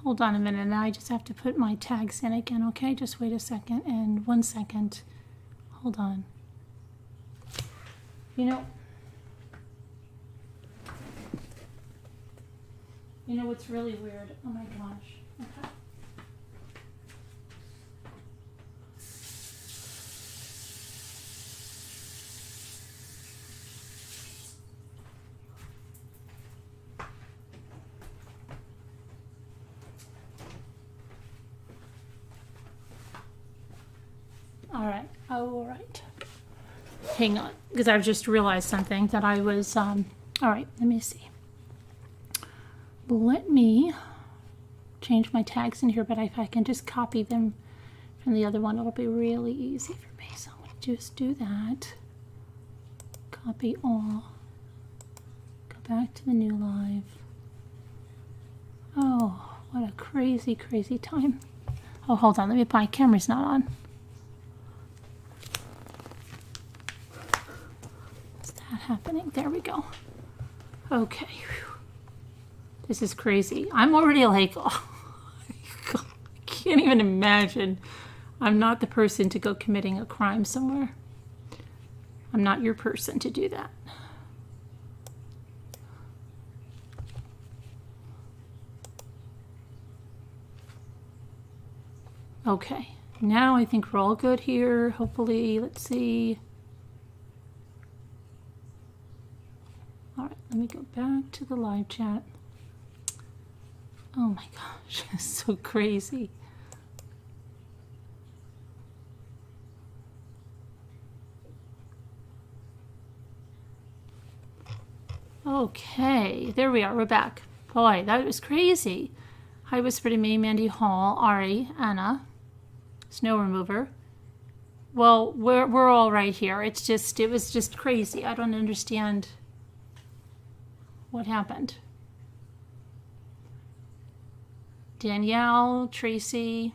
Hold on a minute, and I just have to put my tags in again, okay? Just wait a second, and 1 second. Hold on. You know what's really weird? Oh my gosh. Okay. All right. Hang on, because I've just realized something that I was, all right, let me see. Let me change my tags in here, but if I can just copy them from the other one, it'll be really easy for me. So I'm going to just do that. Copy all. Go back to the new live. Oh, what a crazy, crazy time. Oh, hold on, my camera's not on. Happening. There we go. Okay. Whew. This is crazy. I'm already like, oh, I can't even imagine. I'm not the person to go committing a crime somewhere. I'm not your person to do that. Okay. Now I think we're all good here. Hopefully, let's see. Let me go back to the live chat. Oh my gosh, it's so crazy. Okay, there we are, we're back. Boy, that was crazy. Hi, Whisper to Me, Mandy Hall, Ari, Anna, Snow Remover. Well, we're all right here. It was just crazy. I don't understand what happened. Danielle, Tracy,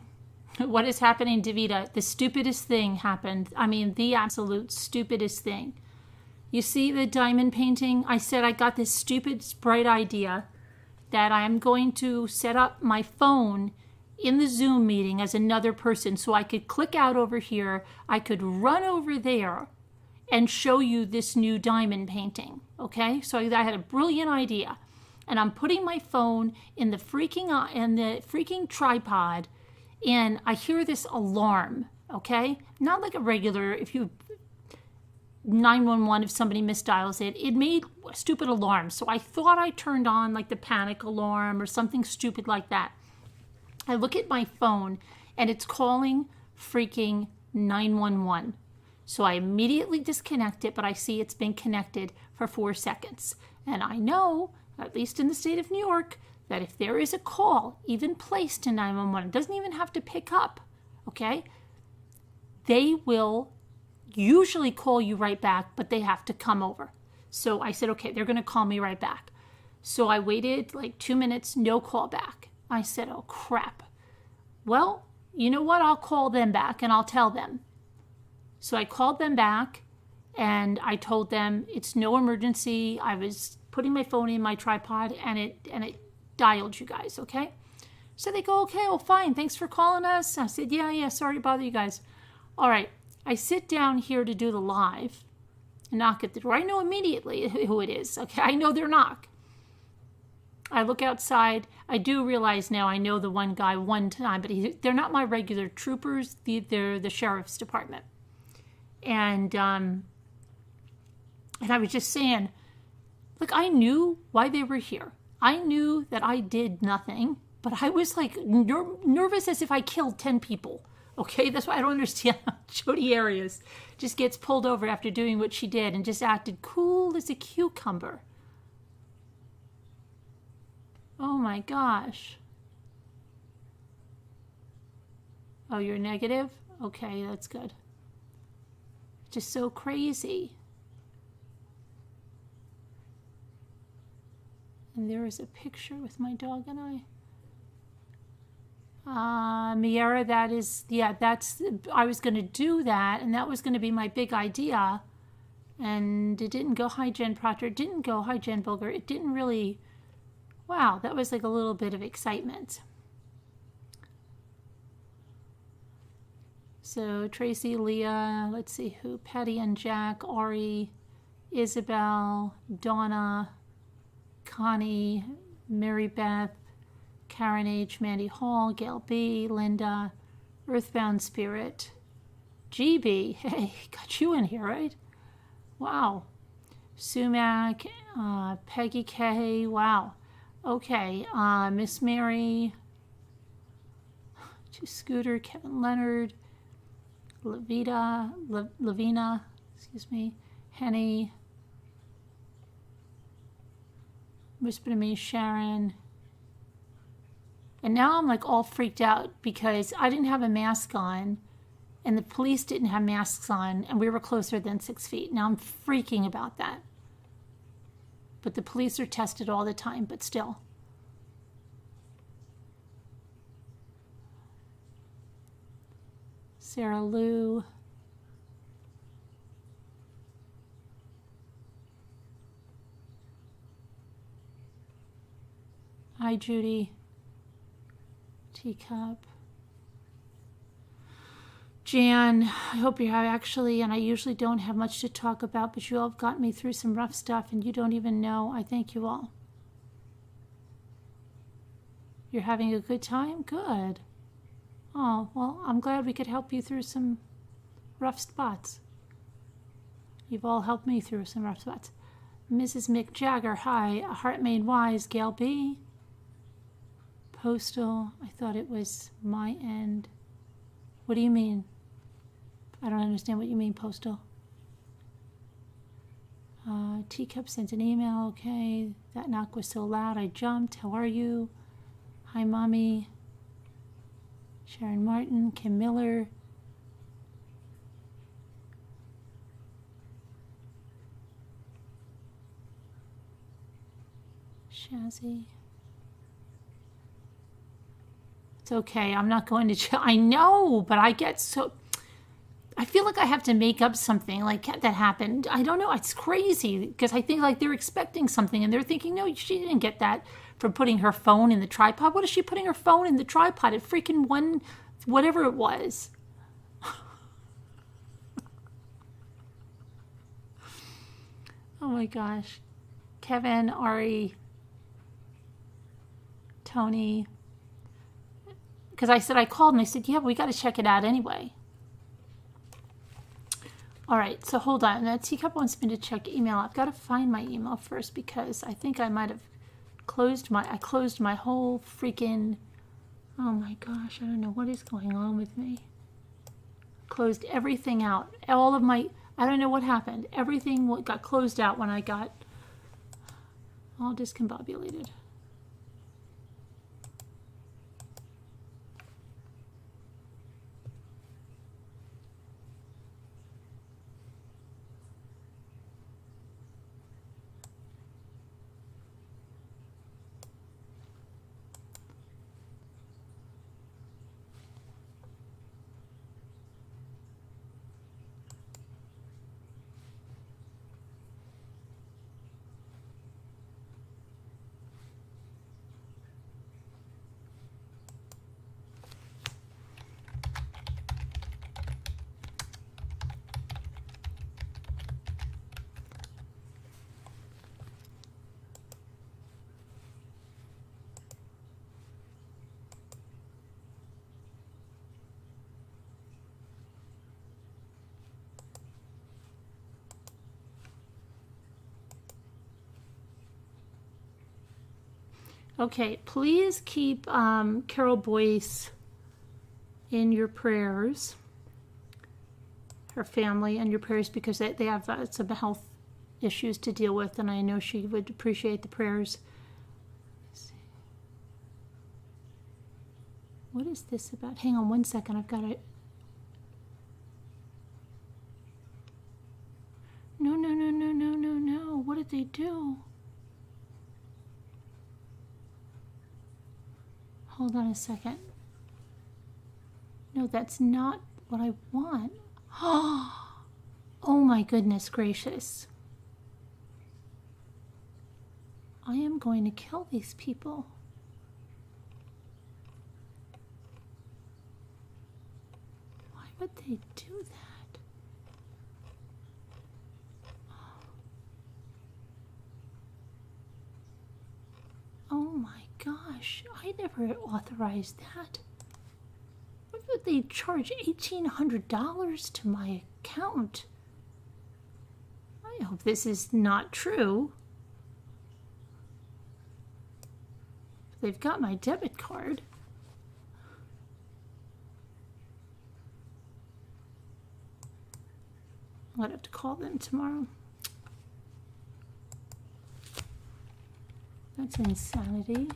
what is happening, Davida? The stupidest thing happened. I mean, the absolute stupidest thing. You see the diamond painting? I said I got this stupid, bright idea that I'm going to set up my phone in the Zoom meeting as another person so I could click out over here. I could run over there and show you this new diamond painting, okay? So I had a brilliant idea, and I'm putting my phone in the freaking tripod, and I hear this alarm, okay? Not like a regular, 911, if somebody misdials it, it made a stupid alarm. So I thought I turned on like the panic alarm or something stupid like that. I look at my phone, and it's calling freaking 911. So I immediately disconnect it, but I see it's been connected for 4 seconds. And I know, at least in the state of New York, that if there is a call even placed to 911, it doesn't even have to pick up, okay? They will usually call you right back, but they have to come over. So I said, okay, they're going to call me right back. So I waited like 2 minutes, no call back. I said, oh, crap. Well, you know what? I'll call them back and I'll tell them. So I called them back and I told them it's no emergency. I was putting my phone in my tripod and it dialed you guys, okay? So they go, okay, well, fine. Thanks for calling us. I said, yeah, sorry to bother you guys. All right. I sit down here to do the live and knock at the door. I know immediately who it is, okay? I know their knock. I look outside. I do realize now I know the one guy one time, but they're not my regular troopers. They're the sheriff's department. And I was just saying, look, I knew why they were here. I knew that I did nothing, but I was like nervous as if I killed 10 people. Okay, that's why I don't understand how Jodi Arias just gets pulled over after doing what she did and just acted cool as a cucumber. Oh my gosh. Oh, you're negative? Okay, that's good. Just so crazy. And there is a picture with my dog and I. Miera, I was going to do that, and that was going to be my big idea. And it didn't go. Hi, Jen Proctor. It didn't go. Hi, Jen Bulger. It didn't really. Wow, that was like a little bit of excitement. So Tracy, Leah, let's see who, Patty and Jack, Ari, Isabel, Donna, Connie, Mary Beth, Karen H., Mandy Hall, Gail B., Linda, Earthbound Spirit, GB, hey, got you in here, right? Wow. Sumac, Peggy K, wow. Okay, Miss Mary, Scooter, Kevin Leonard, Lavina, excuse me, Henny, Whisper to Me, Sharon. And now I'm like all freaked out because I didn't have a mask on and the police didn't have masks on and we were closer than 6 feet. Now I'm freaking about that. But the police are tested all the time, but still. Sarah Lou. Hi, Judy. Teacup. Jan, I hope you have actually, and I usually don't have much to talk about, but you all have gotten me through some rough stuff and you don't even know. I thank you all. You're having a good time? Good. Oh, well, I'm glad we could help you through some rough spots. You've all helped me through some rough spots. Mrs. Mick Jagger, hi. Heart Made Wise, Gail B. Postal, I thought it was my end. What do you mean? I don't understand what you mean, Postal. Teacup sent an email, okay. That knock was so loud, I jumped. How are you? Hi, Mommy. Sharon Martin, Kim Miller. Shazzy. It's okay. I'm not going to. I know, but I get so. I feel like I have to make up something like that happened. I don't know. It's crazy because I think like they're expecting something and they're thinking, no, she didn't get that from putting her phone in the tripod. What is she putting her phone in the tripod? At freaking one, whatever it was. Oh my gosh. Kevin, Ari, Tony. Because I said, I called and they said, yeah, we got to check it out anyway. All right, so hold on. Now, Teacup wants me to check email. I've got to find my email first because I think I might have closed my whole freaking, oh my gosh, I don't know what is going on with me. Closed everything out. All of my, I don't know what happened. Everything got closed out when I got all discombobulated. Okay, please keep Carol Boyce in your prayers, her family in your prayers, because they have some health issues to deal with, and I know she would appreciate the prayers. Let's see. What is this about? Hang on one second, I've got it. No, no, no, no, no, no, no. What did they do? Hold on a second. No, that's not what I want. Oh my goodness gracious. I am going to kill these people. Why would they do that? Oh my gosh, I never authorized that. What would they charge $1,800 to my account? I hope this is not true. They've got my debit card. I'm gonna have to call them tomorrow. That's insanity.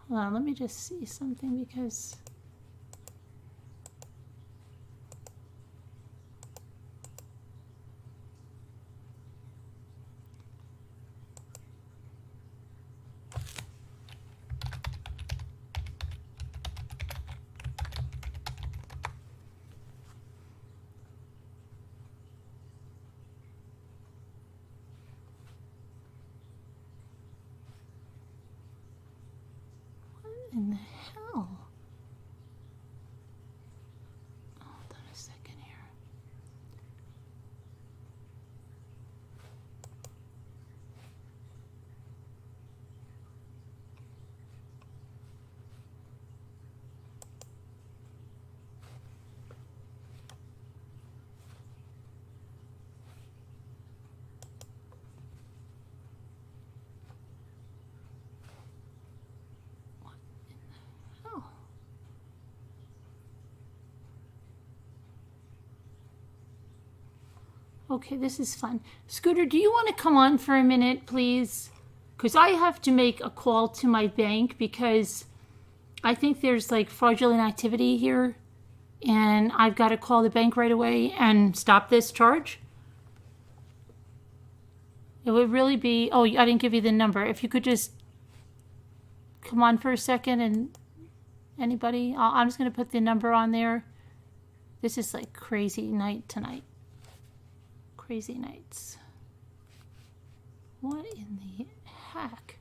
Hold on, let me just see something because in the hell? Hold on a second here. What in the hell? Okay, this is fun. Scooter, do you want to come on for a minute, please? Because I have to make a call to my bank because I think there's like fraudulent activity here and I've got to call the bank right away and stop this charge. It would really be, oh, I didn't give you the number. If you could just come on for a second and anybody, I'm just going to put the number on there. This is like crazy night tonight. Crazy nights. What in the heck?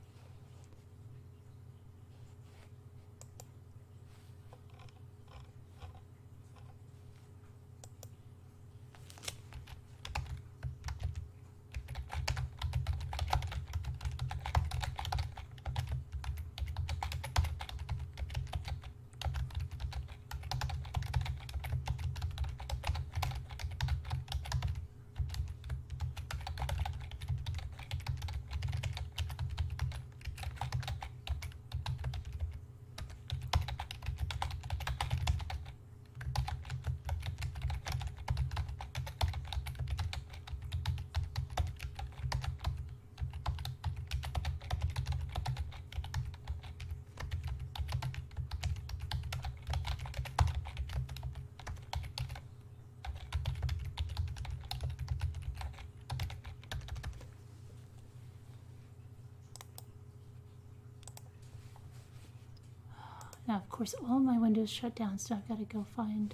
Now, of course, all my windows shut down, so I've got to go find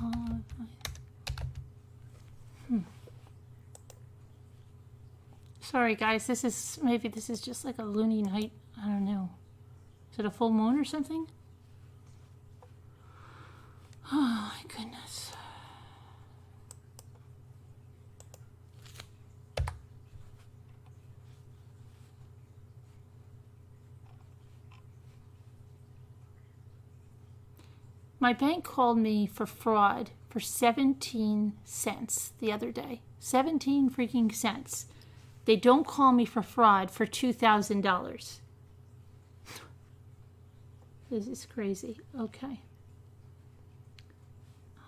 all of my... Sorry, guys. Maybe this is just like a loony night. I don't know. Is it a full moon or something? Oh, my goodness. My bank called me for fraud for 17 cents the other day. 17 freaking cents. They don't call me for fraud for $2,000. This is crazy. Okay.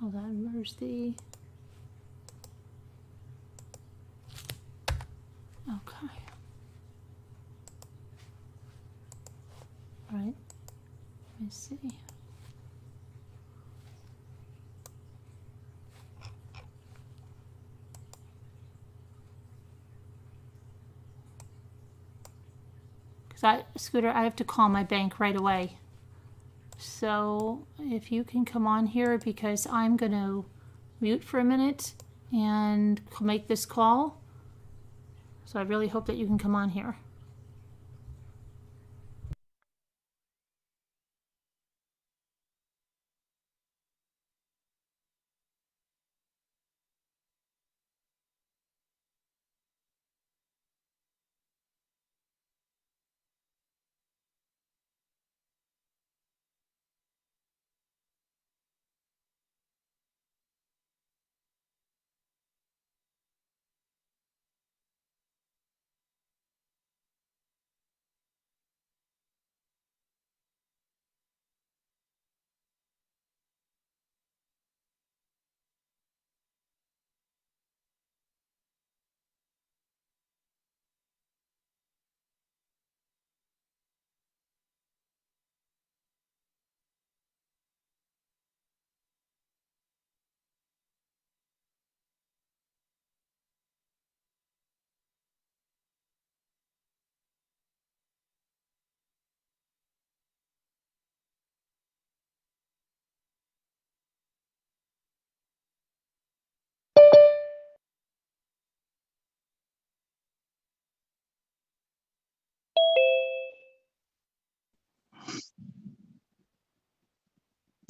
Hold on. Where's the... Okay. All right. Let me see. Scooter, I have to call my bank right away. So if you can come on here, because I'm going to mute for a minute and make this call. So I really hope that you can come on here.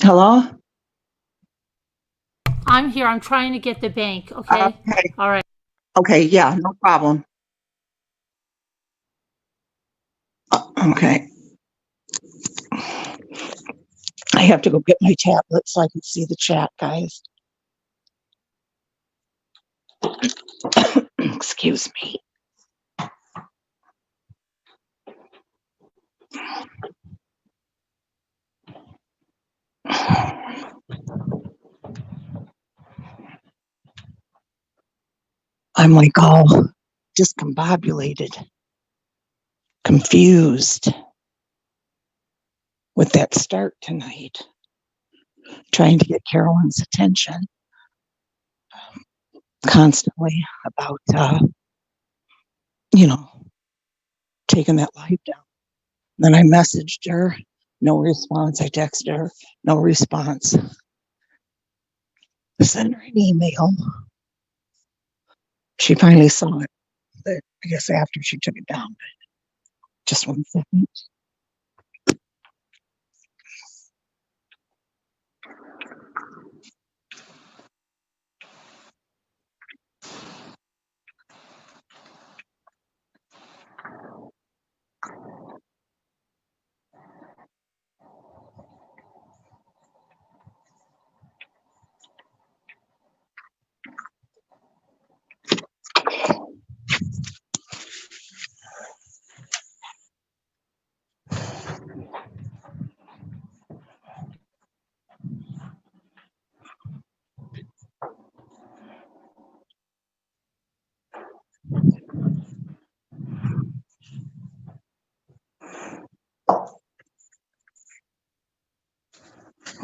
Hello? I'm here. I'm trying to get the bank. Okay. Okay. All right. Okay, yeah, no problem. Okay. I have to go get my tablet so I can see the chat, guys. Excuse me. I'm like all discombobulated, confused with that start tonight, trying to get Carolyn's attention constantly about, you know, taking that life down. Then I messaged her, no response. I texted her, no response. I sent her an email. She finally saw it, but I guess after she took it down. Just 1 second.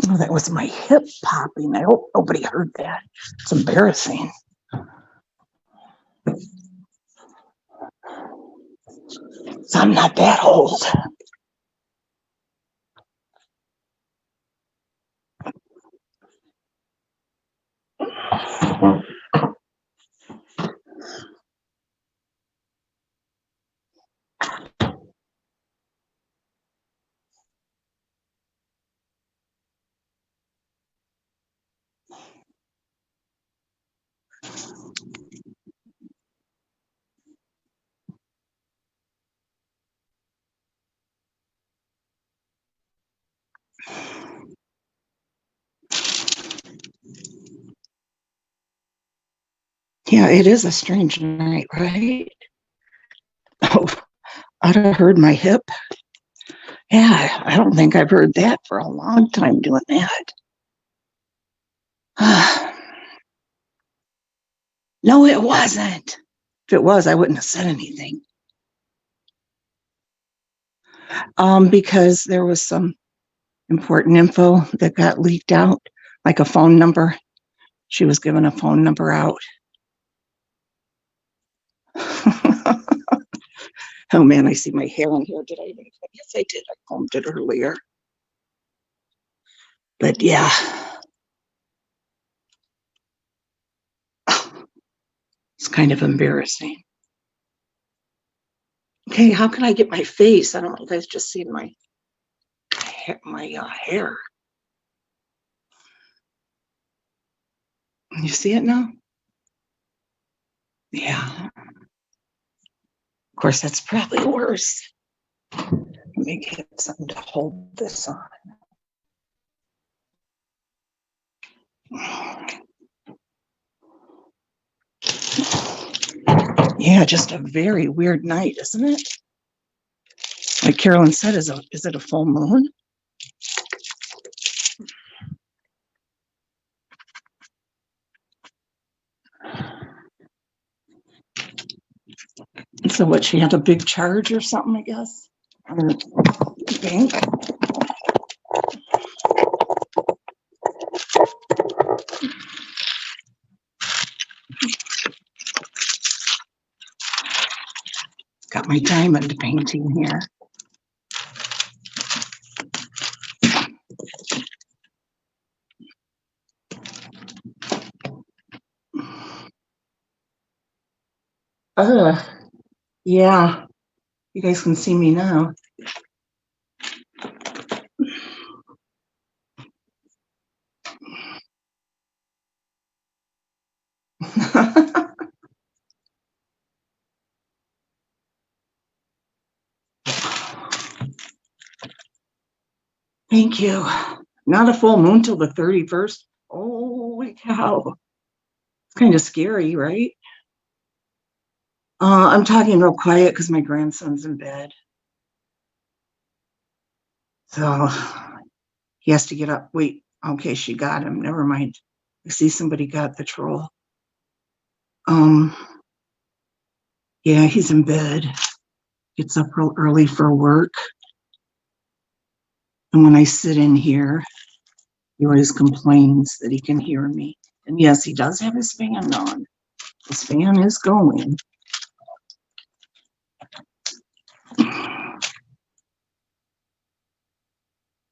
Oh, that was my hip popping. I hope nobody heard that. It's embarrassing. I'm not that old. Yeah, it is a strange night, right? Oh, I'd have heard my hip. Yeah, I don't think I've heard that for a long time doing that. No, it wasn't. If it was, I wouldn't have said anything. Because there was some important info that got leaked out, like a phone number. She was given a phone number out. Oh man, I see my hair in here. Did I even? Yes, I did. I combed it earlier. But yeah, it's kind of embarrassing. Okay, how can I get my face? I don't know if you guys just seen my hair. You see it now? Yeah. Of course, that's probably worse. Let me get something to hold this on. Yeah, just a very weird night, isn't it? Like Carolyn said, is it a full moon? So what, she had a big charge or something, I guess? Or bank? Got my diamond painting here. Yeah, you guys can see me now. Thank you. Not a full moon till the 31st. Holy cow. It's kind of scary, right? I'm talking real quiet because my grandson's in bed. So he has to get up. Wait, okay, she got him. Never mind. I see somebody got the troll. Yeah, he's in bed. Gets up real early for work. And when I sit in here, he always complains that he can hear me. And yes, he does have his fan on. His fan is going.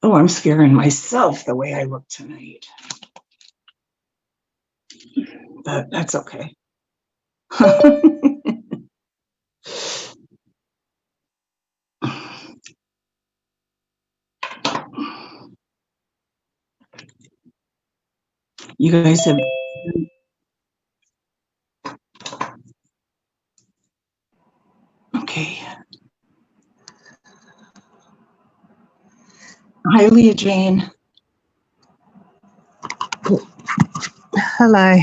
Oh, I'm scaring myself the way I look tonight. But that's okay. You guys have. Okay. Hi, Leah Jane. Hello.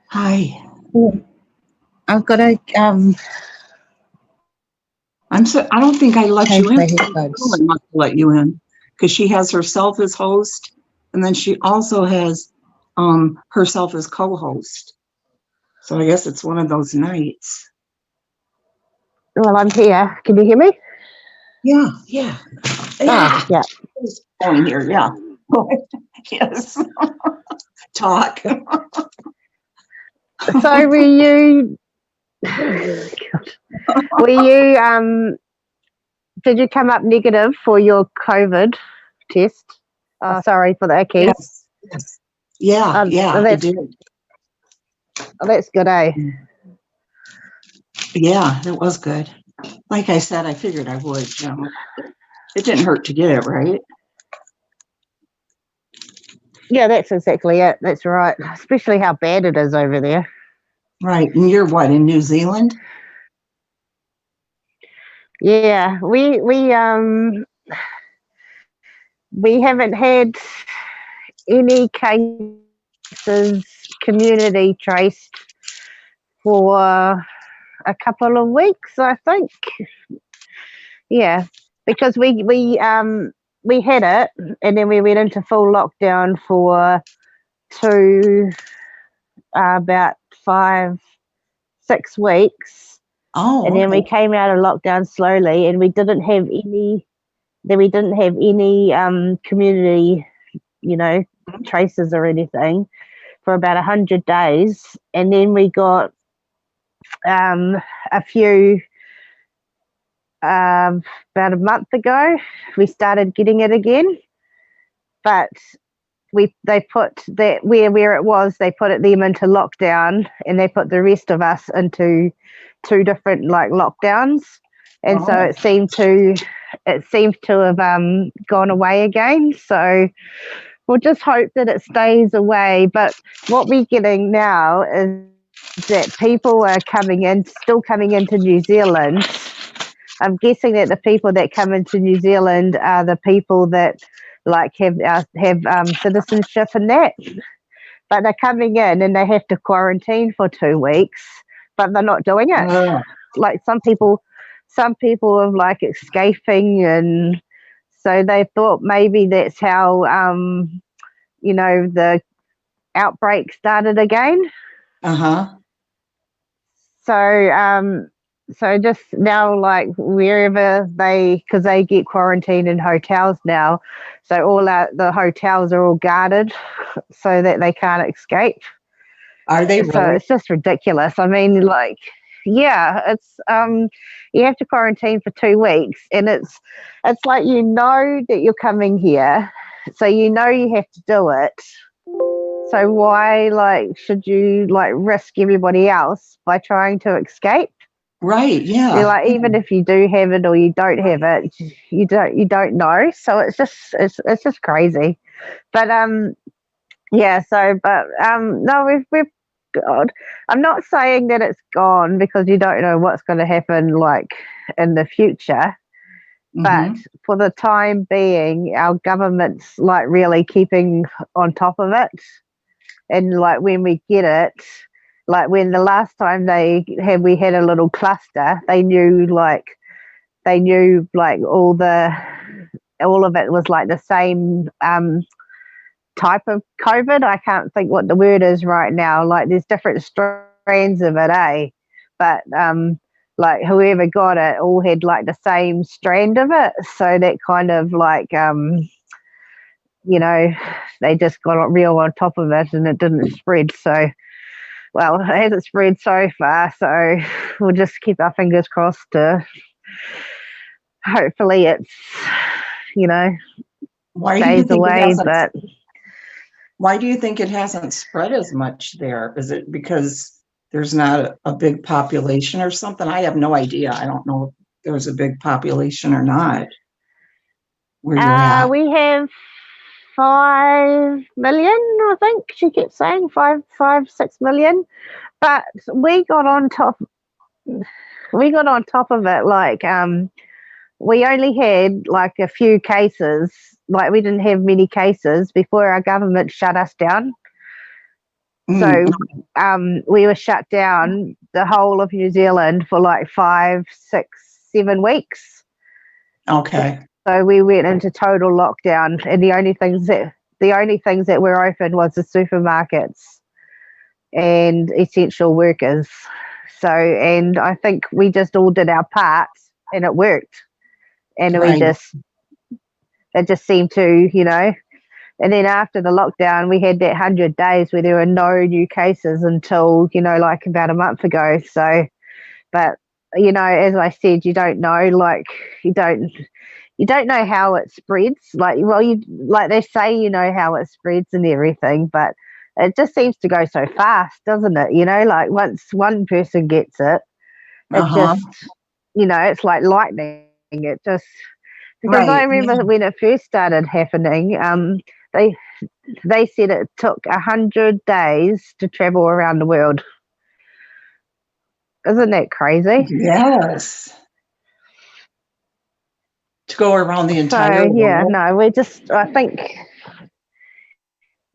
Hi. I've got a I don't think I let change you in. my headphones. I must let you in because she has herself as host, and then she also has herself as co-host. So I guess it's one of those nights. Well, I'm here. Can you hear me? Yeah. Yeah. It's on here. Yeah. Yes. Talk. So were you? Were you? Did you come up negative for your COVID test? Oh, sorry for the echo. Yes. Yes. Yeah. Yeah. It did. Oh, that's good, eh? Yeah, it was good. Like I said, I figured I would. It didn't hurt to get it, right? Yeah, that's exactly it. That's right. Especially how bad it is over there. Right. And you're what, in New Zealand? Yeah, we haven't had any cases community traced for a couple of weeks, I think. Yeah, because we had it, and then we went into full lockdown for about 5-6 weeks, Oh, and then we came out of lockdown slowly, and we didn't have any. Then we didn't have any community, traces or anything for about 100 days, and then we got a few. About a month ago, we started getting it again, but they put that where it was, they put them into lockdown, and they put the rest of us into two different like lockdowns, and so it seemed to have gone away again. So we'll just hope that it stays away. But what we're getting now is that people are still coming into New Zealand. I'm guessing that the people that come into New Zealand are the people that like have citizenship and that, but they're coming in and they have to quarantine for 2 weeks, but they're not doing it. Like some people are like escaping, and so they thought maybe that's how the outbreak started again. So just now, like wherever because they get quarantined in hotels now, so the hotels are all guarded so that they can't escape. Are they really? So it's just ridiculous. I mean, like, yeah, it's you have to quarantine for 2 weeks, and it's like that you're coming here, so you have to do it. So why should you risk everybody else by trying to escape? Right, yeah. You're like, even if you do have it or you don't have it, you don't know. So it's just crazy. But yeah. So no, we've God. I'm not saying that it's gone because you don't know what's going to happen in the future. But Mm-hmm. for the time being, our government's like really keeping on top of it. And like when we get it, like when the last time we had a little cluster, they knew like all of it was like the same type of COVID. I can't think what the word is right now. Like there's different strands of it, eh? But like whoever got it all had like the same strand of it. So that kind of like you know, they just got real on top of it and it didn't spread. So well, it hasn't spread so far. So we'll just keep our fingers crossed to hopefully it's you know Why do you stays think it away. hasn't? But Why do you think it hasn't spread as much there? Is it because there's not a big population or something? I have no idea. I don't know if there's a big population or not where you're at. we have 5 million, I think she kept saying 6 million. But we got on top of it like we only had like a few cases, like we didn't have many cases before our government shut us down. Mm, So we were shut down the whole of New Zealand for like 5, 6, 7 weeks. okay. So we went into total lockdown, and the only things that were open was the supermarkets and essential workers. So, and I think we just all did our parts, and it worked. And Right. it just seemed to, And then after the lockdown, we had that 100 days where there were no new cases until, like about a month ago. So, but as I said, you don't know, like you don't you don't know how it spreads. Like, well, you like they say you know how it spreads and everything, but it just seems to go so fast, doesn't it? Like once one person gets it, it Uh-huh. just it's like lightning. It just because I Right. remember when it first started happening, they they said it took 100 days to travel around the world. Isn't that crazy? Yes. To go around the entire So yeah, world. no, I think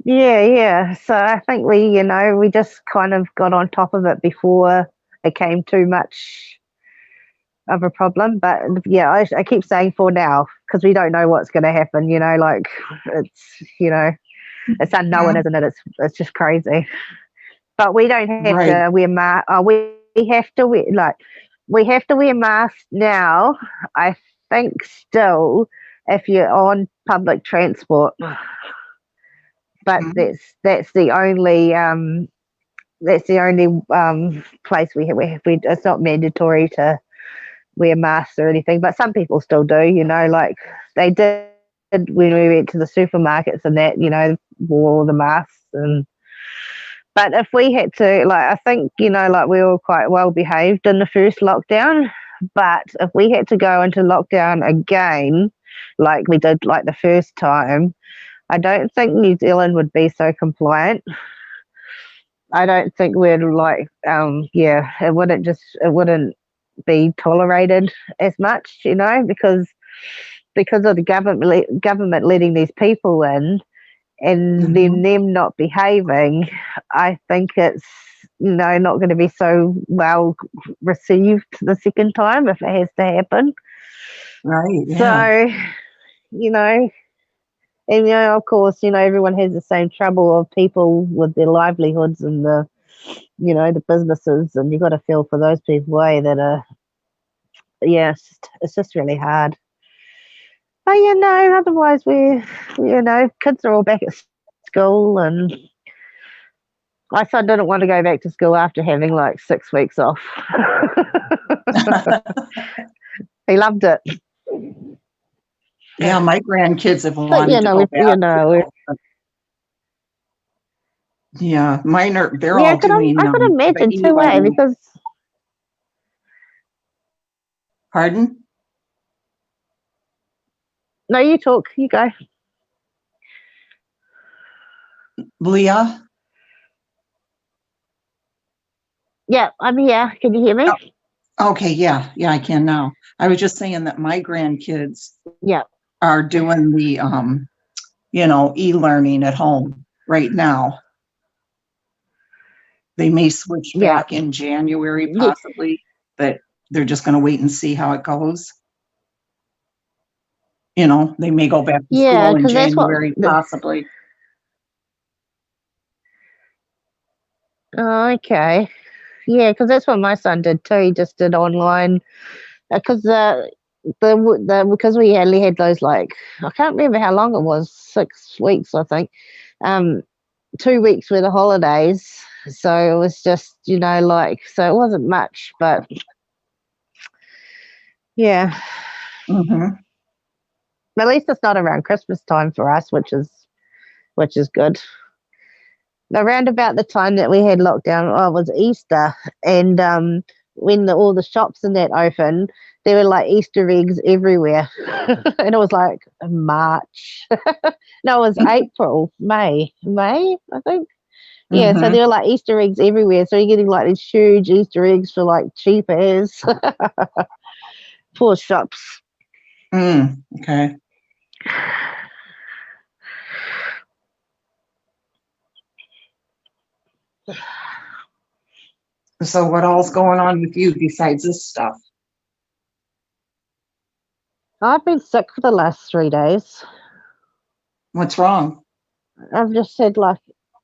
yeah. So I think we just kind of got on top of it before it came too much of a problem. But yeah, I keep saying for now because we don't know what's going to happen. Like it's unknown, Mhm. isn't it? It's just crazy. But we don't have Right. to wear mask. We have to wear masks now. I think still if you're on public transport, but Mhm. that's the only place we it's not mandatory to wear masks or anything, but some people still do, like they did when we went to the supermarkets and that, wore all the masks. And but if we had to, like, I think, like we were quite well behaved in the first lockdown, but if we had to go into lockdown again, like we did like the first time, I don't think New Zealand would be so compliant. I don't think we'd like, yeah, it wouldn't be tolerated as much, because of the government letting these people in and then Mhm. them not behaving. I think it's not going to be so well received the second time if it has to happen. Right. Yeah. So you know, and of course, everyone has the same trouble of people with their livelihoods and the businesses, and you got to feel for those people, that are, yeah, it's just really hard. But otherwise kids are all back at school, and my son didn't want to go back to school after having like 6 weeks off. He loved it. Yeah, my grandkids have But wanted to go back. Yeah, mine are, they're yeah, all doing I could the imagine too, e-learning. because Pardon? no, you talk, you go. Leah? Yeah, I'm here. Can you hear me? Okay, yeah, I can now. I was just saying that my grandkids Yeah. are doing the e-learning at home right now. They may switch Yeah. back in January Yeah. possibly, but they're just going to wait and see how it goes. They may go back to Yeah, school in because that's what. January possibly. Oh, okay. Yeah, because that's what my son did too. He just did online because because we only had those like I can't remember how long it was, 6 weeks I think. 2 weeks were the holidays, so it was just so it wasn't much, but yeah, Hmm. at least it's not around Christmas time for us, which is good. Around about the time that we had lockdown, it was Easter, and when all the shops and that opened, there were like Easter eggs everywhere, and it was like March. No, it was April, May, I think. Yeah, so Hmm. there were like Easter eggs everywhere. So you're getting like these huge Easter eggs for like cheap as. Poor shops. Okay. So what all's going on with you besides this stuff? I've been sick for the last 3 days. What's wrong? I've just said like,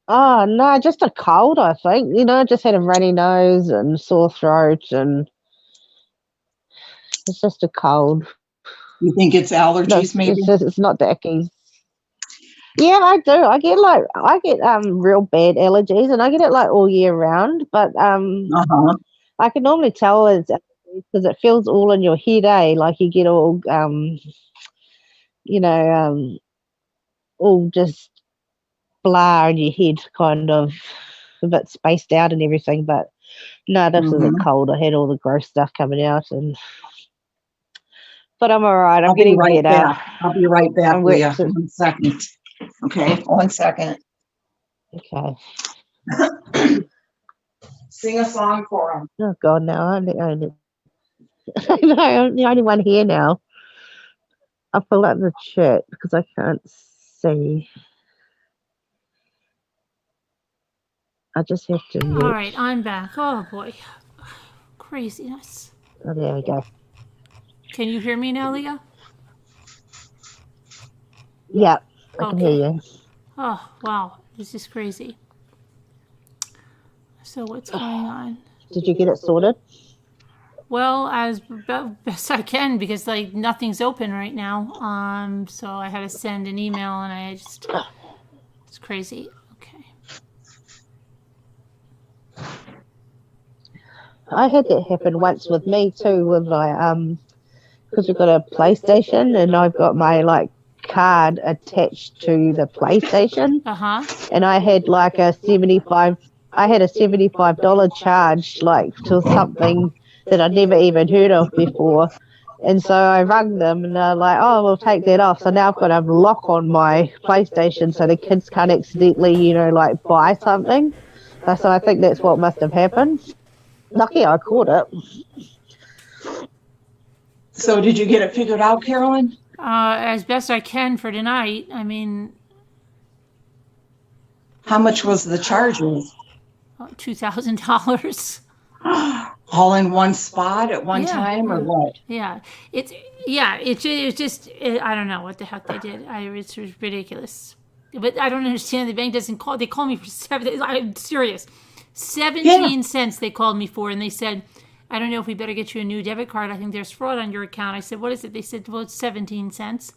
oh no, just a cold. I think just had a runny nose and sore throat, and it's just a cold. You think it's No, allergies maybe? it's not the ickies. Yeah, I do. I get real bad allergies, and I get it like all year round. But Uh-huh. I can normally tell it's because it feels all in your head, eh? Like you get you know, all just blah in your head, kind of a bit spaced out and everything. But no, this isn't Hmm. cold. I had all the gross stuff coming out, but I'm all right. I'm I'll be getting right better. back. I'll be right back, I'm Leah. worked. 1 second. Okay, 1 second. Okay. Sing a song for them. Oh God, no, I'm the only. No, I'm the only one here now. I'll pull up the chat because I can't see. I just have to All mute. right, I'm back. Oh boy, craziness. Oh, there we go. Can you hear me now, Leah? Yeah, I can hear Okay. you. Oh wow, this is crazy. So what's going on? Did you get it sorted? Well, as best I can because like nothing's open right now. So I had to send an email and it's crazy. Okay. I had that happen once with me too, with my because we've got a PlayStation and I've got my like card attached to the PlayStation, Uh-huh. and I had like a $75 charge like to something that I'd never even heard of before. And so I rang them and they're like, oh, we'll take that off. So now I've got a lock on my PlayStation so the kids can't accidentally, like buy something. So I think that's what must have happened. Lucky I caught it. So did you get it figured out, Carolyn? As best I can for tonight. I mean, How much was the charges? $2,000. All in one spot at one Yeah, time or yeah, what? yeah. It's just I don't know what the heck they did. It's ridiculous. But I don't understand. The bank doesn't call. They call me for 7. I'm serious. 17 cents they called me for, and they said, "I don't know if we better get you a new debit card. I think there's fraud on your account." I said, "What is it?" They said, "Well, it's 17 cents,"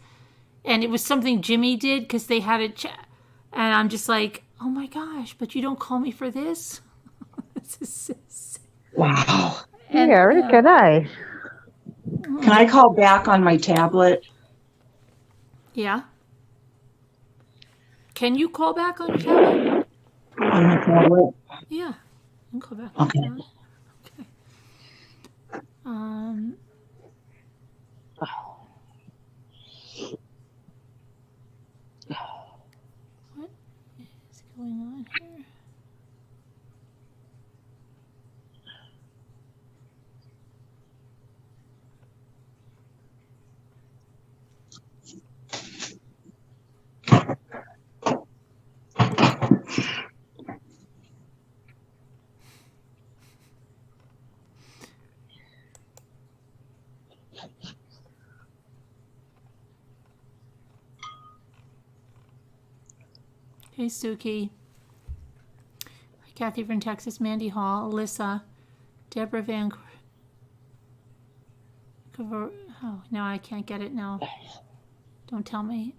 and it was something Jimmy did because they had it. And I'm just like, "Oh my gosh!" But you don't call me for this. This is Wow. and Yeah, really good, eh? Can I call back on my tablet? yeah. Can you call back on your tablet? On my tablet? Yeah, you can call back on Okay. your tablet. Okay. Um, what is going on here? Hey, Suki. Kathy from Texas, Mandy Hall, Alyssa, Deborah Van. Oh, no, I can't get it now. Don't tell me.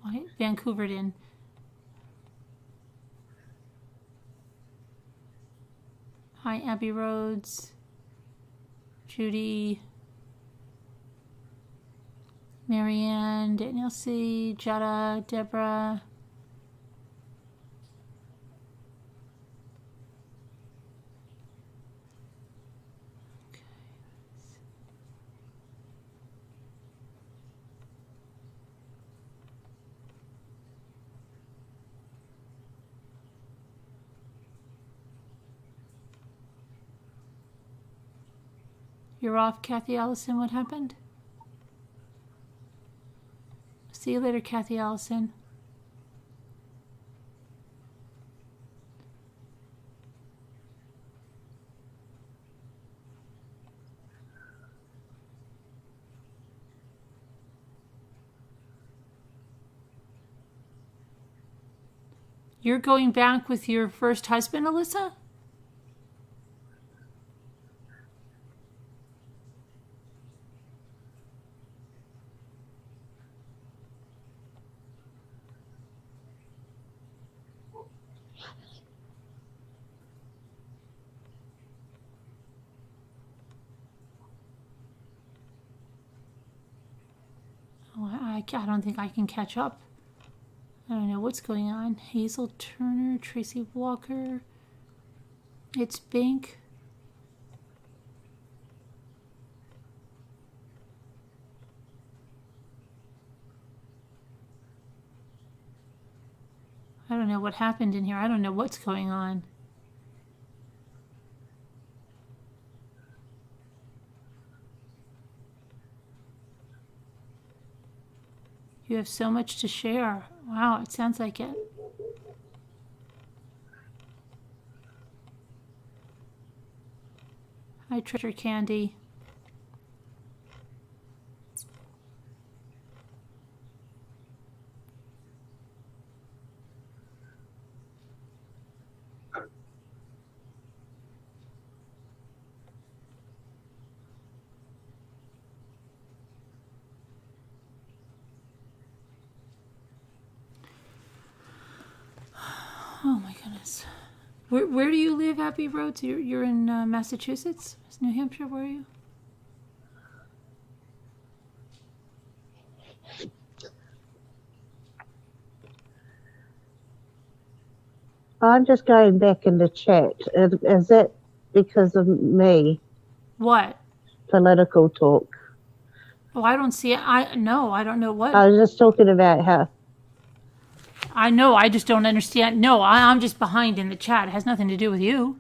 Why? Vancouverton. Hi, Abby Rhodes, Judy, Marianne, Danielle C, Jetta, Deborah. You're off, Kathy Allison. What happened? See you later, Kathy Allison. You're going back with your first husband, Alyssa? Oh, I don't think I can catch up. I don't know what's going on. Hazel Turner, Tracy Walker. It's Bink. I don't know what happened in here. I don't know what's going on. You have so much to share. Wow, it sounds like it. Hi, Treasure Candy. Oh my goodness. Where do you live, Abbey Roads? You're in Massachusetts? New Hampshire? Where are you? I'm just going back in the chat. Is that because of me? What? Political talk. Oh, I don't see it. No, I don't know what. I was just talking about how. I know, I just don't understand. No, I'm just behind in the chat. It has nothing to do with you.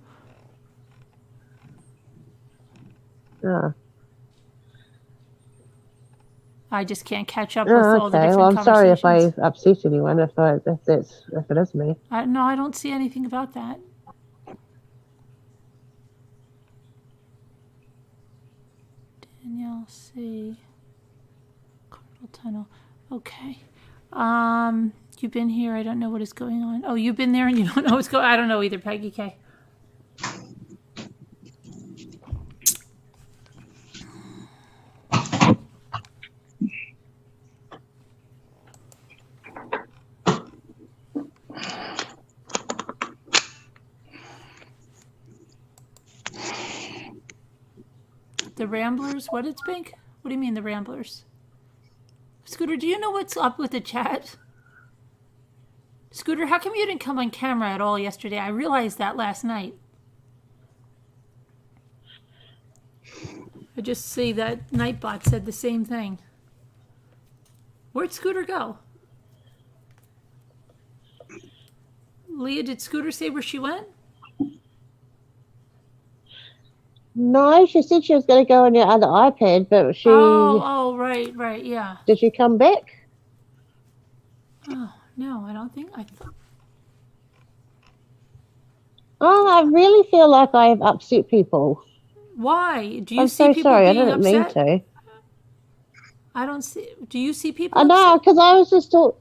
I just can't catch up with all the different I'm sorry if I conversations. upset anyone. If it is me. No, I don't see anything about that. Danielle C. Carpal tunnel. Okay. You've been here. I don't know what is going on. Oh, you've been there and you don't know what's going on. I don't know either, Peggy K. The Ramblers? What, it's Pink? What do you mean, the Ramblers? Scooter, do you know what's up with the chat? Scooter, how come you didn't come on camera at all yesterday? I realized that last night. I just see that Nightbot said the same thing. Where'd Scooter go? Leah, did Scooter say where she went? No, she said she was going to go on the other iPad, but she... Oh, right, yeah. Did she come back? Oh, no, I don't think... Oh, I really feel like I have upset people. Why? Do you I'm see so people sorry. I being didn't upset? mean to. I don't see... Do you see people I know, upset? because I was just talking...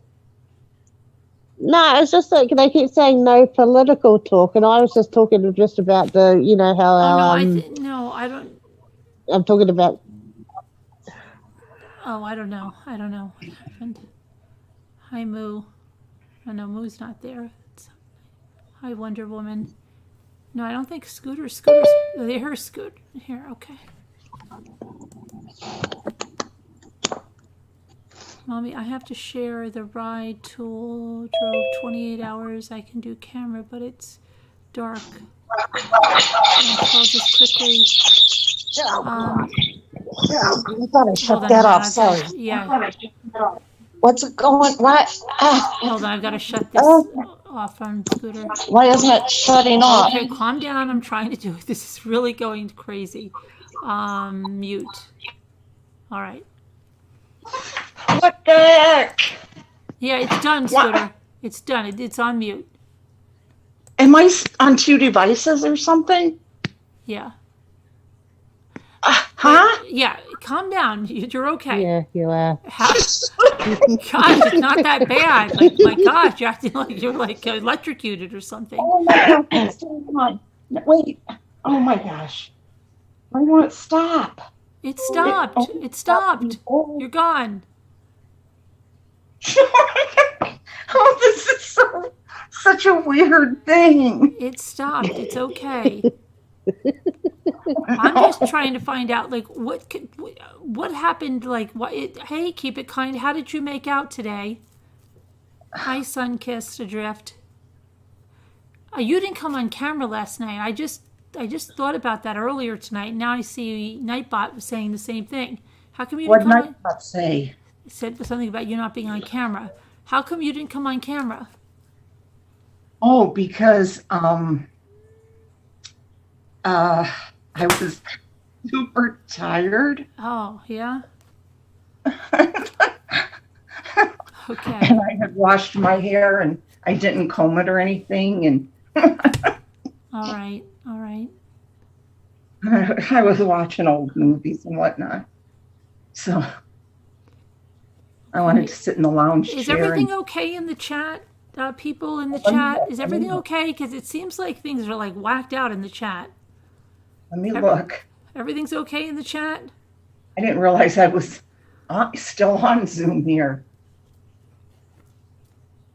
No, it's just like they keep saying no political talk, and I was just talking just about the, how Oh no, our no, I don't. I'm talking about. Oh, I don't know. I don't know what happened. Hi, Moo. Oh no, Moo's not there. Hi, Wonder Woman. No, I don't think Scooter's. They her Scoot here. Okay. Mommy, I have to share the ride tool. Drove 28 hours. I can do camera, but it's dark. I'll just quickly. I thought I Hold shut on a that minute. off. I've got Sorry. to. Yeah. What's it going? What? Hold on. I've got to shut Oh, this off on Scooter. why isn't it shutting off? Okay, calm down. I'm trying to do it. This is really going crazy. Mute. All right. What the heck? Yeah, it's done, Scooter. It's done. It's on mute. Am I on two devices or something? Yeah. Huh? Yeah, calm down. You're okay. Yeah, you are. Gosh, it's not that bad. Like, my gosh, you're acting like you're like electrocuted or something. Oh my God, what's going on? No, wait. Oh my gosh. I won't stop. It stopped. It stopped. You're gone. Oh, this is such a weird thing. It stopped. It's okay. I'm just trying to find out, like, what happened. Like, hey, keep it kind. How did you make out today? Hi, Sunkissed Adrift. You didn't come on camera last night. I just thought about that earlier tonight. Now I see Nightbot was saying the same thing. How come you didn't What come did Nightbot say? It said something about you not being on camera. How come you didn't come on camera? Oh, because I was super tired. Oh, yeah? Okay. And I had washed my hair and I didn't comb it or anything. And All right. All right. I was watching old movies and whatnot. So I wanted to sit in the lounge chair. Is everything okay in the chat? People in the chat, is everything okay? Because it seems like things are like whacked out in the chat. Let me look. Everything's okay in the chat? I didn't realize I was still on Zoom here.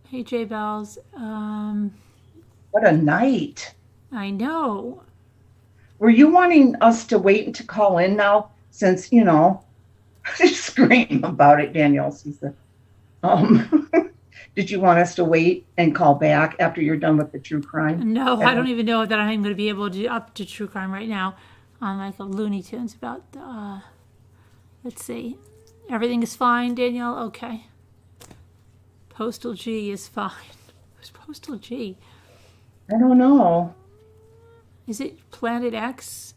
Hey, J Bells. What a night. I know. Were you wanting us to wait to call in now? Since, scream about it, Danielle. She said, did you want us to wait and call back after you're done with the true crime? No, I don't even know that I'm going to be able to up to true crime right now. Like a Looney Tunes about, let's see. Everything is fine, Danielle? Okay. Postal G is fine. Who's Postal G? I don't know. Is it Planet X?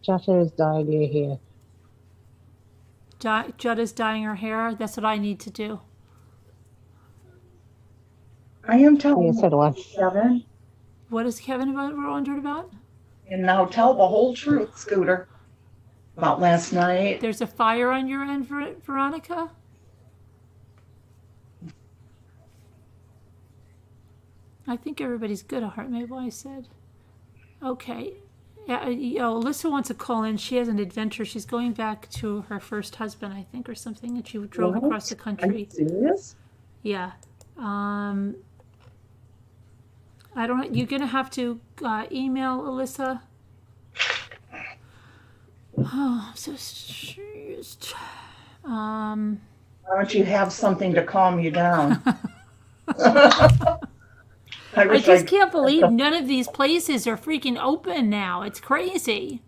Jutta is dyeing your hair. Jutta's dyeing her hair. That's what I need to do. I am telling Yeah, so do I. Kevin. What is Kevin wondered about? And now tell the whole truth, Scooter, about last night. There's a fire on your end, Veronica? I think everybody's good at Heart Mabel, I said. Okay. Alyssa wants to call in. She has an adventure. She's going back to her first husband, I think, or something, and she drove across the country. Are you serious? Yeah. I don't know. You're going to have to email Alyssa. Oh, I'm so stressed. Why don't you have something to calm you down? I just can't believe none of these places are freaking open now. It's crazy.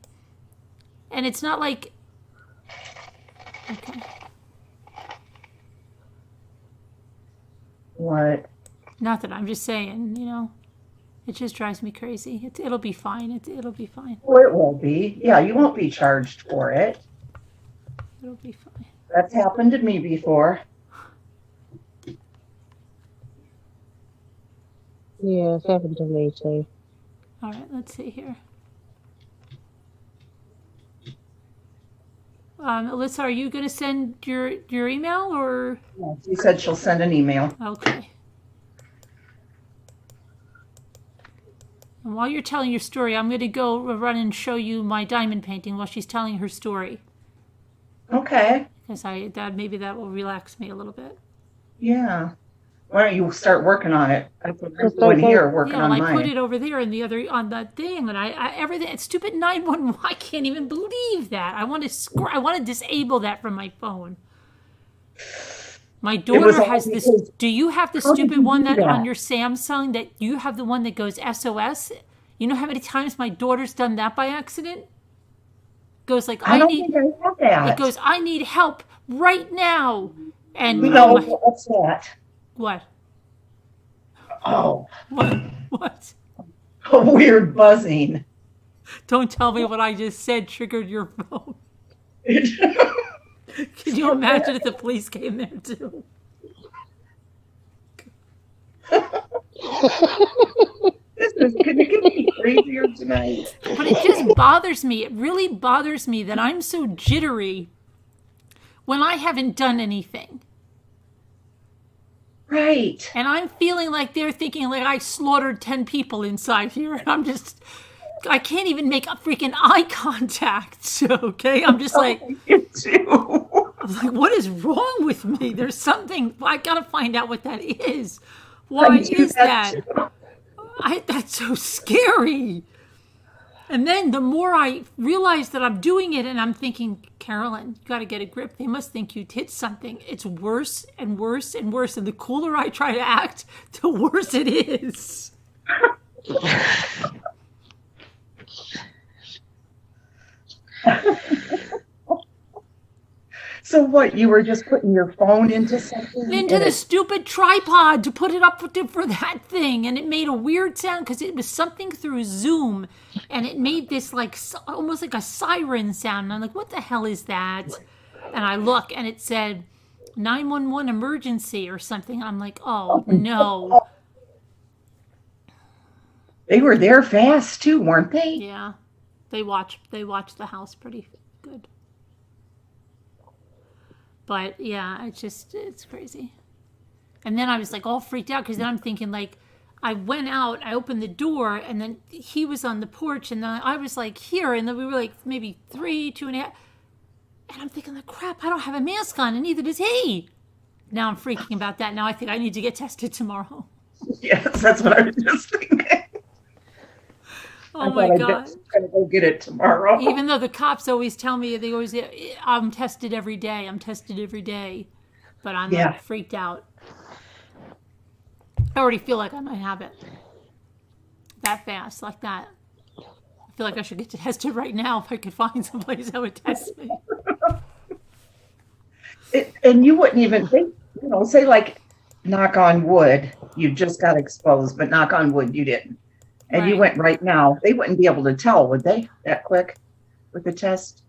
And it's not like... Okay. What? Nothing. I'm just saying, it just drives me crazy. It'll be fine. It'll be fine. Well, it will be. Yeah, you won't be charged for it. It'll be fine. That's happened to me before. Yeah, it's happened to me too. All right, let's see here. Alyssa, are you going to send your email or? She said she'll send an email. Okay. And while you're telling your story, I'm going to go run and show you my diamond painting while she's telling her story. Okay. Because maybe that will relax me a little bit. Yeah. Why don't you start working on it? I'm Just doing don't here, working Yeah, on well, I mine. put it over there in the other on that thing, and I everything. It's stupid 911. I can't even believe that. I want to disable that from my phone. My daughter has this. Do you have the How did stupid you one do that on that? your Samsung that you have the one that goes SOS? You know how many times my daughter's done that by accident? Goes like I don't think I have that. It goes, I need help right now. And No, what's that? What? Oh, What? a weird buzzing. Don't tell me what I just said triggered your phone. Can you imagine if the police came there too? This is going to get me crazier tonight. But it just bothers me. It really bothers me that I'm so jittery when I haven't done anything. Right. And I'm feeling like they're thinking like I slaughtered 10 people inside here. And I can't even make a freaking eye contact. Okay? I'm just like, You too. I'm like, what is wrong with me? There's something, I gotta find out what that is. Why is that? That's so scary. And then the more I realize that I'm doing it, and I'm thinking, Carolyn, you got to get a grip. They must think you hit something. It's worse and worse and worse. And the cooler I try to act, the worse it is. So what, you were just putting your phone into something? Into the stupid tripod to put it up for that thing. And it made a weird sound because it was something through Zoom. And it made this like almost like a siren sound. And I'm like, what the hell is that? And I look and it said 911 emergency or something. I'm like, oh no. They were there fast too, weren't they? Yeah. They watch the house pretty good. But yeah, it's crazy. And then I was like all freaked out because then I'm thinking like, I went out, I opened the door, and then he was on the porch, and then I was like here, and then we were like maybe 2.5. And I'm thinking like, crap, I don't have a mask on, and neither does he. Now I'm freaking about that. Now I think I need to get tested tomorrow. Yes, that's what I was just thinking. Oh my God. I'm going to go get it tomorrow. Even though the cops always tell me, I'm tested every day. But I'm like freaked out. I already feel like I might have it. That fast, like that. I feel like I should get tested right now if I could find someplace that would test me. And you wouldn't even think, say like, knock on wood, you just got exposed, but knock on wood, you didn't. And you went right now. They wouldn't be able to tell, would they, that quick with the test?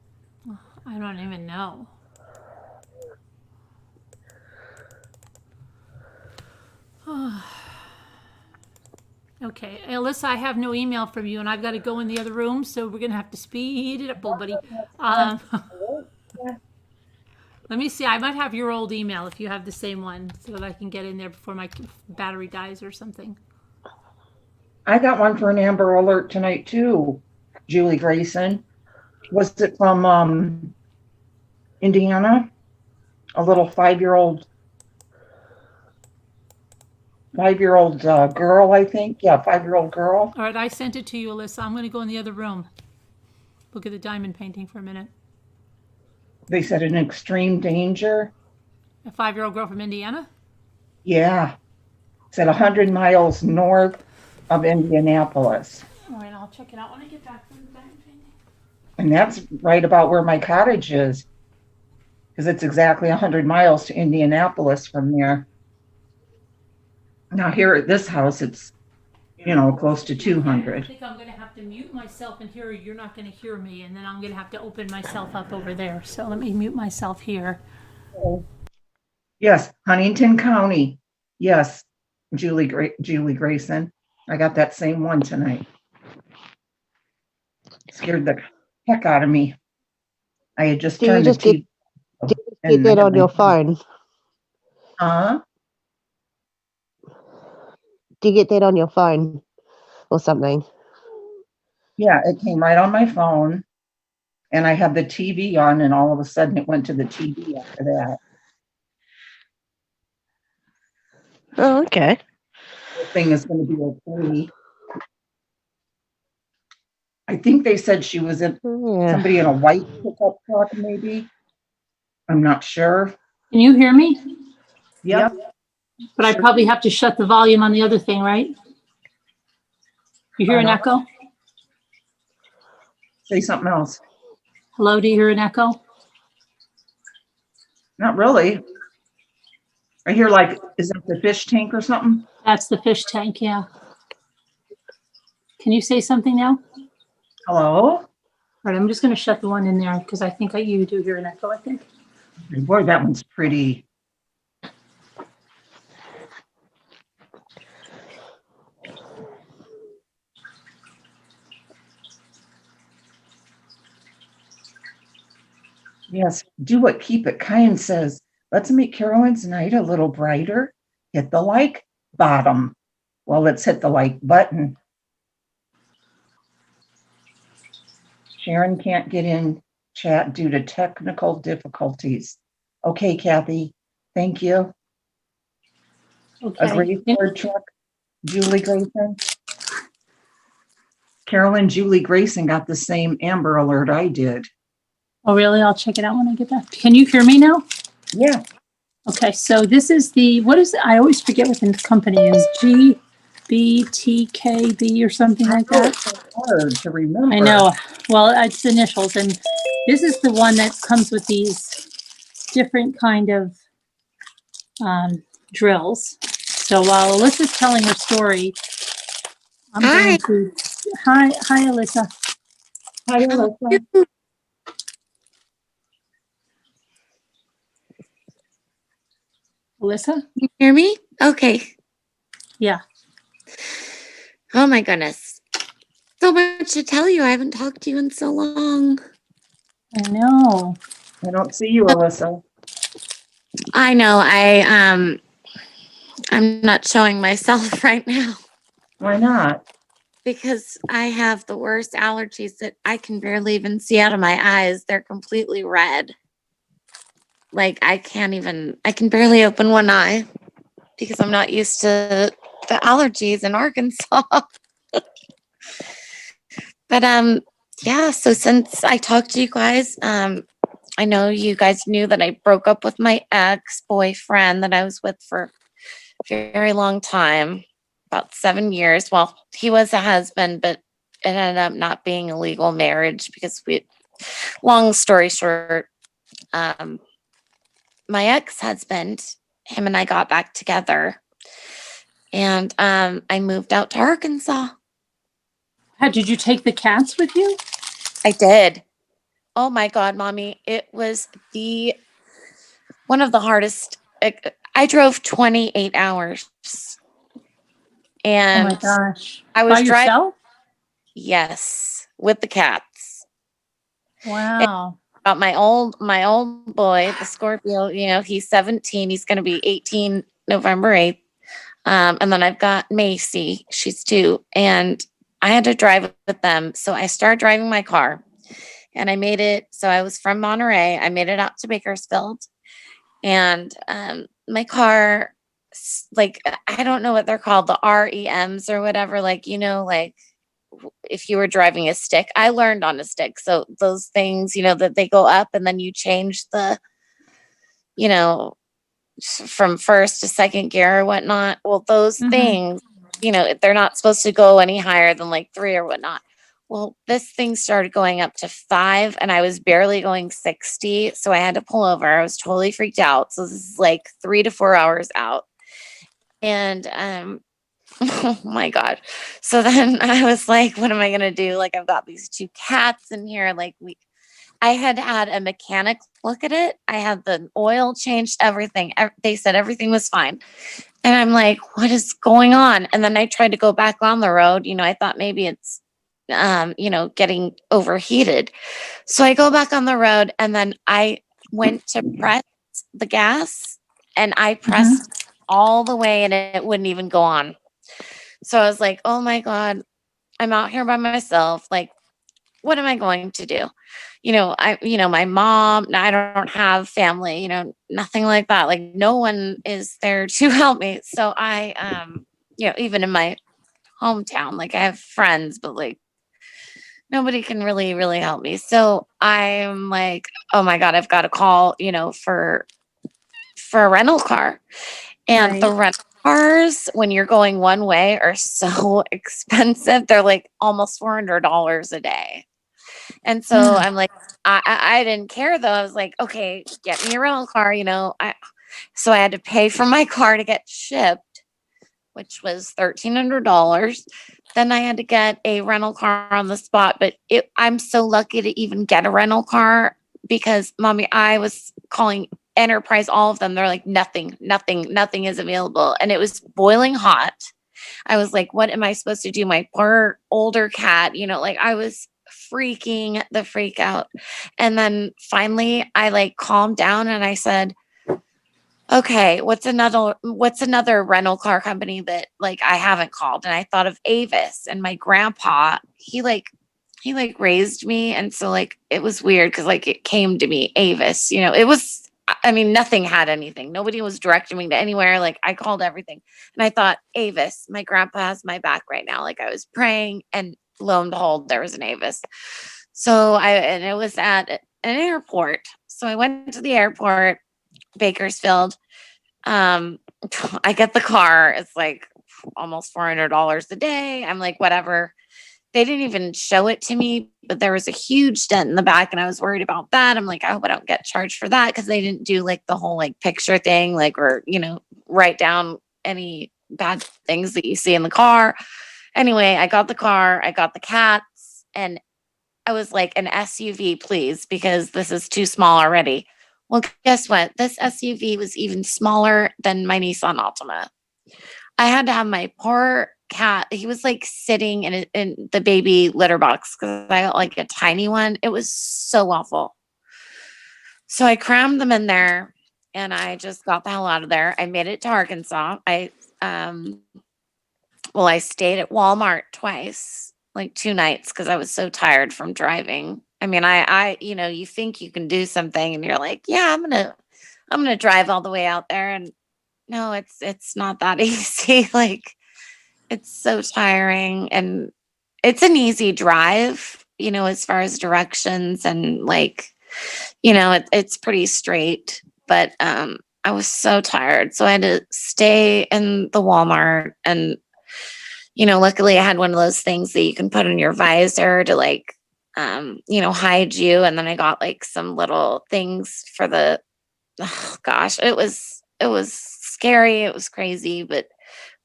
I don't even know. Okay, Alyssa, I have no email from you, and I've got to go in the other room, so we're going to have to speed it up, old buddy. Let me see. I might have your old email if you have the same one, so that I can get in there before my battery dies or something. I got one for an Amber Alert tonight, too, Julie Grayson. Was it from Indiana? A little five-year-old girl, I think. Yeah, 5-year-old girl. All right, I sent it to you, Alyssa. I'm going to go in the other room. Look at the diamond painting for a minute. They said in extreme danger. A 5-year-old girl from Indiana? Yeah. It's at 100 miles north of Indianapolis. All right, I'll check it out when I get back from the diamond painting. And that's right about where my cottage is. Because it's exactly 100 miles to Indianapolis from there. Now here at this house, it's, close to 200. I think I'm going to have to mute myself in here. You're not going to hear me. And then I'm going to have to open myself up over there. So let me mute myself here. Yes, Huntington County. Yes, Julie Grayson. I got that same one tonight. Scared the heck out of me. I had just Do you turned the just get TV do you just get and I that had on my your phone? Do you get that on your phone or something? Yeah, it came right on my phone, and I had the TV on, and all of a sudden it went to the TV after that. Oh, okay. The thing is going to be okay. I think they said she was in Yeah. somebody in a white pickup truck, maybe. I'm not sure. Can you hear me? Yep. But I probably have to shut the volume on the other thing, right? You hear an echo? Say something else. Hello, do you hear an echo? Not really. I hear like, is that the fish tank or something? That's the fish tank, yeah. Can you say something now? Hello? All right, I'm just going to shut the one in there because I think you do hear an echo, I think. Boy, that one's pretty. Yes, do what Keep It Kind says. Let's make Carolyn's night a little brighter. Hit the like bottom. Well, let's hit the like button. Sharon can't get in chat due to technical difficulties. Okay, Kathy, thank you. Okay. A great Ford truck, Julie Grayson. Carolyn, Julie Grayson got the same Amber Alert I did. Oh, really? I'll check it out when I get back. Can you hear me now? Yeah. Okay, so this is what is it? I always forget what the company is. GBTKB or something like that. It's so hard to remember. I know. Well, it's initials, and this is the one that comes with these different kind of drills. So while Alyssa's telling her story, I'm going to. Hi, Alyssa. Hi, Alyssa. Alyssa? You hear me? Okay. Yeah. Oh my goodness. So much to tell you. I haven't talked to you in so long. I know. I don't see you, Alyssa. I know. I'm not showing myself right now Why not? because I have the worst allergies that I can barely even see out of my eyes. They're completely red. Like I can barely open one eye because I'm not used to the allergies in Arkansas. But yeah, so since I talked to you guys, I know you guys knew that I broke up with my ex-boyfriend that I was with for a very long time, about 7 years. Well, he was a husband, but it ended up not being a legal marriage because long story short, my ex-husband, him and I got back together, and I moved out to Arkansas. Did you take the cats with you? I did. Oh my God, mommy. It was one of the hardest. I drove 28 hours. And oh my gosh. I was By driving. yourself? Yes, with the cats. Wow. About my old boy, the Scorpio, he's 17. He's going to be 18 November 8th. And then I've got Macy. She's 2. And I had to drive with them. So I started driving my car. And I made it. So I was from Monterey. I made it out to Bakersfield. And my car, like, I don't know what they're called, the REMs or whatever. Like, like if you were driving a stick, I learned on a stick. So those things, that they go up and then you change the, from first to second gear or whatnot. Well, those things, they're not supposed to go any higher than like 3 or whatnot. Well, this thing started going up to 5 and I was barely going 60. So I had to pull over. I was totally freaked out. So this is like 3 to 4 hours out. And, oh my God. So then I was like, what am I going to do? Like, I've got these 2 cats in here. Like I had a mechanic look at it. I had the oil changed, everything. They said everything was fine. And I'm like, what is going on? And then I tried to go back on the road. I thought maybe it's getting overheated. So I go back on the road, and then I went to press the gas, and I pressed all the way, and it wouldn't even go on. So I was like, oh my God, I'm out here by myself. Like, what am I going to do? My mom, I don't have family, nothing like that. Like, no one is there to help me. So I, even in my hometown, like, I have friends, but like, nobody can really, really help me. So I'm like, oh my God, I've got to call, for a rental car. And the Right. rental cars, when you're going one way, are so expensive. They're like almost $400 a day. And so I'm like, I didn't care though. I was like, okay, get me a rental car, so I had to pay for my car to get shipped, which was $1,300. Then I had to get a rental car on the spot, but I'm so lucky to even get a rental car because, Mommy, I was calling Enterprise, all of them. They're like, nothing is available. And it was boiling hot. I was like, what am I supposed to do? My poor older cat, like, I was freaking the freak out. And then finally I like calmed down and I said, okay, what's another rental car company that like I haven't called? And I thought of Avis, and my grandpa, he raised me. And so like, it was weird because like it came to me, Avis, it was, I mean, nothing had anything. Nobody was directing me to anywhere. Like, I called everything. And I thought, Avis, my grandpa has my back right now. Like, I was praying, and lo and behold, there was an Avis. And it was at an airport. So I went to the airport, Bakersfield. I get the car. It's like almost $400 a day. I'm like, whatever. They didn't even show it to me, but there was a huge dent in the back, and I was worried about that. I'm like, I hope I don't get charged for that, because they didn't do like the whole like picture thing, like, or write down any bad things that you see in the car. Anyway, I got the car, I got the cats, and I was like, an SUV, please, because this is too small already. Well, guess what? This SUV was even smaller than my Nissan Altima. I had to have my poor cat. He was like sitting in the baby litter box because I got like a tiny one. It was so awful. So I crammed them in there, and I just got the hell out of there. I made it to Arkansas. I stayed at Walmart twice, like 2 nights, because I was so tired from driving. I mean, you think you can do something, and you're like, yeah, I'm gonna drive all the way out there, and no, it's not that easy. Like, it's so tiring, and it's an easy drive, as far as directions, and like, it's pretty straight, but I was so tired. So I had to stay in the Walmart, and luckily I had one of those things that you can put in your visor to like hide you. And then I got like some little things for oh gosh, it was scary, it was crazy, but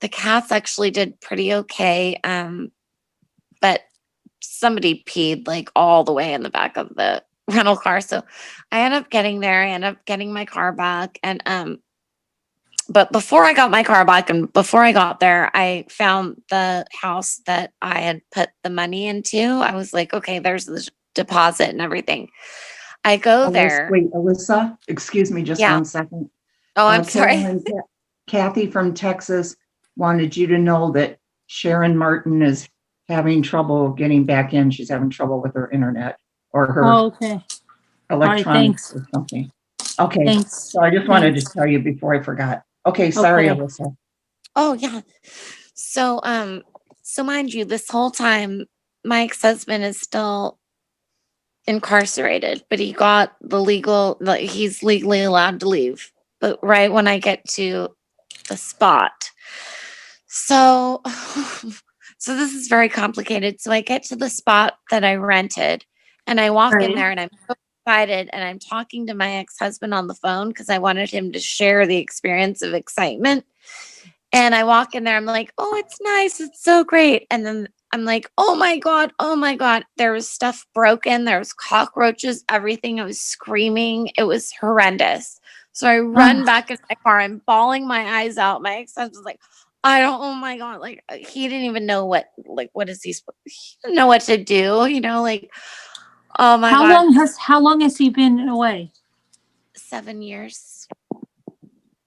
the cats actually did pretty okay. But somebody peed like all the way in the back of the rental car. So I ended up getting there. I ended up getting my car back. And but before I got my car back and before I got there, I found the house that I had put the money into. I was like, okay, there's the deposit and everything. I go there. Wait, Alyssa, excuse me just Yeah. 1 second. Oh, I'm sorry. Carolyn, Kathy from Texas wanted you to know that Sharon Martin is having trouble getting back in. She's having trouble with her internet or her Oh, okay. electronics thanks. or something. Okay, Thanks. so I just wanted to Thanks. tell you before I forgot. Okay, sorry, Okay. Alyssa. Oh, yeah. So, so mind you, this whole time, my ex-husband is still incarcerated, but he's legally allowed to leave. But right when I get to the spot, so this is very complicated. So I get to the spot that I rented, and I walk in there, and I'm so excited, and I'm talking to my ex-husband on the phone because I wanted him to share the experience of excitement. And I walk in there, I'm like, oh, it's nice, it's so great. And then I'm like, oh my God, there was stuff broken, there was cockroaches, everything. I was screaming, it was horrendous. So I run back in my car, I'm bawling my eyes out. My ex-husband's like, I don't, oh my God, like he didn't even know what is he didn't know what to do, like, oh my God, How long has he been away? 7 years.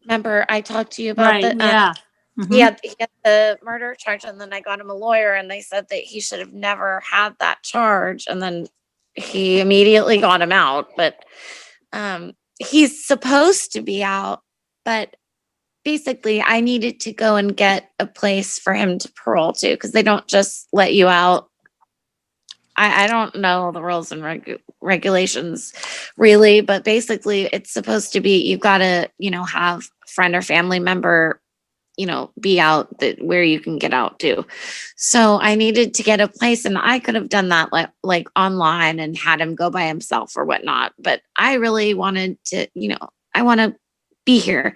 Remember I talked to you about Right. the, Yeah. he had the murder charge, and then I got him a lawyer, and they said that he should have never had that charge. And then he immediately got him out, but he's supposed to be out, but basically I needed to go and get a place for him to parole to, because they don't just let you out. I don't know the rules and regulations really, but basically it's supposed to be, you've got to, have a friend or family member, be out that where you can get out to. So I needed to get a place, and I could have done that like online and had him go by himself or whatnot. But I really wanted to, I want to be here.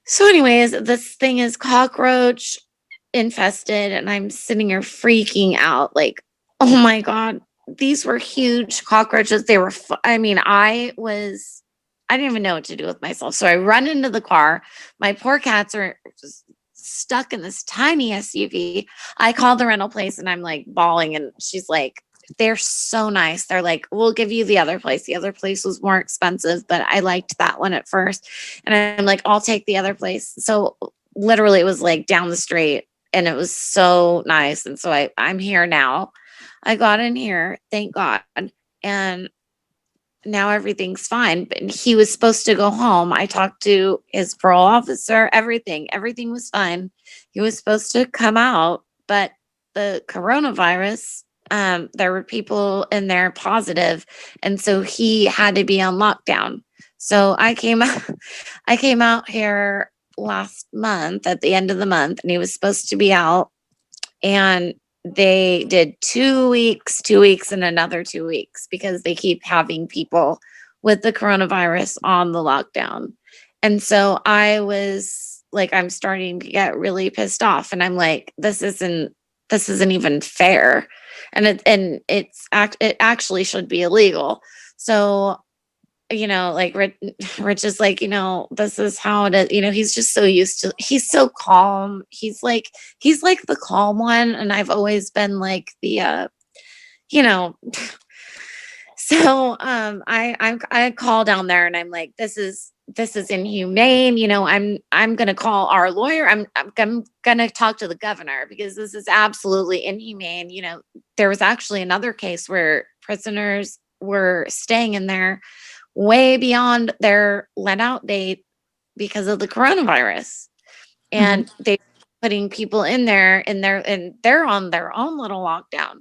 So, anyways, this thing is cockroach infested, and I'm sitting here freaking out like, oh my God, these were huge cockroaches. They were, I mean, I didn't even know what to do with myself. So I run into the car. My poor cats are just stuck in this tiny SUV. I call the rental place and I'm like bawling, and she's like, they're so nice. They're like, we'll give you the other place. The other place was more expensive, but I liked that one at first. And I'm like, I'll take the other place. So literally it was like down the street, and it was so nice. And so I'm here now. I got in here, thank God. And now everything's fine. But he was supposed to go home. I talked to his parole officer, everything was fine. He was supposed to come out, but the coronavirus, there were people in there positive, and so he had to be on lockdown. So I came out here last month at the end of the month, and he was supposed to be out, and they did 2 weeks, and another 2 weeks, because they keep having people with the coronavirus on the lockdown. And so I was like, I'm starting to get really pissed off, and I'm like, this isn't even fair. And it actually should be illegal. So, like Rich is like, this is how it is. He's just so used to, he's so calm. He's like the calm one. And I've always been like you know, so I call down there, and I'm like, this is inhumane. I'm gonna call our lawyer. I'm gonna talk to the governor, because this is absolutely inhumane. There was actually another case where prisoners were staying in there way beyond their let out date because of the coronavirus. And they putting people in there and they're on their own little lockdown.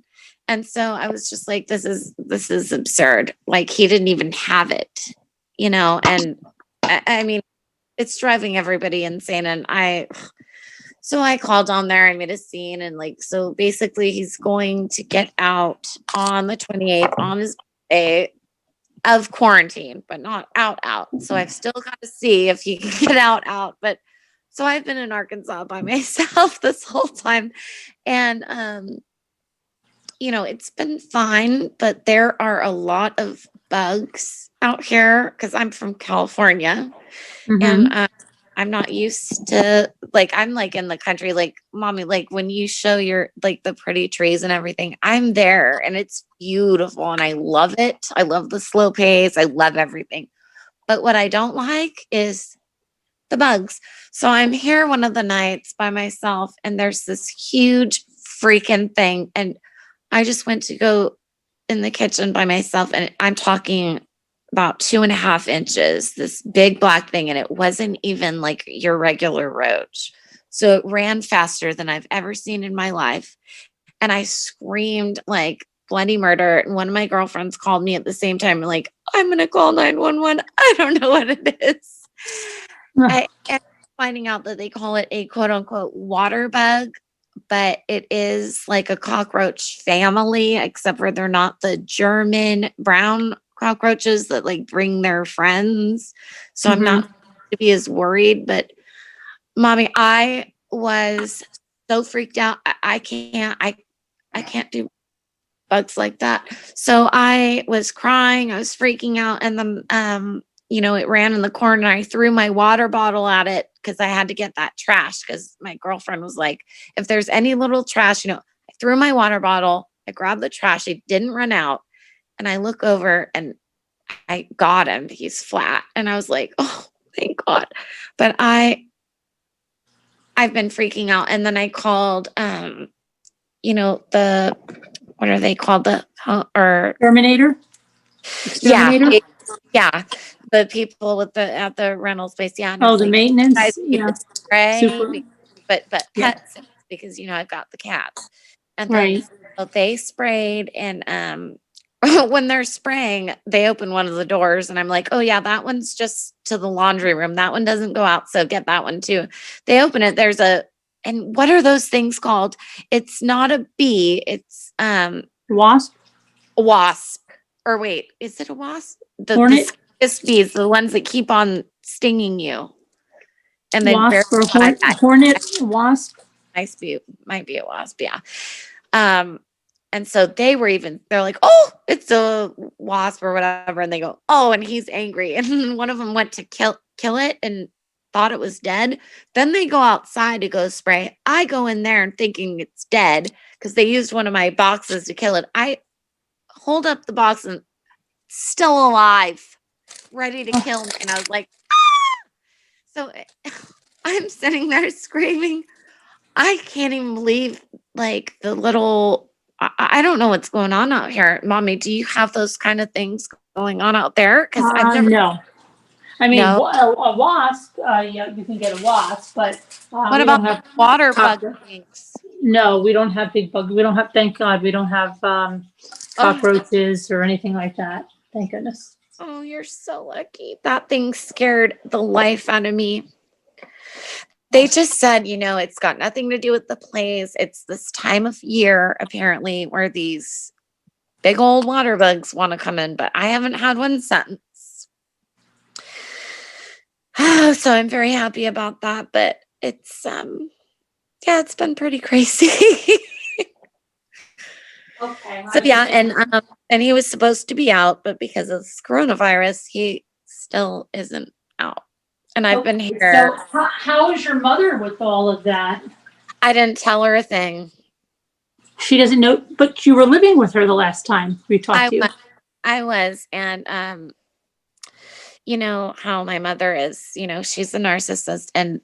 And so I was just like, this is absurd. Like, he didn't even have it, and I mean, it's driving everybody insane. And so I called on there, I made a scene, and like, so basically he's going to get out on the 28th, on his birthday of quarantine, but not out. So I've still got to see if he can get out. But so I've been in Arkansas by myself this whole time. And it's been fine, but there are a lot of bugs out here, because I'm from California. And I'm not used to, like, I'm like in the country, like, mommy, like when you show your, like, the pretty trees and everything, I'm there, and it's beautiful, and I love it. I love the slow pace. I love everything. But what I don't like is the bugs. So I'm here one of the nights by myself, and there's this huge freaking thing. And I just went to go in the kitchen by myself, and I'm talking about 2.5 inches, this big black thing. And it wasn't even like your regular roach. So it ran faster than I've ever seen in my life. And I screamed like bloody murder. And one of my girlfriends called me at the same time, like, I'm going to call 911. I don't know what it is. I am finding out that they call it a quote unquote water bug, but it is like a cockroach family, except for they're not the German brown cockroaches that like bring their friends. So I'm not to be as worried. But mommy, I was so freaked out. I can't do bugs like that. So I was crying. I was freaking out, and it ran in the corner. I threw my water bottle at it because I had to get that trash, because my girlfriend was like, if there's any little trash, I threw my water bottle, I grabbed the trash, it didn't run out. And I look over and I got him. He's flat. And I was like, oh, thank God. But I've been freaking out. And then I called, what are they called? Terminator? Exterminator? Yeah. The people at the rental space. Yeah. And I Oh, was the like, maintenance? guys need Yeah. to spray, Super. but Yeah. pets, because, I've got the cats. And Right. then so they sprayed, and when they're spraying, they open one of the doors and I'm like, oh yeah, that one's just to the laundry room. That one doesn't go out. So get that one too. They open it. And what are those things called? It's not a bee. It's Wasp? a wasp. Or wait, is it a wasp? Hornet? The bees, the ones that keep on stinging you. And then Wasp or hornet? Wasp? might be a wasp. Yeah. And so they're like, oh, it's a wasp or whatever. And they go, oh, and he's angry. And one of them went to kill it and thought it was dead. Then they go outside to go spray. I go in there and thinking it's dead because they used one of my boxes to kill it. I hold up the box and still alive, ready to kill me. And I was like, ah! So I'm sitting there screaming. I can't even believe, like, the little, I don't know what's going on out here. Mommy, do you have those kind of things going on out there? Because I've never. No. I mean, No. a wasp, yeah, you can get a wasp, but What we about don't have water bug things? No, we don't have big bugs. We don't have, thank God, we don't have cockroaches or anything like that. Thank goodness. Oh, you're so lucky. That thing scared the life out of me. They just said, it's got nothing to do with the plays. It's this time of year, apparently, where these big old water bugs want to come in, but I haven't had one since. So I'm very happy about that, but it's, it's been pretty crazy. Okay. So yeah, and he was supposed to be out, but because of this coronavirus, he still isn't out. And I've been here. So how is your mother with all of that? I didn't tell her a thing. She doesn't know, but you were living with her the last time we talked to you. I was, and you know how my mother is, she's a narcissist, and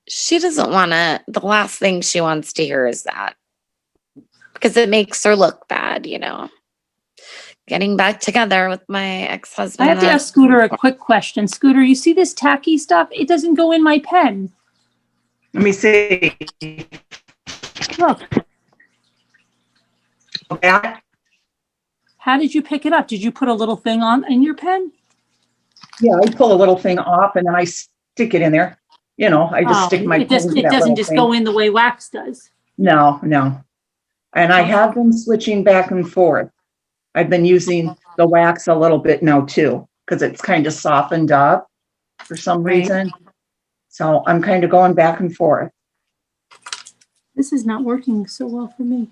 she doesn't want to, the last thing she wants to hear is that, because it makes her look bad, getting back together with my ex-husband. I have to ask Scooter a quick question. Scooter, you see this tacky stuff? It doesn't go in my pen. Let me see. Look, That? how did you pick it up? Did you put a little thing on in your pen? Yeah, I pull a little thing off and then I stick it in there. I just stick my pen to It that doesn't little just thing. go in the way wax does. No. And I have been switching back and forth. I've been using the wax a little bit now too, because it's kind of softened up for some Right. reason. So I'm kind of going back and forth. This is not working so well for me.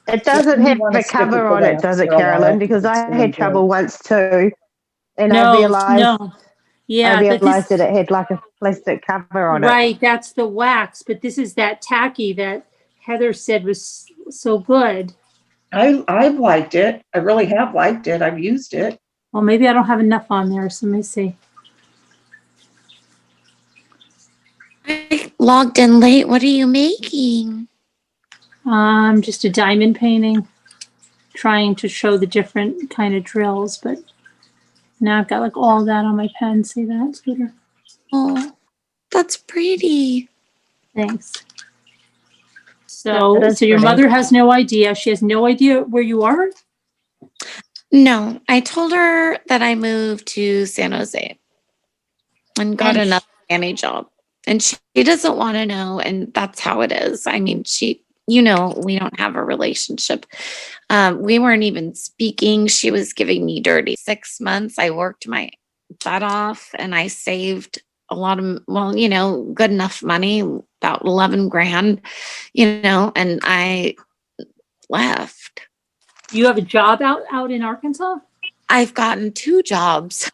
It doesn't have a cover on it, does it, Carolyn? Because I had trouble once too. And I realized Yeah, that it had like a plastic cover on it. right, that's the wax, but this is that tacky that Heather said was so good. I've liked it. I really have liked it. I've used it. Well, maybe I don't have enough on there, so let me see. I logged in late. What are you making? Just a diamond painting, trying to show the different kind of drills, but now I've got like all that on my pen. See that, Scooter? Oh, that's pretty. Thanks. So your pretty. mother has no idea. She has no idea where you are? No, I told her that I moved to San Jose and got And another nanny job. And she doesn't want to know. And that's how it is. I mean, we don't have a relationship. We weren't even speaking. She was giving me dirty. 6 months, I worked my butt off and I saved a lot of, good enough money, about 11 grand, and I left. You have a job out in Arkansas? I've gotten 2 jobs.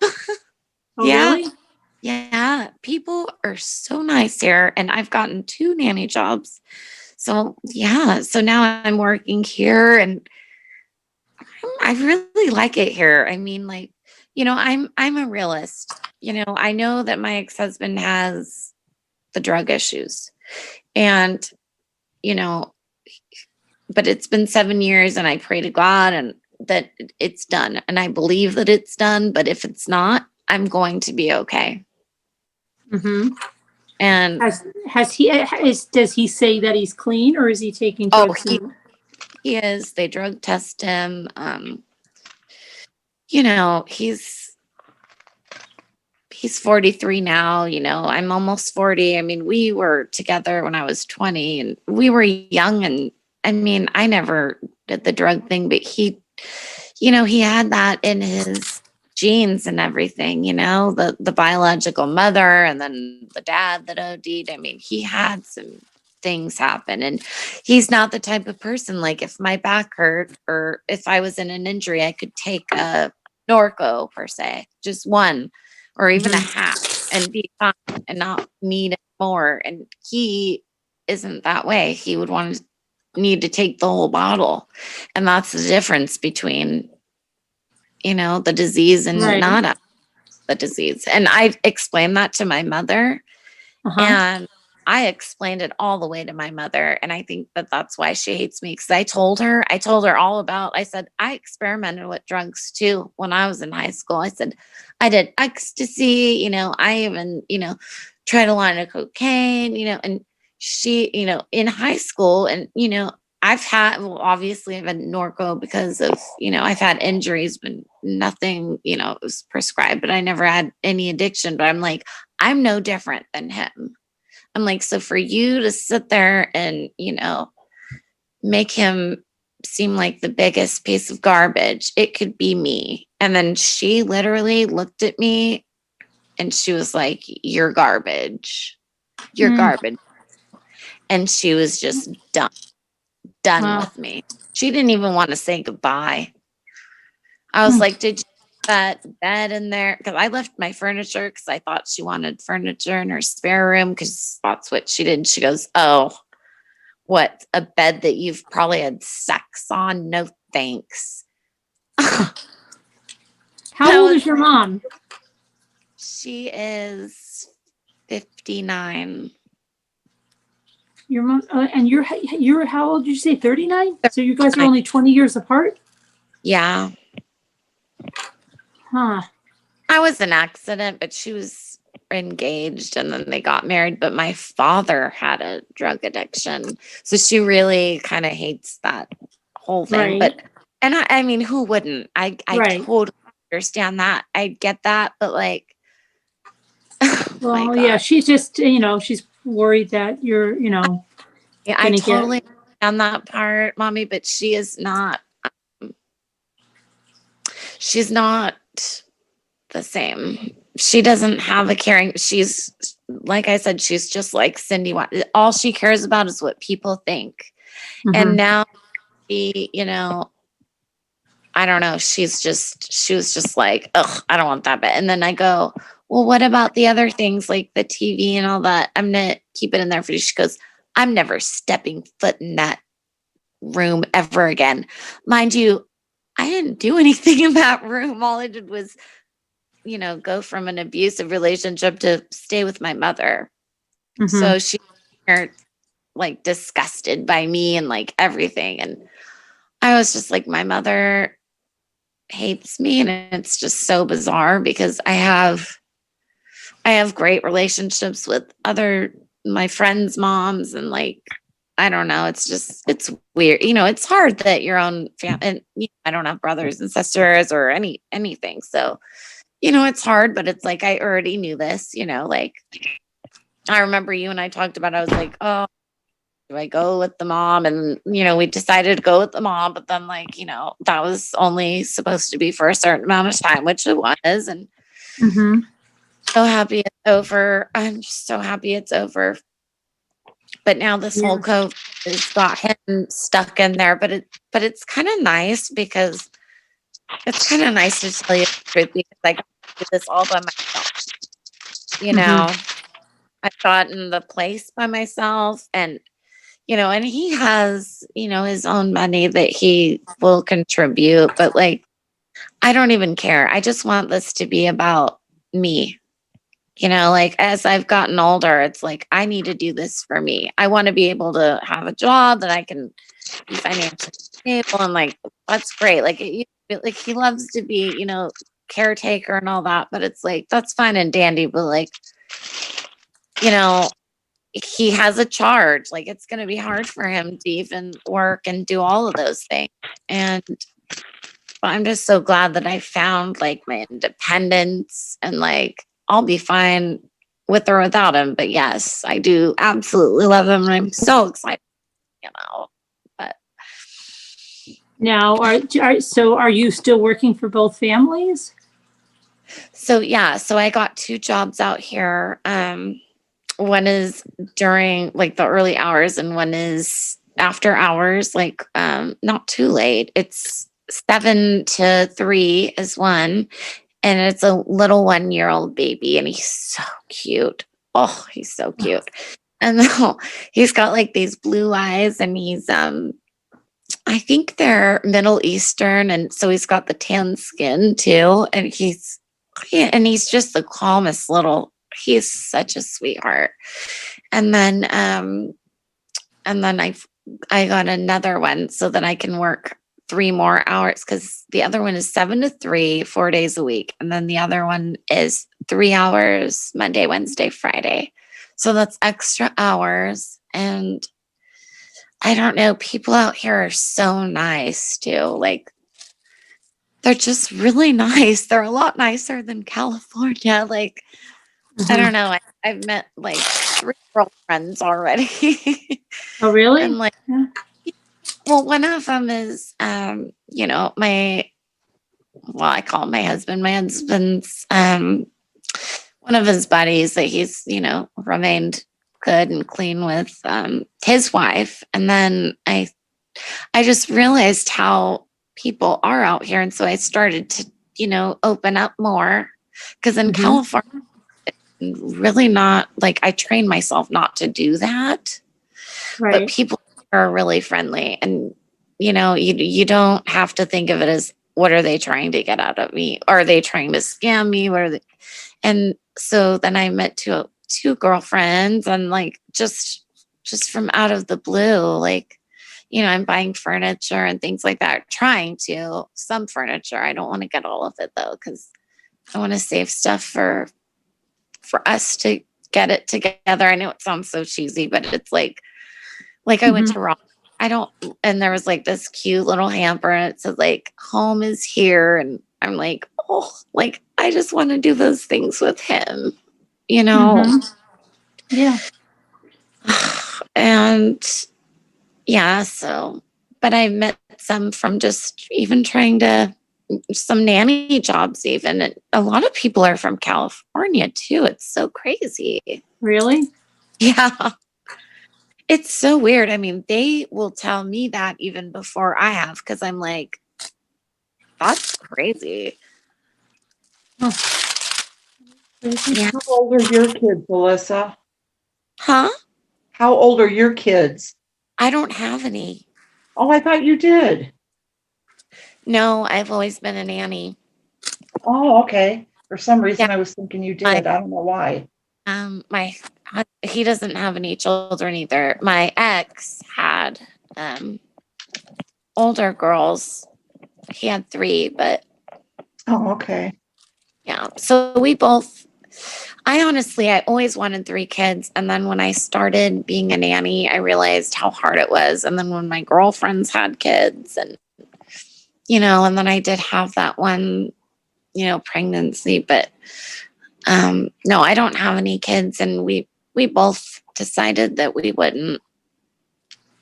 Oh, Yeah. really? Yeah. People are so nice here. And I've gotten 2 nanny jobs. So yeah. So now I'm working here and I really like it here. I mean, like, I'm a realist. I know that my ex-husband has the drug issues. And, you know, but it's been 7 years and I pray to God and that it's done. And I believe that it's done, but if it's not, I'm going to be okay. Mm-hmm. And Does he say that he's clean, or is he taking oh, drugs? he is. They drug test him. He's 43 now. I'm almost 40. I mean, we were together when I was 20 and we were young, and I mean, I never did the drug thing, but he had that in his genes and everything, the biological mother and then the dad that OD'd. I mean, he had some things happen, and he's not the type of person, like if my back hurt or if I was in an injury, I could take a Norco per se, just one or even a half and be fine and not need more. And he isn't that way. He would need to take the whole bottle. And that's the difference between, the disease and Right. not the disease. And I explained that to my mother, and I explained it all the way to my mother. And I think that that's why she hates me. Cause I told her all about, I said, I experimented with drugs too. When I was in high school, I said, I did ecstasy, I even, tried a line of cocaine, and she, in high school and, obviously I've had Norco because of, I've had injuries, but nothing, was prescribed, but I never had any addiction. But I'm like, I'm no different than him. I'm like, so for you to sit there and, make him seem like the biggest piece of garbage, it could be me. And then she literally looked at me and she was like, you're garbage. You're garbage. And she was just done with me. She didn't even want to say goodbye. I was like, did you put that bed in there? Because I left my furniture because I thought she wanted furniture in her spare room because that's what she did. She goes, oh, what, a bed that you've probably had sex on? No thanks. How old is your mom? She is 59. Your mom, and you're how old did you say? 39? So you guys are only 20 years apart? Yeah. Huh. I was an accident, but she was engaged and then they got married. But my father had a drug addiction. So she really kind of hates that whole thing. Right. And I mean, who wouldn't? I Right. totally understand that. I get that. But like, well, yeah, she's just, she's worried that you're, yeah, I totally understand that part, Mommy, but she's not the same. She doesn't have a caring. She's, like I said, she's just like Cindy. All she cares about is what people think. And now she, I don't know. She was just like, ugh, I don't want that bit. And then I go, well, what about the other things like the TV and all that? I'm going to keep it in there for you. She goes, I'm never stepping foot in that room ever again. Mind you, I didn't do anything in that room. All I did was, go from an abusive relationship to stay with my mother. So she like disgusted by me and like everything. And I was just like, my mother hates me. And it's just so bizarre because I have great relationships with my friends' moms and like, I don't know. It's weird. It's hard that your own family, and I don't have brothers and sisters or anything. So, it's hard, but it's like, I already knew this, like I remember you and I talked about, I was like, oh, do I go with the mom? And, we decided to go with the mom, but then like, that was only supposed to be for a certain amount of time, which it was. And so happy it's over. I'm just so happy it's over. But now this whole COVID has got him stuck in there. But it's kind of nice because it's kind of nice to tell you the truth because I got to do this all by myself. you know, I've gotten the place by myself, and and he has, his own money that he will contribute, but like, I don't even care. I just want this to be about me. Like as I've gotten older, it's like, I need to do this for me. I want to be able to have a job that I can be financially stable, and like, that's great. Like, like he loves to be, caretaker and all that, but it's like, that's fine and dandy, but like, you know, he has a charge. Like it's going to be hard for him to even work and do all of those things. And I'm just so glad that I found like my independence, and like I'll be fine with or without him. But yes, I do absolutely love him, and I'm so excited, But Now, are you still working for both families? so yeah, so I got 2 jobs out here. One is during like the early hours, and one is after hours, like not too late. It's 7 to 3 is one, and it's a little 1-year-old baby, and he's so cute. Oh, he's so cute. And he's got like these blue eyes, and he's I think they're Middle Eastern, and so he's got the tan skin too, and he's just the calmest little. He's such a sweetheart. And then I got another one so that I can work 3 more hours, because the other one is 7 to 3, 4 days a week, and then the other one is 3 hours Monday, Wednesday, Friday. So that's extra hours. And I don't know, people out here are so nice too. Like they're just really nice. They're a lot nicer than California. Like I don't know. I've met like 3 girlfriends already. Oh, really? And like, Yeah. well, one of them is, I call him my husband. My husband's, one of his buddies that he's, remained good and clean with, his wife. And then I just realized how people are out here. And so I started to, open up more, because in California, really not like, I trained myself not to do that. Right. But people are really friendly, and you don't have to think of it as, what are they trying to get out of me? Are they trying to scam me? What are they? And so then I met two girlfriends, and like just from out of the blue, like I'm buying furniture and things like that, trying to some furniture. I don't want to get all of it though, because I want to save stuff for us to get it together. I know it sounds so cheesy, but it's like I went to Ross. And there was like this cute little hamper, and it said like, home is here. And I'm like, oh, like I just want to do those things with him, Yeah. And yeah, so, but I met some from just even trying to, some nanny jobs even. And a lot of people are from California too. It's so crazy. Really? Yeah. It's so weird. I mean, they will tell me that even before I have, because I'm like, that's crazy. Oh. Yeah. How old are your kids, Alyssa? Huh? How old are your kids? I don't have any. Oh, I thought you did. No, I've always been a nanny. Oh, okay. For some reason, Yeah. I was thinking you did. I don't know why. He doesn't have any children either. My ex had older girls. He had 3, but Oh, okay. yeah. So I always wanted 3 kids. And then when I started being a nanny, I realized how hard it was. And then when my girlfriends had kids, and, and then I did have that one, pregnancy, but no, I don't have any kids. And we both decided that we wouldn't.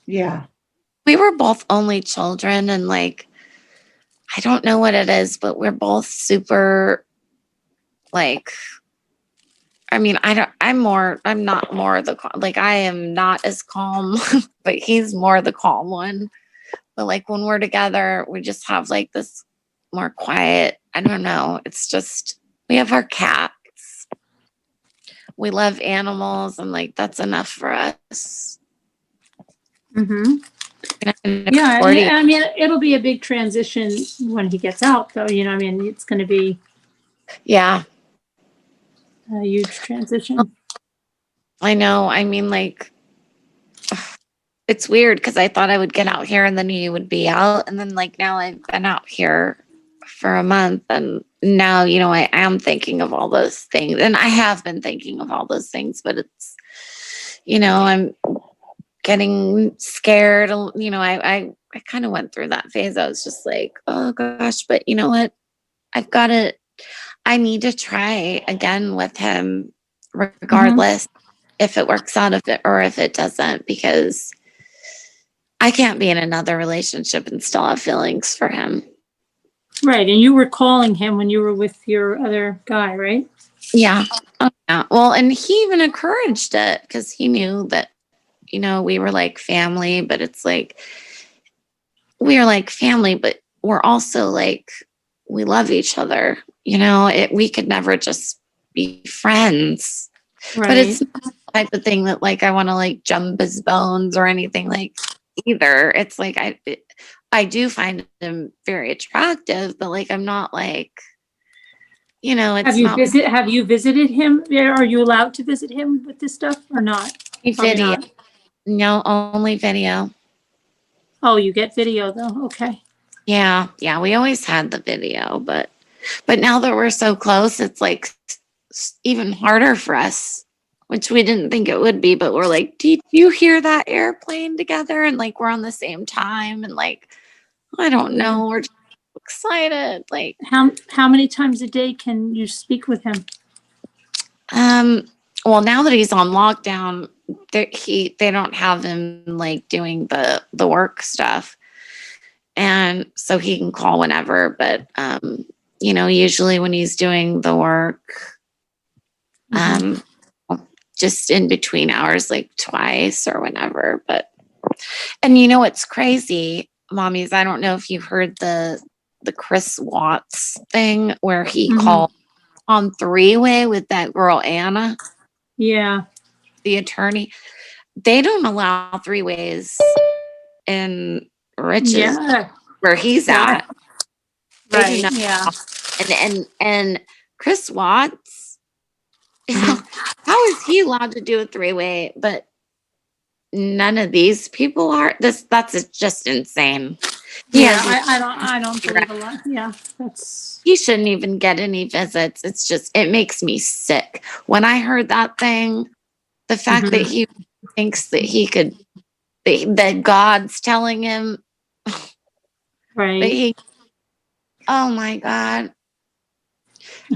Yeah. We were both only children, and like, I don't know what it is, but we're both super, like, I mean, I'm not more the, like, I am not as calm, but he's more the calm one. But like when we're together, we just have like this more quiet, I don't know. It's just, we have our cats. we love animals, and like that's enough for us. Mm-hmm. And Yeah, 40 I mean, it'll be a big transition when he gets out, though. I mean, it's going to be yeah, a huge transition. I know. I mean, like, it's weird because I thought I would get out here and then he would be out. And then, like, now I've been out here for a month. And now, I am thinking of all those things. And I have been thinking of all those things, but it's, I'm getting scared. I kind of went through that phase. I was just like, oh gosh, but you know what? I need to try again with him regardless if it works out or if it doesn't, because I can't be in another relationship and still have feelings for him. Right. And you were calling him when you were with your other guy, right? Yeah. Oh, yeah. Well, and he even encouraged it because he knew that, we were like family, but it's like, we are like family, but we're also like, we love each other. We could never just be friends. Right. But it's not the type of thing that like I want to like jump his bones or anything like either. It's like I do find him very attractive, but like I'm not like, it's have you visited him? Are you allowed to visit him with this stuff or not? video. Not. No, only video. Oh, you get video though. Okay. Yeah, we always had the video, but now that we're so close, it's like even harder for us, which we didn't think it would be, but we're like, did you hear that airplane together? And like, we're on the same time. And like, I don't know. We're just excited. Like, how many times a day can you speak with him? Well, now that he's on lockdown, they don't have him like doing the work stuff. And so he can call whenever, but, usually when he's doing the work, just in between hours, like twice or whenever. And what's crazy, mommies, I don't know if you heard the Chris Watts thing where he called on three-way with that girl, Anna. Yeah. The attorney. They don't allow three-ways in Rich's where he's at. Right. Yeah. And Chris Watts, how is he allowed to do a three-way, but none of these people are? That's just insane. I don't believe a lot. Yeah, he shouldn't even get any visits. It's just, it makes me sick. When I heard that thing, the fact that he thinks that he could, that God's telling him, right? Oh my God.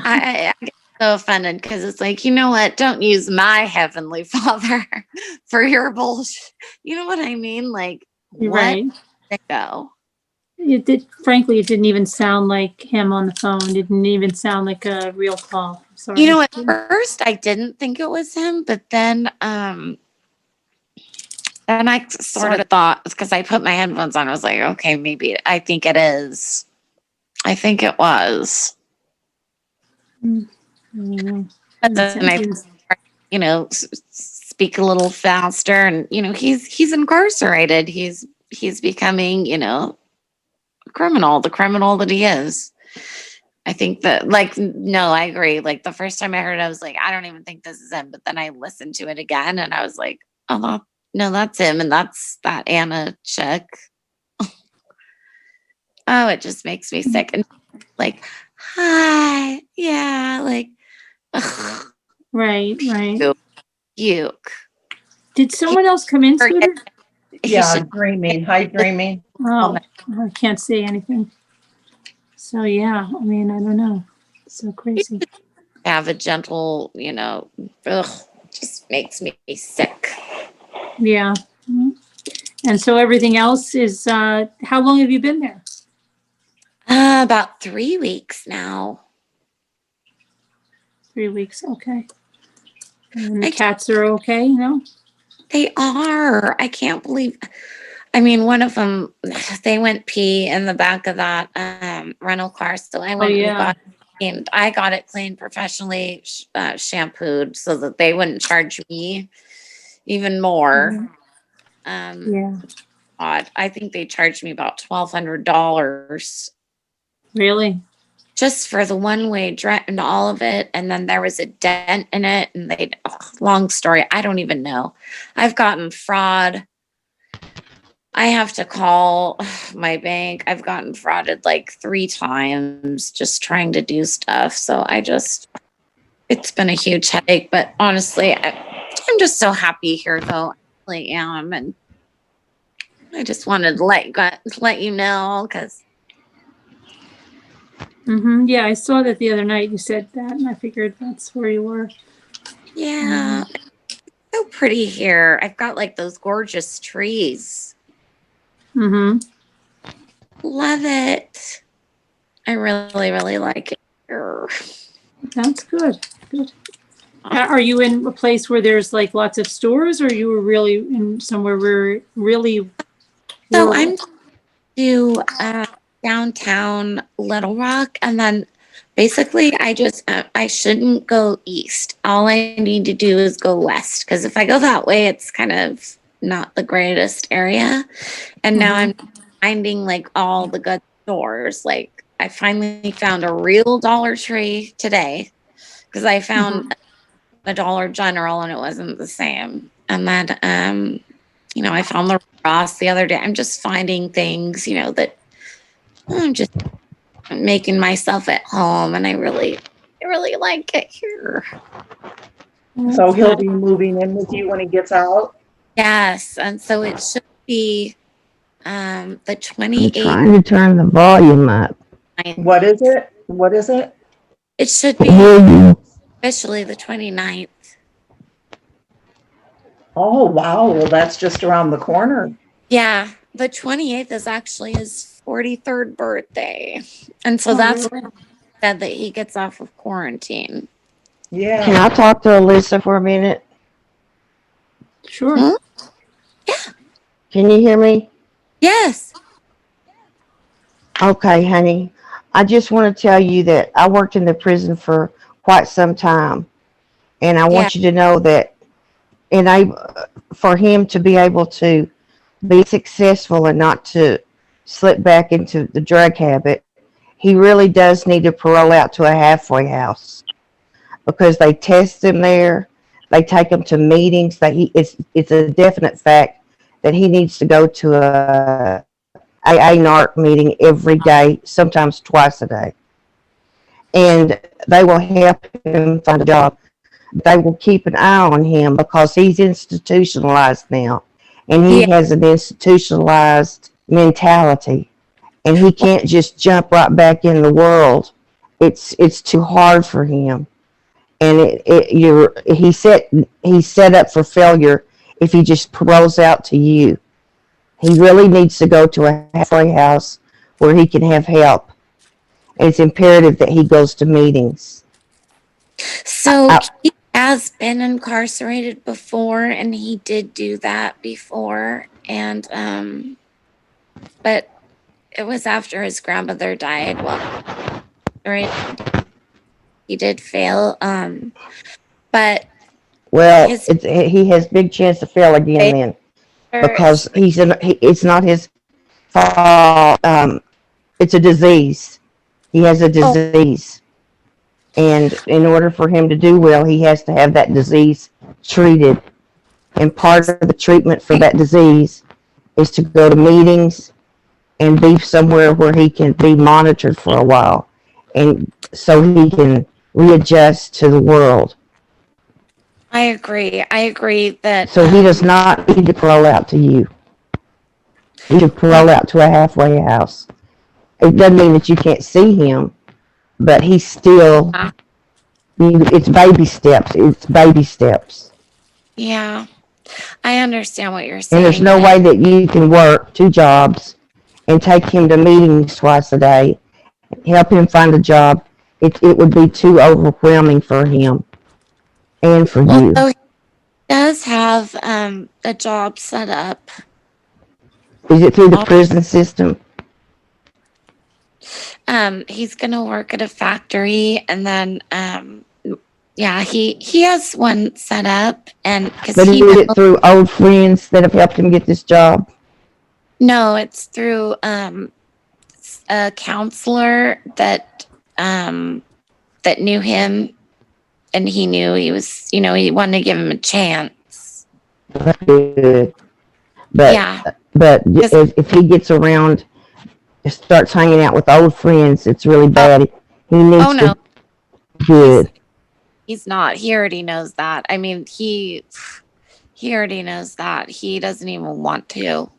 I get so offended because it's like, you know what? Don't use my heavenly Father for your bullshit. You know what I mean? Like, let it go. Frankly, it didn't even sound like him on the phone. It didn't even sound like a real call. Sorry. At first I didn't think it was him, but then I sort of thought, because I put my headphones on, I was like, okay, maybe I think it is. I think it was. And then I, speak a little faster, and he's incarcerated. He's becoming, the criminal that he is. I think that, like, no, I agree. Like the first time I heard it, I was like, I don't even think this is him. But then I listened to it again, and I was like, oh no, that's him, and that's that Anna chick. Oh, it just makes me sick. And like, hi, yeah, like, ugh. Right. Yuck. Did someone else come in, Scooter? Yeah, dreaming. Hi, dreaming. Oh, I can't see anything. So yeah, I mean, I don't know. So crazy. Have a gentle, just makes me sick. Yeah. And so everything else is, how long have you been there? About 3 weeks now. 3 weeks. Okay. And the cats are okay, no? They are. I can't believe. I mean, one of them, they went pee in the back of that rental car. So I went and got and I got it cleaned professionally, shampooed so that they wouldn't charge me even more. Yeah. Odd. I think they charged me about $1,200 Really? just for the one-way drive and all of it. And then there was a dent in it, and long story. I don't even know. I've gotten fraud. I have to call my bank. I've gotten frauded like 3 times just trying to do stuff. So it's been a huge headache. But honestly, I'm just so happy here, though. I really am. And I just wanted to let you know, because Yeah, I saw that the other night. You said that, and I figured that's where you were. yeah, it's so pretty here. I've got like those gorgeous trees. Mm-hmm. Love it. I really, really like it here. That's good. Good. Are you in a place where there's like lots of stores, or you were really in somewhere where really? So I'm to downtown Little Rock, and then basically I shouldn't go east. All I need to do is go west, because if I go that way, it's kind of not the greatest area. And now I'm finding like all the good stores. Like I finally found a real Dollar Tree today, because I found a Dollar General and it wasn't the same. And then I found the Ross the other day. I'm just finding things, that I'm just making myself at home, and I really like it here. So he'll be moving in with you when he gets out? Yes, and so it should be the I'm 28th. trying to turn the volume up. What is it? What is it? It should be officially the 29th. Oh, wow. Well, that's just around the corner. Yeah, the 28th is actually his 43rd birthday. And so that's when he said that he gets off of quarantine. Yeah. Can I talk to Alyssa for a minute? Sure. Huh? Can you hear me? Yes. Okay, honey. I just want to tell you that I worked in the prison for quite some time. And I want you to know that for him to be able to be successful and not to slip back into the drug habit, he really does need to parole out to a halfway house, because they test him there. They take him to meetings. It's a definite fact that he needs to go to a NARC meeting every day, sometimes twice a day. And they will help him find a job. They will keep an eye on him because he's institutionalized now. And he has an institutionalized mentality. And he can't just jump right back in the world. It's too hard for him. And he's set up for failure if he just paroles out to you. He really needs to go to a halfway house where he can have help. And it's imperative that he goes to meetings. So he has been incarcerated before, and he did do that before. And but it was after his grandmother died. Well, he did fail. But he has big chance to fail again then, because it's not his fault. It's a disease. He has a disease. And in order for him to do well, he has to have that disease treated. And part of the treatment for that disease is to go to meetings and be somewhere where he can be monitored for a while, and so he can readjust to the world. I agree that. So he does not need to parole out to you. He should parole out to a halfway house. It doesn't mean that you can't see him, but he's still, it's baby steps. It's baby steps. Yeah, I understand what you're saying. And there's no way that you can work 2 jobs and take him to meetings twice a day, help him find a job. It would be too overwhelming for him and for you. So he does have a job set up. Is it through the prison system? He's gonna work at a factory, and then yeah, he has one set up, and because But he he did knows, it through old friends that have helped him get this job. no, it's through a counselor that that knew him, and he knew he was, he wanted to give him a chance. That's good. But Yeah, but 'cause- if he gets around, starts hanging out with old friends, it's really bad. He needs oh no, to good. he's not. He already knows that. I mean, he already knows that. He doesn't even want to.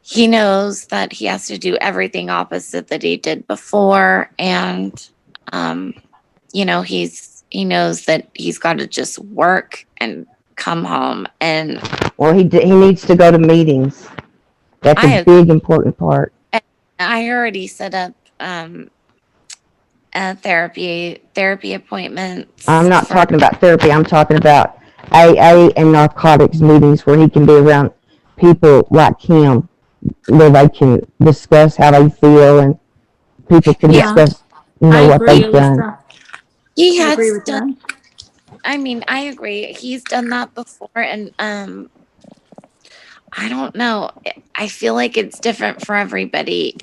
He knows that he has to do everything opposite that he did before, and he knows that he's got to just work and come home. And Well, he needs to go to meetings. That's a big important part. I already set up therapy appointments. I'm not talking about therapy. I'm talking about AA and narcotics meetings where he can be around people like him, where they can discuss how they feel and people can discuss, what they've done. He I agree has with done. that. I mean, I agree. He's done that before, and I don't know. I feel like it's different for everybody.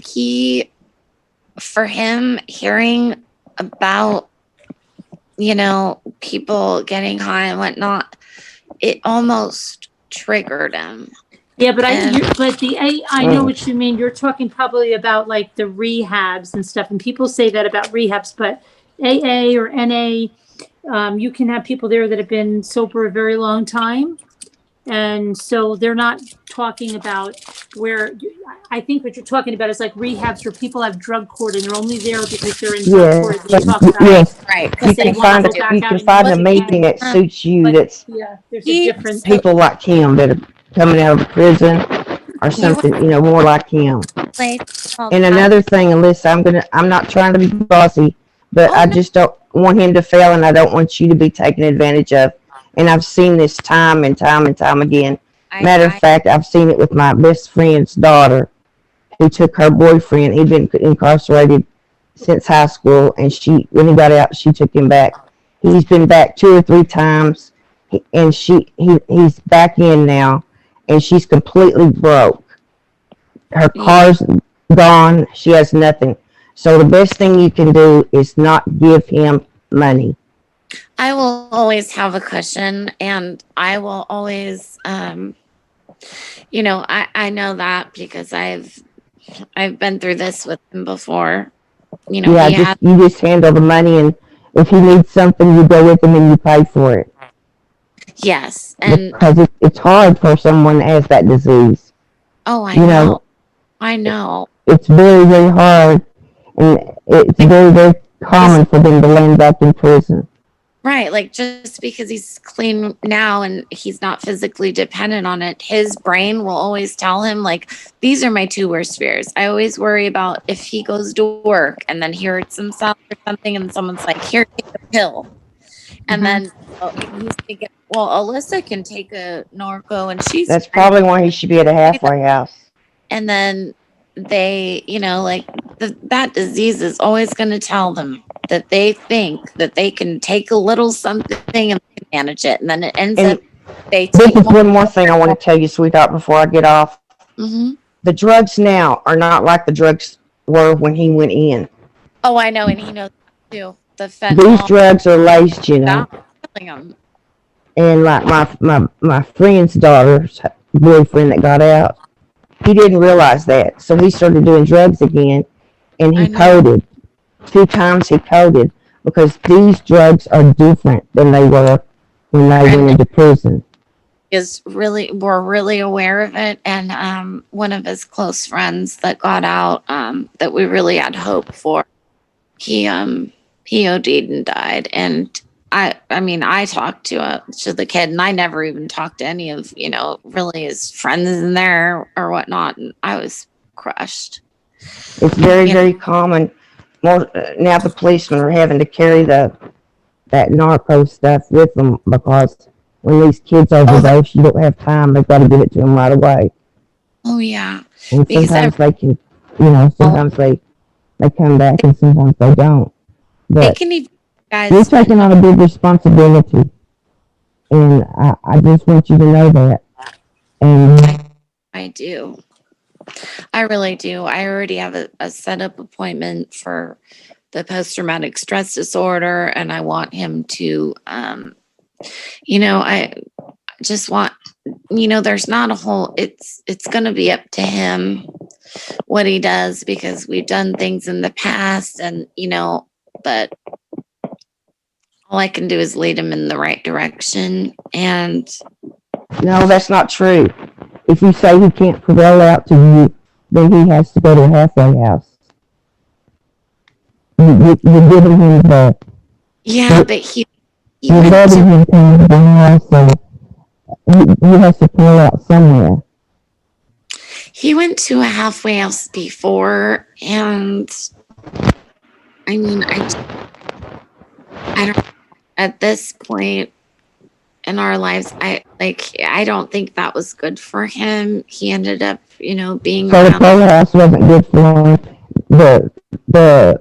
For him, hearing about people getting high and whatnot, it almost triggered him. Yeah, but I know what you mean. You're talking probably about like the rehabs and stuff, and people say that about rehabs, but AA or NA, you can have people there that have been sober a very long time. And so they're not talking about I think what you're talking about is like rehabs where people have drug court and they're only there because they're in drug court. They talk about yes. Right. because You they can want find to go back out and a use it meeting again. that suits you. But, That's yeah, there's a difference. people like him that are coming out of prison or something, more like him. And another thing, Alyssa, I'm not trying to be bossy, but I just don't want him to fail, and I don't want you to be taken advantage of. And I've seen this time and time and time again. Matter of fact, I've seen it with my best friend's daughter, who took her boyfriend. He'd been incarcerated since high school, and when he got out, she took him back. He's been back 2 or 3 times, and he's back in now, and she's completely broke. Her car's gone. She has nothing. So the best thing you can do is not give him money. I will always have a cushion, and I will always, I know that because I've been through this with him before. You just handle the money, and if he needs something, you go with him and you pay for it. Yes, and because it's hard for someone that has that disease. Oh, I know. I know. It's very, very hard, and it's very, very common for them to land back in prison. Right, like just because he's clean now and he's not physically dependent on it, his brain will always tell him, like, these are my 2 worst fears. I always worry about if he goes to work and then he hurts himself or something and someone's like, here, take a pill. And then he's thinking, well, Alyssa can take a Norco and That's probably why he should be at a halfway house. And then they, that disease is always going to tell them that they think that they can take a little something and manage it. And then it ends up they take This is one more thing I want to tell you, sweetheart, before I get off. Mm-hmm. The drugs now are not like the drugs were when he went in. Oh, I know, and he knows that too. The fentanyl. These drugs are laced, Killing them. And like my friend's daughter's boyfriend that got out, he didn't realize that. So he started doing drugs again, and he coded. 2 times he coded because these drugs are different than they were when they went into prison. We're really aware of it, and one of his close friends that got out, that we really had hope for, he OD'd and died. And I talked to the kid, and I never even talked to any of really his friends in there or whatnot, and I was crushed. It's very, very common. More now, the policemen are having to carry that narco stuff with them because when these kids overdose, you don't have time. They've got to give it to them right away. Oh yeah. And Because sometimes they can, sometimes they come back and sometimes they don't. they But can even you're guys taking on a big responsibility, and I just want you to know that. And I do. I really do. I already have a set up appointment for the post traumatic stress disorder, and I want him to, I just want, there's not a whole. It's going to be up to him what he does because we've done things in the past, and but all I can do is lead him in the right direction. And no, that's not true. If you say he can't prevail out to you, then he has to go to a halfway house. You're giving him the. yeah, but he You're went letting to him come to the house, so he has to pull out somewhere. he went to a halfway house before, and I mean, I don't. At this point in our lives, I don't think that was good for him. He ended up, being So the around. pull house wasn't good for him. The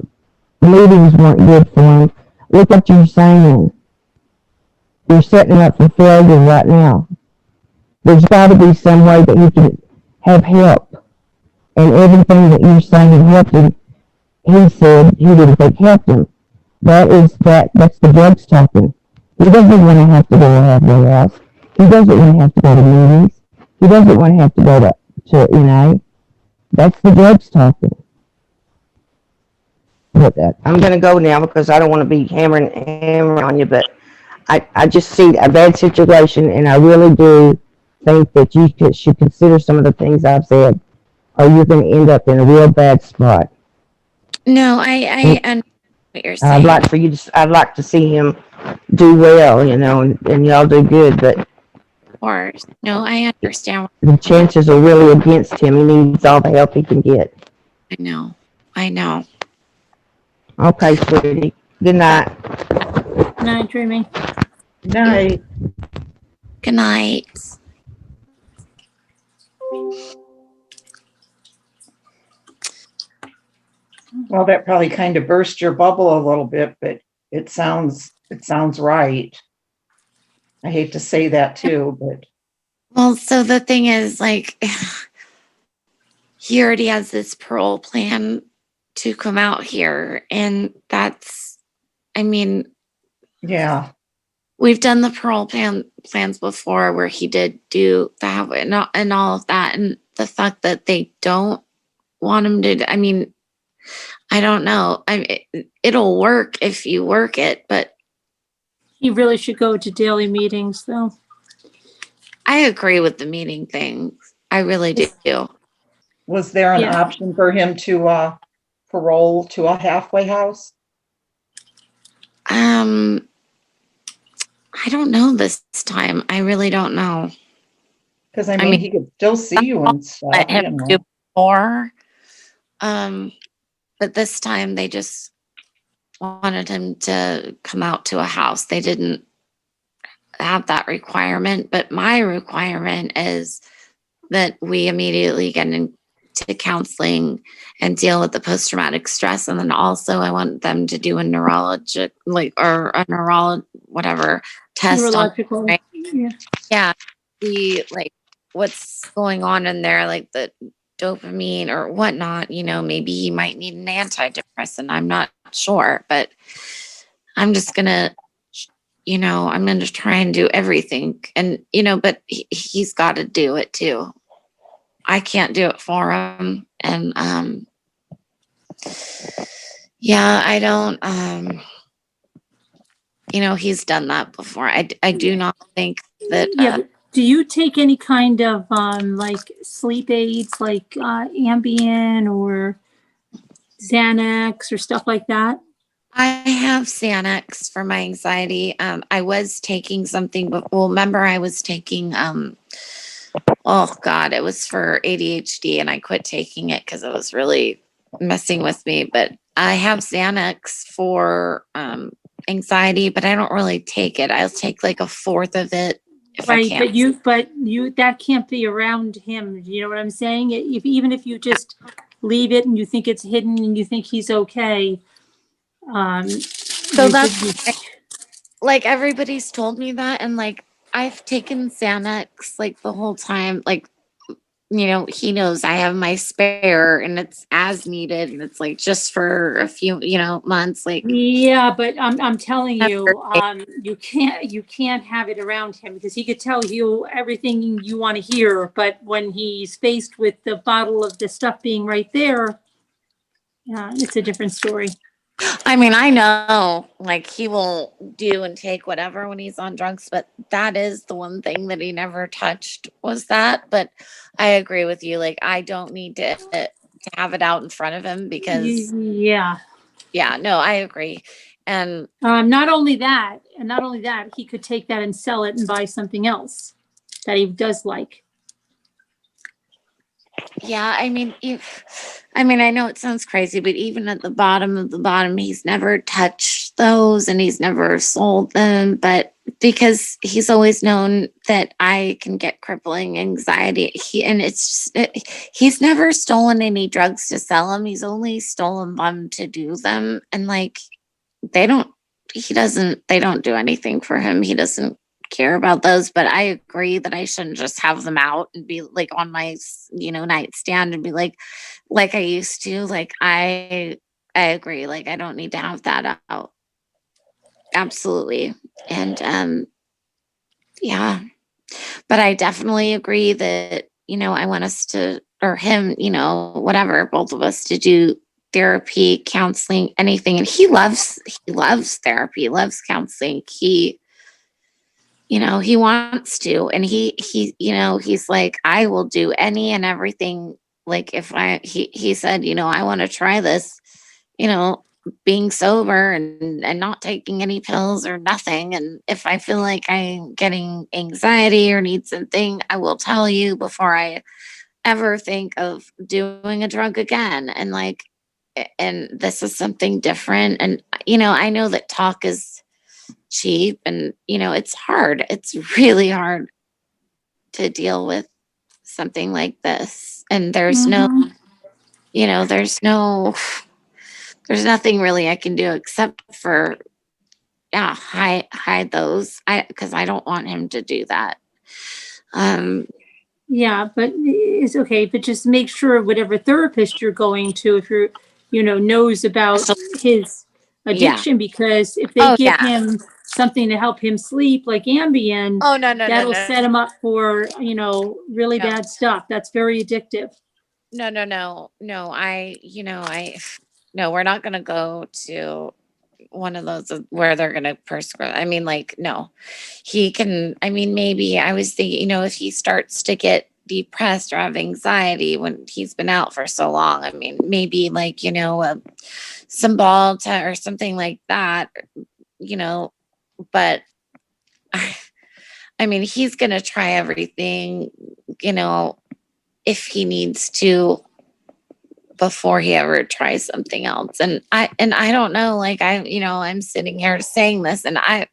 meetings weren't good for him. Look what you're saying. You're setting him up for failure right now. There's got to be some way that he can have help. And everything that you're saying helped him, he said he didn't think helped him. That's the drugs talking. He doesn't want to have to go to halfway house. He doesn't want to have to go to meetings. He doesn't want to have to go to NA. That's the drugs talking. But I'm going to go now because I don't want to be hammering on you, but I just see a bad situation, and I really do think that you should consider some of the things I've said, or you're going to end up in a real bad spot. No, I understand what you're saying. I'd like to see him do well, and y'all do good, but Of course. No, I understand. the chances are really against him. He needs all the help he can get. I know. Okay, sweetie. Good night. Good night, Dreamy. Night. Good night. Well, that probably kind of burst your bubble a little bit, but it sounds right. I hate to say that too, but Well, so the thing is, he already has this parole plan to come out here, and yeah. We've done the parole plans before where he did do that and all of that, and the fact that they don't want him to. I don't know. It'll work if you work it, but He really should go to daily meetings, though. I agree with the meeting thing. I really do. Was there an option for him to parole to a halfway house? I don't know this time. I really don't know. Because he could still see you and stuff. Let him do more. But this time they just wanted him to come out to a house. They didn't have that requirement, but my requirement is that we immediately get into counseling and deal with the post-traumatic stress. And then also I want them to do a neurologic whatever test Neurological. on, yeah, see what's going on in there, like the dopamine or whatnot. Maybe he might need an antidepressant. I'm not sure, but I'm just gonna I'm gonna try and do everything, and but he's got to do it too. I can't do it for him, and I don't. He's done that before. I do not think that. Do you take any kind of sleep aids, like Ambien or Xanax or stuff like that? I have Xanax for my anxiety. I was taking something, but remember I was taking oh God, it was for ADHD, and I quit taking it because it was really messing with me. But I have Xanax for anxiety, but I don't really take it. I'll take like a fourth of it if I Right, can't. but you that can't be around him. You know what I'm saying? If even if you just leave it and you think it's hidden and you think he's okay, So you could that's like everybody's told me that, and like I've taken Xanax like the whole time. Like, you know, he knows I have my spare and it's as needed, and it's like just for a few, you know, months. Like, yeah, but I'm telling never- you, you can't have it around him because he could tell you everything you want to hear, but when he's faced with the bottle of the stuff being right there, it's a different story. I mean, I know like he will do and take whatever when he's on drugs, but that is the one thing that he never touched was that. But I agree with you. Like, I don't need to have it out in front of him because, Yeah. yeah, no, I agree. And Not only that, he could take that and sell it and buy something else that he does like. yeah, I mean, I know it sounds crazy, but even at the bottom of the bottom, he's never touched those and he's never sold them. But because he's always known that I can get crippling anxiety, he's never stolen any drugs to sell them. He's only stolen them to do them. And like, they don't do anything for him. He doesn't care about those, but I agree that I shouldn't just have them out and be like on my, you know, nightstand and be like I used to. Like, I agree. Like, I don't need to have that out. Absolutely. And yeah, but I definitely agree that, you know, I want us to, or him, you know, whatever, both of us to do therapy, counseling, anything. And he loves therapy, loves counseling. You know, he wants to, and he, you know, he's like, I will do any and everything. Like, if he said, you know, I want to try this, you know, being sober and not taking any pills or nothing. And if I feel like I'm getting anxiety or need something, I will tell you before I ever think of doing a drug again. And like, and this is something different. And, you know, I know that talk is cheap and, you know, it's hard. It's really hard to deal with something like this. And there's no, you know, there's nothing really I can do except for, yeah, hide those. Because I don't want him to do that. Yeah, but it's okay. But just make sure whatever therapist you're going to, if you're, you know, knows about his addiction, because if they give him something to help him sleep, like Ambien, that'll set him up for, you know, really bad stuff. That's very addictive. No. No, we're not going to go to one of those where they're going to prescribe. I mean, like, no, he can, I mean, maybe I was thinking, you know, if he starts to get depressed or have anxiety when he's been out for so long, I mean, maybe like, you know, some or something like that, you know, but I mean, he's going to try everything, you know, if he needs to before he ever tries something else. And I don't know, like, you know, I'm sitting here saying this and I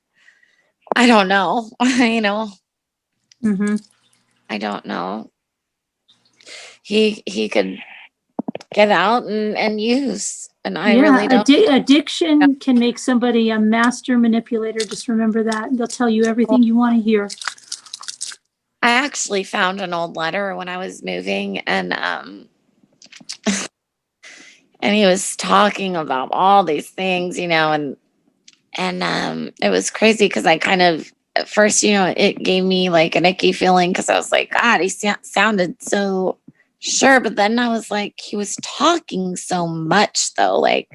don't know, you know, I don't know. He could get out and use, and I really don't. Addiction can make somebody a master manipulator. Just remember that. They'll tell you everything you want to hear. I actually found an old letter when I was moving, and and he was talking about all these things, you know, and it was crazy because I kind of, at first, you know, it gave me like an icky feeling because I was like, God, he sounded so sure. But then I was like, he was talking so much though, like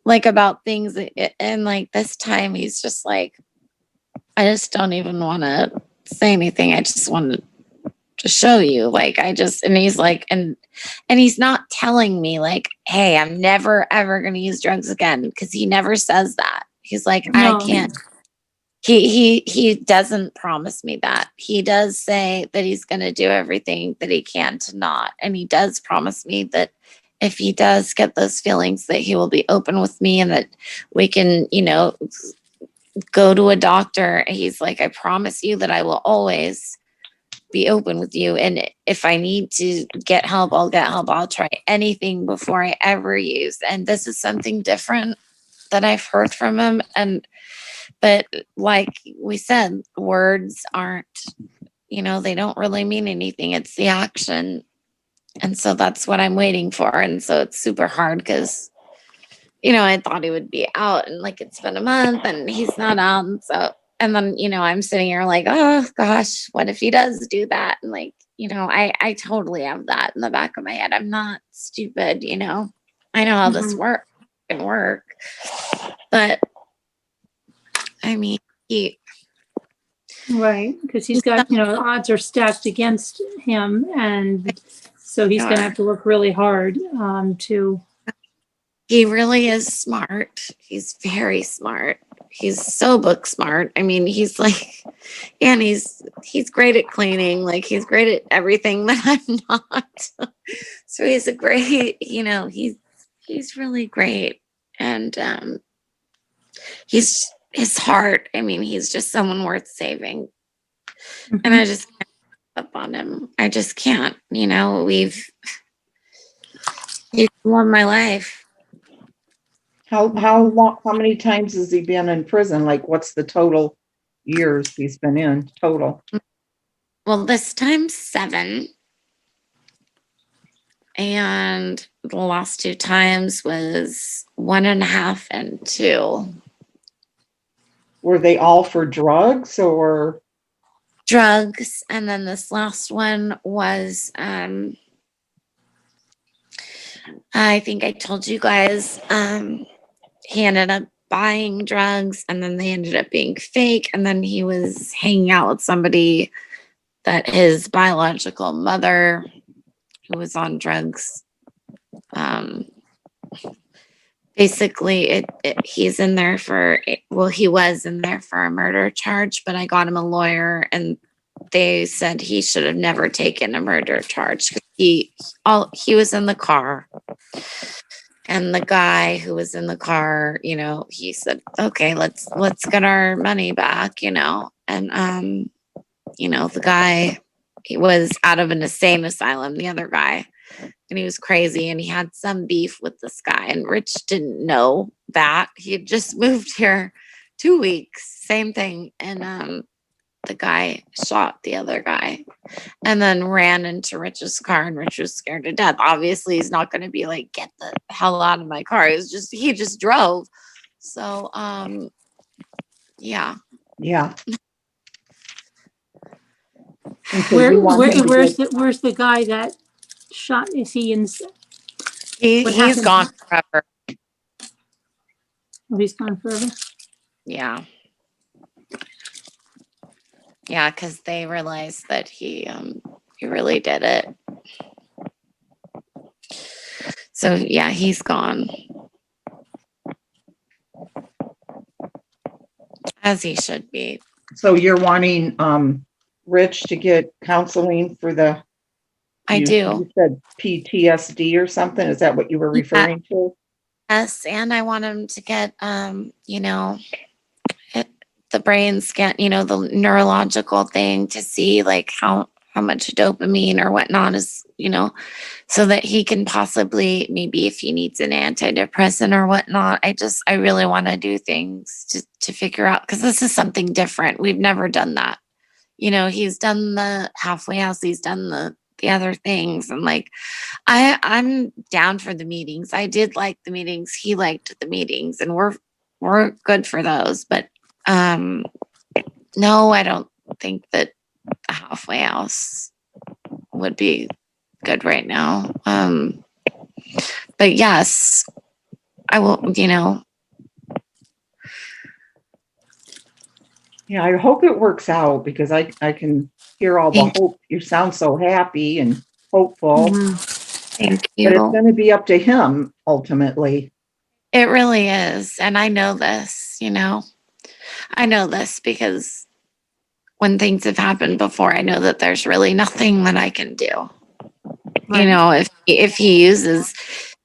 about things. And like this time he's just like, I just don't even want to say anything. I just wanted to show you, like, and he's like, and he's not telling me like, hey, I'm never ever going to use drugs again, because he never says that. He's like, no. I can't. He doesn't promise me that. He does say that he's going to do everything that he can to not, and he does promise me that if he does get those feelings, that he will be open with me and that we can, you know, go to a doctor. He's like, I promise you that I will always be open with you. And if I need to get help, I'll get help. I'll try anything before I ever use. And this is something different that I've heard from him. But like we said, words aren't, they don't really mean anything. It's the action. And so that's what I'm waiting for. And so it's super hard because, I thought he would be out, and like it's been a month and he's not out. And so, and then, I'm sitting here like, oh gosh, what if he does do that? And like, I totally have that in the back of my head. I'm not stupid, I know how this can work. But I mean, Right, because he's got, odds are stacked against him, and so he's going to have to work really hard to. He really is smart. He's very smart. He's so book smart. I mean, he's like, and he's great at cleaning. Like he's great at everything that I'm not. So he's a great, he's really great. And his heart, I mean, he's just someone worth saving. And I just can't give up on him. I just can't, he's won my life. How long, how many times has he been in prison? Like, what's the total years he's been in total? Well, this time 7. And the last 2 times was 1.5 and 2. Were they all for drugs or? Drugs. And then this last one was, I think I told you guys, he ended up buying drugs, and then they ended up being fake. And then he was hanging out with somebody that his biological mother, who was on drugs, basically he's in there he was in there for a murder charge, but I got him a lawyer, and they said he should have never taken a murder charge. He was in the car, and the guy who was in the car, he said, okay, let's get our money back, and the guy, he was out of an insane asylum, the other guy, and he was crazy, and he had some beef with this guy, and Rich didn't know that. He had just moved here 2 weeks, same thing, and the guy shot the other guy and then ran into Rich's car, and Rich was scared to death. Obviously, he's not going to be like, get the hell out of my car. He just drove. So, yeah. Yeah. Where's the guy that shot? Is he in? He's gone forever. Oh, he's gone forever. Yeah. Yeah, because they realized that he really did it. So yeah, he's gone. As he should be. So you're wanting Rich to get counseling for the I do. You said PTSD or something. Is that what you were referring to? Yes, and I want him to get the brain scan, the neurological thing, to see like how much dopamine or whatnot is, so that he can possibly, maybe if he needs an antidepressant or whatnot. I really want to do things to figure out, because this is something different. We've never done that. He's done the halfway house, he's done the other things, and like I'm down for the meetings. I did like the meetings, he liked the meetings, and we're good for those. But no, I don't think that a halfway house would be good right now. But yes, I will, Yeah, I hope it works out, because I can hear all the hope. You sound so happy and hopeful. Thank you. But it's going to be up to him ultimately. It really is. And I know this, I know this because when things have happened before, I know that there's really nothing that I can do. Right. If he uses,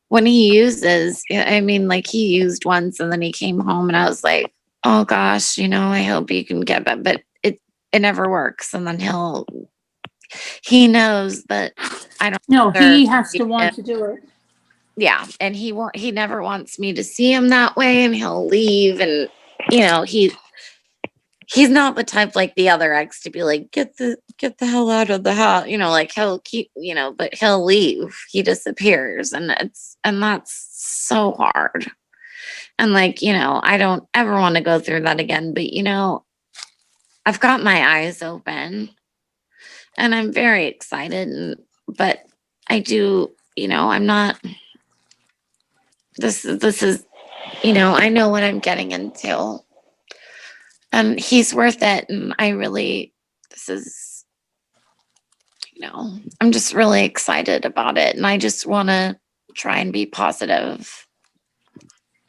when he uses, I mean, like he used once and then he came home and I was like, oh gosh, I hope you can get that, but it never works. And then he knows that I don't No, deserve he has to it. want to do it. Yeah, and he never wants me to see him that way, and he'll leave, and he's not the type like the other ex to be like, get the hell out of the house, like he'll keep, but he'll leave. He disappears, and that's so hard. And like, I don't ever want to go through that again, but I've got my eyes open and I'm very excited, but I do, I'm not, this is, I know what I'm getting into. And he's worth it. And this is, I'm just really excited about it. And I just want to try and be positive.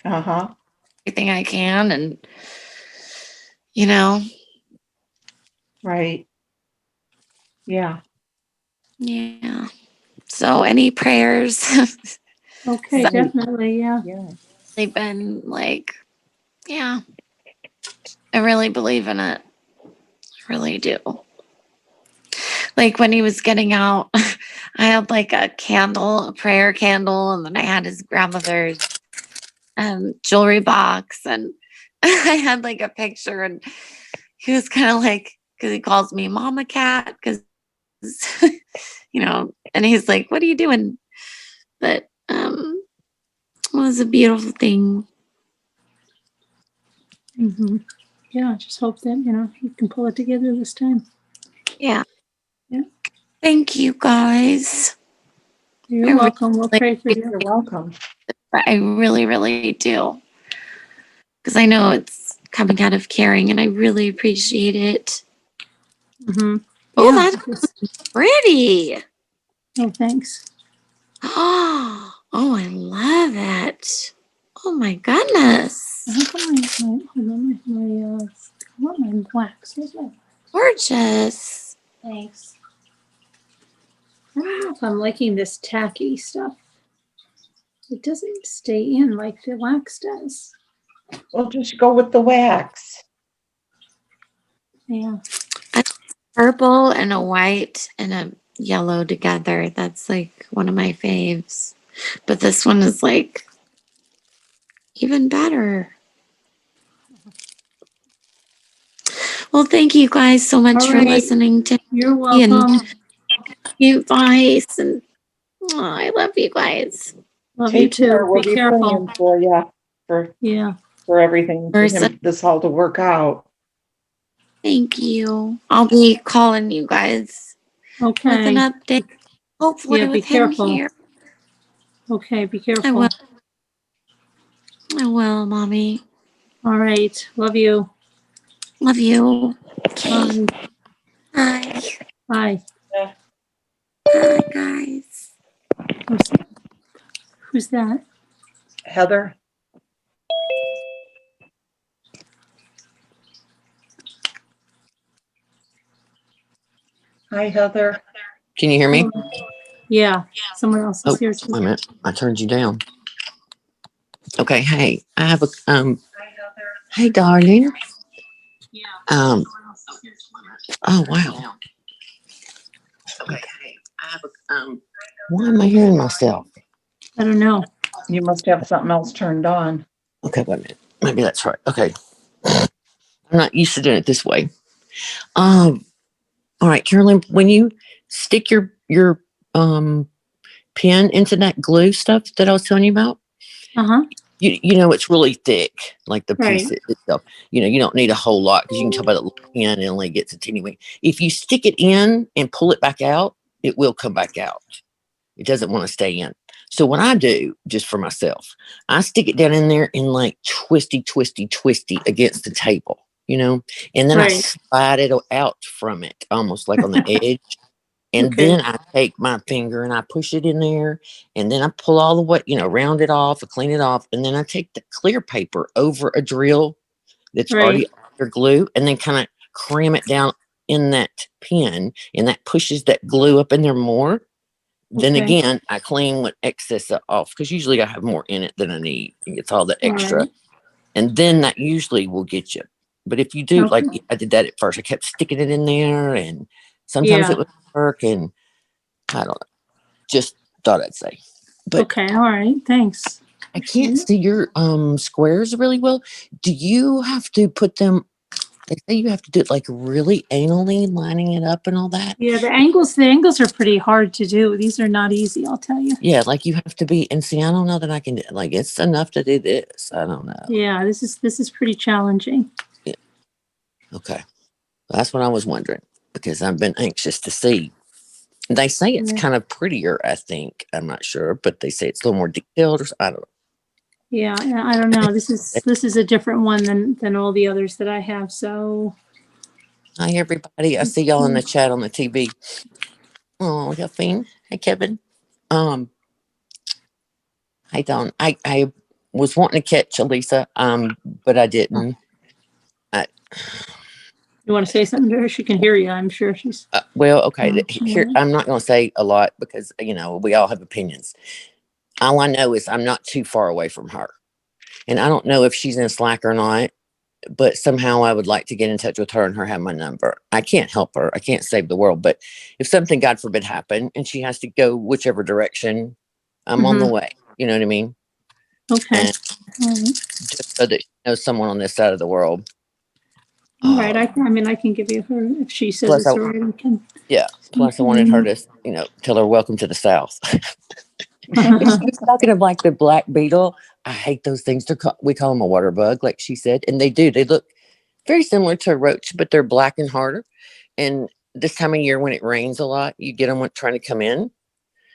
Everything I can. And, Right. Yeah. Yeah. So any prayers? Okay, So- definitely, yeah. Yeah. They've been like, yeah, I really believe in it. I really do. Like when he was getting out, I had like a prayer candle, and then I had his grandmother's jewelry box, and I had like a picture, and he was kind of like, because he calls me Mama Cat, because and he's like, what are you doing? But it was a beautiful thing. Mm-hmm. Yeah, I just hope that, you can pull it together this time. Yeah. Yeah. Thank you guys. You're welcome. We'll pray for you. You're welcome. I really, really do. Because I know it's coming out of caring, and I really appreciate it. Mm-hmm. Oh, Yeah, that's pretty. Oh, thanks. Oh, I love it. Oh my goodness. How come I want my wax. Here's my wax. Gorgeous. Thanks. I don't know if I'm liking this tacky stuff. It doesn't stay in like the wax does. Well, just go with the wax. Yeah. Purple and a white and a yellow together. That's like one of my faves. But this one is like even better. Well, thank you guys so much for listening to You're me and welcome. advice. And I love you guys. Love you Take care. too. We'll Be be careful. praying for you for everything, for this all to work out. Thank you. I'll be calling you guys with an Okay. update. Hopefully Yeah, be with him careful. here. Okay, be careful. I will, Mommy. All right. Love you. Love you. Bye. Bye. Bye. Bye, guys. Who's that? Heather. Hi, Heather. Can you hear me? Yeah. Someone else is here too. Wait a minute. I turned you down. Okay. Hey, I have a Hi, Heather. hey, darling. Yeah. Oh wow. Okay. I have a why am I hearing myself? I don't know. You must have something else turned on. Okay, wait a minute. Maybe that's right. Okay. I'm not used to doing it this way. All right, Carolyn, when you stick your pen into that glue stuff that I was telling you about, you know it's really thick, like the piece itself. You don't need a whole lot because you can tell by the little pen and it only gets a teeny wing. If you stick it in and pull it back out, it will come back out. It doesn't want to stay in. So what I do, just for myself, I stick it down in there and like twisty against the table, and then I slide it out from it, almost like on the edge. And then I take my finger and I push it in there, and then I pull all the way, round it off and clean it off. And then I take the clear paper over a drill that's already under glue and then kind of cram it down in that pen, and that pushes that glue up in there more. Then again, I clean what excess off because usually I have more in it than I need. It's all the extra. And then that usually will get you. But if you do, like I did that at first, I kept sticking it in there, and sometimes it would work, and I don't know. Just thought I'd say. But okay, all right, thanks. I can't see your squares really well. Do you have to put them? They say you have to do it like really anally, lining it up and all that. Yeah, the angles are pretty hard to do. These are not easy, I'll tell you. Yeah, like you have to be. And see, I don't know that I can. Like, it's enough to do this. I don't know. Yeah, this is pretty challenging. Yeah. Okay, that's what I was wondering, because I've been anxious to see. They say it's kind of prettier, I think. I'm not sure, but they say it's a little more detailed, or I don't know. Yeah, I don't know. This is a different one than all the others that I have. So, hi everybody. I see y'all in the chat on the TV. Oh, Delphine. Hey Kevin. I don't. I was wanting to catch Elisa, but I didn't. You want to say something to her? She can hear you. I'm sure she's. Well, okay. Here, I'm not going to say a lot because we all have opinions. All I know is I'm not too far away from her, and I don't know if she's in Slack or not. But somehow I would like to get in touch with her and her have my number. I can't help her. I can't save the world. But if something, God forbid, happened and she has to go whichever direction, I'm on the way. You know what I mean? Okay. Just so that she knows someone on this side of the world. All right. I can give you her if she says it's all right. I can. Yeah. Plus, I wanted her to, tell her welcome to the South. She's talking of like the black beetle. I hate those things. We call them a water bug, like she said, and they do. They look very similar to a roach, but they're black and harder. And this time of year, when it rains a lot, you get them trying to come in.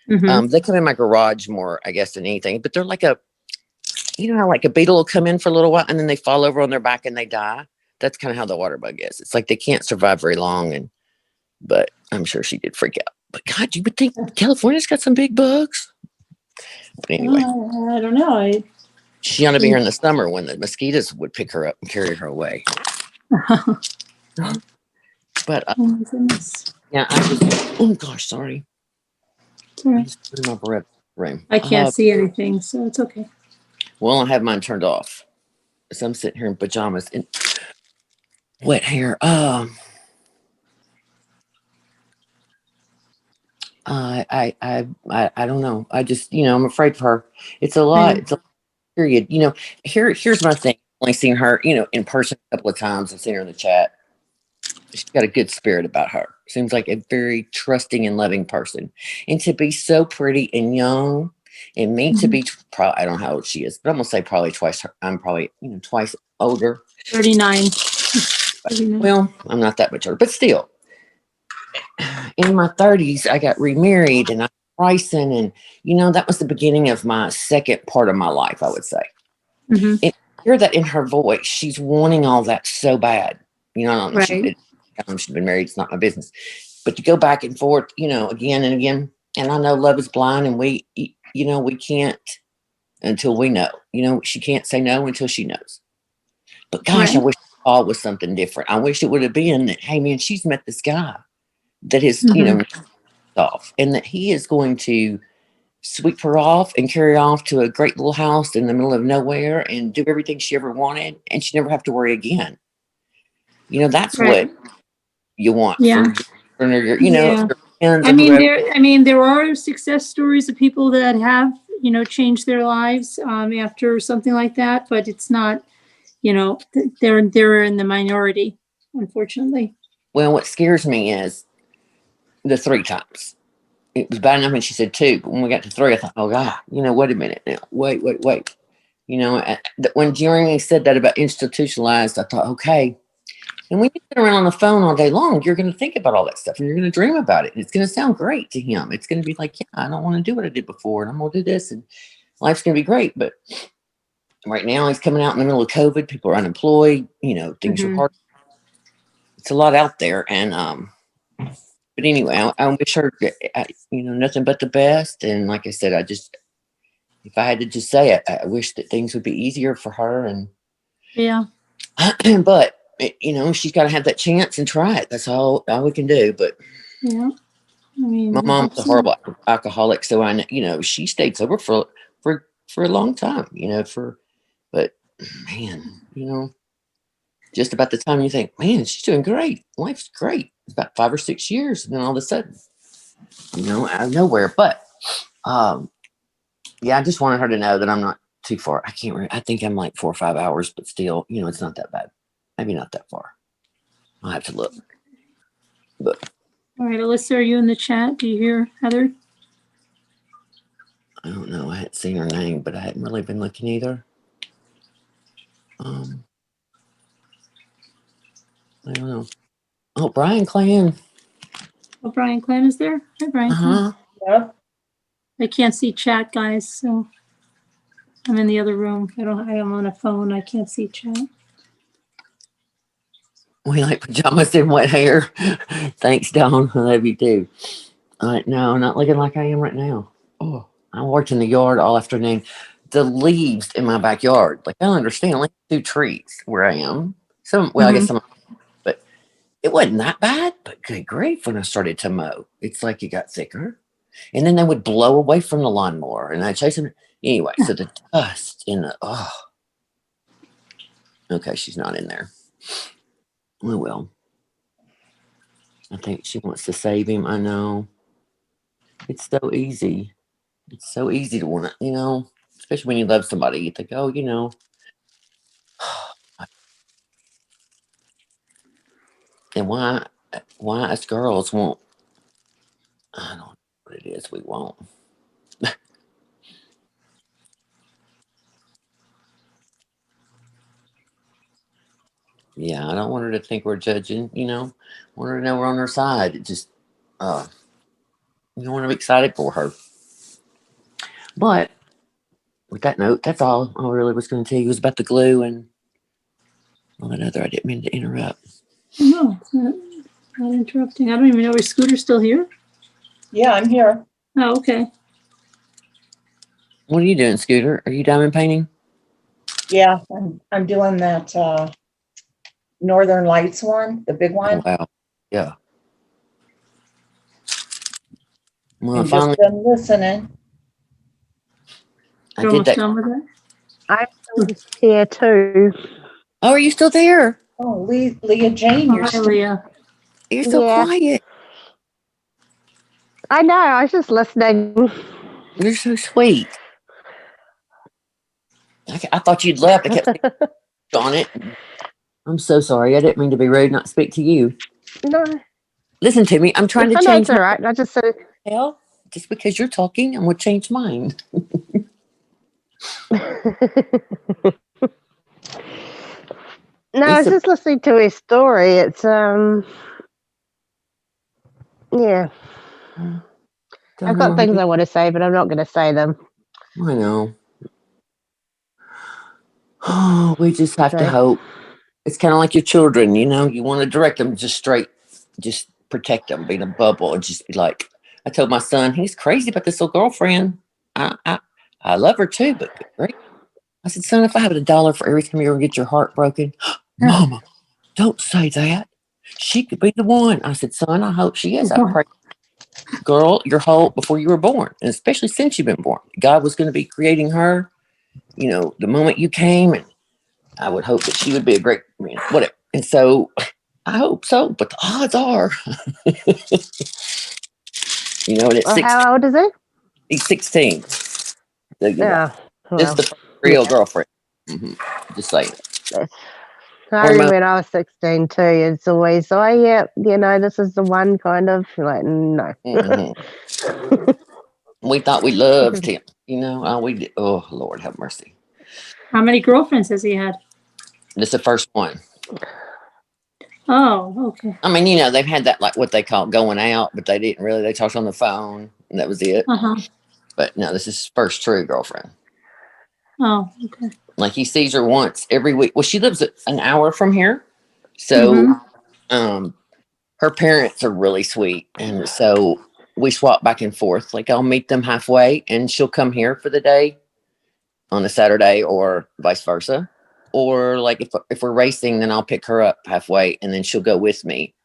They come in my garage more, I guess, than anything. But they're like like a beetle will come in for a little while and then they fall over on their back and they die. That's kind of how the water bug is. It's like they can't survive very long. But I'm sure she did freak out. But God, you would think California's got some big bugs. But anyway, I don't know. She ought to be here in the summer when the mosquitoes would pick her up and carry her away. But yeah, oh gosh, sorry. Sorry. I just put in my breath room. I can't see anything, so it's okay. Well, I have mine turned off, so I'm sitting here in pajamas and wet hair. I don't know. I just, I'm afraid for her. It's a lot. It's a period. Here's my thing. I've only seen her, in person a couple of times. I've seen her in the chat. She's got a good spirit about her. Seems like a very trusting and loving person. And to be so pretty and young, and me to be, I don't know how old she is, but I'm going to say probably twice. I'm probably, twice older. 39. Well, I'm not that much older, but still. In my 30s, I got remarried and I'm pricing, and that was the beginning of my second part of my life, I would say. And hear that in her voice. She's wanting all that so bad. I don't know. Right. She's been married. It's not my business. But to go back and forth, again and again. And I know love is blind, and we can't until we know. She can't say no until she knows. But gosh, I wish all was something different. I wish it would have been that, hey man, she's met this guy that is, off, and that he is going to sweep her off and carry her off to a great little house in the middle of nowhere and do everything she ever wanted, and she never have to worry again. That's what you want. Yeah. There are success stories of people that have, changed their lives after something like that, but it's not, they're in the minority, unfortunately. Well, what scares me is the 3 times. It was bad enough when she said 2, but when we got to 3, I thought, oh God, wait a minute now. Wait. When Jeremy said that about institutionalized, I thought, okay. And when you sit around on the phone all day long, you're going to think about all that stuff and you're going to dream about it. And it's going to sound great to him. It's going to be like, yeah, I don't want to do what I did before. And I'm going to do this and life's going to be great. But right now he's coming out in the middle of COVID. People are unemployed. Things are hard. It's a lot out there. And, but anyway, I wish her, nothing but the best. And like I said, if I had to just say it, I wish that things would be easier for her. And yeah, but she's got to have that chance and try it. That's all we can do. But yeah, my mom's a horrible alcoholic, so I know, she stayed sober for a long time. But man, just about the time you think, man, she's doing great. Life's great. It's about 5 or 6 years. And then all of a sudden, out of nowhere. But yeah, I just wanted her to know that I'm not too far. I can't remember. I think I'm like 4 or 5 hours, but still, it's not that bad. Maybe not that far. I'll have to look. But All right, Alyssa, are you in the chat? Do you hear Heather? I don't know. I hadn't seen her name, but I hadn't really been looking either. I don't know. Oh, Brian Clan. Oh, Brian Clan is there. Hi, Brian Clan. Yep. I can't see chat, guys, so I'm in the other room. I'm on a phone. I can't see chat. We like pajamas and wet hair. Thanks, Dawn. I love you too. No, not looking like I am right now. Oh, I worked in the yard all afternoon. The leaves in my backyard, like I don't understand, like 2 trees where I am. I guess some, but it wasn't that bad. But good grief, when I started to mow, it's like it got thicker, and then they would blow away from the lawnmower, and I chase them anyway. So the dust in the okay, she's not in there. Oh well. I think she wants to save him. I know. It's so easy. It's so easy to want to, especially when you love somebody. You think, oh, and why us girls won't, I don't know what it is we won't. Yeah, I don't want her to think we're judging, want her to know we're on her side. It just, want to be excited for her. But with that note, that's all I really was going to tell you was about the glue and all that other. I didn't mean to interrupt. No, it's not interrupting. I don't even know, is Scooter still here? Yeah, I'm here. Oh, okay. What are you doing, Scooter? Are you diamond painting? Yeah, I'm doing that Northern Lights one, the big one. Oh, wow. Yeah. Well, And finally, just been listening. I did that. Done with it? I'm still here too. Oh, are you still there? Oh, Leah Jane, you're Hi, still. Leah. You're so Yeah. quiet. I know. I was just listening. You're so sweet. I thought you'd left. I kept saying, on it. I'm so sorry. I didn't mean to be rude, not speak to you. No, Listen to me. I'm trying to no, change it's all right. I just said. hell. Just because you're talking, I'm going to change mine. No, I was just listening to his story. It's yeah. I've got things I want to say, but I'm not going to say them. I know. Oh, we just have to hope. It's kind of like your children, you want to direct them just straight, just protect them, be in a bubble, and just be like, I told my son, he's crazy about this little girlfriend. I love her too, but great. I said, son, if I had $1 for every time you ever get your heart broken, Mama, don't say that. She could be the one. I said, son, I hope she is. I pray, girl, your whole before you were born, and especially since you've been born, God was going to be creating her. The moment you came, and I would hope that she would be a great, whatever. And so I hope so, but the odds are, and it's 16. How old is he? He's 16. So, Yeah. Just the real girlfriend. Mm-hmm. Just saying. I remember when I was 16 too. It's always, this is the one kind of like, no. Mm-hmm. We thought we loved him. We did. Oh, Lord have mercy. How many girlfriends has he had? This is the first one. Oh, okay. I mean, they've had that, like what they call going out, but they didn't really. They talked on the phone, and that was it. But no, this is his first true girlfriend. Oh, okay. Like he sees her once every week. Well, she lives an hour from here, so her parents are really sweet, and so we swap back and forth. Like I'll meet them halfway, and she'll come here for the day on a Saturday, or vice versa. Or like if we're racing, then I'll pick her up halfway, and then she'll go with me.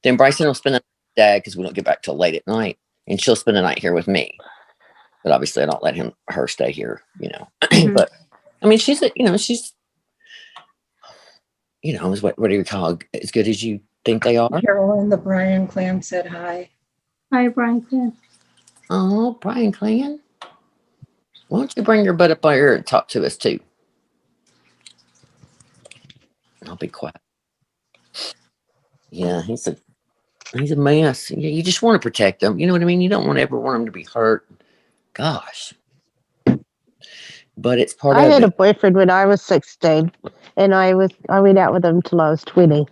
Then Bryson will spend the night with Dad because we don't get back till late at night, and she'll spend the night here with me. But obviously, I don't let her stay here, But I mean, she's you know, what do you call it, as good as you think they are. Carolyn, the Brian clan said hi. Hi, Brian. Clan. Oh, Brian Clan. Why don't you bring your butt up here and talk to us too? I'll be quiet. Yeah, he's a mess. Yeah, you just want to protect him. You know what I mean? You don't ever want him to be hurt. Gosh. But it's part I of had a it. boyfriend when I was 16, and I went out with him till I was 20.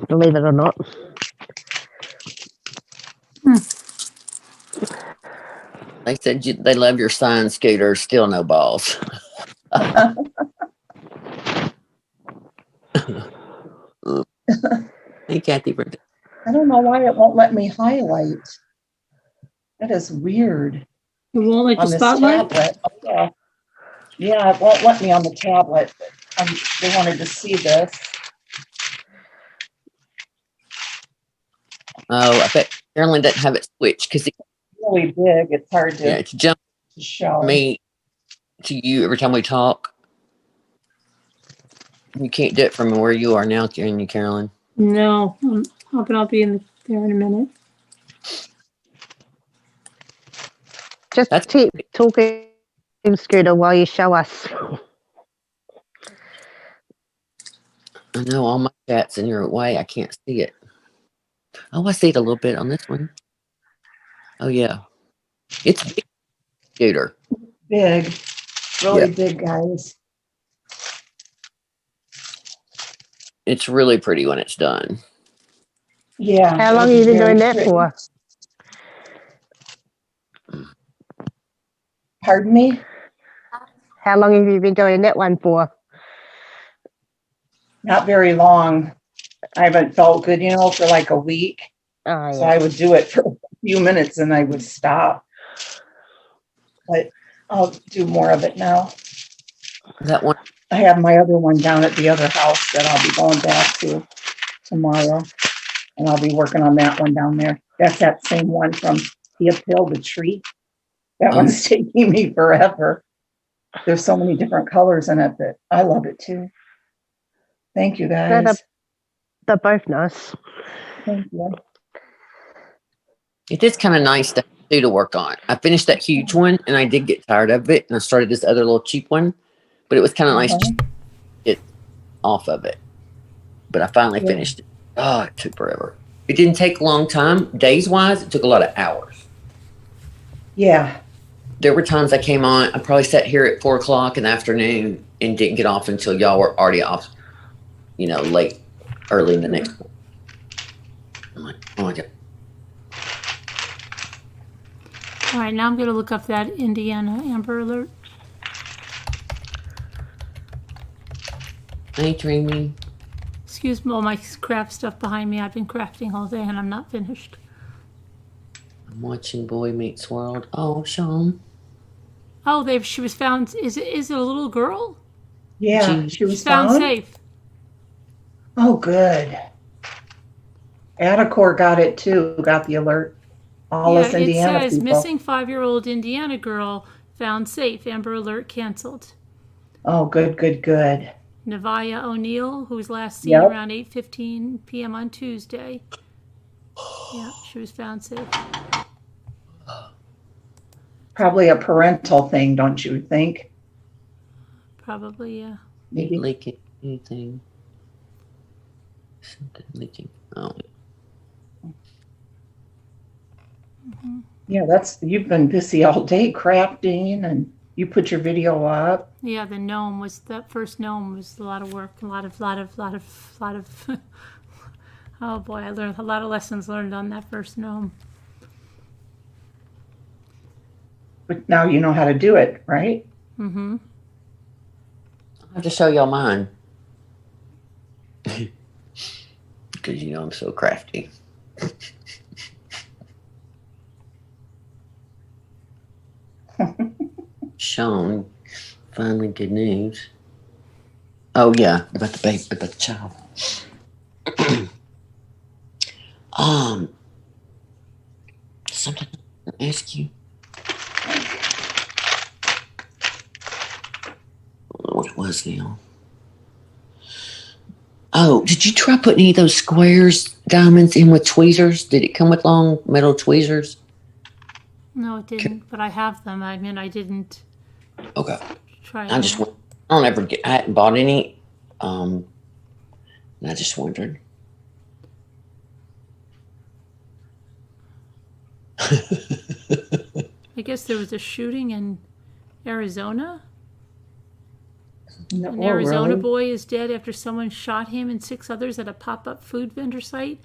Believe it or not. They said they love your sign scooter, still no balls. Hey, Kathy. I don't know why it won't let me highlight. That is weird. It won't let you On this spotlight? tablet. Oh, yeah. Yeah, it won't let me on the tablet. They wanted to see this. Oh, I bet Carolyn doesn't have it switched because it's really big. It's hard to, it's jump to show. Me to you every time we talk. You can't do it from where you are now, can you, Carolyn? No, I'm hoping I'll be there in a minute. Just keep talking, Scooter, while you show us. I know all my chat's in your way. I can't see it. Oh, I see it a little bit on this one. Oh, yeah. It's big, Scooter. Big. Really big, guys. It's really pretty when it's done. Yeah. How long have you been doing that for? Pardon me? How long have you been doing that one for? Not very long. I haven't felt good, for like a week. Oh, so I would do it for a few minutes and I would stop. But I'll do more of it now. That one. I have my other one down at the other house that I'll be going back to tomorrow. And I'll be working on that one down there. That's that same one from the uphill, the tree. That one's taking me forever. There's so many different colors in it, but I love it too. Thank you, guys. They're both nice. Thank you. It is kind of nice to do to work on. I finished that huge one and I did get tired of it. And I started this other little cheap one, but it was kind of nice to get off of it. But I finally finished it. Oh, it took forever. It didn't take a long time. Days wise, it took a lot of hours. Yeah. There were times I came on, I probably sat here at 4 o'clock in the afternoon and didn't get off until y'all were already off, late, early in the next one. I'm like, oh my God. All right, now I'm going to look up that Indiana Amber Alert. Hey, Dreamy. Excuse me, all my craft stuff behind me. I've been crafting all day and I'm not finished. I'm watching Boy Meets World. Oh, Sean. Oh, she was found. Is it a little girl? Yeah, she was found safe. Oh, good. Attacor got it too. Got the alert. All us Indiana it says people. missing 5-year-old Indiana girl found safe. Amber Alert canceled. Oh, good. Nevaeh O'Neill, who was last seen around 8:15 p.m. on Tuesday. Yeah, she was found safe. Probably a parental thing, don't you think? Probably, yeah. Maybe leaking anything. Something leaking. Oh. Mm-hmm. Yeah, you've been busy all day crafting, and you put your video up. Yeah, that first gnome was a lot of work, a lot of oh boy, I learned a lot of lessons learned on that first gnome. But now you know how to do it, right? Mm-hmm. I'll have to show y'all mine. Because I'm so crafty. Sean, finally good news. Oh yeah, about the baby, about the child. Something I can ask you. I don't know what it was now. Oh, did you try putting any of those squares, diamonds in with tweezers? Did it come with long metal tweezers? No, it didn't, but I have them. I mean, I didn't Okay. try I don't ever get, I hadn't bought any. And I just wondered. I guess there was a shooting in Arizona. No, An Arizona really? boy is dead after someone shot him and 6 others at a pop-up food vendor site,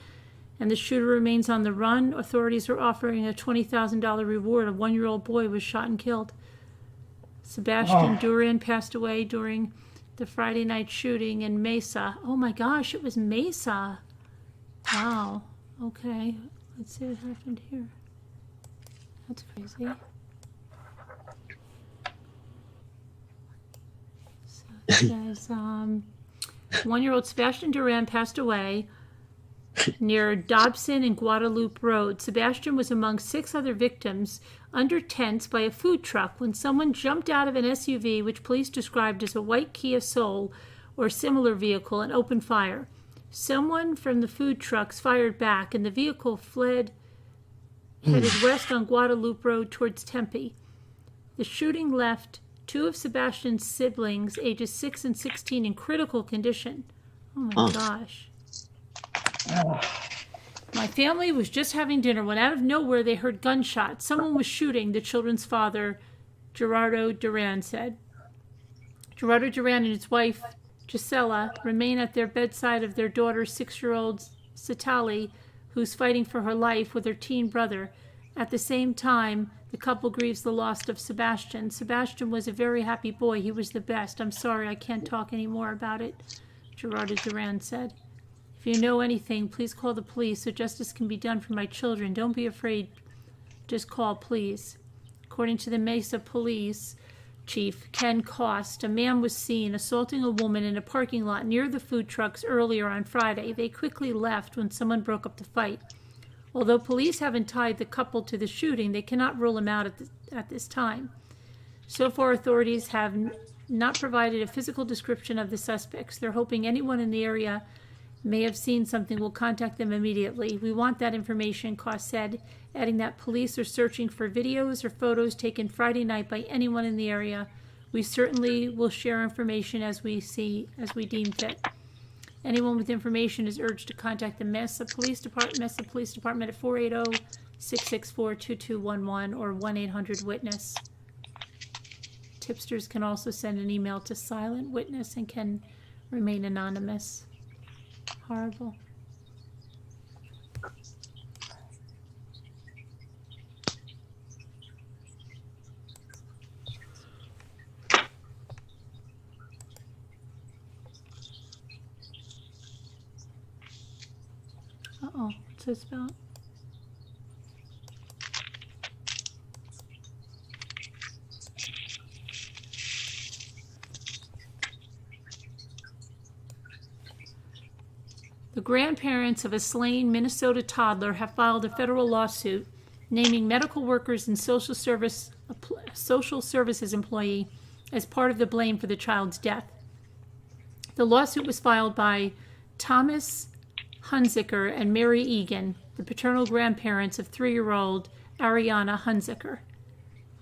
and the shooter remains on the run. Authorities are offering a $20,000 reward. A 1-year-old boy was shot and killed. Sebastian Duran passed away during the Friday night shooting in Mesa. Oh my gosh, it was Mesa. Wow. Okay. Let's see what happened here. That's crazy. So it says, 1-year-old Sebastian Duran passed away near Dobson and Guadalupe Road. Sebastian was among 6 other victims under tents by a food truck when someone jumped out of an SUV, which police described as a white Kia Soul or similar vehicle, and opened fire. Someone from the food trucks fired back, and the vehicle fled, headed west on Guadalupe Road towards Tempe. The shooting left 2 of Sebastian's siblings, ages 6 and 16, in critical condition. Oh my gosh. My family was just having dinner when out of nowhere they heard gunshots. Someone was shooting, the children's father, Gerardo Duran, said. Gerardo Duran and his wife, Gisela, remain at their bedside of their daughter, 6-year-old Satali, who's fighting for her life with her teen brother. At the same time, the couple grieves the loss of Sebastian. Sebastian was a very happy boy. He was the best. I'm sorry, I can't talk any more about it, Gerardo Duran said. If you know anything, please call the police so justice can be done for my children. Don't be afraid. Just call, please. According to the Mesa Police Chief Ken Cost, a man was seen assaulting a woman in a parking lot near the food trucks earlier on Friday. They quickly left when someone broke up the fight. Although police haven't tied the couple to the shooting, they cannot rule him out at this time. So far, authorities have not provided a physical description of the suspects. They're hoping anyone in the area may have seen something will contact them immediately. We want that information, Cost said, adding that police are searching for videos or photos taken Friday night by anyone in the area. We certainly will share information as we deem fit. Anyone with information is urged to contact the Mesa Police Department at 480-664-2211 or 1-800-WITNESS. Tipsters can also send an email to Silent Witness and can remain anonymous. Horrible. Uh-oh, what's this about? The grandparents of a slain Minnesota toddler have filed a federal lawsuit naming medical workers and social services employee as part of the blame for the child's death. The lawsuit was filed by Thomas Hunziker and Mary Egan, the paternal grandparents of 3-year-old Ariana Hunziker,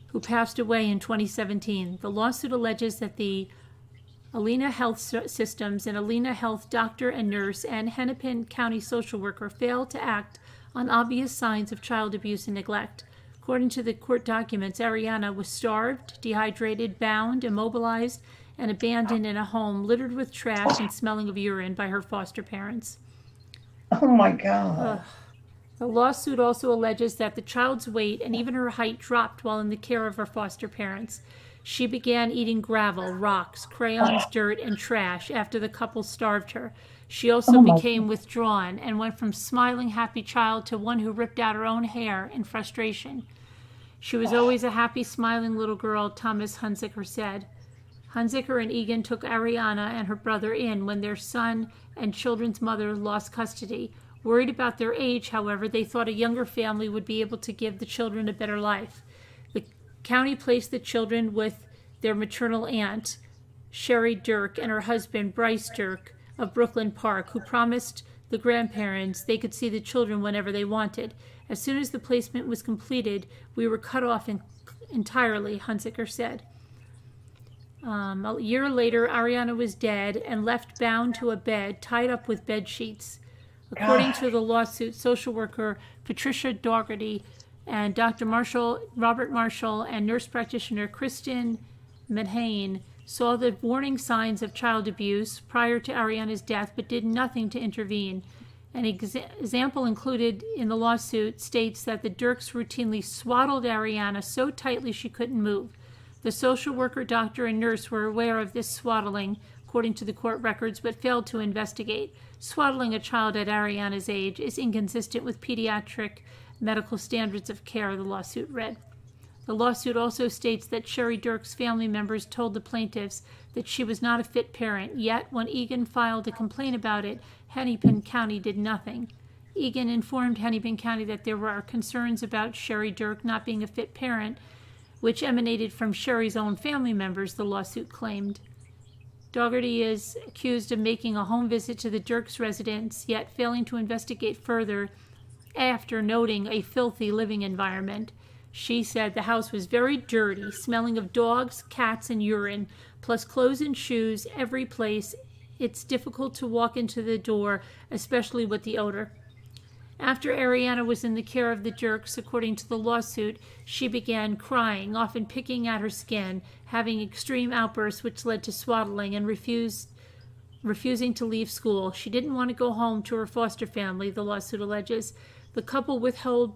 who passed away in 2017. The lawsuit alleges that the Alena Health Systems and Alena Health doctor and nurse and Hennepin County social worker failed to act on obvious signs of child abuse and neglect. According to the court documents, Ariana was starved, dehydrated, bound, immobilized, and abandoned in a home littered with trash and smelling of urine by her foster parents. Oh my God. The lawsuit also alleges that the child's weight and even her height dropped while in the care of her foster parents. She began eating gravel, rocks, crayons, dirt, and trash after the couple starved her. She also became withdrawn and went from smiling, happy child to one who ripped out her own hair in frustration. She was always a happy, smiling little girl, Thomas Hunziker said. Hunziker and Egan took Ariana and her brother in when their son and children's mother lost custody. Worried about their age, however, they thought a younger family would be able to give the children a better life. The county placed the children with their maternal aunt, Sherry Dirk, and her husband, Bryce Dirk, of Brooklyn Park, who promised the grandparents they could see the children whenever they wanted. As soon as the placement was completed, we were cut off entirely, Hunziker said. A year later, Ariana was dead and left bound to a bed, tied up with bed sheets. According to the lawsuit, social worker Patricia Dougherty and Dr. Robert Marshall, and nurse practitioner Kristen Medhane saw the warning signs of child abuse prior to Ariana's death, but did nothing to intervene. An example included in the lawsuit states that the Dirks routinely swaddled Ariana so tightly she couldn't move. The social worker, doctor, and nurse were aware of this swaddling, according to the court records, but failed to investigate. Swaddling a child at Ariana's age is inconsistent with pediatric medical standards of care, the lawsuit read. The lawsuit also states that Sherry Dirks' family members told the plaintiffs that she was not a fit parent, yet when Egan filed a complaint about it, Hennepin County did nothing. Egan informed Hennepin County that there were concerns about Sherry Dirk not being a fit parent, which emanated from Sherry's own family members, the lawsuit claimed. Dougherty is accused of making a home visit to the Dirks' residence, yet failing to investigate further after noting a filthy living environment. She said the house was very dirty, smelling of dogs, cats, and urine, plus clothes and shoes every place. It's difficult to walk into the door, especially with the odor. After Ariana was in the care of the Dirks, according to the lawsuit, she began crying, often picking at her skin, having extreme outbursts which led to swaddling, and refusing to leave school. She didn't want to go home to her foster family, the lawsuit alleges. The couple withheld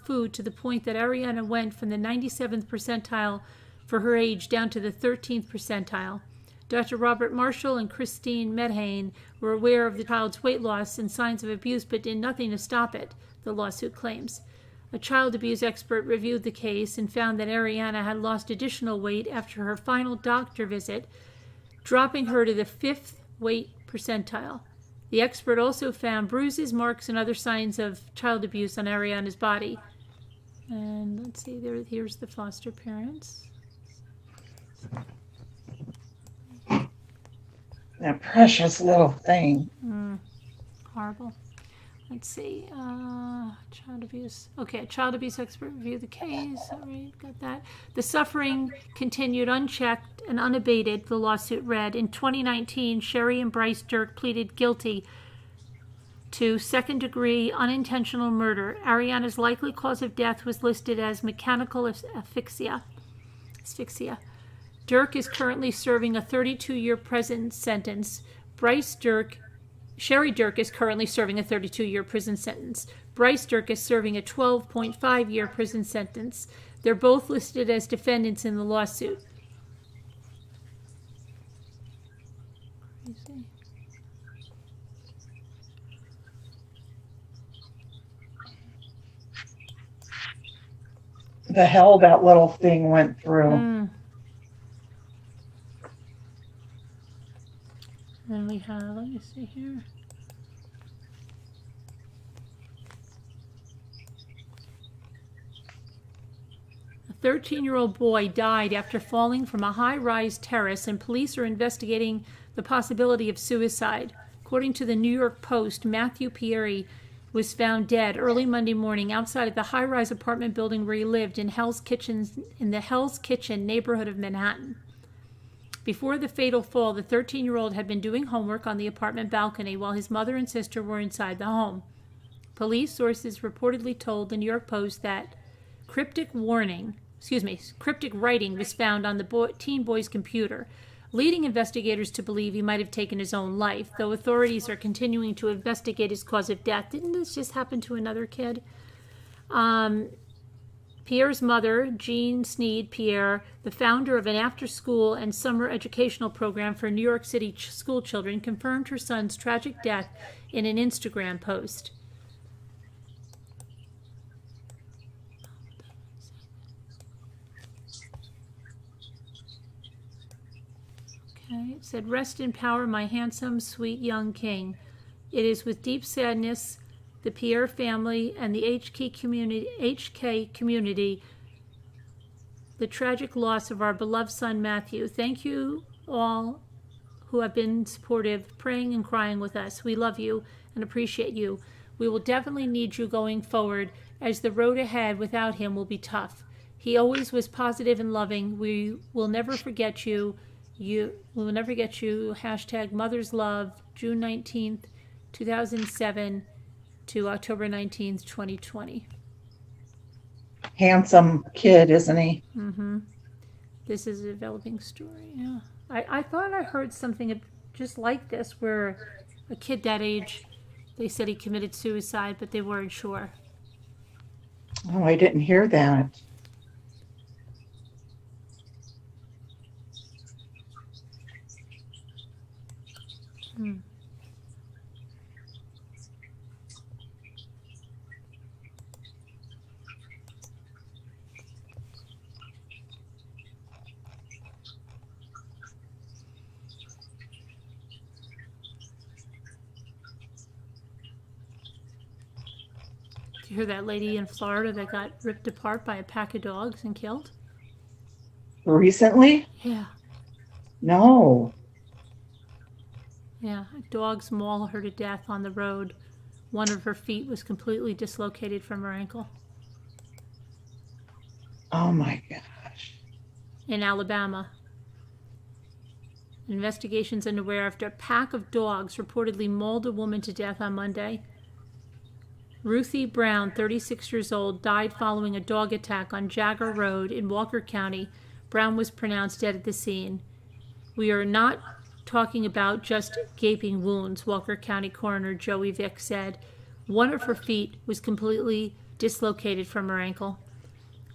food to the point that Ariana went from the 97th percentile for her age down to the 13th percentile. Dr. Robert Marshall and Christine Medhane were aware of the child's weight loss and signs of abuse, but did nothing to stop it, the lawsuit claims. A child abuse expert reviewed the case and found that Ariana had lost additional weight after her final doctor visit, dropping her to the 5th weight percentile. The expert also found bruises, marks, and other signs of child abuse on Ariana's body. And let's see, here's the foster parents. That precious little thing. Horrible. Let's see. Child abuse. Okay, child abuse expert reviewed the case. All right, got that. The suffering continued unchecked and unabated, the lawsuit read. In 2019, Sherry and Bryce Dirk pleaded guilty to second-degree unintentional murder. Ariana's likely cause of death was listed as mechanical asphyxia. Dirk is currently serving a 32-year prison sentence. Sherry Dirk is currently serving a 32-year prison sentence. Bryce Dirk is serving a 12.5-year prison sentence. They're both listed as defendants in the lawsuit. Crazy. The hell that little thing went through. Then we have, let me see here. A 13-year-old boy died after falling from a high-rise terrace, and police are investigating the possibility of suicide. According to the New York Post, Matthew Pieri was found dead early Monday morning outside of the high-rise apartment building where he lived in the Hell's Kitchen neighborhood of Manhattan. Before the fatal fall, the 13-year-old had been doing homework on the apartment balcony while his mother and sister were inside the home. Police sources reportedly told the New York Post that cryptic writing was found on the teen boy's computer, leading investigators to believe he might have taken his own life, though authorities are continuing to investigate his cause of death. Didn't this just happen to another kid? Pierre's mother, Jean Sneed Pierre, the founder of an after-school and summer educational program for New York City school children, confirmed her son's tragic death in an Instagram post. Okay, it said, "Rest in power, my handsome, sweet young king. It is with deep sadness the Pierre family and the HK community, the tragic loss of our beloved son Matthew. Thank you all who have been supportive, praying and crying with us. We love you and appreciate you. We will definitely need you going forward, as the road ahead without him will be tough. He always was positive and loving. We will never forget you. We will never forget you. Hashtag Mother's Love, June 19th, 2007 to October 19th, 2020. Handsome kid, isn't he? Mm-hmm. This is a developing story, yeah. I thought I heard something just like this, where a kid that age, they said he committed suicide, but they weren't sure. Oh, I didn't hear that. Hmm. Did you hear that lady in Florida that got ripped apart by a pack of dogs and killed? Recently? Yeah. No. Yeah, dogs maul her to death on the road. One of her feet was completely dislocated from her ankle. Oh my gosh. In Alabama. Investigations underway after a pack of dogs reportedly mauled a woman to death on Monday. Ruthie Brown, 36 years old, died following a dog attack on Jagger Road in Walker County. Brown was pronounced dead at the scene. We are not talking about just gaping wounds, Walker County Coroner Joey Vick said. One of her feet was completely dislocated from her ankle.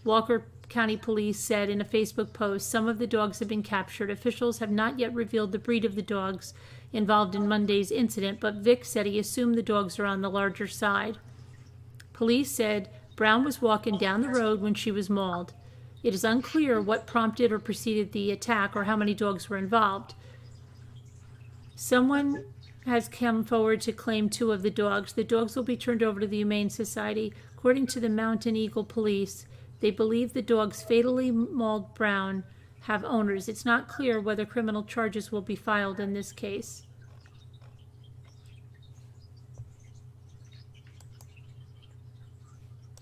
Walker County Police said in a Facebook post, some of the dogs have been captured. Officials have not yet revealed the breed of the dogs involved in Monday's incident, but Vick said he assumed the dogs are on the larger side. Police said Brown was walking down the road when she was mauled. It is unclear what prompted or preceded the attack or how many dogs were involved. Someone has come forward to claim 2 of the dogs. The dogs will be turned over to the Humane Society. According to the Mountain Eagle Police, they believe the dogs fatally mauled Brown have owners. It's not clear whether criminal charges will be filed in this case.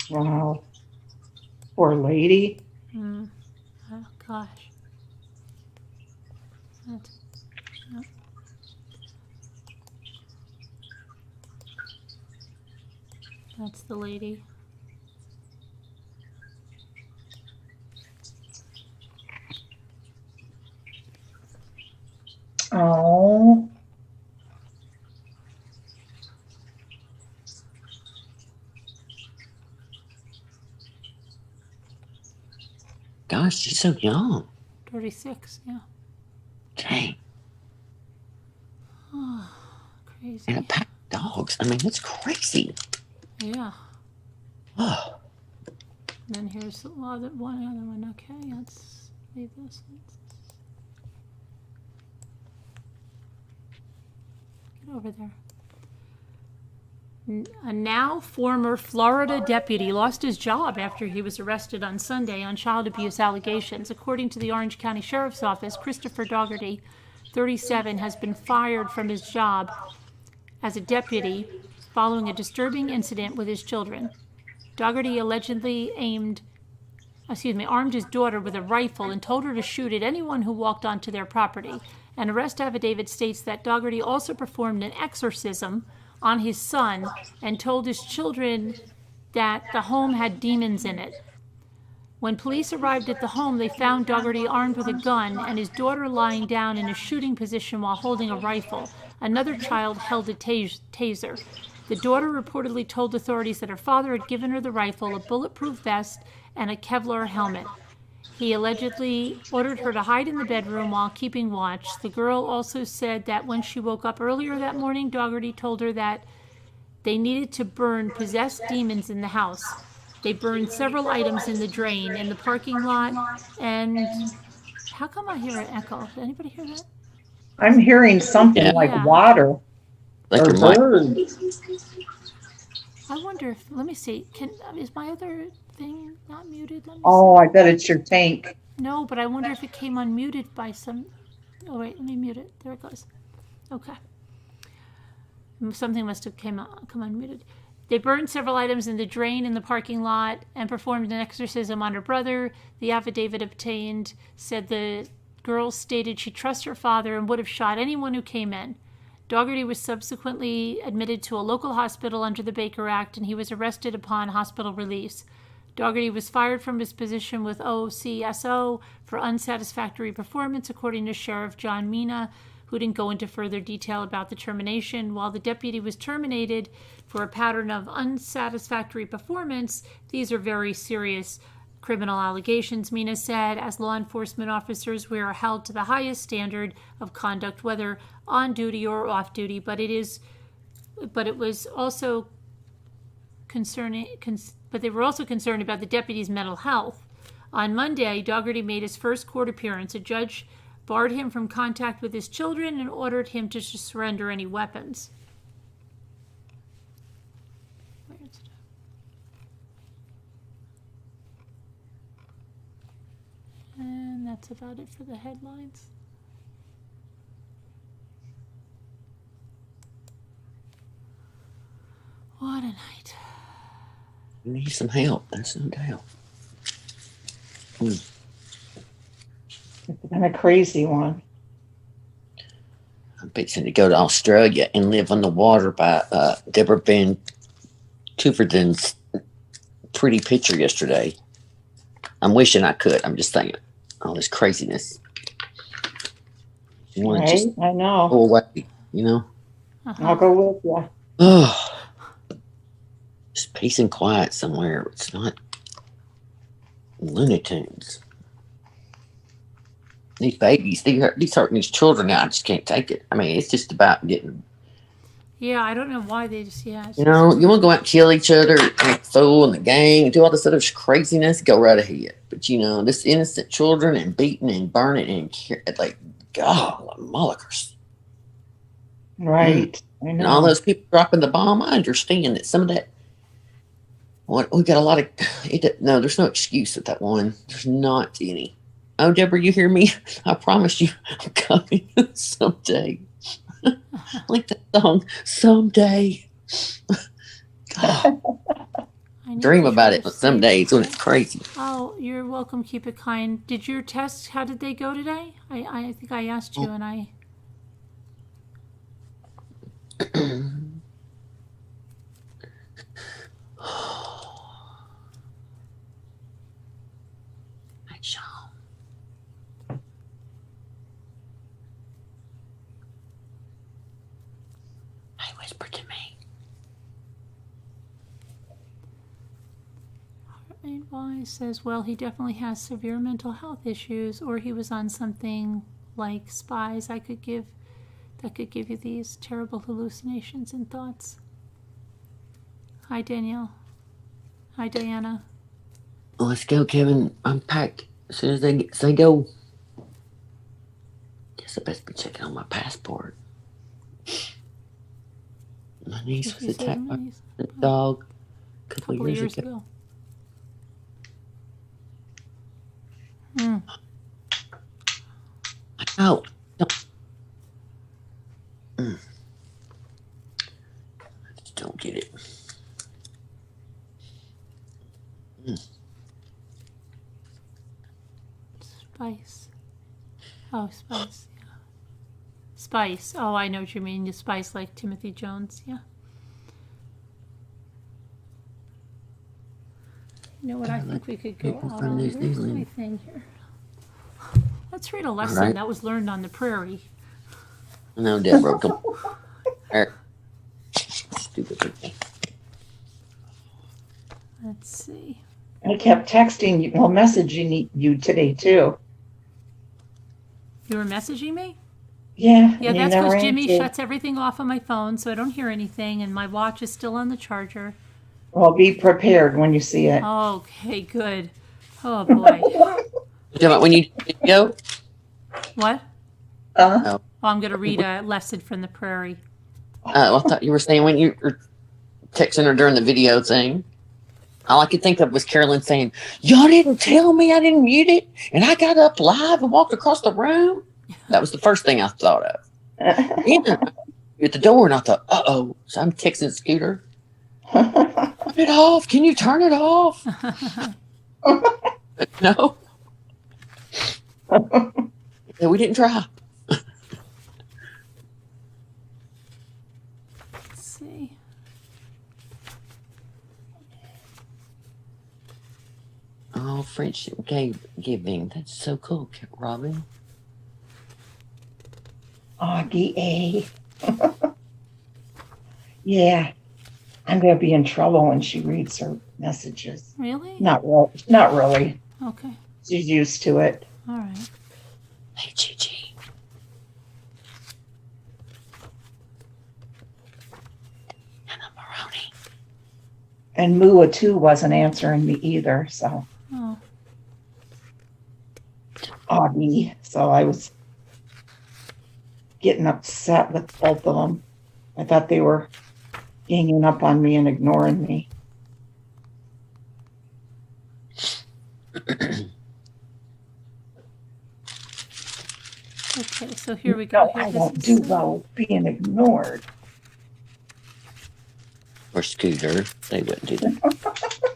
Wow. Poor lady. Oh, gosh. That's the lady. Oh. Gosh, she's so young. 36, yeah. Dang. Oh, crazy. And a pack of dogs. I mean, that's crazy. Yeah. Oh. And then here's one other one. Okay, let's leave this. Get over there. A now former Florida deputy lost his job after he was arrested on Sunday on child abuse allegations. According to the Orange County Sheriff's Office, Christopher Dougherty, 37, has been fired from his job as a deputy following a disturbing incident with his children. Dougherty allegedly armed his daughter with a rifle and told her to shoot at anyone who walked onto their property. An arrest affidavit states that Dougherty also performed an exorcism on his son and told his children that the home had demons in it. When police arrived at the home, they found Dougherty armed with a gun and his daughter lying down in a shooting position while holding a rifle. Another child held a taser. The daughter reportedly told authorities that her father had given her the rifle, a bulletproof vest, and a Kevlar helmet. He allegedly ordered her to hide in the bedroom while keeping watch. The girl also said that when she woke up earlier that morning, Dougherty told her that they needed to burn possessed demons in the house. They burned several items in the drain in the parking lot. And how come I hear an echo? Did anybody hear that? I'm hearing something like water Like or your mic. birds. I wonder if, let me see, is my other thing not muted? Let me Oh, see. I bet it's your tank. No, but I wonder if it came unmuted by some, Oh wait, let me mute it. There it goes. Okay. Something must have come unmuted. They burned several items in the drain in the parking lot and performed an exorcism on her brother. The affidavit obtained said the girl stated she trusts her father and would have shot anyone who came in. Dougherty was subsequently admitted to a local hospital under the Baker Act, and he was arrested upon hospital release. Dougherty was fired from his position with OCSO for unsatisfactory performance, according to Sheriff John Mina, who didn't go into further detail about the termination. While the deputy was terminated for a pattern of unsatisfactory performance, these are very serious criminal allegations, Mina said. As law enforcement officers, we are held to the highest standard of conduct, whether on duty or off duty, but it was also concerning, but they were also concerned about the deputy's mental health. On Monday, Dougherty made his first court appearance. A judge barred him from contact with his children and ordered him to surrender any weapons. And that's about it for the headlines. What a night. You need some help. That's no doubt. It's been a crazy one. I'm fixing to go to Australia and live on the water by Deborah Van Tuverden's pretty picture yesterday. I'm wishing I could. I'm just thinking, all this craziness. You want Right? to just I know. go away, you know? I'll go with you. Oh, just peace and quiet somewhere. It's not Looney Tunes. These babies, these hurting these children now. I just can't take it. I mean, it's just about getting. Yeah, I don't know why they just, You know, you want to go out and kill each other, act fool in the gang, and do all this other craziness, go right ahead. But, you know, this innocent children and beating and burning and like, God, like molluckers. Right. I know. And all those people dropping the bomb, I understand that some of that, we got a lot of, no, there's no excuse with that one. There's not any. Oh, Deborah, you hear me? I promise you I'm coming someday. Like that song, someday. God. Dream about it some days when it's crazy. Oh, you're welcome. Keep it kind. Did your tests, how did they go today? I think I asked you and I. Whisper to me. Wise says, well, he definitely has severe mental health issues, or he was on something like spies. That could give you these terrible hallucinations and thoughts. Hi, Danielle. Hi, Diana. Well, let's go, Kevin. I'm packed. As soon as they go. Guess I best be checking on my passport. My niece was attacked by a dog a couple years ago. Mm. I know. I just don't get it. Spice. Oh, Spice. Yeah. Spice. Oh, I know what you mean. You Spice like Timothy Jones. Yeah. You know what? I think we could go out on. Where's my thing here? Let's read a lesson that was learned on the prairie. No, Deborah. Stupid people. Let's see. I kept texting you, well, messaging you today too. You were messaging me? Yeah. Yeah, that's because Jimmy shuts everything off on my phone, so I don't hear anything, and my watch is still on the charger. Well, be prepared when you see it. Okay, good. Oh, boy. When you video? What? Oh, I'm going to read a lesson from the prairie. I thought you were saying when you were texting her during the video thing. All I could think of was Carolyn saying, y'all didn't tell me I didn't mute it, and I got up live and walked across the room. That was the first thing I thought of. Yeah. At the door, and I thought, uh-oh. So I'm texting Scooter. Turn it off. Can you turn it off? No. Yeah, we didn't try. Let's see. Oh, friendship giving. That's so cool, Robin. Augie A. Yeah. I'm going to be in trouble when she reads her messages. Really? Not really. Okay. She's used to it. All right. Hey, Gigi. And a Maroni. And Mua, too, wasn't answering me either. So, Oh. Augie. So I was getting upset with both of them. I thought they were ganging up on me and ignoring me. Okay, so here we go. No, Here, I this won't is, do well with being ignored. Or Scooter. They wouldn't do that.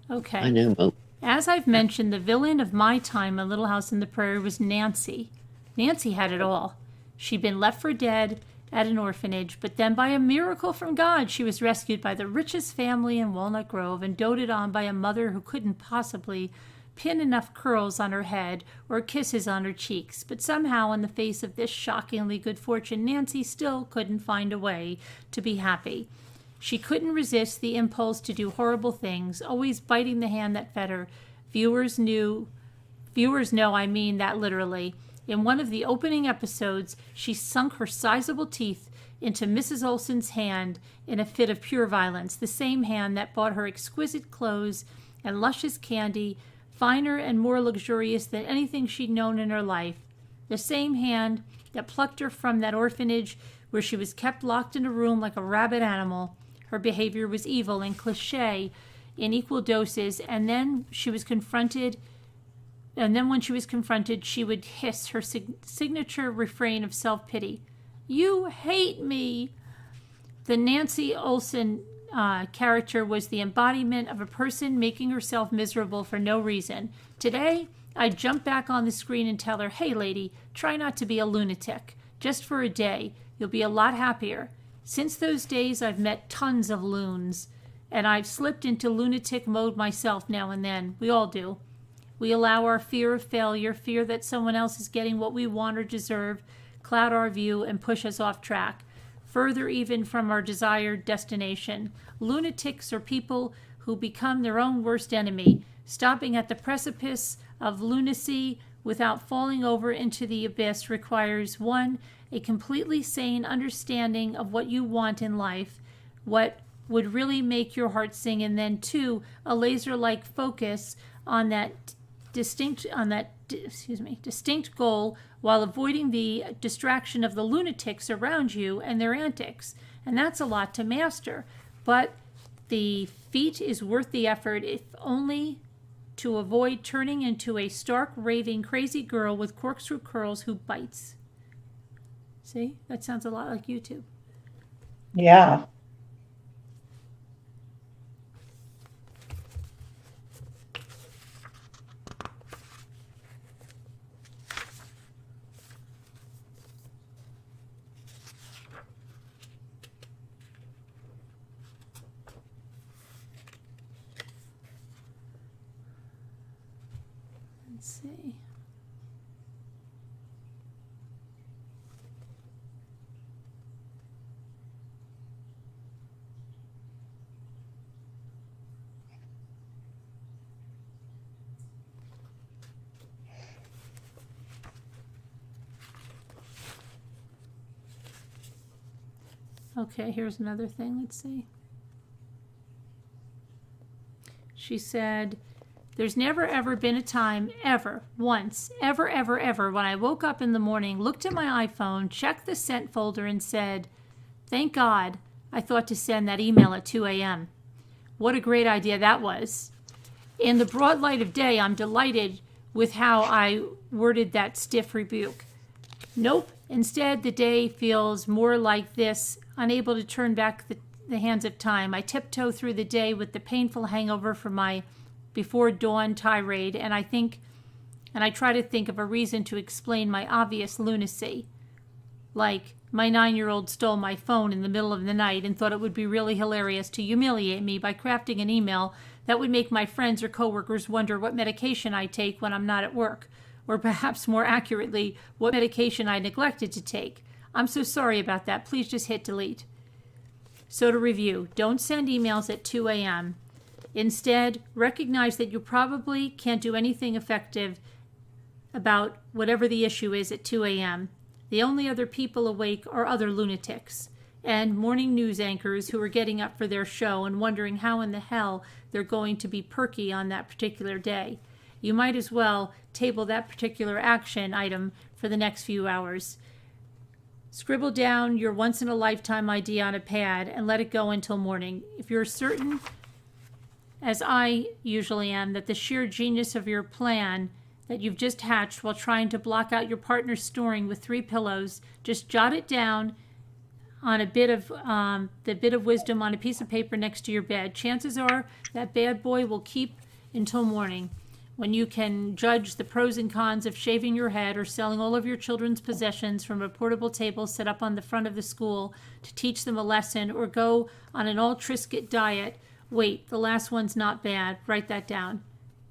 Okay. I know, Mo. As I've mentioned, the villain of my time in Little House on the Prairie was Nancy. Nancy had it all. She'd been left for dead at an orphanage, but then by a miracle from God, she was rescued by the richest family in Walnut Grove and doted on by a mother who couldn't possibly pin enough curls on her head or kisses on her cheeks. But somehow, in the face of this shockingly good fortune, Nancy still couldn't find a way to be happy. She couldn't resist the impulse to do horrible things, always biting the hand that fed her. Viewers know I mean that literally. In one of the opening episodes, she sunk her sizable teeth into Mrs. Olson's hand in a fit of pure violence, the same hand that bought her exquisite clothes and luscious candy, finer and more luxurious than anything she'd known in her life. The same hand that plucked her from that orphanage where she was kept locked in a room like a rabid animal. Her behavior was evil and cliché in equal doses, and then when she was confronted, she would hiss her signature refrain of self-pity. "You hate me!" The Nancy Olson character was the embodiment of a person making herself miserable for no reason. Today, I'd jump back on the screen and tell her, "Hey, lady, try not to be a lunatic. Just for a day. You'll be a lot happier." Since those days, I've met tons of loons, and I've slipped into lunatic mode myself now and then. We all do. We allow our fear of failure, fear that someone else is getting what we want or deserve, cloud our view and push us off track, further even from our desired destination. Lunatics are people who become their own worst enemy, stopping at the precipice of lunacy without falling over into the abyss requires 1, a completely sane understanding of what you want in life, what would really make your heart sing, and then 2, a laser-like focus on that distinct goal while avoiding the distraction of the lunatics around you and their antics. And that's a lot to master, but the feat is worth the effort, if only to avoid turning into a stark, raving, crazy girl with corkscrew curls who bites. See? That sounds a lot like YouTube. Yeah. Let's see. Okay, here's another thing. Let's see. She said, "There's never ever been a time, ever, once, ever, ever, ever, when I woke up in the morning, looked at my iPhone, checked the sent folder, and said, 'Thank God I thought to send that email at 2 a.m. What a great idea that was. In the broad light of day, I'm delighted with how I worded that stiff rebuke. Nope. Instead, the day feels more like this, unable to turn back the hands of time. I tiptoe through the day with the painful hangover from my before dawn tirade, and I try to think of a reason to explain my obvious lunacy. Like, my 9-year-old stole my phone in the middle of the night and thought it would be really hilarious to humiliate me by crafting an email that would make my friends or coworkers wonder what medication I take when I'm not at work, or perhaps more accurately, what medication I neglected to take. I'm so sorry about that. Please just hit delete. So to review, don't send emails at 2 a.m. Instead, recognize that you probably can't do anything effective about whatever the issue is at 2 a.m. The only other people awake are other lunatics and morning news anchors who are getting up for their show and wondering how in the hell they're going to be perky on that particular day. You might as well table that particular action item for the next few hours. Scribble down your once-in-a-lifetime idea on a pad and let it go until morning. If you're certain, as I usually am, that the sheer genius of your plan that you've just hatched while trying to block out your partner's snoring with 3 pillows, just jot it down on a bit of wisdom on a piece of paper next to your bed. Chances are that bad boy will keep until morning, when you can judge the pros and cons of shaving your head or selling all of your children's possessions from a portable table set up on the front of the school to teach them a lesson, or go on an all-Triscuit diet. Wait, the last one's not bad. Write that down.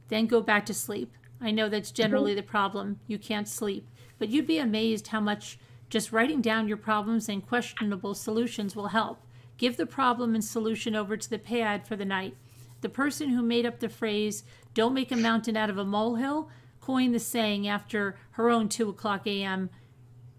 Then go back to sleep. I know that's generally the problem. You can't sleep. But you'd be amazed how much just writing down your problems and questionable solutions will help. Give the problem and solution over to the pad for the night. The person who made up the phrase, "Don't make a mountain out of a molehill," coined the saying after her own 2 o'clock a.m.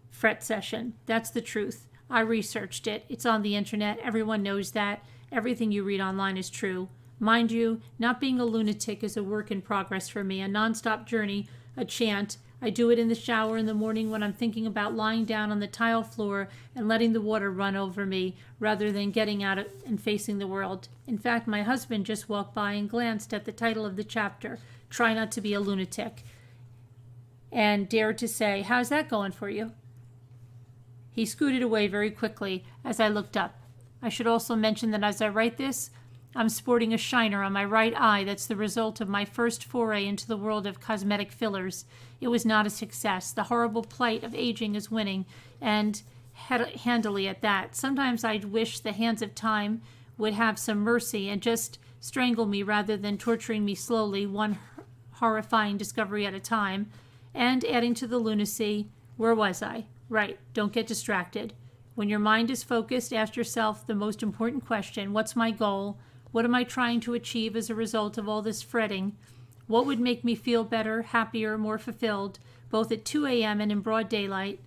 fret session. That's the truth. I researched it. It's on the internet. Everyone knows that. Everything you read online is true. Mind you, not being a lunatic is a work in progress for me, a nonstop journey, a chant. I do it in the shower in the morning when I'm thinking about lying down on the tile floor and letting the water run over me rather than getting out and facing the world. In fact, my husband just walked by and glanced at the title of the chapter, Try Not to Be a Lunatic, and dared to say, "How's that going for you?" He scooted away very quickly as I looked up. I should also mention that as I write this, I'm sporting a shiner on my right eye that's the result of my first foray into the world of cosmetic fillers. It was not a success. The horrible plight of aging is winning, and handily at that. Sometimes I'd wish the hands of time would have some mercy and just strangle me rather than torturing me slowly, one horrifying discovery at a time. And adding to the lunacy, where was I? Right, don't get distracted. When your mind is focused, ask yourself the most important question: what's my goal? What am I trying to achieve as a result of all this fretting? What would make me feel better, happier, more fulfilled, both at 2 a.m. and in broad daylight?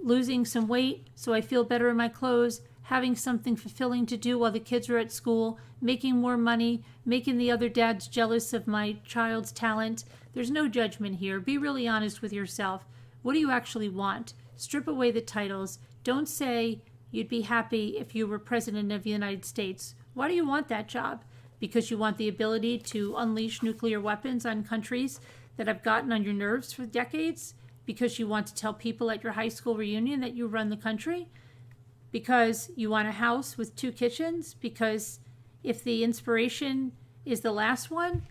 Losing some weight so I feel better in my clothes, having something fulfilling to do while the kids are at school, making more money, making the other dads jealous of my child's talent. There's no judgment here. Be really honest with yourself. What do you actually want? Strip away the titles. Don't say you'd be happy if you were president of the United States. Why do you want that job? Because you want the ability to unleash nuclear weapons on countries that have gotten on your nerves for decades? Because you want to tell people at your high school reunion that you run the country? Because you want a house with 2 kitchens? Because if the inspiration is the last one,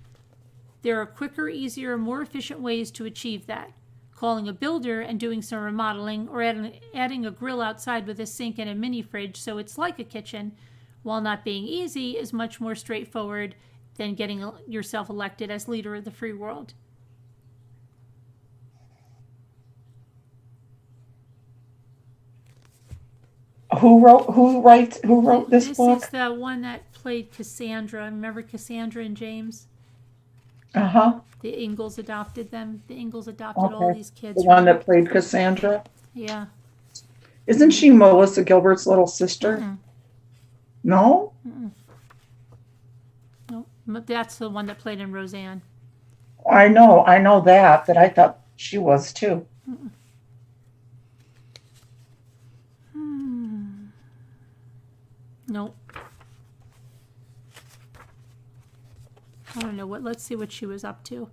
there are quicker, easier, more efficient ways to achieve that. Calling a builder and doing some remodeling, or adding a grill outside with a sink and a mini fridge so it's like a kitchen, while not being easy, is much more straightforward than getting yourself elected as leader of the free world. Who wrote this book? This is the one that played Cassandra. Remember Cassandra and James? Uh-huh. The Ingalls adopted them. The Ingalls adopted all these kids. The one that played Cassandra? Yeah. Isn't she Melissa Gilbert's little sister? Mm-mm. No? Mm-mm. No, but that's the one that played in Roseanne. I know that, but I thought she was too. Mm-mm. Nope. I don't know let's see what she was up to.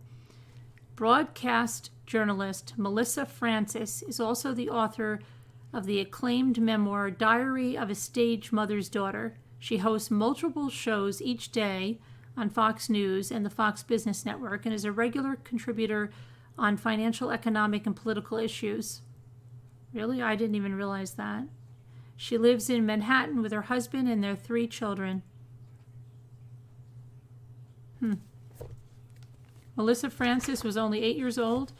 Broadcast journalist Melissa Francis is also the author of the acclaimed memoir Diary of a Stage Mother's Daughter. She hosts multiple shows each day on Fox News and the Fox Business Network and is a regular contributor on financial, economic, and political issues. Really? I didn't even realize that. She lives in Manhattan with her husband and their 3 children. Melissa Francis was only 8 years old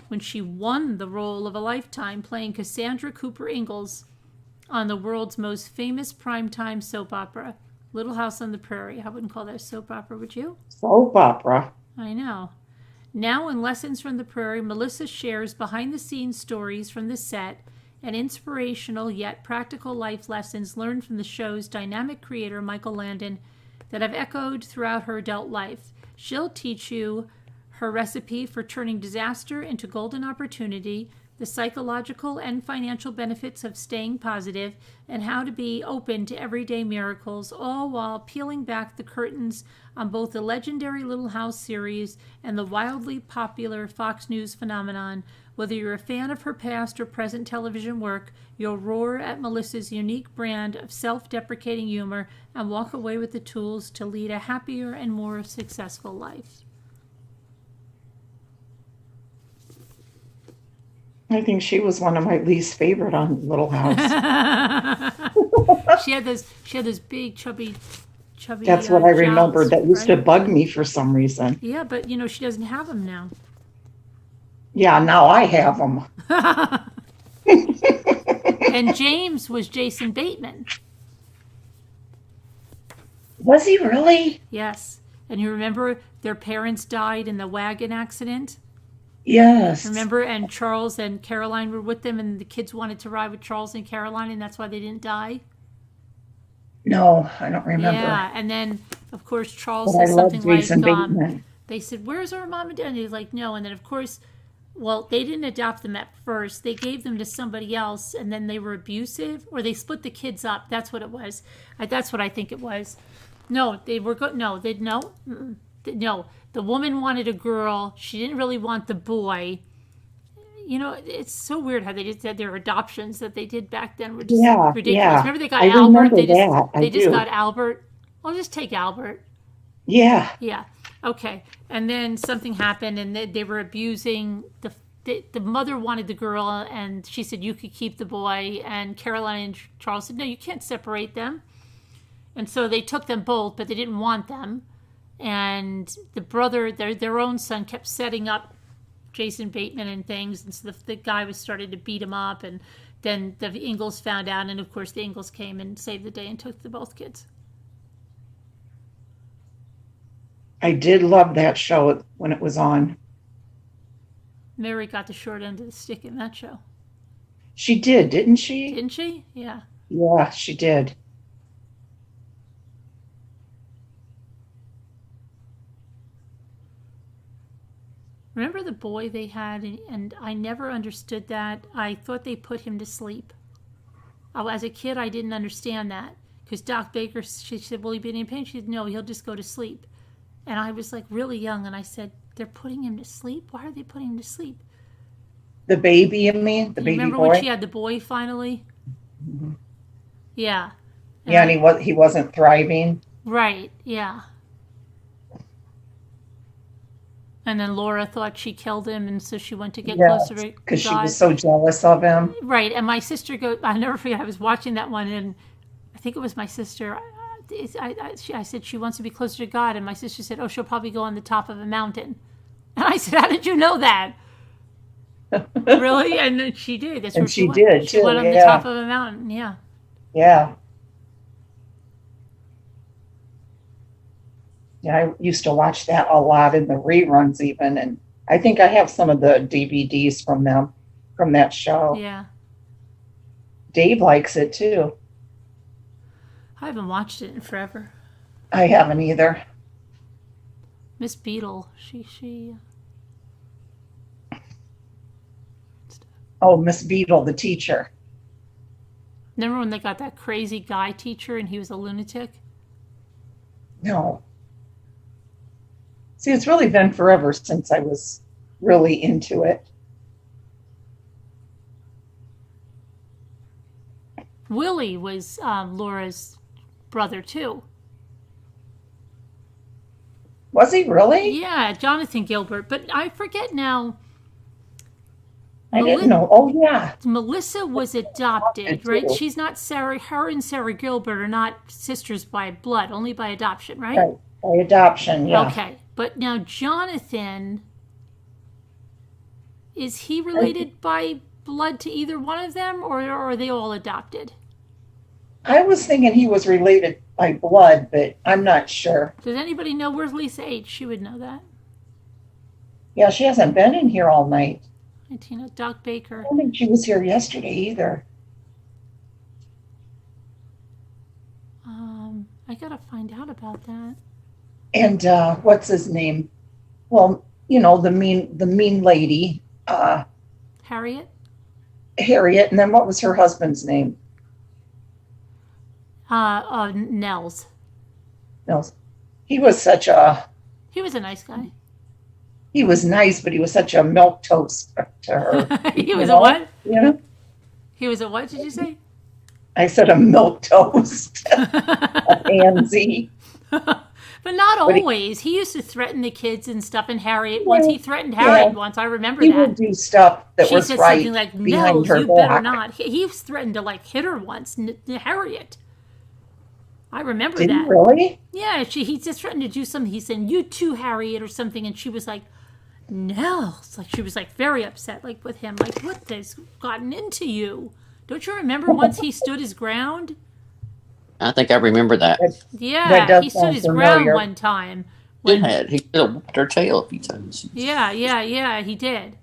when she won the role of a lifetime playing Cassandra Cooper Ingalls on the world's most famous primetime soap opera, Little House on the Prairie. I wouldn't call that a soap opera, would you? Soap opera. I know. Now in Lessons from the Prairie, Melissa shares behind-the-scenes stories from the set and inspirational yet practical life lessons learned from the show's dynamic creator, Michael Landon, that have echoed throughout her adult life. She'll teach you her recipe for turning disaster into golden opportunity, the psychological and financial benefits of staying positive, and how to be open to everyday miracles, all while peeling back the curtains on both the legendary Little House series and the wildly popular Fox News phenomenon. Whether you're a fan of her past or present television work, you'll roar at Melissa's unique brand of self-deprecating humor and walk away with the tools to lead a happier and more successful life. I think she was one of my least favorite on Little House. She had those big chubby. That's what I remembered. jowls, That used to right? bug me for some reason. Yeah, but she doesn't have them now. Yeah, now I have them. And James was Jason Bateman. Was he really? Yes. And you remember their parents died in the wagon accident? Yes. Remember? And Charles and Caroline were with them, and the kids wanted to ride with Charles and Caroline, and that's why they didn't die? No, I don't remember. Yeah, and then, of course, Charles But I said love something Jason like, Bateman. they said, "Where's our mom and dad?" And he's like, "No." And then, of course, well, they didn't adopt them at first. They gave them to somebody else, and then they were abusive, or they split the kids up. That's what it was. That's what I think it was. No, they were good. No, they no, no. The woman wanted a girl. She didn't really want the boy. It's so weird how they just had their adoptions that they did back then were just ridiculous. Yeah. Remember they got I Albert? remember They just that. I do. got Albert. I'll just take Albert. Yeah. Yeah. Okay. And then something happened, and they were abusing the mother wanted the girl, and she said you could keep the boy. And Caroline and Charles said, no, you can't separate them. And so they took them both, but they didn't want them. And the brother, their own son, kept setting up Jason Bateman and things, and so the guy was starting to beat him up, and then the Ingalls found out, and of course the Ingalls came and saved the day and took both kids. I did love that show when it was on. Mary got the short end of the stick in that show. She did, didn't she? Didn't she? Yeah. Yeah, she did. Remember the boy they had, and I never understood that. I thought they put him to sleep. As a kid, I didn't understand that. Because Doc Baker, she said, will he be in pain? She said, no, he'll just go to sleep. And I was like really young, and I said, they're putting him to sleep? Why are they putting him to sleep? The baby, you mean? The baby remember boy? When she had the boy finally? Mm-hmm. Yeah. Yeah, and he wasn't thriving. Right, yeah. And then Laura thought she killed him, and so she went to get closer to God. Because she was so jealous of him. Right, and my sister I never forget, I was watching that one, and I think it was my sister. I said she wants to be closer to God, and my sister said, oh, she'll probably go on the top of a mountain. And I said, how did you know that? Really? And then she did. That's and where she went. did, She too, went on the top of a mountain, yeah. Yeah. Yeah, I used to watch that a lot in the reruns even, and I think I have some of the DVDs from that show. Yeah. Dave likes it too. I haven't watched it in forever. I haven't either. Miss Beadle, she Oh, Miss Beadle, the teacher. Remember when they got that crazy guy teacher and he was a lunatic? No. See, it's really been forever since I was really into it. Willie was Laura's brother too. Was he really? Yeah, Jonathan Gilbert. But I forget now. I didn't know. Oh, yeah. Melissa was adopted, right? Too. She's not Sarah. Her and Sarah Gilbert are not sisters by blood, only by adoption, right? Right. By adoption, yeah. Okay. But now Jonathan, is he related by blood to either one of them, or are they all adopted? I was thinking he was related by blood, but I'm not sure. Does anybody know where's Lisa H? She would know that. Yeah, she hasn't been in here all night. Tina, Doc Baker. I don't think she was here yesterday either. I gotta find out about that. And what's his name? Well, you know, the mean lady, Harriet. Harriet, and then what was her husband's name? Nels. Nels. He was such a. He was a nice guy. He was nice, but he was such a milquetoast to her. He was a what? You know? He was a what, did you say? I said a milquetoast. A pansy. But not always. He used to threaten the kids and stuff, and Harriet once. He threatened Harriet once. I remember that. He would do stuff that she was said right something like, behind "No, her you back. better not." He threatened to like hit her once, Harriet. I remember Did that. he really? Yeah, he just threatened to do something. He said, "You too, Harriet," or something, and she was like, "No." It's like she was like very upset, like with him, like, "What has gotten into you?" Don't you remember once he stood his ground? I think I remember that. Yeah, he stood his ground one time. He could have whipped her tail a few times. Yeah, he did.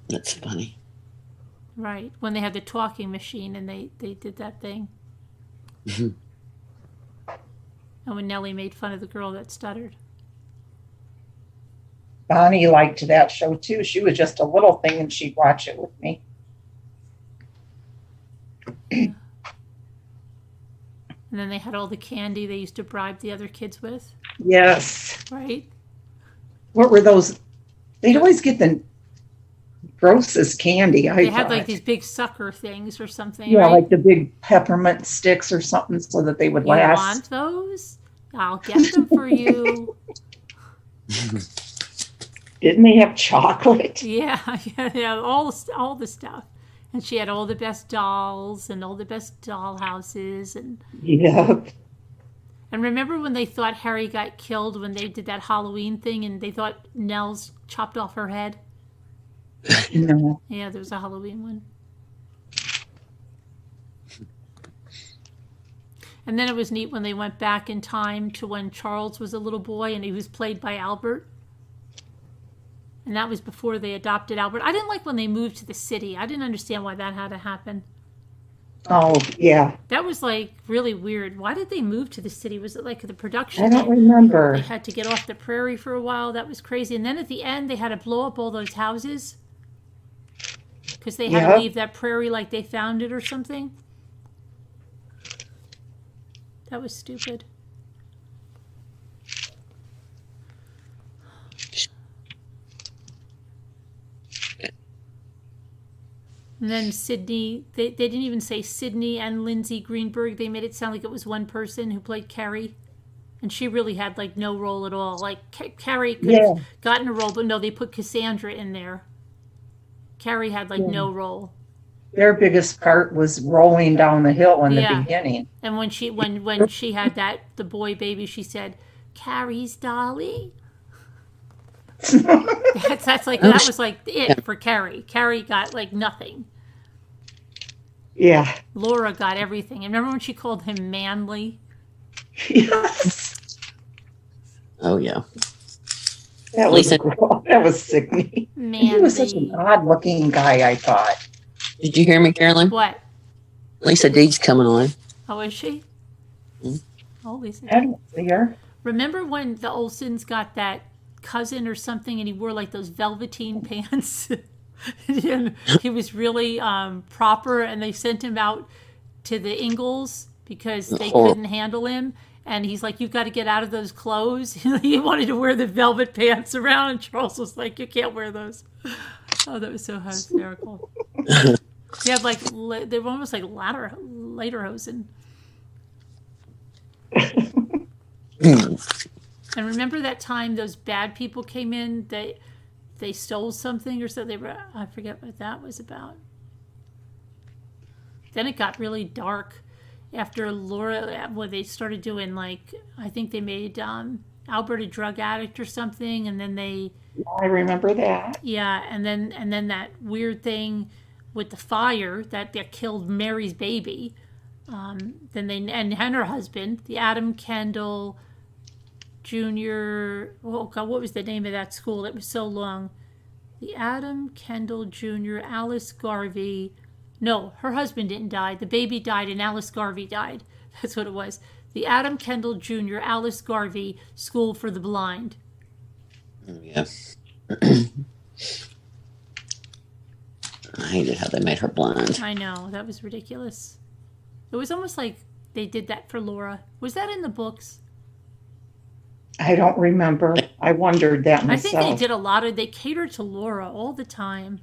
That's funny. Right, when they had the talking machine and they did that thing. Mm-hmm. And when Nellie made fun of the girl that stuttered. Bonnie liked that show too. She was just a little thing and she'd watch it with me. And then they had all the candy they used to bribe the other kids with. Yes. Right? What were those? They'd always get the grossest candy. They had like these big sucker things or something. Yeah, right? like the big peppermint sticks or something so that they would You last. want those? I'll get them for you. Didn't they have chocolate? Yeah, all the stuff. And she had all the best dolls and all the best doll houses and Yeah. And remember when they thought Harry got killed when they did that Halloween thing and they thought Nels chopped off her head? No. Yeah, there was a Halloween one. And then it was neat when they went back in time to when Charles was a little boy and he was played by Albert. And that was before they adopted Albert. I didn't like when they moved to the city. I didn't understand why that had to happen. Oh, yeah. That was like really weird. Why did they move to the city? Was it like the production? I don't remember. They had to get off the prairie for a while. That was crazy. And then at the end, they had to blow up all those houses because they had to leave that prairie like they found it or something. That was stupid. And then Sydney, they didn't even say Sydney and Lindsay Greenberg. They made it sound like it was one person who played Carrie. And she really had like no role at all. Like Carrie could have gotten a role, but no, they put Cassandra in there. Carrie had like no role. Their biggest part was rolling down the hill in the beginning. And when she had the boy baby, she said, "Carrie's dolly." That was like it for Carrie. Carrie got like nothing. Yeah. Laura got everything. And remember when she called him manly? Yes. Oh yeah. That was sickening. Manly. He was such an odd-looking guy, I thought. Did you hear me, Carolyn? What? Lisa Deed's coming on. Oh, is she? Mm-hmm. Oh, Lisa. I don't see her. Remember when the Olsens got that cousin or something and he wore like those velveteen pants? And he was really proper and they sent him out to the Ingalls because they couldn't handle him. And he's like, "You've got to get out of those clothes." He wanted to wear the velvet pants around, and Charles was like, "You can't wear those." Oh, that was so hysterical. He had like they were almost like lederhosen. And remember that time those bad people came in? They stole something or so. I forget what that was about. Then it got really dark after Laura. Well, they started doing like, I think they made Albert a drug addict or something, and then they. I remember that. Yeah, and then that weird thing with the fire that killed Mary's baby. Then they and her husband, the Adam Kendall Jr. Oh God, what was the name of that school? It was so long. The Adam Kendall Jr. Alice Garvey. No, her husband didn't die. The baby died and Alice Garvey died. That's what it was. The Adam Kendall Jr. Alice Garvey School for the Blind. Yeah. I hated how they made her blind. I know, that was ridiculous. It was almost like they did that for Laura. Was that in the books? I don't remember. I wondered that myself. I think they did they catered to Laura all the time.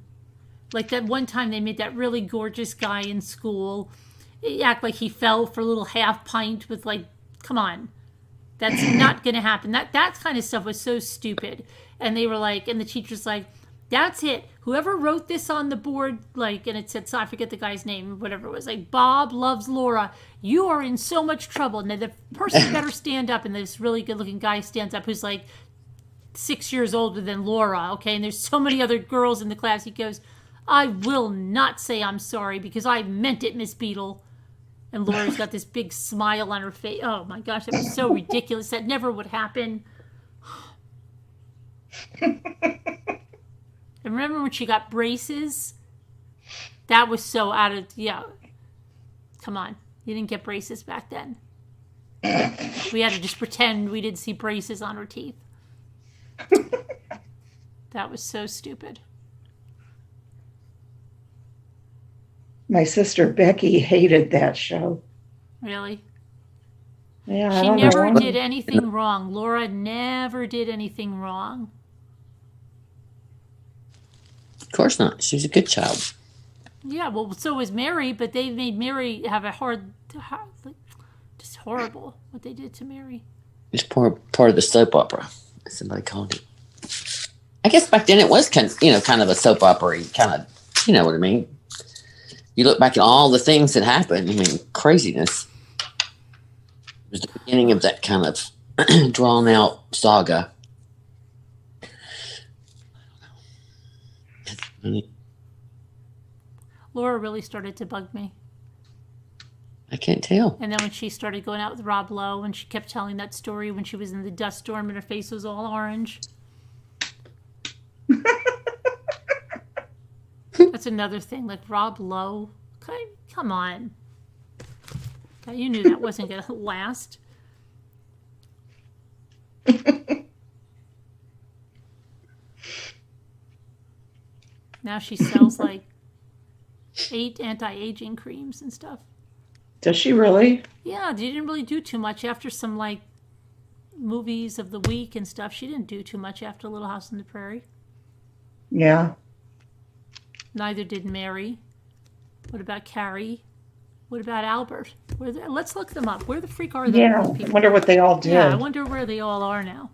Like that one time they made that really gorgeous guy in school act like he fell for a little half pint with like, come on. That's not going to happen. That kind of stuff was so stupid. And they were like, and the teacher's like, that's it. Whoever wrote this on the board, like, and it said, so I forget the guy's name, whatever it was, like, Bob loves Laura. You are in so much trouble. And then the person better stand up. And this really good looking guy stands up who's like 6 years older than Laura. Okay. And there's so many other girls in the class. He goes, I will not say I'm sorry because I meant it, Miss Beadle. And Laura's got this big smile on her face. Oh my gosh, that was so ridiculous. That never would happen. And remember when she got braces? That was so out of, yeah. Come on. You didn't get braces back then. We had to just pretend we didn't see braces on her teeth. That was so stupid. My sister Becky hated that show. Really? Yeah, She never did anything wrong. Laura never did anything wrong. Of course not. She was a good child. Yeah, well, so was Mary, but they made Mary have a hard just horrible what they did to Mary. It's part of the soap opera, as somebody called it. I guess back then it was kind of a soap opera kind of, you know what I mean? You look back at all the things that happened, I mean, craziness. It was the beginning of that kind of drawn out saga. Laura really started to bug me. I can't tell. And then when she started going out with Rob Lowe and she kept telling that story when she was in the dust storm and her face was all orange. That's another thing. Like Rob Lowe. Okay, come on. Okay, you knew that wasn't going to last. Now she sells like 8 anti-aging creams and stuff. Does she really? Yeah, she didn't really do too much after some like movies of the week and stuff. She didn't do too much after Little House on the Prairie. Yeah. Neither did Mary. What about Carrie? What about Albert? Let's look them up. Where the freak are those people? I wonder what they all did. Yeah, I wonder where they all are now.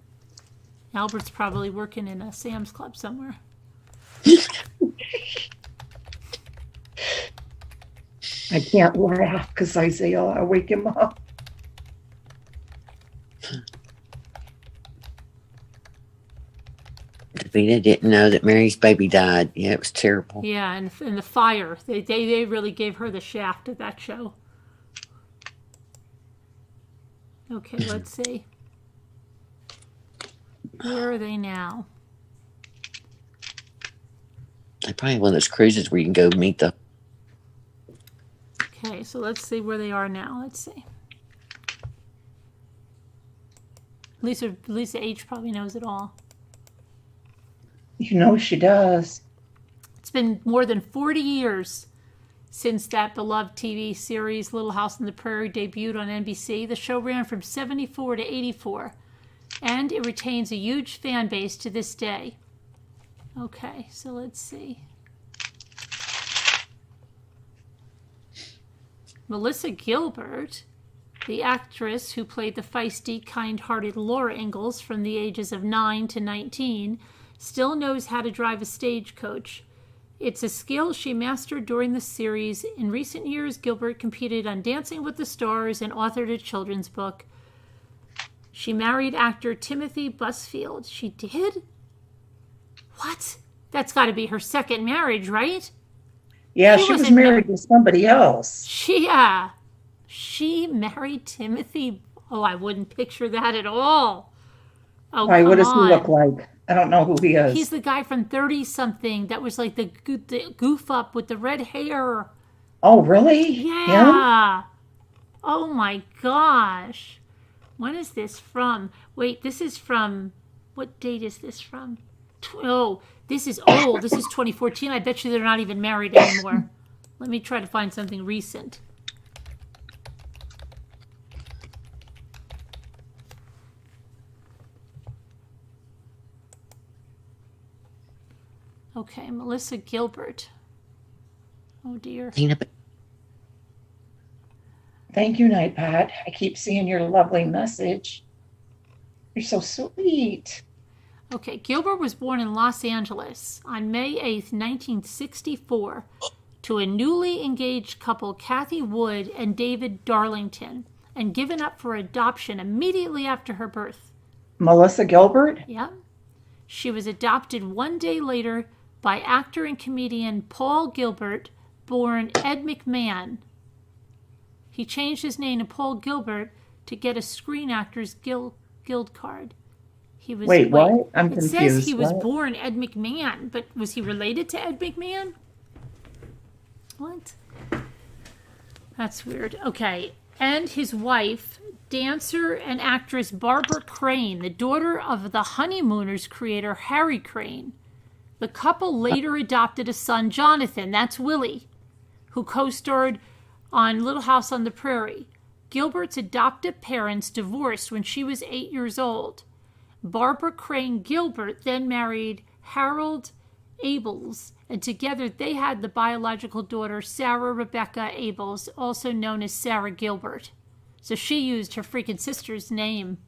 Albert's probably working in a Sam's Club somewhere. I can't laugh because Isaiah, I wake him up. Davina didn't know that Mary's baby died. Yeah, it was terrible. Yeah, and the fire. They really gave her the shaft of that show. Okay, let's see. Where are they now? They probably have one of those cruises where you can go meet the. Okay, so let's see where they are now. Let's see. Lisa H probably knows it all. You know she does. It's been more than 40 years Since that beloved TV series Little House on the Prairie debuted on NBC, the show ran from 74 to 84, and it retains a huge fan base to this day. Okay, so let's see. Melissa Gilbert, the actress who played the feisty, kind-hearted Laura Ingalls from the ages of 9 to 19, still knows how to drive a stagecoach. It's a skill she mastered during the series. In recent years, Gilbert competed on Dancing with the Stars and authored a children's book. She married actor Timothy Busfield. She did? What? That's got to be her second marriage, right? Yeah, she was married to somebody else. She married Timothy. Oh, I wouldn't picture that at all. Oh, why? What does on. he look like? I don't know who he is. He's the guy from 30-something that was like the goof up with the red hair. Oh, really? Yeah. Him? Oh, my gosh. When is this from? Wait, this is from... What date is this from? Oh, this is old. This is 2014. I bet you they're not even married anymore. Let me try to find something recent. Okay, Melissa Gilbert. Oh, dear. Thank you, Nightpot. I keep seeing your lovely message. You're so sweet. Okay, Gilbert was born in Los Angeles on May 8th, 1964, to a newly engaged couple, Kathy Wood and David Darlington, and given up for adoption immediately after her birth. Melissa Gilbert? Yeah. She was adopted one day later by actor and comedian Paul Gilbert, born Ed McMahon. He changed his name to Paul Gilbert to get a Screen Actors Guild card. He was, wait, what? I'm confused. It says he was born Ed McMahon, but was he related to Ed McMahon? What? That's weird. Okay. And his wife, dancer and actress Barbara Crane, the daughter of the Honeymooners creator Harry Crane. The couple later adopted a son, Jonathan, that's Willie, who co-starred on Little House on the Prairie. Gilbert's adoptive parents divorced when she was 8 years old. Barbara Crane Gilbert then married Harold Abels, and together they had the biological daughter Sarah Rebecca Abels, also known as Sarah Gilbert. So she used her freaking sister's name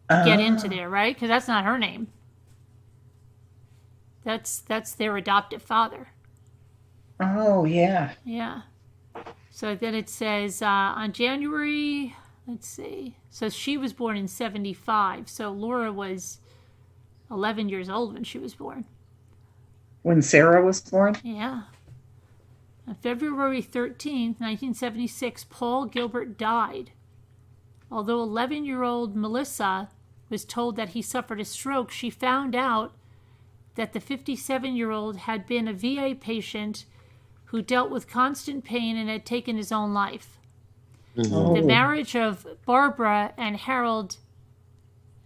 to get into there, right? Because that's not her name. That's their adoptive father. Oh, yeah. Yeah. So then it says on January, let's see. So she was born in 75. So Laura was 11 years old when she was born. When Sarah was born? Yeah. On February 13th, 1976, Paul Gilbert died. Although 11-year-old Melissa was told that he suffered a stroke, she found out that the 57-year-old had been a VA patient who dealt with constant pain and had taken his own life. Mm-hmm. The marriage of Barbara and Harold,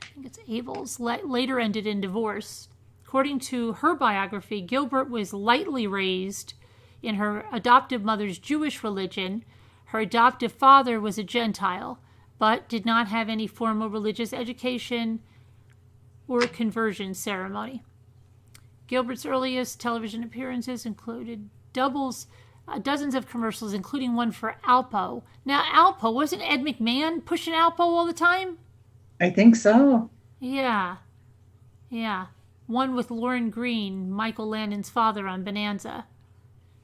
I think it's Abels, later ended in divorce. According to her biography, Gilbert was lightly raised in her adoptive mother's Jewish religion. Her adoptive father was a Gentile, but did not have any formal religious education or conversion ceremony. Gilbert's earliest television appearances included dozens of commercials, including one for Alpo. Now, Alpo, wasn't Ed McMahon pushing Alpo all the time? I think so. Yeah. One with Lauren Green, Michael Landon's father, on Bonanza.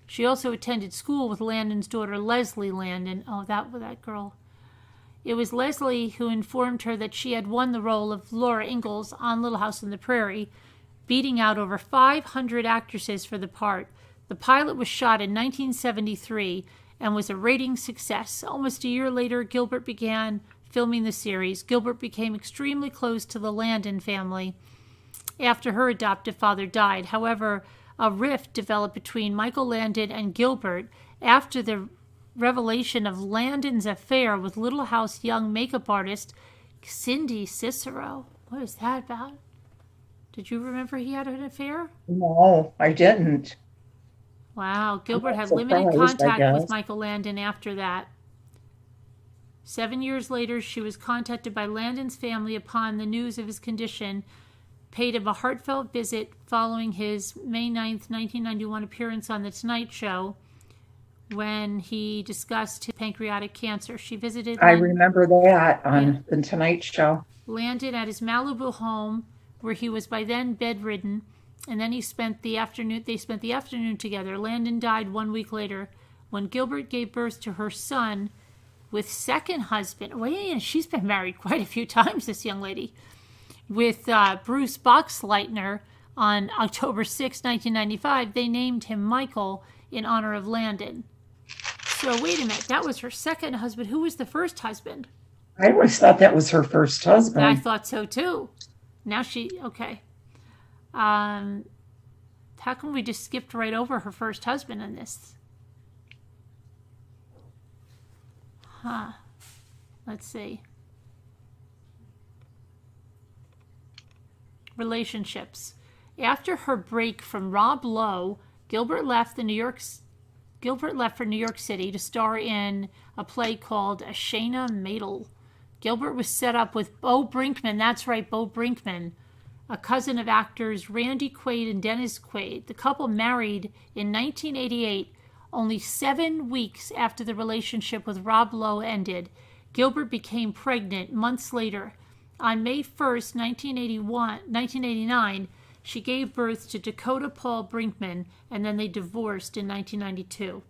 She also attended school with Landon's daughter, Leslie Landon. Oh, that girl. It was Leslie who informed her that she had won the role of Laura Ingalls on Little House on the Prairie, beating out over 500 actresses for the part. The pilot was shot in 1973 and was a ratings success. Almost a year later, Gilbert began filming the series. Gilbert became extremely close to the Landon family after her adoptive father died. However, a rift developed between Michael Landon and Gilbert after the revelation of Landon's affair with Little House young makeup artist Cindy Cicero. What is that about? Did you remember he had an affair? No, I didn't. Wow. Gilbert not had limited surprised, I contact with guess. Michael Landon after that. 7 years later, she was contacted by Landon's family upon the news of his condition, paid him a heartfelt visit following his May 9th, 1991 appearance on The Tonight Show when he discussed his pancreatic cancer. She visited I remember that on The Tonight Show. Landon at his Malibu home, where he was by then bedridden, and then they spent the afternoon together. Landon died 1 week later when Gilbert gave birth to her son with second husband. Wait, she's been married quite a few times, this young lady. With Bruce Boxleitner on October 6, 1995. They named him Michael in honor of Landon. So wait a minute, that was her second husband. Who was the first husband? I always thought that was her first husband. I thought so too. Now okay. How come we just skipped right over her first husband in this? Huh. Let's see. Relationships. After her break from Rob Lowe, Gilbert left for New York City to star in a play called Ashana Madel. Gilbert was set up with Bo Brinkman. That's right, Bo Brinkman, a cousin of actors Randy Quaid and Dennis Quaid. The couple married in 1988, only 7 weeks after the relationship with Rob Lowe ended. Gilbert became pregnant months later. On May 1st, 1989, she gave birth to Dakota Paul Brinkman, and then they divorced in 1992.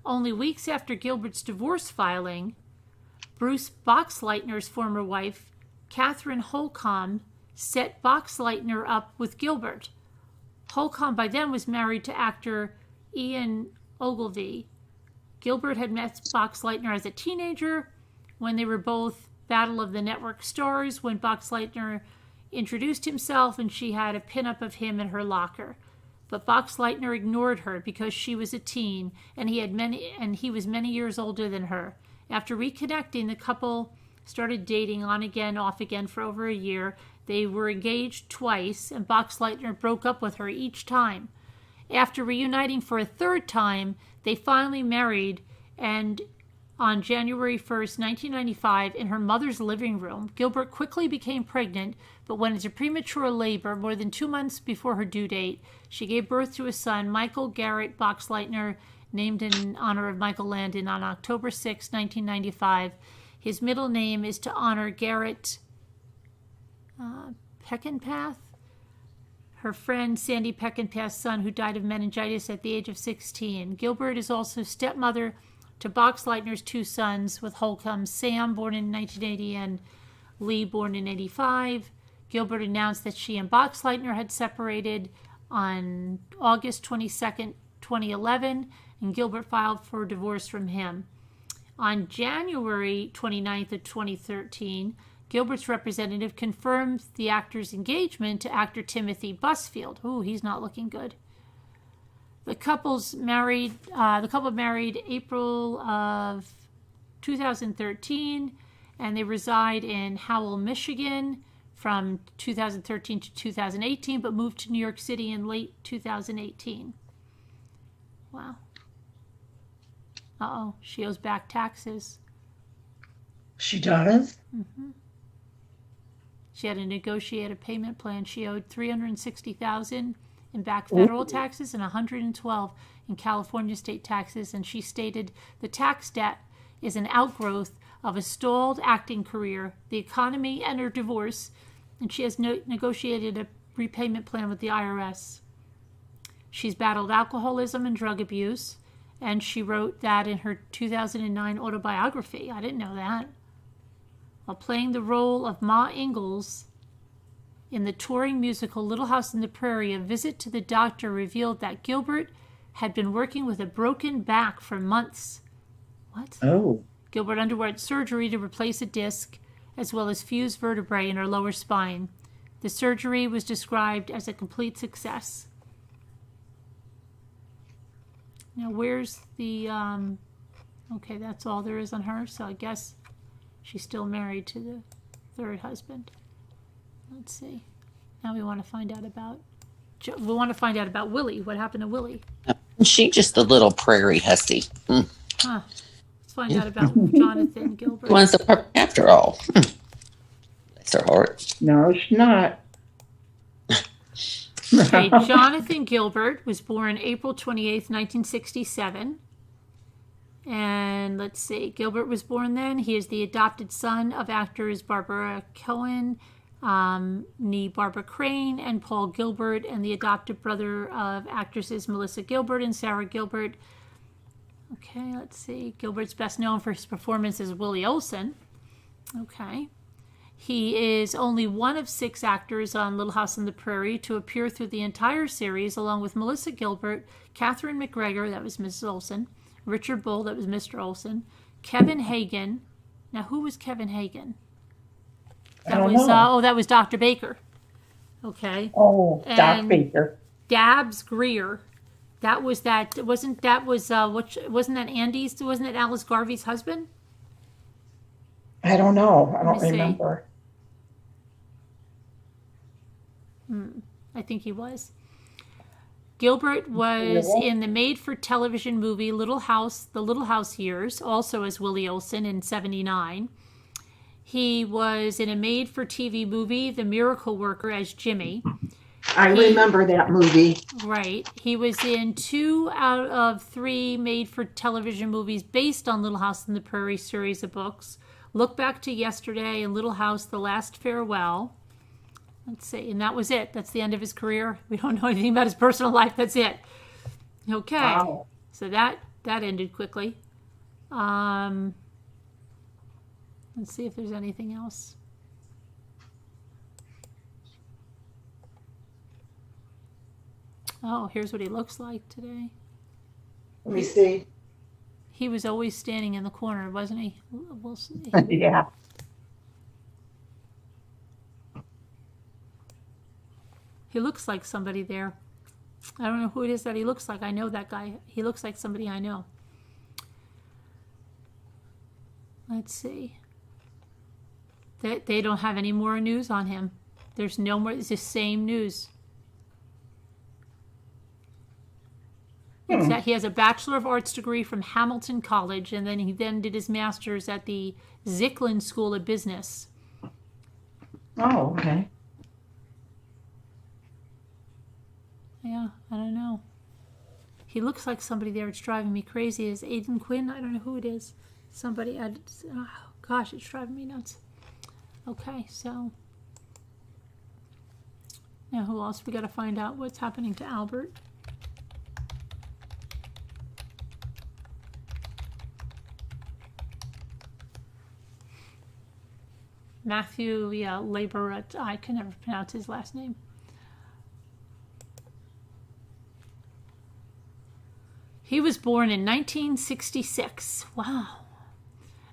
Only weeks after Gilbert's divorce filing, Bruce Boxleitner's former wife, Catherine Holcomb, set Boxleitner up with Gilbert. Holcomb by then was married to actor Ian Ogilvy. Gilbert had met Boxleitner as a teenager when they were both Battle of the Network stars, when Boxleitner introduced himself and she had a pinup of him in her locker. But Boxleitner ignored her because she was a teen and he was many years older than her. After reconnecting, the couple started dating on again, off again for over a year. They were engaged twice, and Boxleitner broke up with her each time. After reuniting for a third time, they finally married, and on January 1st, 1995, in her mother's living room, Gilbert quickly became pregnant, but went into premature labor more than 2 months before her due date. She gave birth to a son, Michael Garrett Boxleitner, named in honor of Michael Landon, on October 6, 1995. His middle name is to honor Garrett Peckinpath, her friend Sandy Peckinpath's son, who died of meningitis at the age of 16. Gilbert is also stepmother to Boxleitner's 2 sons, with Holcomb Sam, born in 1980, and Lee, born in 85. Gilbert announced that she and Boxleitner had separated on August 22nd, 2011, and Gilbert filed for divorce from him. On January 29th of 2013, Gilbert's representative confirmed the actor's engagement to actor Timothy Busfield. Ooh, he's not looking good. The couple married April of 2013, and they reside in Howell, Michigan from 2013 to 2018, but moved to New York City in late 2018. Wow. Uh-oh, she owes back taxes. She does? Mm-hmm. She had to negotiate a payment plan. She owed $360,000 in back federal taxes and $112 in California state taxes, and she stated the tax debt is an outgrowth of a stalled acting career, the economy, and her divorce, and she has negotiated a repayment plan with the IRS. She's battled alcoholism and drug abuse, and she wrote that in her 2009 autobiography. I didn't know that. While playing the role of Ma Ingalls in the touring musical Little House on the Prairie, a visit to the doctor revealed that Gilbert had been working with a broken back for months. What? Oh. Gilbert underwent surgery to replace a disc, as well as fused vertebrae in her lower spine. The surgery was described as a complete success. Now, where's the, okay, that's all there is on her, so I guess she's still married to the third husband. Let's see. Now we want to find out about We want to find out about Willie. What happened to Willie? She just a little prairie hussy. Huh. Let's find out about Jonathan Gilbert. Wants a pup after all. Bless her heart. No, she's not. Okay, Jonathan Gilbert was born April 28th, 1967. And let's see, Gilbert was born then. He is the adopted son of actors Barbara Cohen, nee Barbara Crane, and Paul Gilbert, and the adopted brother of actresses Melissa Gilbert and Sarah Gilbert. Okay, let's see. Gilbert's best known for his performance as Willie Olson. Okay. He is only one of 6 actors on Little House on the Prairie to appear through the entire series, along with Melissa Gilbert, Catherine McGregor, that was Mrs. Olson, Richard Bull, that was Mr. Olson, Kevin Hagen. Now, who was Kevin Hagen? That was Dr. Baker. Okay. Oh, And Doc Baker. Dabbs Greer. Wasn't that Andy's? Wasn't it Alice Garvey's husband? I don't know. I don't me see. remember. I think he was. Gilbert was in the made-for-television movie The Little House Years, also as Willie Olson in 1979. He was in a made-for-TV movie, The Miracle Worker, as Jimmy. I remember that movie. Right. He was in 2 out of 3 made-for-television movies based on Little House on the Prairie series of books. Look Back to Yesterday and Little House, The Last Farewell. Let's see. And that was it. That's the end of his career. We don't know anything about his personal life. That's it. Okay. Wow. So that ended quickly. Let's see if there's anything else. Oh, here's what he looks like today. Let me see. He was always standing in the corner, wasn't he? We'll see. Yeah. He looks like somebody there. I don't know who it is that he looks like. I know that guy. He looks like somebody I know. Let's see. They don't have any more news on him. There's no more. It's the same news. He has a Bachelor of Arts degree from Hamilton College, and then he did his master's at the Zicklin School of Business. Oh, okay. Yeah, I don't know. He looks like somebody there. It's driving me crazy. Is Aidan Quinn? I don't know who it is. Somebody. Oh, gosh, it's driving me nuts. Okay, so now who else? We got to find out what's happening to Albert. Matthew, Labor. I can never pronounce his last name. He was born in 1966. Wow.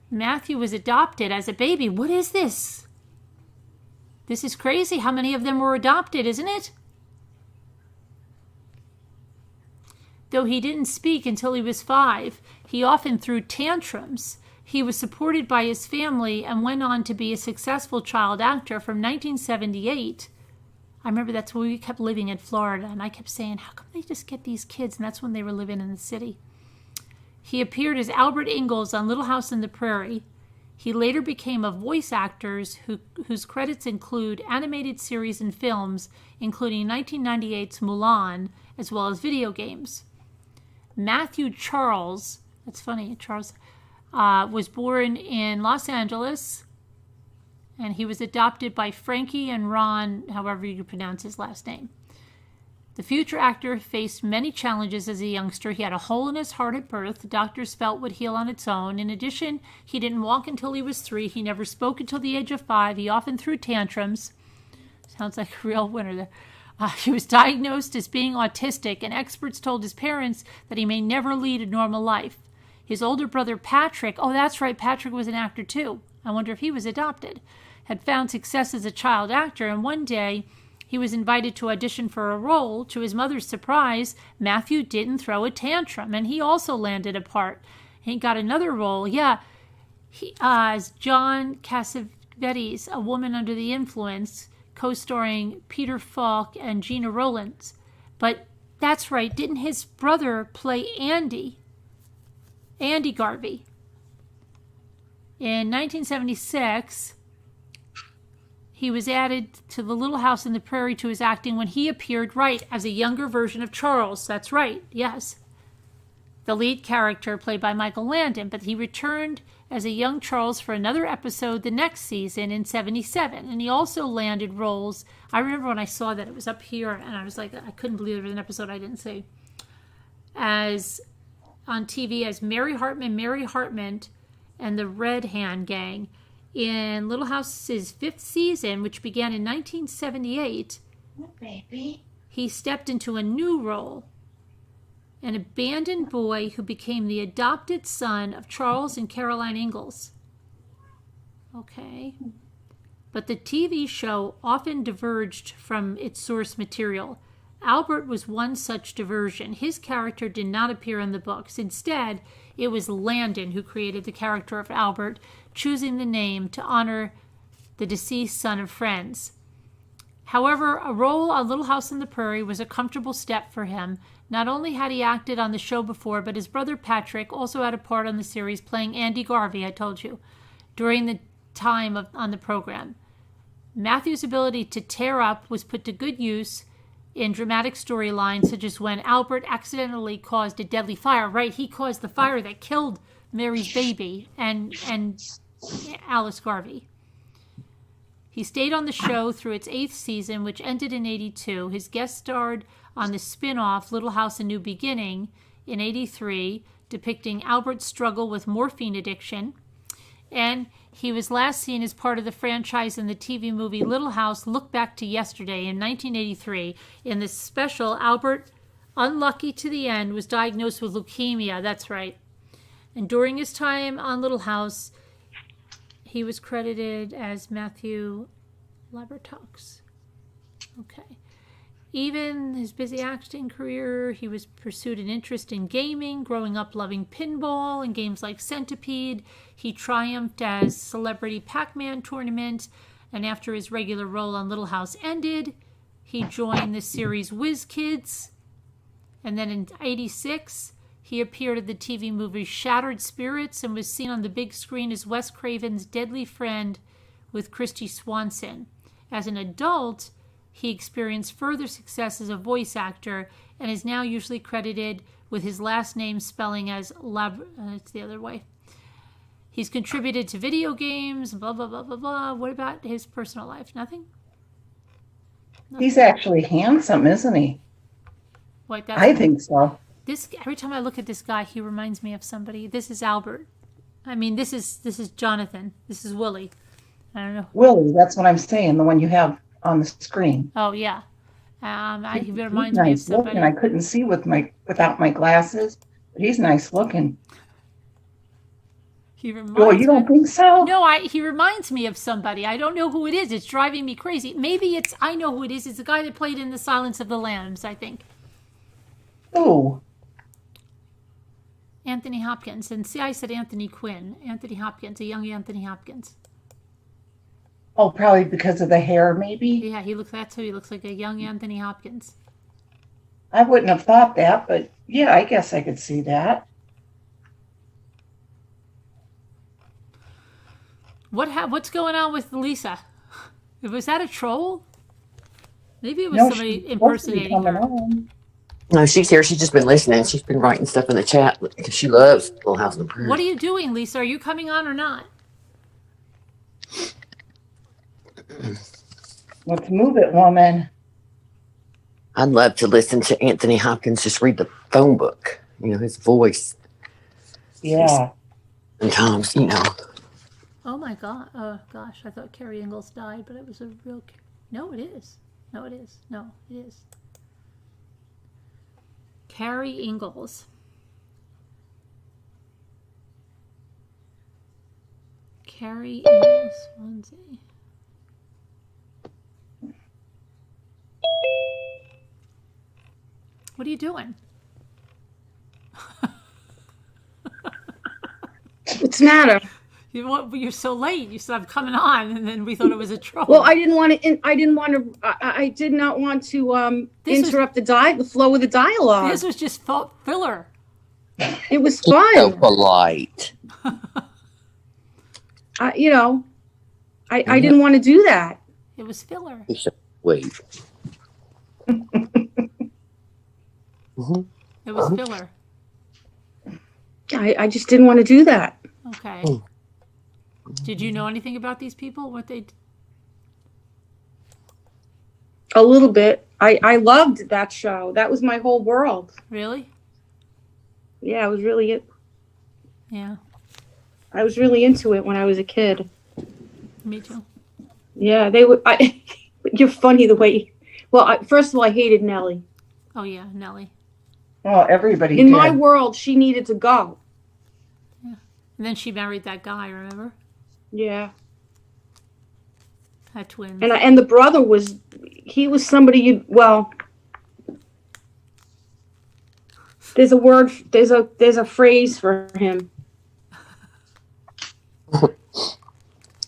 Matthew was adopted as a baby. What is this? This is crazy. How many of them were adopted, isn't it? Though he didn't speak until he was 5, he often threw tantrums. He was supported by his family and went on to be a successful child actor from 1978. I remember that's when we kept living in Florida, and I kept saying, how come they just get these kids? And that's when they were living in the city. He appeared as Albert Ingalls on Little House on the Prairie. He later became a voice actor whose credits include animated series and films, including 1998's Mulan, as well as video games. Matthew Charles, that's funny, Charles, was born in Los Angeles, and he was adopted by Frankie and Ron, however you pronounce his last name. The future actor faced many challenges as a youngster. He had a hole in his heart at birth. The doctors felt would heal on its own. In addition, he didn't walk until he was 3. He never spoke until the age of 5. He often threw tantrums. Sounds like a real winner there. He was diagnosed as being autistic, and experts told his parents that he may never lead a normal life. His older brother Patrick, oh that's right, Patrick was an actor too. I wonder if he was adopted. Had found success as a child actor, and one day he was invited to audition for a role. To his mother's surprise, Matthew didn't throw a tantrum, and he also landed a part. He got another role, as John Cassavetes, A Woman Under the Influence, co-starring Peter Falk and Gina Rowlands. But that's right, didn't his brother play Andy Garvey? In 1976, he was added to the Little House on the Prairie to his acting when he appeared, right, as a younger version of Charles. That's right, yes. The lead character played by Michael Landon, but he returned as a young Charles for another episode the next season in 77. And he also landed roles. I remember when I saw that, it was up here, and I was like, I couldn't believe there was an episode I didn't see. As on TV as Mary Hartman and the Red Hand Gang. In Little House's 5th season, which began in 1978, he stepped into a new role, an abandoned boy who became the adopted son of Charles and Caroline Ingalls. Okay. But the TV show often diverged from its source material. Albert was one such diversion. His character did not appear in the books. Instead, it was Landon who created the character of Albert, choosing the name to honor the deceased son of friends. However, a role on Little House on the Prairie was a comfortable step for him. Not only had he acted on the show before, but his brother Patrick also had a part on the series, playing Andy Garvey, I told you, during the time on the program. Matthew's ability to tear up was put to good use in dramatic storylines, such as when Albert accidentally caused a deadly fire. Right, he caused the fire that killed Mary's baby and Alice Garvey. He stayed on the show through its 8th season, which ended in 82. His guest starred on the spin-off Little House: A New Beginning in 83, depicting Albert's struggle with morphine addiction. And he was last seen as part of the franchise in the TV movie Little House: Look Back to Yesterday in 1983. In the special, Albert, unlucky to the end, was diagnosed with leukemia. That's right. And during his time on Little House, he was credited as Matthew Labertox. Okay. Even his busy acting career, he was pursued an interest in gaming, growing up loving pinball and games like Centipede. He triumphed as Celebrity Pac-Man Tournament, and after his regular role on Little House ended, he joined the series Whiz Kids. And then in 86, he appeared in the TV movie Shattered Spirits and was seen on the big screen as Wes Craven's deadly friend with Christy Swanson. As an adult, he experienced further success as a voice actor and is now usually credited with his last name spelling as it's the other way. He's contributed to video games, blah, blah, blah, blah, blah. What about his personal life? Nothing? He's actually handsome, isn't he? What, I think so. Every time I look at this guy, he reminds me of somebody. This is Albert. I mean, this is Jonathan. This is Willie. I don't know. Willie, that's what I'm saying, the one you have on the screen. Oh, yeah. He reminds he's me of nice somebody. looking. I couldn't see without my glasses, but he's nice looking. He reminds Oh, you don't think so? No, he reminds me of somebody. I don't know who it is. It's driving me crazy. Maybe I know who it is. It's the guy that played in The Silence of the Lambs, I think. Oh. Anthony Hopkins. And see, I said Anthony Quinn. Anthony Hopkins, a young Anthony Hopkins. Oh, probably because of the hair, maybe? Yeah, that's who he looks like, a young Anthony Hopkins. I wouldn't have thought that, but yeah, I guess I could see that. What's going on with Lisa? Was that a troll? Maybe it was somebody impersonating her. No, she's here. She's just been listening. She's been writing stuff in the chat because she loves Little House on the Prairie. What are you doing, Lisa? Are you coming on or not? Let's move it, woman. I'd love to listen to Anthony Hopkins just read the phone book. His voice. Yeah. Sometimes, Oh my God! Oh gosh, I thought Carrie Ingalls died, but it was a real. No, it is. No, it is. No, it is. Carrie Ingalls. Carrie Ingalls. Swansea. What are you doing? What's the matter? You're so late. You said I'm coming on, and then we thought it was a troll. Well, I didn't want to. I did not want to interrupt the flow of the dialogue. This was just filler. It was So fun. polite. I didn't want to do that. It was filler. Wait. It was filler. I just didn't want to do that. Okay. Did you know anything about these people? What they? A little bit. I loved that show. That was my whole world. Really? Yeah, it was really it. Yeah. I was really into it when I was a kid. Me too. Yeah, they would. You're funny the way. First of all, I hated Nellie. Oh yeah, Nellie. Well, everybody In did. my world, she needed to go. Yeah. And then she married that guy. Remember? Yeah. Had twins. And the brother was somebody you there's a word, there's a phrase for him.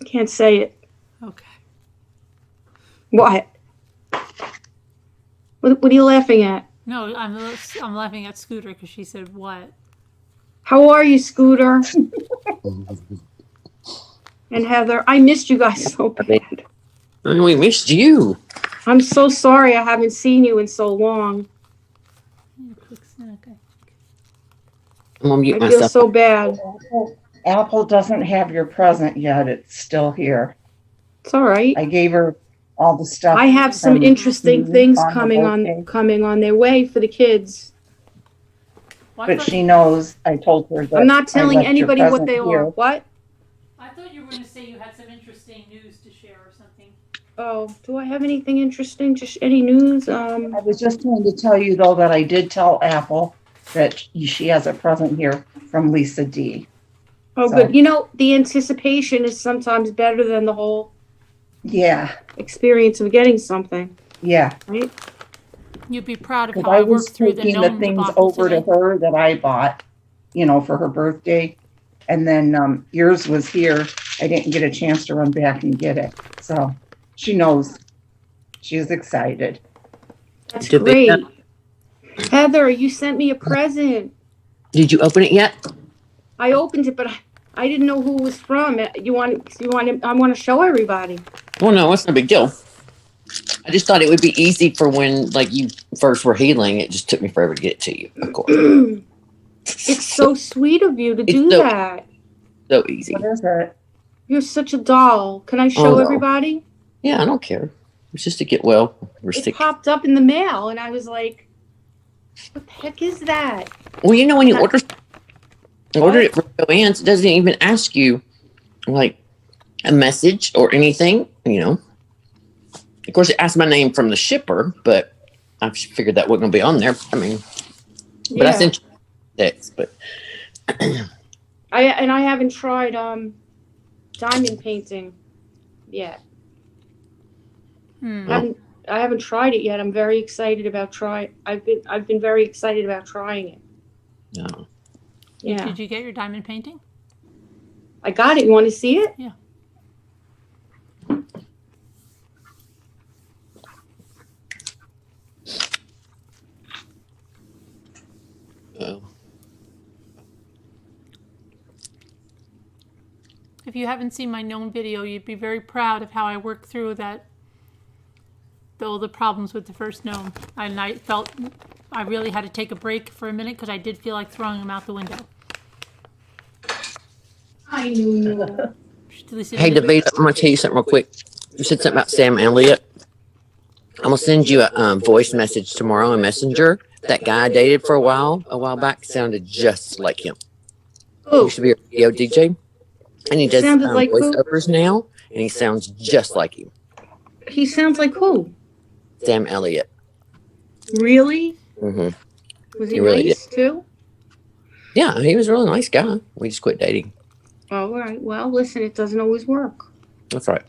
Can't say it. Okay. What are you laughing at? No, I'm laughing at Scooter because she said what? How are you, Scooter? And Heather, I missed you guys so bad. We missed you. I'm so sorry I haven't seen you in so long. Quick snack. I'm gonna mute I feel myself. so bad. Apple doesn't have your present yet. It's still here. It's all right. I gave her all the stuff. I have some from interesting you things her coming birthday. on their way for the kids. But she knows. I told her that I'm not I telling left your anybody what present they here. are. What? I thought you were going to say you had some interesting news to share or something. Oh, do I have anything interesting? Just any news? I was just going to tell you though that I did tell Apple that she has a present here from Lisa D. Oh, So- good. You know, the anticipation is sometimes better than the whole Yeah, experience of getting something, yeah. right? You'd be proud of Because how I I was worked through the taking the gnome things debacle over today. to her that I bought, for her birthday. And then yours was here. I didn't get a chance to run back and get it. So she knows. She's excited. That's Did they- great. Heather, you sent me a present. Did you open it yet? I opened it, but I didn't know who it was from. I want to show everybody. Well, no, it's no big deal. I just thought it would be easy for when, like, you first were healing. It just took me forever to get it to you, of course. It's so sweet of you to It's do so- that. So easy. What is it? You're such a doll. Can I show Oh, no. everybody? Yeah, I don't care. It's just to get well. We're It sick. popped up in the mail, and I was like, "What the heck is that?" Well, when you order it from Joann's, it doesn't even ask you, like, a message or anything, Of course, it asked my name from the shipper, but I figured that wasn't going to be on there. I mean, but I sent you text, but I haven't tried diamond painting yet. I haven't tried it yet. I'm very excited about I've been very excited about trying it. no. Yeah, Did you get your diamond painting? I got it. You want to see it? Yeah. Oh. If you haven't seen my gnome video, you'd be very proud of how I worked through all the problems with the first gnome. And I felt I really had to take a break for a minute because I did feel like throwing him out the window. I knew. Hey, David, I'm going to tell you something real quick. You said something about Sam Elliott. I'm going to send you a voice message tomorrow on Messenger. That guy I dated for a while back, sounded just like him. He Who? used to be a radio DJ. And he does Sounded like who? voiceovers now, and he sounds just like him. He sounds like who? Sam Elliott. Really? Hmm. Was he He really nice too? Yeah, he was a really nice guy. We just quit dating. Oh, all right. Well, listen, it doesn't always work. That's right.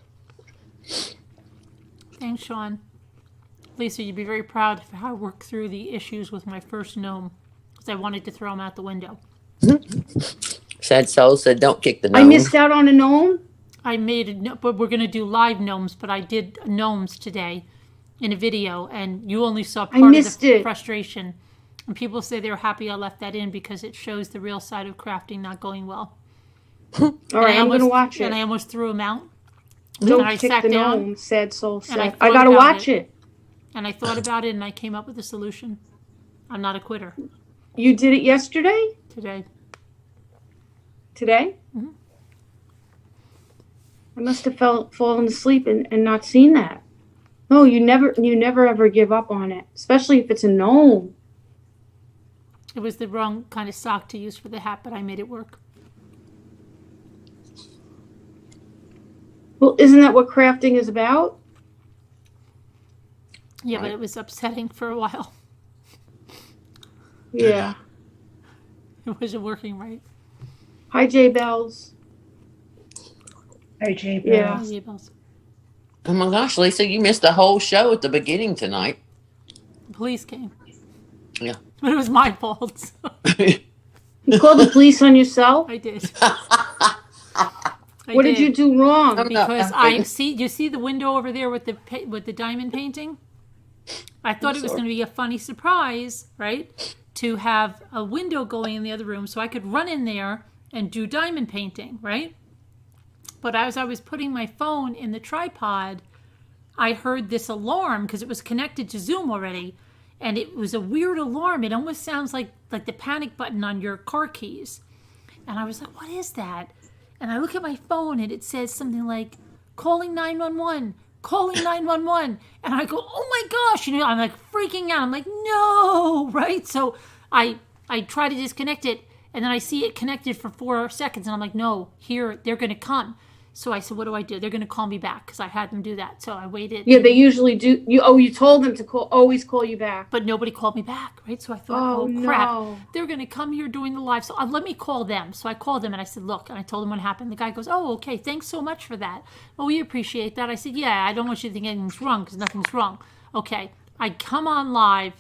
Thanks, Sean. Lisa, you'd be very proud of how I worked through the issues with my first gnome because I wanted to throw him out the window. Sad Soul said, "Don't kick the gnome." I missed out on a gnome. I made it, but we're going to do live gnomes, but I did gnomes today in a video, and you only saw part of the frustration. And people say they were happy I left that in because it shows the real side of crafting not going well. All right, I'm going to watch it. And I almost threw them out. Don't kick the gnome, Sad Soul said. I got to watch it. And I thought about it, and I came up with a solution. I'm not a quitter. You did it yesterday? Today. Today? Mm-hmm. I must have fallen asleep and not seen that. No, you never ever give up on it, especially if it's a gnome. It was the wrong kind of sock to use for the hat, but I made it work. Well, isn't that what crafting is about? Yeah, but it was upsetting for a while. Yeah. It wasn't working right. Hi, J Bells. Hey, J Bells. Yeah. Hi, J Bells. Oh my gosh, Lisa, you missed the whole show at the beginning tonight. The police came. Yeah. But it was my fault. So. You called the police on yourself? I did. What did you do wrong? Because you see the window over there with the diamond painting? I thought it was going to be a funny surprise, right? To have a window going in the other room so I could run in there and do diamond painting, right? But as I was putting my phone in the tripod, I heard this alarm because it was connected to Zoom already. And it was a weird alarm. It almost sounds like the panic button on your car keys. And I was like, what is that? And I look at my phone and it says something like, calling 911, calling 911. And I go, oh my gosh. I'm like freaking out. I'm like, no, right? So I try to disconnect it. And then I see it connected for 4 seconds. And I'm like, no, here, they're going to come. So I said, what do? They're going to call me back because I had them do that. So I waited. Yeah, they usually do. You told them to always call you back. But nobody called me back, right? So I thought, oh crap, they're going to come here doing the live. So let me call them. So I called them and I said, look, and I told them what happened. The guy goes, oh, okay, thanks so much for that. Oh, we appreciate that. I said, yeah, I don't want you to think anything's wrong because nothing's wrong. Okay, I come on live.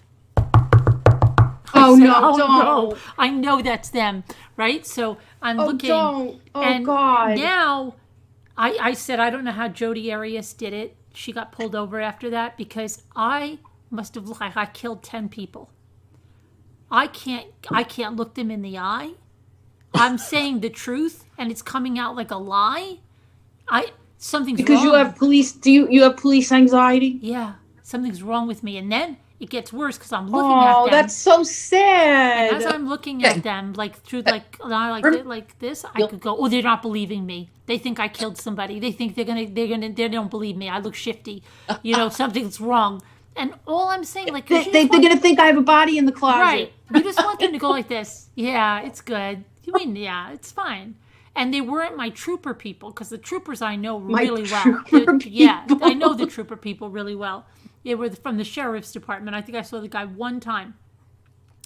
No. I know that's them, right? So I'm looking. Don't. Oh, and God. Now I said, I don't know how Jodi Arias did it. She got pulled over after that because I must have looked like I killed 10 people. I can't look them in the eye. I'm saying the truth and it's coming out like a lie. Something's wrong. Because you have police, you have police anxiety? Yeah, something's wrong with me. And then it gets worse because I'm looking at them. Oh, that's so sad. And as I'm looking at them, through like this, I could go, oh, they're not believing me. They think I killed somebody. They think they don't believe me. I look shifty. Something's wrong. And all I'm saying, they're gonna think I have a body in the closet. Right. You just want them to go like this. Yeah, it's good. You mean, yeah, it's fine. And they weren't my trooper people because the troopers I know really well. Yeah, I know the trooper people really well. They were from the sheriff's department. I think I saw the guy one time.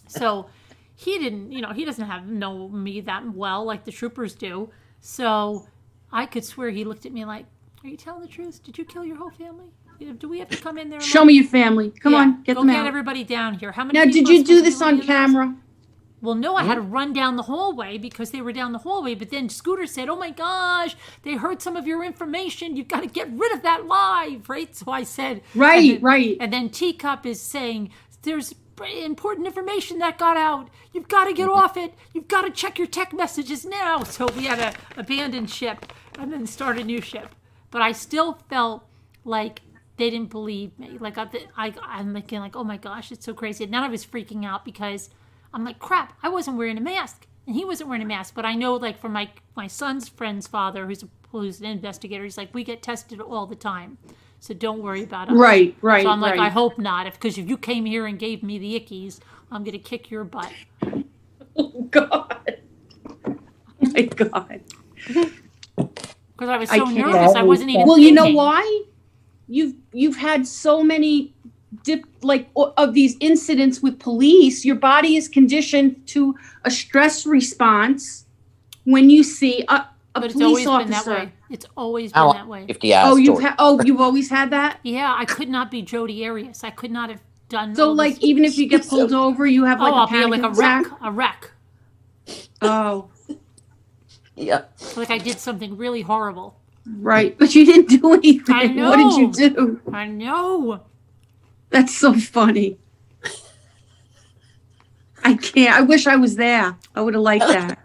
So he didn't, he doesn't know me that well like the troopers do. So I could swear he looked at me like, are you telling the truth? Did you kill your whole family? Do we have to come in there? Show me your family. Come on, get them out. Go get everybody down here. How many? Now, did you do this on camera? Well, no, I had to run down the hallway because they were down the hallway. But then Scooter said, oh, my gosh, they heard some of your information. You've got to get rid of that live, right? So I said. Right. And then Teacup is saying, there's important information that got out. You've got to get off it. You've got to check your tech messages now. So we had to abandon ship and then start a new ship. But I still felt like they didn't believe me. Like I'm thinking like, oh, my gosh, it's so crazy. And then I was freaking out because I'm like, crap, I wasn't wearing a mask. And he wasn't wearing a mask. But I know, from my son's friend's father, who's an investigator, he's like, we get tested all the time. So don't worry about it. Right. So I'm like, I hope not. Because if you came here and gave me the ickies, I'm going to kick your butt. Oh, God. Oh, my God. Because I was so nervous. I wasn't even Well, thinking. You know why? You've had so many of these incidents with police. Your body is conditioned to a stress response when you see a police officer. It's always been that way. 50 hours. You've always had that? Yeah, I could not be Jodi Arias. I could not have done. So even if you get pulled over, you have a panic attack? A wreck. Oh. Yeah. Like I did something really horrible. Right. But you didn't do anything. I know. What did you do? I know. That's so funny. I can't. I wish I was there. I would have liked that.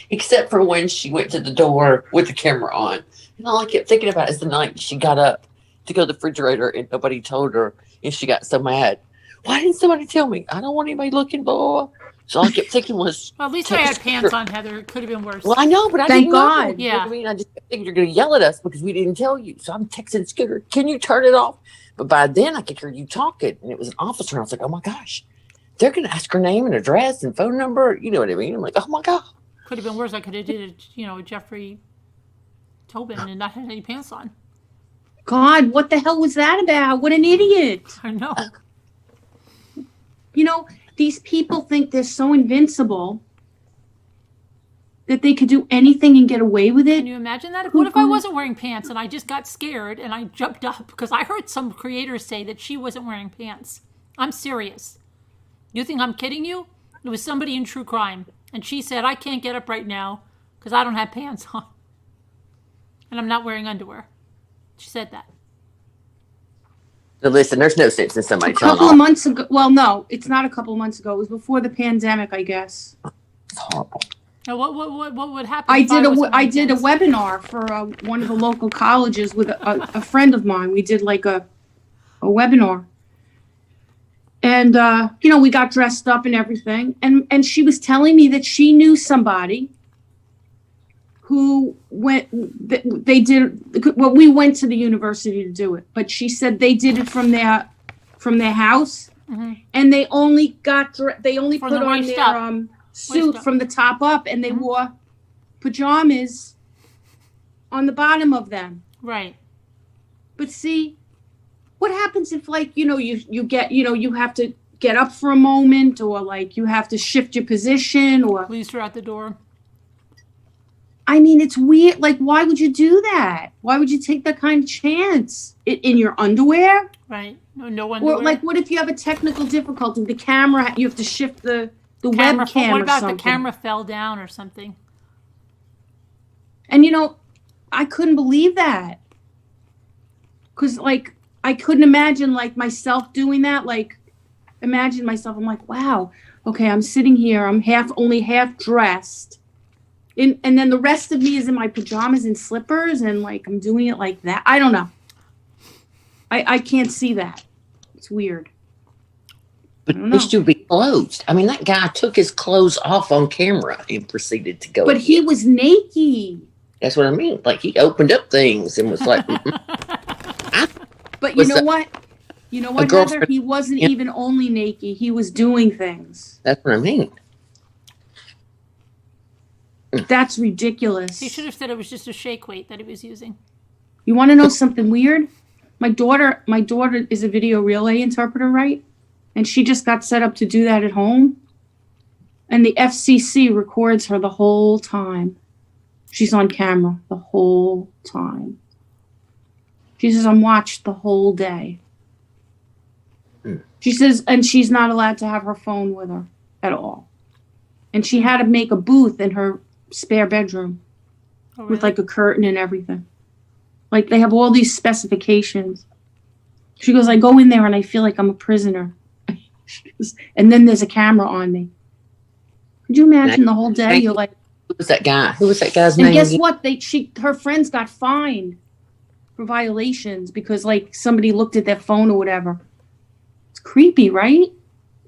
Except for when she went to the door with the camera on. And all I kept thinking about is the night she got up to go to the refrigerator and nobody told her. And she got so mad. Why didn't somebody tell me? I don't want anybody looking, blah. So all I kept thinking was. Well, at least I had pants on, Heather. It could have been worse. Well, I know, but I Thank didn't God. know. You know Yeah. what I mean? I just think you're going to yell at us because we didn't tell you. So I'm texting Scooter, can you turn it off? But by then I could hear you talking. And it was an officer. And I was like, oh my gosh. They're going to ask her name and address and phone number. You know what I mean? I'm like, oh my God. Could have been worse. I could have did a Jeffrey Tobin and not had any pants on. God, what the hell was that about? What an idiot. I know. You know, these people think they're so invincible that they could do anything and get away with it. Can you imagine that? What if I wasn't wearing pants and I just got scared and I jumped up? Because I heard some creators say that she wasn't wearing pants. I'm serious. You think I'm kidding you? It was somebody in true crime. And she said, I can't get up right now because I don't have pants on. And I'm not wearing underwear. She said that. So listen, there's no sense in somebody A telling couple of off. months ago. Well, no, it's not a couple of months ago. It was before the pandemic, I guess. It's horrible. Now, what would happen? I if did wasn't I wearing did a pants? webinar for one of the local colleges with a friend of mine. We did like a webinar. And, we got dressed up and everything. And she was telling me that she knew somebody who we went to the university to do it, but she said they did it from their house. Mm-hmm. And they only put From the on waist their up. suit Waist up. from the top up, and they Mhm. wore pajamas on the bottom of them. Right. But see, what happens if you have to get up for a moment, or like you have to shift your position, or Police are at the door. I mean, it's weird. Like, why would you do that? Why would you take that kind of chance in your underwear? Right. No underwear. Or like, what if you have a technical difficulty? The camera, you have to shift the camera. webcam What or about something. the camera fell down or something? And I couldn't believe that. Because, like, I couldn't imagine, like, myself doing that. Like, imagine myself, I'm like, wow, okay, I'm sitting here, I'm only half dressed. And then the rest of me is in my pajamas and slippers, and, like, I'm doing it like that. I don't know. I can't see that. It's weird. But don't know. it should be closed. I mean, that guy took his clothes off on camera and proceeded to go. But he was naked. That's what I mean. Like, he opened up things and was like, But you Was know that- what? You know what, Heather? girlfriend- He wasn't Yeah. even only naked. He was doing things. that's what I mean. That's ridiculous. He should have said it was just a shake weight that he was using. You want to know something weird? My daughter is a video relay interpreter, right? And she just got set up to do that at home. And the FCC records her the whole time. She's on camera the whole time. She says, I'm watched the whole day. She says, and she's not allowed to have her phone with her at all. And she had to make a booth in her spare bedroom Oh, really? with like a curtain and everything. Like they have all these specifications. She goes, I go in there and I feel like I'm a prisoner. She goes, and then there's a camera on me. Could you imagine the whole day? You're like, Who was that guy? Who was that guy's and name? guess again? what? Her friends got fined for violations because like somebody looked at their phone or whatever. It's creepy, right?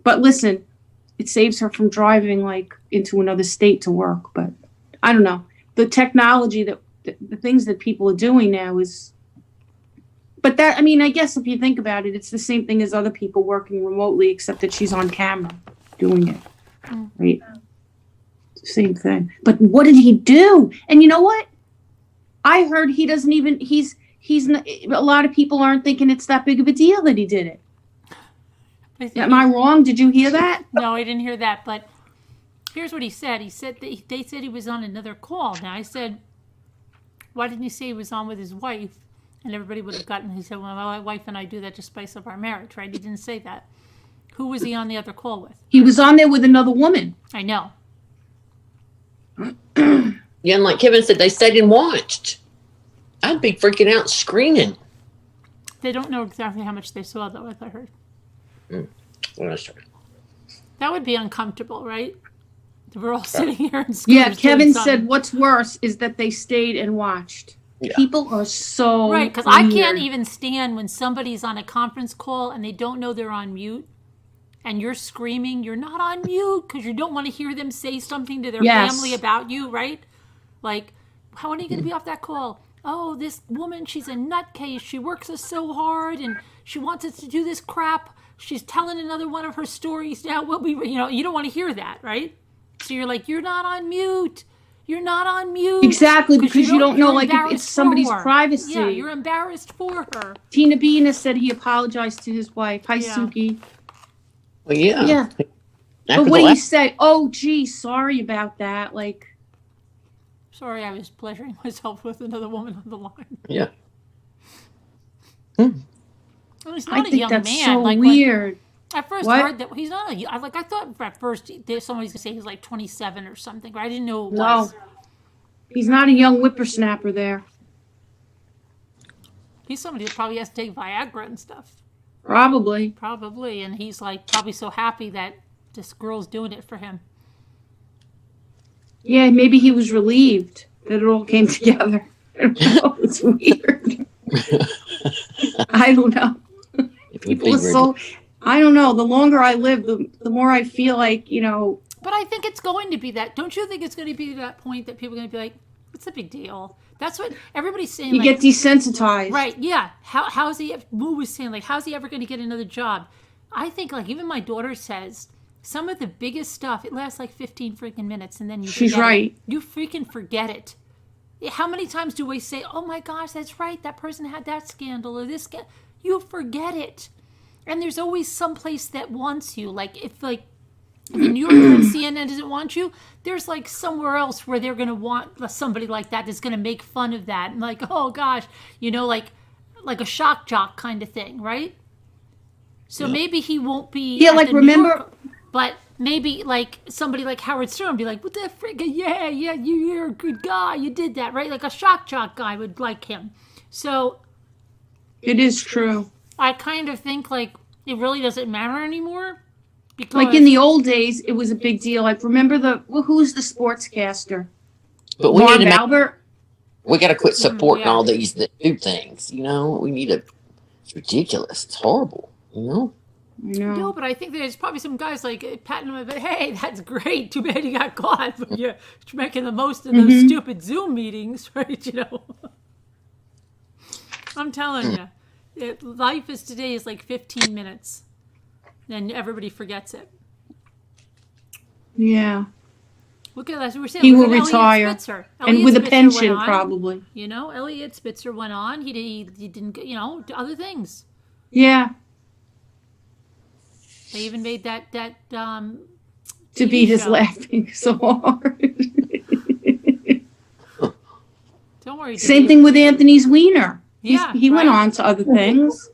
But listen, it saves her from driving like into another state to work. But I don't know. The technology the things that people are doing now is, but that, I mean, I guess if you think about it, it's the same thing as other people working remotely, except that she's on camera doing it, right? Same thing. But what did he do? And you know what? I heard he doesn't even, he's not, a lot of people aren't thinking it's that big of a deal that he did it. I think Am I wrong? Did you hear that? No, I didn't hear that. But here's what he said. He said that they said he was on another call. Now I said, why didn't he say he was on with his wife? And everybody would have gotten. He said, well, my wife and I do that to spice up our marriage, right? He didn't say that. Who was he on the other call with? He was on there with another woman. I know. Yeah, and like Kevin said, they stayed and watched. I'd be freaking out screaming. They don't know exactly how much they saw, though, I heard. Well, that's true. That would be uncomfortable, right? We're all sitting here and scooters. Yeah, Kevin said what's worse is that they stayed and watched. Yeah. People are so right, because I can't even stand when somebody's on a conference call and they don't know they're on mute, and you're screaming, you're not on mute, because you don't want to hear them say something to their family about you, right? Like, how are you going to be off that call? Oh, this woman, she's a nutcase. She works us so hard, and she wants us to do this crap. She's telling another one of her stories now. You don't want to hear that, right? So you're like, you're not on mute. You're not on mute. Exactly, because you don't know, like, if it's somebody's privacy. Yeah, you're embarrassed for her. Tina Bina said he apologized to his wife. Hi, Yeah. Suki. Well, yeah. Yeah. After But what the do you last- say? Oh, gee, sorry about that. Like, Sorry, I was pleasuring myself with another woman on the line. Yeah. Well, he's I not a think young that's man. so like, weird. I first What? heard that he's not a. I thought at first somebody's gonna say he's like 27 or something, but I didn't know it No. was. He's not a young whippersnapper there. He's somebody that probably has to take Viagra and stuff. Probably. Probably, and he's like probably so happy that this girl's doing it for him. Yeah, maybe he was relieved that it all came together. I don't know. It's weird. I don't know. People are so. I don't know. The longer I live, the more I feel like, But I think it's going to be that. Don't you think it's going to be that point that people are going to be like, "What's the big deal?" That's what everybody's saying. You get desensitized. Right? Yeah. How's he? Wu was saying, like, how's he ever going to get another job? I think, like, even my daughter says some of the biggest stuff. It lasts like 15 freaking minutes, and then you. She's forget right. It. You freaking forget it. How many times do we say, "Oh my gosh, that's right. That person had that scandal or this scandal." You forget it. And there's always some place that wants you. Like, if the New Yorker and CNN doesn't want you, there's like somewhere else where they're going to want somebody like that that's going to make fun of that. And like, oh gosh, like a shock jock kind of thing, right? So maybe he won't be. Yeah, like, remember. But maybe like somebody like Howard Stern would be like, what the frick? Yeah, you're a good guy. You did that, right? Like a shock jock guy would like him. So. It is true. I kind of think like it really doesn't matter anymore. Because Like in the old days, it was a big deal. Like, remember who's the sportscaster? But we Marv need to Albert? we got to quit supporting yeah. all these that do things. We need to. It's ridiculous. It's horrible. No. No, but I think there's probably some guys like patting him, but hey, that's great. Too bad you got caught, but you're making the most of those stupid Zoom meetings, right? I'm telling you. Life is today is like 15 minutes, and everybody forgets it. Yeah. Look at that. We're saying He look will at retire. Elliot Spitzer. And Elliot with a Spitzer pension, went on. probably. Elliot Spitzer went on. He didn't, other things. Yeah. They even made that To TV beat his show. laughing so hard. Don't worry. Same Denise. thing with Anthony's Wiener. Yeah, He went right. on to other things.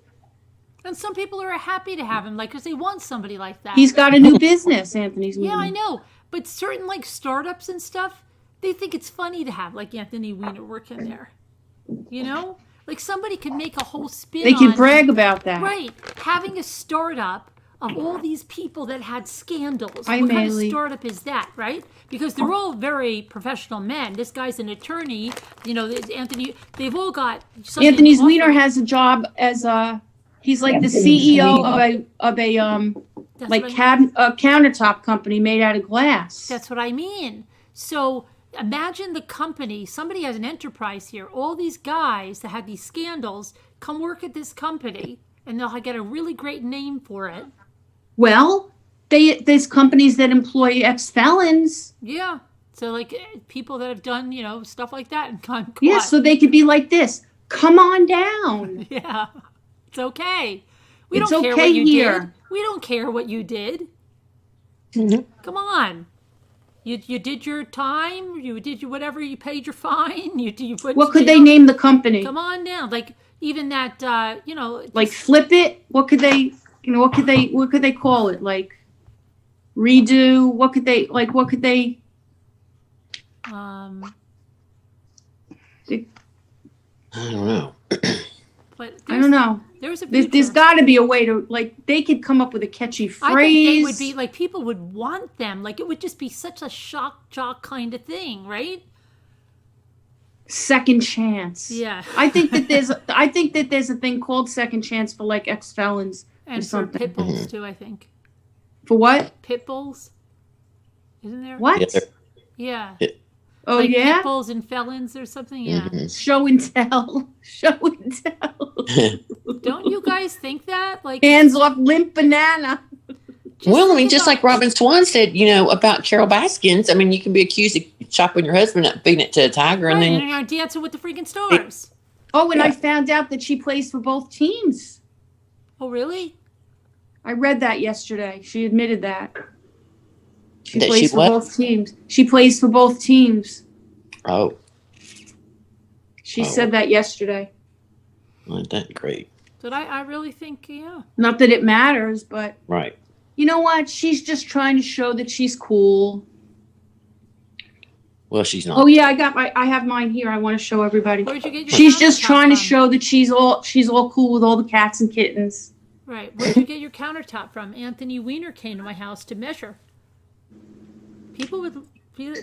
And some people are happy to have him, like, because they want somebody like that. He's got a new business, Anthony's Wiener. Yeah, I know. But certain, like, startups and stuff, they think it's funny to have, like, Anthony Weiner working there. Like, somebody could make a whole spin They on... can brag about that. Right. Having a startup of all these people that had scandals. Hi, What kind of Maylee. startup is that, right? Because they're all very professional men. This guy's an attorney. Anthony, they've all got... something Anthony's to offer. Wiener has a job as he's like the Anthony's CEO of a That's like what I mean. a countertop company made out of glass. That's what I mean. So imagine the company, somebody has an enterprise here. All these guys that had these scandals come work at this company, and they'll get a really great name for it. Well, there's companies that employ ex-felons. Yeah. So like people that have done, stuff like that and gone caught. Yeah, so they could be like this. Come on down. Yeah. It's okay. We It's don't care okay what you here. did. We don't care what you did. Come on. You did your time. You did whatever. You paid your fine. You put. What could they name the company? Come on down. Like even that. Like Flip It? What could they? What could they call it? Like Redo? What could they? I don't know. But I don't know. There's There's got to be a way to, like, they could come up with a catchy phrase. I think they would be like, people would want them. Like, it would just be such a shock jock kind of thing, right? Second chance. Yeah. I think that there's a thing called second chance for like ex-felons or And for something. pit bulls too, I think. For what? Pit bulls, isn't there? What? Yeah. Oh, like yeah? Pit bulls and felons or something. Yeah. Show and tell. Show and tell. Don't you guys think that? Like, Hands off limp banana. Well, I mean, just like Robin Swan said, about Carol Baskins. I mean, you can be accused of chopping your husband up, feeding it to a tiger, right, and then and you're dancing with the freaking stars. Oh, and I found out that she plays for both teams. Oh, really? I read that yesterday. She admitted that. She That plays she for what? both teams. She plays for both teams. oh, She said that yesterday. well, that's great, But I really think, yeah. Not that it matters, but right? you know what? She's just trying to show that she's cool. Well, she's not. Oh yeah, I have mine here. I want to show everybody. Where'd you get your She's just countertop trying to from? show that she's all cool with all the cats and kittens. Right. Where'd you get your countertop from? Anthony Weiner came to my house to measure. People would be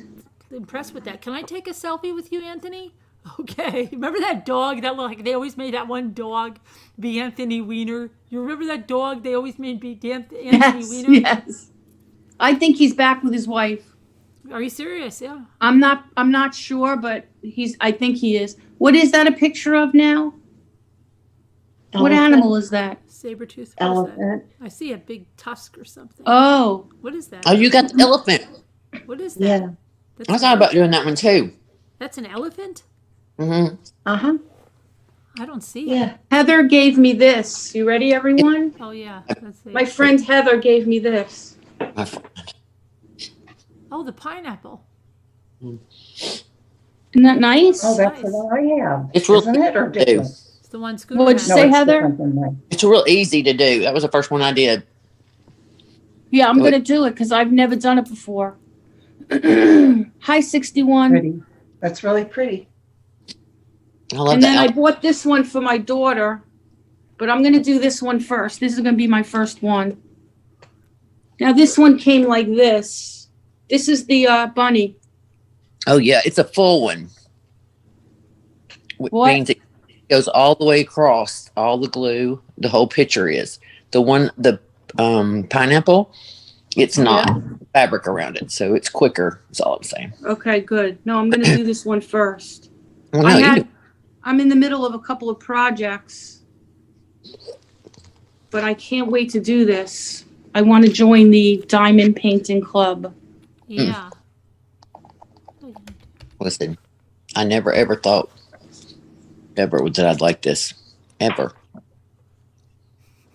impressed with that. Can I take a selfie with you, Anthony? Okay. Remember that dog that they always made that one dog be Anthony Weiner? You remember that dog they always made be Anthony Weiner? Yes. I think he's back with his wife. Are you serious? Yeah. I'm not sure, but I think he is. What is that a picture of now? What animal is that? Saber-tooth. Elephant. I see a big tusk or something. Oh. What is that? Oh, you got the elephant. What is that? Yeah. That's I thought about doing that one too. That's an elephant? Mm-hmm. Uh-huh. I don't see it. Yeah. Heather gave me this. You ready, everyone? Oh, yeah. Let's see. My friend Heather gave me this. Oh, the pineapple. Isn't that nice? Oh, that's the one I have. It's real Isn't it? Or easy to do. different? It's the one Scooter What'd has. you say, it's Heather? different than mine. It's real easy to do. That was the first one I did. Yeah, I'm going to do it because I've never done it before. Hi, 61. Pretty. That's really pretty. I love And then I that. bought this one for my daughter, but I'm going to do this one first. This is going to be my first one. Now, this one came like this. This is the bunny. Oh yeah, it's a full one. Which What? means it goes all the way across, all the glue. The whole picture is the pineapple. It's not fabric around it, so it's quicker. That's all I'm saying. Okay, good. No, I'm going to do this one first. Well, no, you I'm in the middle of a couple of projects, but I can't wait to do this. I want to join the diamond painting club. Yeah. listen. I never ever thought ever that I'd like this ever.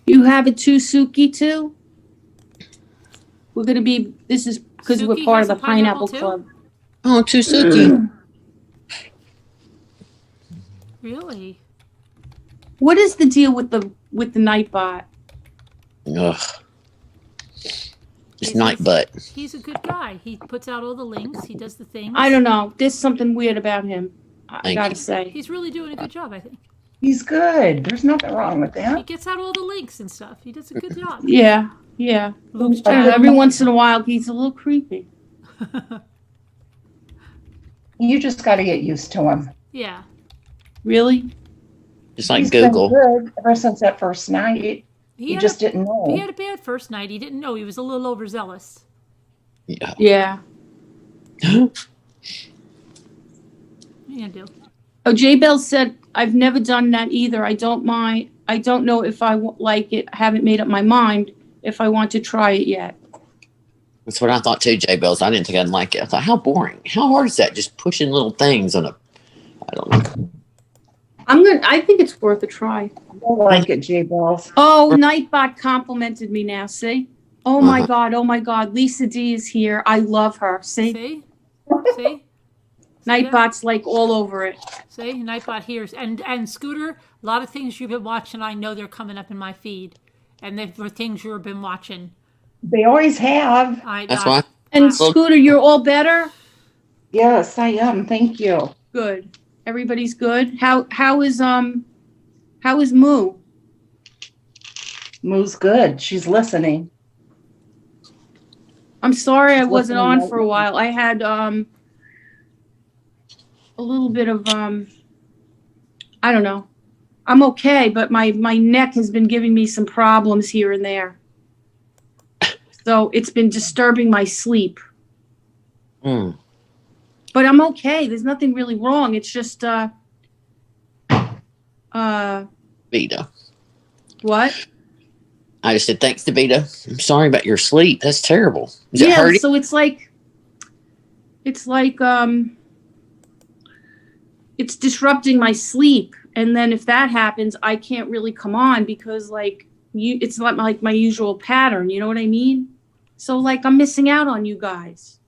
You have it too, Suki, too? We're going to be, this is because we're Suki part has of a the Pineapple pineapple, too? Club. Oh, Tusuki. Really? What is the deal with the Nightbot? Ugh. It's night butt. He's a good guy. He puts out all the links. He does the things. I don't know. There's something weird about him. I Thank gotta you. say. He's really doing a good job, I think. He's good. There's nothing wrong with He that. gets out all the links and stuff. He does a good job. Yeah, yeah. Luke's Every once in a while, he's a little creepy. You just got to get used to him. Yeah. Really? Just like He's Google. been good ever since that first night. He You had just a, didn't know. He had a bad first night. He didn't know. He was a little overzealous. Yeah. Yeah. Yeah, do. Oh, J Bell said, I've never done that either. I don't mind. I don't know if I like it. I haven't made up my mind if I want to try it yet. That's what I thought too, J Bells. I didn't think I'd like it. I thought, how boring. How hard is that? Just pushing little things on a, I don't know. I think it's worth a try. I don't like it, J Balls. Oh, Nightbot complimented me now. See? Oh my Uh-huh. God. Oh my God. Lisa D is here. I love her. See? See? See? Nightbot's like all over it. See? Nightbot hears. And Scooter, a lot of things you've been watching, I know they're coming up in my feed. And they were things you've been watching. They always have. That's why. And Scooter, you're all better? Yes, I am. Thank you. Good. Everybody's good. How is Moo? Moo's good. She's listening. I'm sorry I She's wasn't listening on right for a now. while. I had a little bit of I don't know. I'm okay, but my neck has been giving me some problems here and there. So it's been disturbing my sleep. Mm. But I'm okay. There's nothing really wrong. It's just Vita. what? I just said thanks to Vita. I'm sorry about your sleep. That's terrible. Is it Yeah, hurting? so it's like it's disrupting my sleep. And then if that happens, I can't really come on because it's not like my usual pattern, you know what I mean? So like I'm missing out on you guys.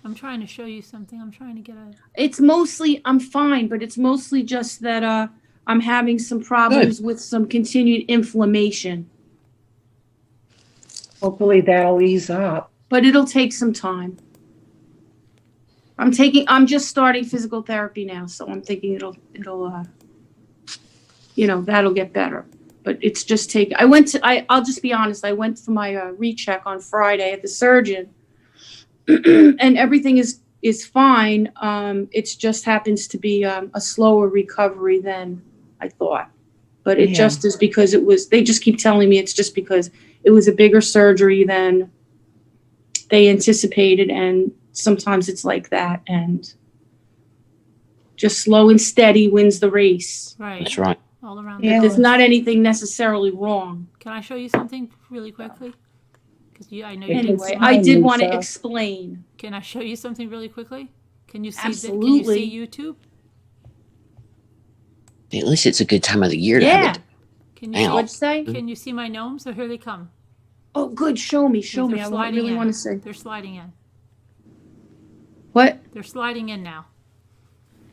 I'm trying to show you something. I'm trying to get a. It's mostly I'm fine, but it's mostly just that I'm having some problems with some continued inflammation. Hopefully that'll ease up. But it'll take some time. I'm just starting physical therapy now, so I'm thinking it'll that'll get better. But it's just I'll just be honest, I went for my recheck on Friday at the surgeon and everything is fine. It just happens to be a slower recovery than I thought. But it just is because they just keep telling me it's just because it was a bigger surgery than they anticipated, and sometimes it's like that, and just slow and steady wins the race. Right. That's right. All around. Yeah. There's not anything necessarily wrong. Can I show you something really quickly? Because I know you did. Anyway, It's I fine, did want to Lisa. explain. Can I show you something really quickly? Can you see? Can you Absolutely. see YouTube? At least it's a good time of the year to Yeah. have it. Can you? Ow. What'd you say? Can you see my gnomes? So here they come. Oh, good. Show me. They're I sliding really in. want to say. They're sliding in. What? They're sliding in now.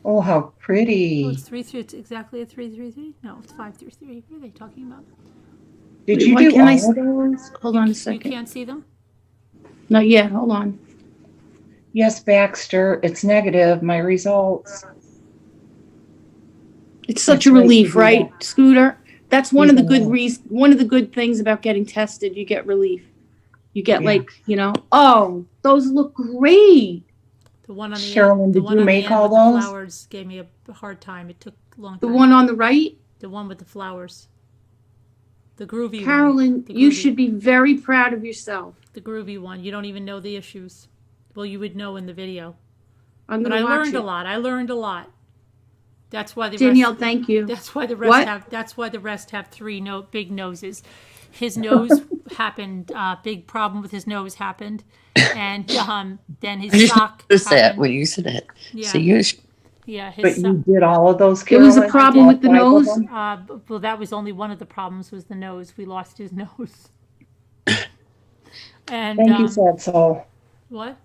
Oh, how Oh, pretty. it's 3-3. It's exactly a 3-3-3. No, it's 5-3-3. What are they talking about? Did you What do can I all of those? Hold on a You second. can't see them. Not yet. Hold on. Yes, Baxter, it's negative, my results. It's such It's a nice to relief, do right, that. Scooter? That's one of the good Yeah. one of the good things about getting tested. You get relief. You get Yeah. oh, those look great. The one on the Carolyn, end. The did one you on the make end all with the those? flowers gave me a hard time. It took a long The time. one on the right, The one with the flowers. The groovy one. Carolyn, The you groovy- should be very proud of yourself. The groovy one. You don't even know the issues. Well, you would know in the video. I'm But gonna I watch learned it. a lot. I learned a lot. That's why the Danielle, rest. thank you. That's why the rest What? have. That's why the rest have big noses. His nose happened. Big problem with his nose happened, and then I his just sock noticed that happened. when you said that. Yeah, See, you yeah. His But sock. you did all of those, There was a Carolyn? problem All with the 5 of nose? them? Well, that was only one of the problems. Was the nose? We lost his nose. And Thank you, sad soul. what?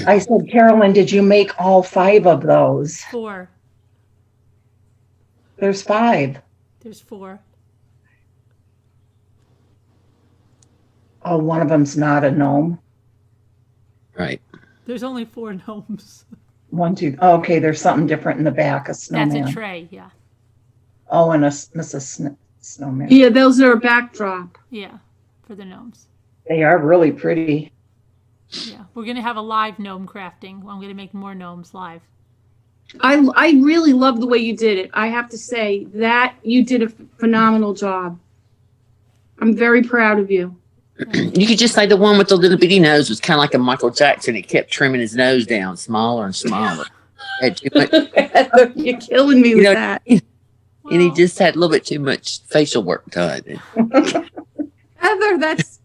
I said, Carolyn, did you make all 5 of those? 4. There's 5. There's 4. Oh, one of them's not a gnome. right. There's only 4 gnomes. 1, 2. Oh, okay, there's something different in the back, a That's snowman. a tray. Yeah, Oh, and Mrs. Snowman. Yeah, those are a backdrop. yeah, for the gnomes. They are really pretty. Yeah, we're gonna have a live gnome crafting. I'm gonna make more gnomes live. I really love the way you did it. I have to say that you did a phenomenal job. I'm very proud of you. You could just say the one with the little bitty nose was kind of like a Michael Jackson. He kept trimming his nose down smaller and smaller. Had too much, You're killing me with that. and he Well, just had a little bit too much facial work done. Heather, that's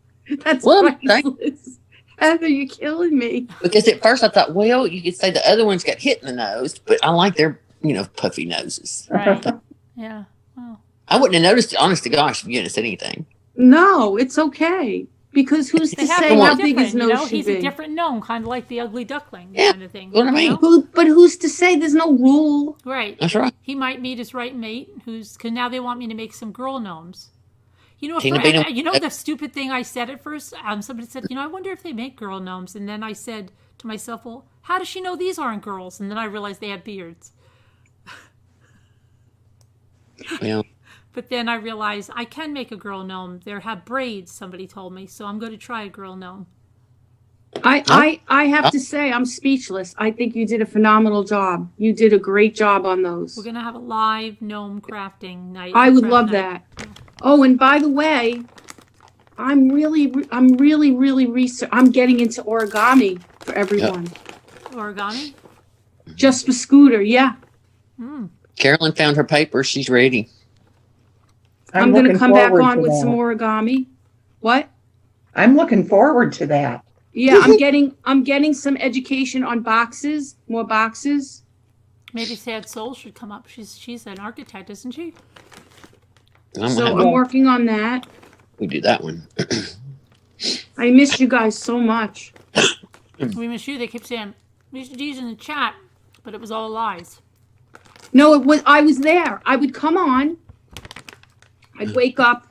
Well, thank- priceless. Heather, you're killing me. Because at first I thought, well, you could say the other ones got hit in the nose, but I like their, puffy noses. right. Yeah. Well, I wouldn't have noticed it, honest to gosh, if you hadn't said anything. No, it's okay. Because who's they to have say to how be big his different. nose should He's be? a different gnome, kind of like the ugly duckling Yeah, kind of thing. what I mean. But who's to say there's no rule? Right. That's right. He might meet his right mate. Because now they want me to make some girl gnomes. You know, Tina Bina- you know the stupid thing I said at first? Somebody said, I wonder if they make girl gnomes. And then I said to myself, well, how does she know these aren't girls? And then I realized they have beards. Well, But then I realized I can make a girl gnome. They have braids, somebody told me. So I'm going to try a girl gnome. I have to say, I'm speechless. I think you did a phenomenal job. You did a great job on those. We're going to have a live gnome crafting night. I would craft love night. that. Oh, and by the way, I'm really I'm getting into origami for everyone. Origami? Just for Scooter, yeah. Carolyn found her paper. She's ready. I'm going to looking come back forward on to with that. some origami. What? I'm looking forward to that. Yeah, I'm getting some education on boxes, more boxes. Maybe Sad Soul should come up. She's an architect, isn't she? I'm working on that. We do that one. I miss you guys so much. We miss you. They kept saying, we should use in the chat, but it was all lies. No, I was there. I would come on. I'd wake up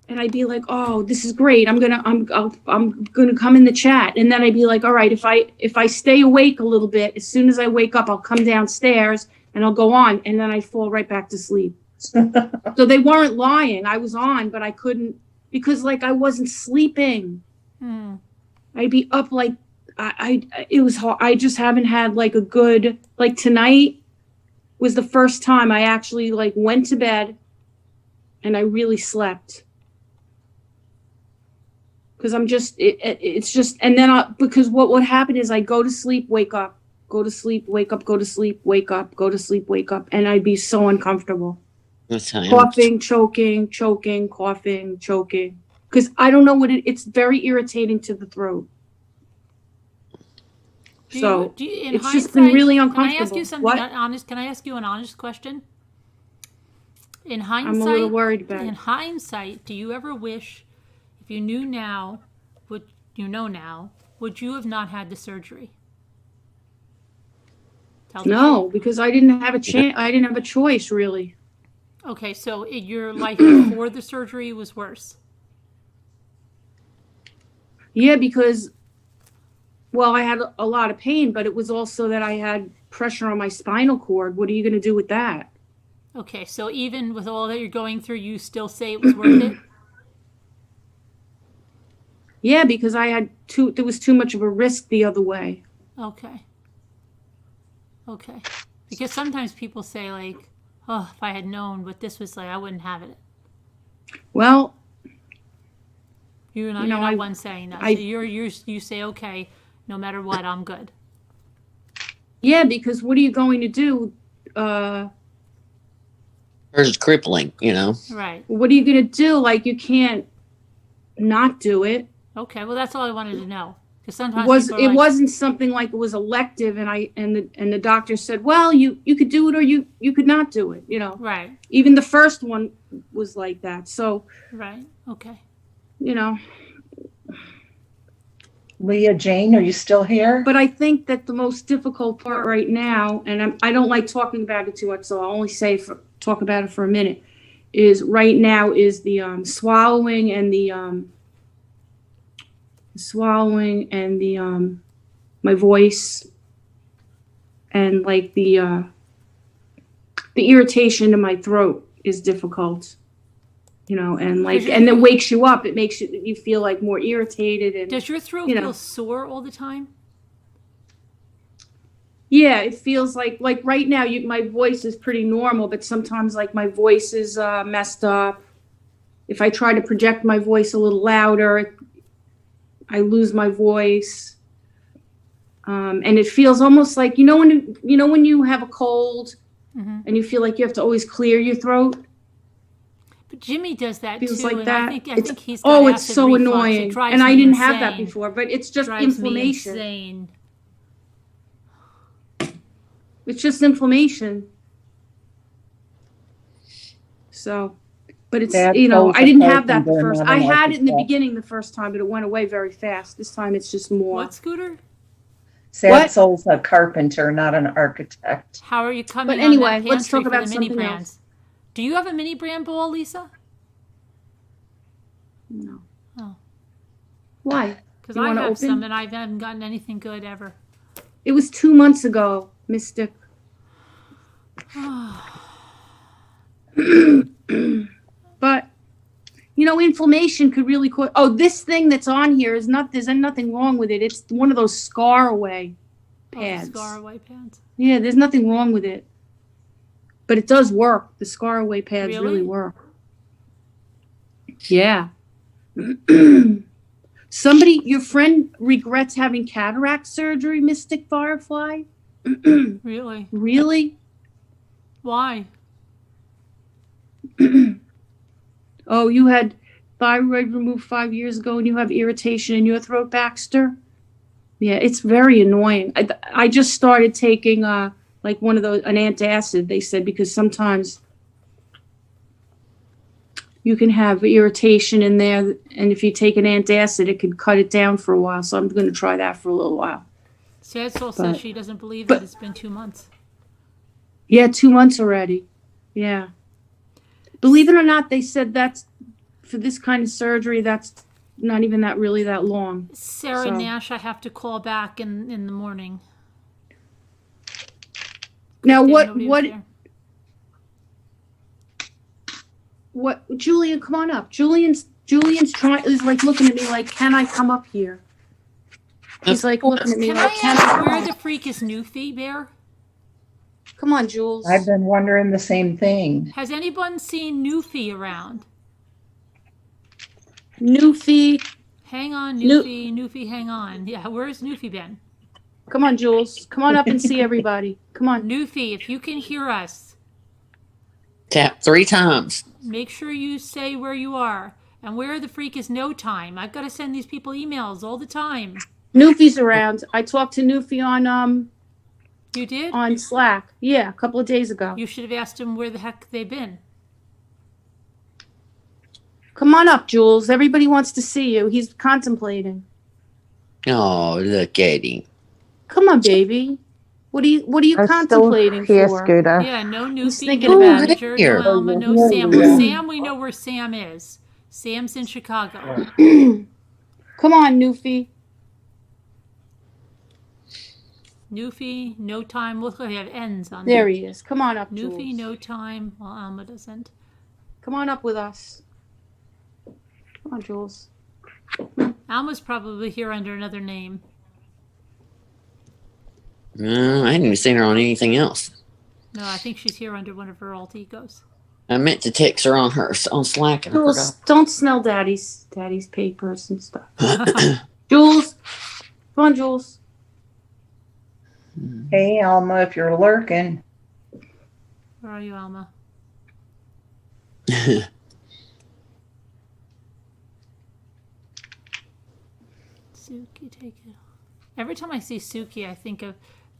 and I'd be like, "Oh, this is great. I'm gonna come in the chat." And then I'd be like, "All right, if I stay awake a little bit, as soon as I wake up, I'll come downstairs and I'll go on." And then I fall right back to sleep. So they weren't lying. I was on, but I couldn't because I wasn't sleeping. I'd be up it was hard. I just haven't had a good tonight was the first time I actually went to bed and I really slept. Because I'm just, it's just, and then because what would happen is I go to sleep, wake up, go to sleep, wake up, go to sleep, wake up, go to sleep, wake up, and I'd be so uncomfortable. That's how I am. Coughing, choking, coughing, choking. Because I don't know it's very irritating to the throat. It's just been really uncomfortable. Can I ask you something honest? Can I ask you an honest question? In hindsight, I'm a little worried about it. In hindsight, do you ever wish, if you knew now, what you know now, would you have not had the surgery? No, because I didn't have a chance. I didn't have a choice, really. Okay, so your life before the surgery was worse. Yeah, because, well, I had a lot of pain, but it was also that I had pressure on my spinal cord. What are you going to do with that? Okay, so even with all that you're going through, you still say it was worth it? Yeah, because there was too much of a risk the other way. Okay. Because sometimes people say oh, if I had known, but this was I wouldn't have it. Well, you're not one saying that. So you say, okay, no matter what, I'm good. Yeah, because what are you going to do? Hers crippling, Right. What are you going to do? You can't not do it. Okay, well, that's all I wanted to know. Because sometimes it wasn't something it was elective, and the doctor said, well, you could do it or you could not do it. Right. Even the first one was like that. So. Right. Okay. Leah Jane, are you still here? But I think that the most difficult part right now, and I don't like talking about it too much, so I'll only talk about it for a minute, is right now is the swallowing and my voice and the irritation in my throat is difficult. And it wakes you up. It makes you feel more irritated. And does your throat feel sore all the time? Yeah, it feels like right now my voice is pretty normal, but sometimes my voice is messed up. If I try to project my voice a little louder, I lose my voice. And it feels almost like when you have a cold and you feel like you have to always clear your throat. But Jimmy does that feels too. like that. I think he's got it's so reflux. annoying. And I didn't have that before, but it's just inflammation. Insane. It's just inflammation. So, but it's, I didn't have that the first. I had it in the beginning the first time, but it went away very fast. This time it's just more. What, Scooter? Sad Soul's a carpenter, not an architect. How are you coming? But anyway, on that let's talk for about the mini something brands? else. Do you have a mini brand ball, Lisa? No. Oh. Why? Because You I wanna have open? some and I haven't gotten anything good ever. It was 2 months ago, Mystic. But inflammation could really cause. Oh, this thing that's on here is not. There's nothing wrong with it. It's one of those scar away pads. Scar away pads. Yeah, there's nothing wrong with it. But it does work. The scar away pads really work. Yeah. Your friend regrets having cataract surgery, Mystic Firefly? Really? Really? Why? Oh, you had thyroid removed 5 years ago and you have irritation in your throat, Baxter? Yeah, it's very annoying. I just started taking like one of those, an antacid, they said, because sometimes you can have irritation in there, and if you take an antacid, it could cut it down for a while. So I'm going to try that for a little while. Sadsol says she doesn't believe that it's been 2 months. Yeah, 2 months already. Yeah. Believe it or not, they said that's for this kind of surgery, that's not even really that long. Sarah Nash, I have to call back in the morning. Now what Julian, come on up. Julian's is like looking at me like, can I come up here? He's like looking at me Can like, I ask where the freak is Newfie, Bear? Come on, Jules. I've been wondering the same thing. Has anyone seen Newfie around? Newfie. Hang on, Newfie. Newfie, hang on. Yeah, where's Newfie been? Come on, Jules. Come on up and see everybody. Come on. Newfie, if you can hear us, Tap 3 times. make sure you say where you are. And where the freak is No Time. I've got to send these people emails all the time. Newfie's around. I talked to Newfie on You did? on Slack. Yeah, a couple of days ago. You should have asked him where the heck they've been. Come on up, Jules. Everybody wants to see you. He's contemplating. Oh, look at him. Come on, baby. What are you I'm contemplating still here, for? Scooter. Yeah, no He's Newfie, thinking no about it. manager, Here. no Alma, no Sam. Yeah. Sam, we know where Sam is. Sam's in Chicago. Come on, Newfie. Newfie, No Time. Look, I have ends on There he is. Come on up, Newfie, Jules. No Time. Well, Alma doesn't. Come on up with us. Come on, Jules. Alma's probably here under another name. No, I hadn't even seen her on anything else. No, I think she's here under one of her alt egos. I meant to text her on Slack and I Jules, forgot. don't smell daddy's papers and stuff. Jules. Come on, Jules. Hey, Alma, if you're lurking. Where are you, Alma? Suki, take it off. Every time I see Suki, I think of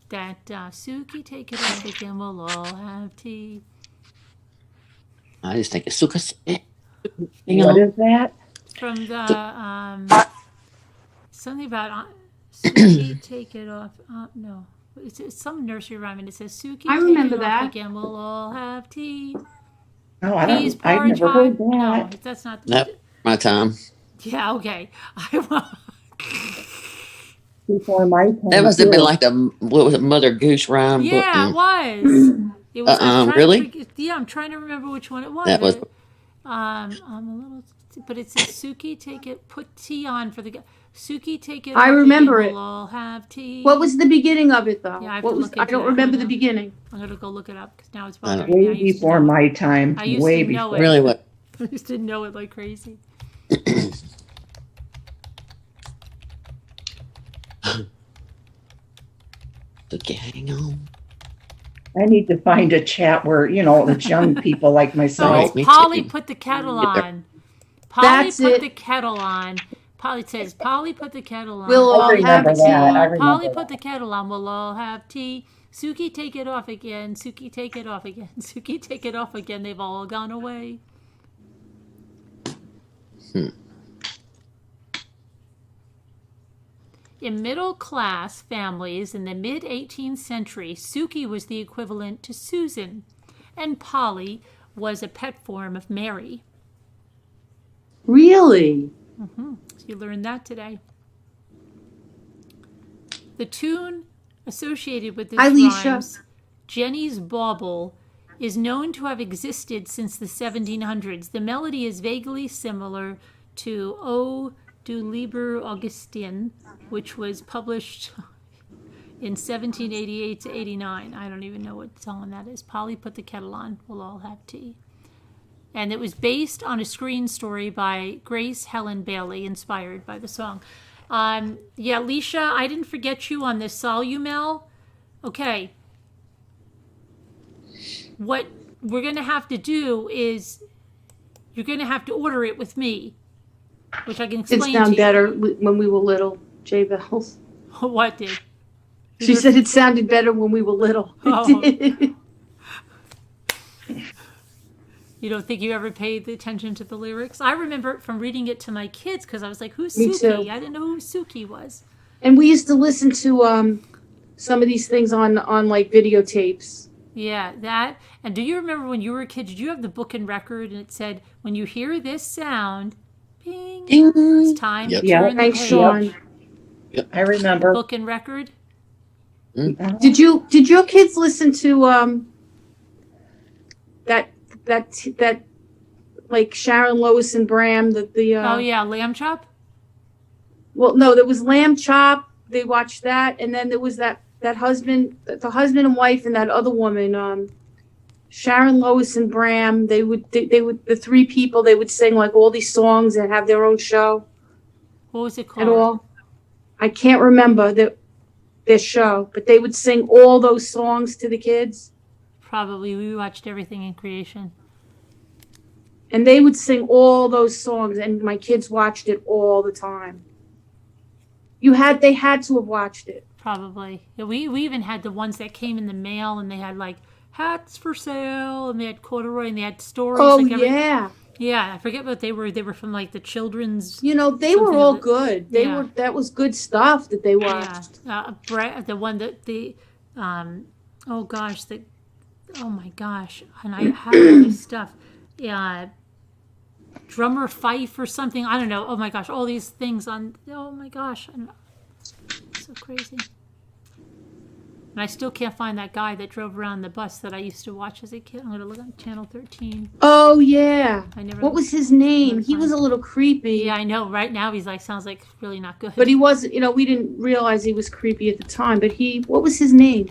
that Suki, take it off again, we'll all have tea. I just think it's Sukas. What is that? From the, something about Suki, take it off. No, it's some nursery rhyme, and it says, Suki, I take remember it that. off again, we'll all have tea. Oh, Peas, I've porridge, never heard hot. No, that. that's not. Nope, my time. Yeah, okay. Before my time. That must have too. been like what was it, Mother Goose rhyme? Yeah, it book? was. It was. I'm trying to Really? yeah, I'm trying to remember which one it was. That was. I'm a little, but it says Suki, take it, put tea on for the Suki, take it. I off remember again, it. We'll all have tea. What was the beginning of it, though? Yeah, I have what to was? look I into don't that. remember I the know. beginning. I'm gonna go look it up because now it's I don't bothering me. Way before my time. I used Way to know before. it. Really what? I used to know it like crazy. Okay, hang on. I need to find a chat where, it's young people like So myself. Right, me Polly too. put the kettle Get there. on. Polly That's put it. the kettle on. Polly says, Polly put the kettle on. We'll I all remember have that. I tea. remember Polly that. put the kettle on. We'll all have tea. Suki, take it off again. Suki, take it off again. Suki, take it off again. They've all gone away. In middle-class families in the mid-18th century, Suki was the equivalent to Susan, and Polly was a pet form of Mary. Really? So you learned that today. The tune associated with this Hi, Leisha. rhymes, Jenny's Bauble, is known to have existed since the 1700s. The melody is vaguely similar to O du Liber Augustin, which was published in 1788 to 89. I don't even know what song that is. Polly, put the kettle on. We'll all have tea. And it was based on a screen story by Grace Helen Bailey, inspired by the song. Yeah, Leisha, I didn't forget you on this Solumel. Okay. What we're going to have to do is you're going to have to order it with me, which I can It explain to sounded you. better when we were little, J Bells. What did? She said it sounded better when we were little. Oh. You don't think you ever paid attention to the lyrics? I remember it from reading it to my kids because I was like, who's Me Suki? too. I didn't know who Suki was. And we used to listen to some of these things on like videotapes. Yeah, that. And do you remember when you were a kid, did you have the book and record and it said, when you hear this sound, ping, Ding. it's time Yep. to Yeah. turn the Thanks, page. Sean. I remember. Book and record? Did your kids listen to that like Sharon Lois and Bram Oh yeah, Lamb Chop? well no, there was Lamb Chop, they watched that, and then there was that husband, the husband and wife, and that other woman, Sharon Lois and Bram. They would the three people, they would sing like all these songs and have their own show What was it at called? all. I can't remember their show, but they would sing all those songs to the kids. Probably. We watched everything in creation. And they would sing all those songs, and my kids watched it all the time. They had to have watched it. Probably. Yeah, we even had the ones that came in the mail and they had like hats for sale and they had corduroy and they had stories. Oh, like yeah. Yeah, I forget what they were. They were from like the children's. They were Something all of it. good. Yeah. That was good stuff that they watched. The one that oh gosh, oh my gosh, and I have all this stuff. Yeah, drummer Fife or something. I don't know. Oh my gosh, all these things on. Oh my gosh, so crazy. And I still can't find that guy that drove around the bus that I used to watch as a kid. I'm gonna look on Channel 13. Oh, yeah. I never. What was his name? He was a little creepy. Yeah, I know. Right now, he's like sounds like really not good. But he wasn't, we didn't realize he was creepy at the time. But what was his name?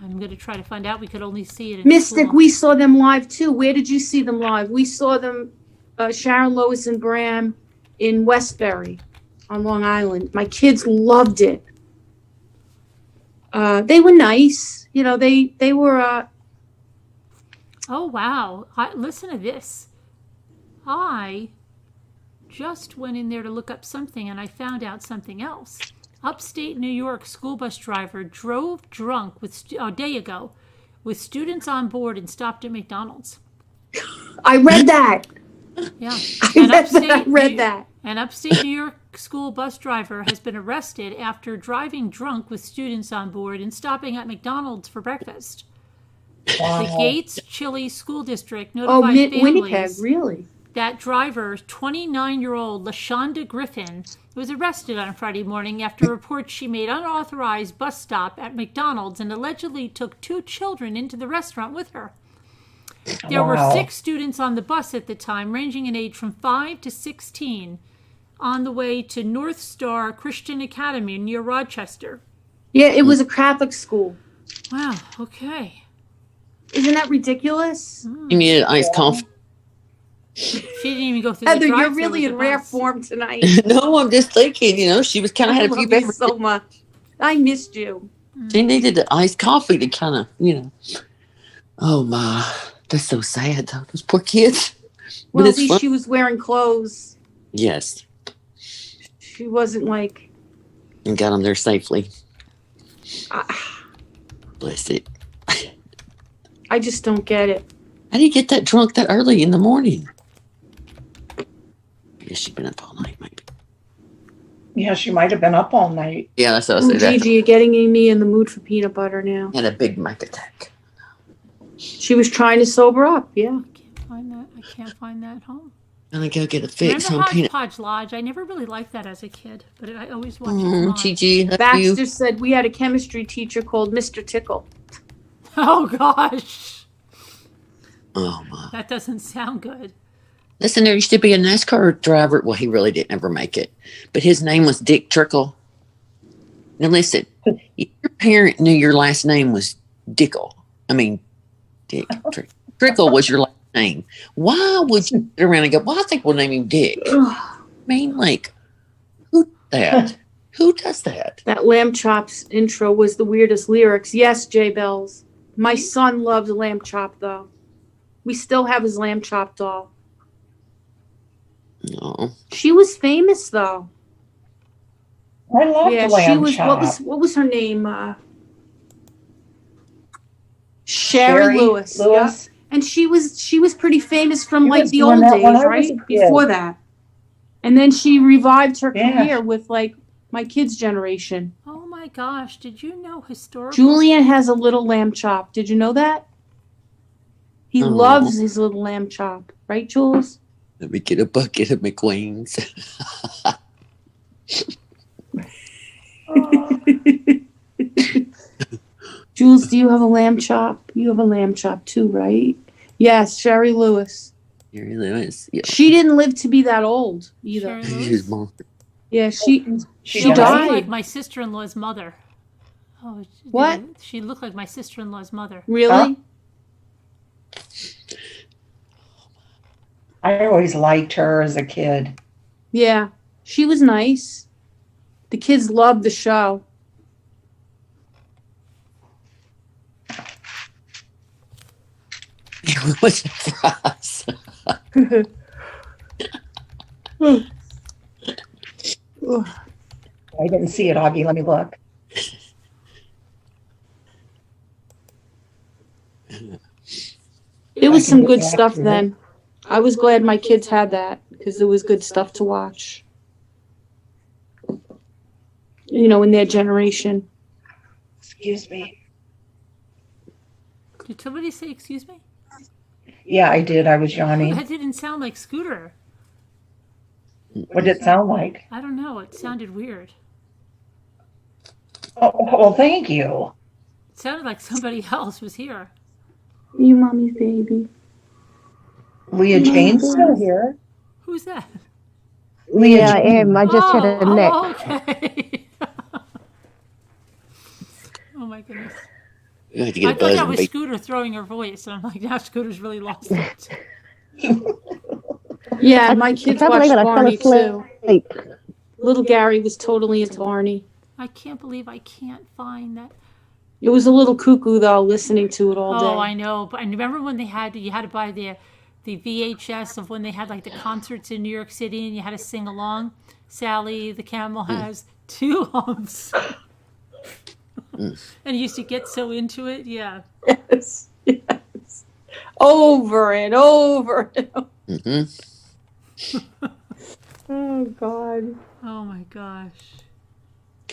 I'm gonna try to find out. We could only see it in Mystic, school. we saw them live too. Where did you see them live? We saw them, Sharon Lois and Bram, in Westbury on Long Island. My kids loved it. They were nice. They were. Oh, wow. Listen to this. I just went in there to look up something and I found out something else. Upstate New York school bus driver drove drunk a day ago with students on board and stopped at McDonald's. I read that. Yeah. I read that. An upstate New York school bus driver has been arrested after driving drunk with students on board and stopping at McDonald's for breakfast. Wow. The Gates Chili School District Oh, notified Winnipeg, families really? that driver, 29-year-old LaShonda Griffin, was arrested on Friday morning after reports she made unauthorized bus stop at McDonald's and allegedly took 2 children into the restaurant with her. There were 6 students on the bus at the time, ranging in age from 5 to 16, on the way to North Star Christian Academy near Rochester. Yeah, it was a Catholic school. Wow, okay. Isn't that ridiculous? You need an iced coffee. She didn't even go through Heather, the you're drive-thru really with in the rare bus. form tonight. No, I'm just thinking, she was kind of I had a love few you beverages. so much. I missed you. She needed the iced coffee to kind of, Oh my, that's so sad though. Those poor kids. But Well, at it's least fun. she was wearing clothes. Yes, She wasn't like. and got them there safely. I, Bless it. I just don't get it. How do you get that drunk that early in the morning? I guess she'd been up all night, maybe. Yeah, she might have been up all night. Yeah, that's what I Oh, said. Gigi, you're getting me in the mood for peanut butter now. Had a big Mac attack. She was trying to sober up. Yeah. I can't find that at home. gonna go get a fix Remember on peanut. Hodgepodge Lodge? I never really liked that as a kid, but I always watched it come on. Gigi, love you. Baxter said we had a chemistry teacher called Mr. Tickle. Oh gosh, Oh my. that doesn't sound good. Listen, there used to be a NASCAR driver. Well, he really didn't ever make it, but his name was Dick Trickle. Now listen, if your parent knew your last name was Dickle, I mean, Dick Trickle was your last name. Why would you sit around and go, well, I think we'll name him Dick? I mean, like, who does that? Who does that? That Lamb Chops intro was the weirdest lyrics. Yes, Jay Bells. My son loved Lamb Chop, though. We still have his Lamb Chop doll. No. She was famous, though. I love Yeah, lamb she was. chop. What was her name? Sherry Lewis. Yeah. And she was pretty famous from She like was the doing old that when days, I was right? a kid. Before that. And then she revived her Yeah. career with like my kids' generation. Oh my gosh, did you know historical? Julian has a little lamb chop. Did you know that? He Oh. loves his little lamb chop, right, Jules? Let me get a bucket of McQueen's. Jules, do you have a lamb chop? You have a lamb chop too, right? Yes, Sherry Lewis. Here he is. Yeah. She didn't live to be that old either. Sherry His Lewis? mom. Yeah, she She She looked died. like my sister-in-law's mother. Oh, What? She looked like my sister-in-law's mother. Really? I always liked her as a kid. Yeah, she was nice. The kids loved the show. It was a surprise. I didn't see it, Augie. Let me look. It was I can some get good back stuff to it. then. I was glad my kids had that because there was good stuff to watch. You know, in their generation. Excuse me. Did somebody say excuse me? Yeah, I did. I was yawning. That didn't sound like Scooter. What did it sound like? I don't know. It sounded weird. Oh, well, thank you. It sounded like somebody else was here. You mommy's baby. Leah Jane's still here. Who's that? Leah Yeah, I Jane. am. I just had a nap. Oh, okay. Oh my goodness. You have to I get a thought buzz that and was be- Scooter throwing her voice, and I'm like, now Scooter's really lost it. Yeah, my kids can't believe watched it. I fell Barney too. asleep. Little Gary was totally into Barney. I can't believe I can't find that. It was a little cuckoo though, listening to it all day. Oh, I know. But I remember when you had to buy the VHS of when they had like the concerts in New York City, and you had to sing along. Sally the camel has 2 humps. And you used to get so into it. Yeah. Yes, yes. Over and over and over. Mhm. Oh God, Oh my gosh.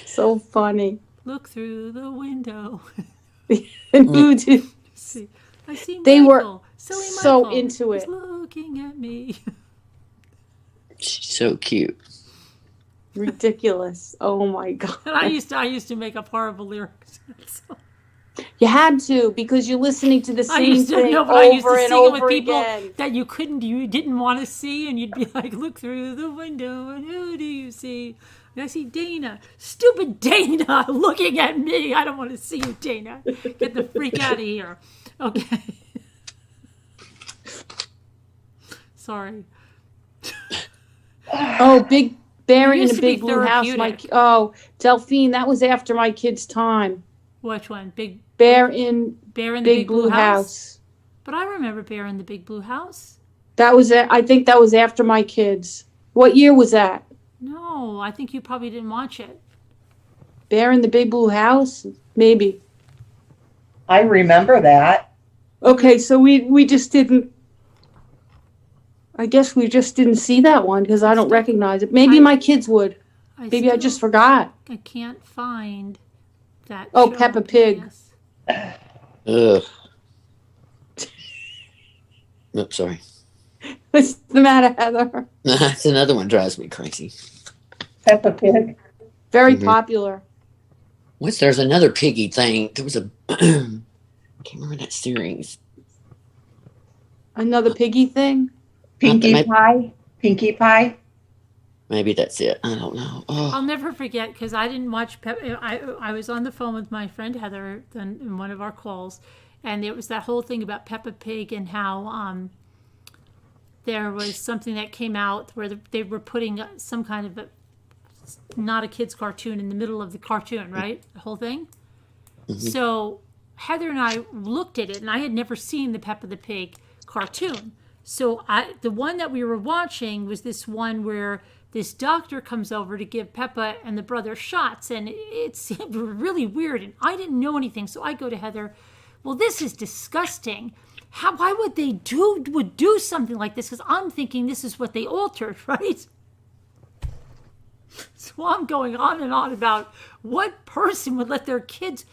so funny. Look through the window. And you do See, I see They were Michael. Silly so Michael. into He's it. looking at me. She's so cute. ridiculous. Oh my God. And I used to make up horrible lyrics. So, You had to because you're listening to the I same used to thing know, but I used over to and sing it with over people again. that you didn't want to see, and you'd be like, "Look through the window, and who do you see?" And I see Dana, stupid Dana, looking at me. I don't want to see you, Dana. Get the freak out of here. Okay. Sorry. Oh, Big Barry It in used a to be Big Blue House. therapeutic. Delphine, that was after my kid's time. Which one? Bear in Bear in the Big Blue House. But I remember Bear in the Big Blue House. That was it. I think that was after my kids. What year was that? No, I think you probably didn't watch it. Bear in the Big Blue House? Maybe. I remember that. Okay, so we just didn't. I guess we just didn't see that one because I don't recognize it. Maybe my kids would. Maybe I just forgot. I can't find that. Oh, show. Peppa Pig. Yes. Ugh. Oops, sorry. What's the matter, Heather? That's another one drives me crazy. Peppa Pig. Very Mhm. popular. There's another piggy thing. There was a I can't remember that series. Another piggy thing. Pinkie maybe- Pie. Pinkie Pie. Maybe that's it. I don't know. I'll Oh, never forget because I didn't watch I was on the phone with my friend Heather in one of our calls, and it was that whole thing about Peppa Pig and how there was something that came out where they were putting some kind of not a kid's cartoon in the middle of the cartoon, right? The whole thing. So Heather and I looked at it, and I had never seen the Peppa the Pig cartoon. So the one that we were watching was this one where this doctor comes over to give Peppa and the brother shots, and it seemed really weird, and I didn't know anything. So I go to Heather, well, this is disgusting. Why would they do something like this? Because I'm thinking this is what they altered, right? So I'm going on and on about what person would let their kids,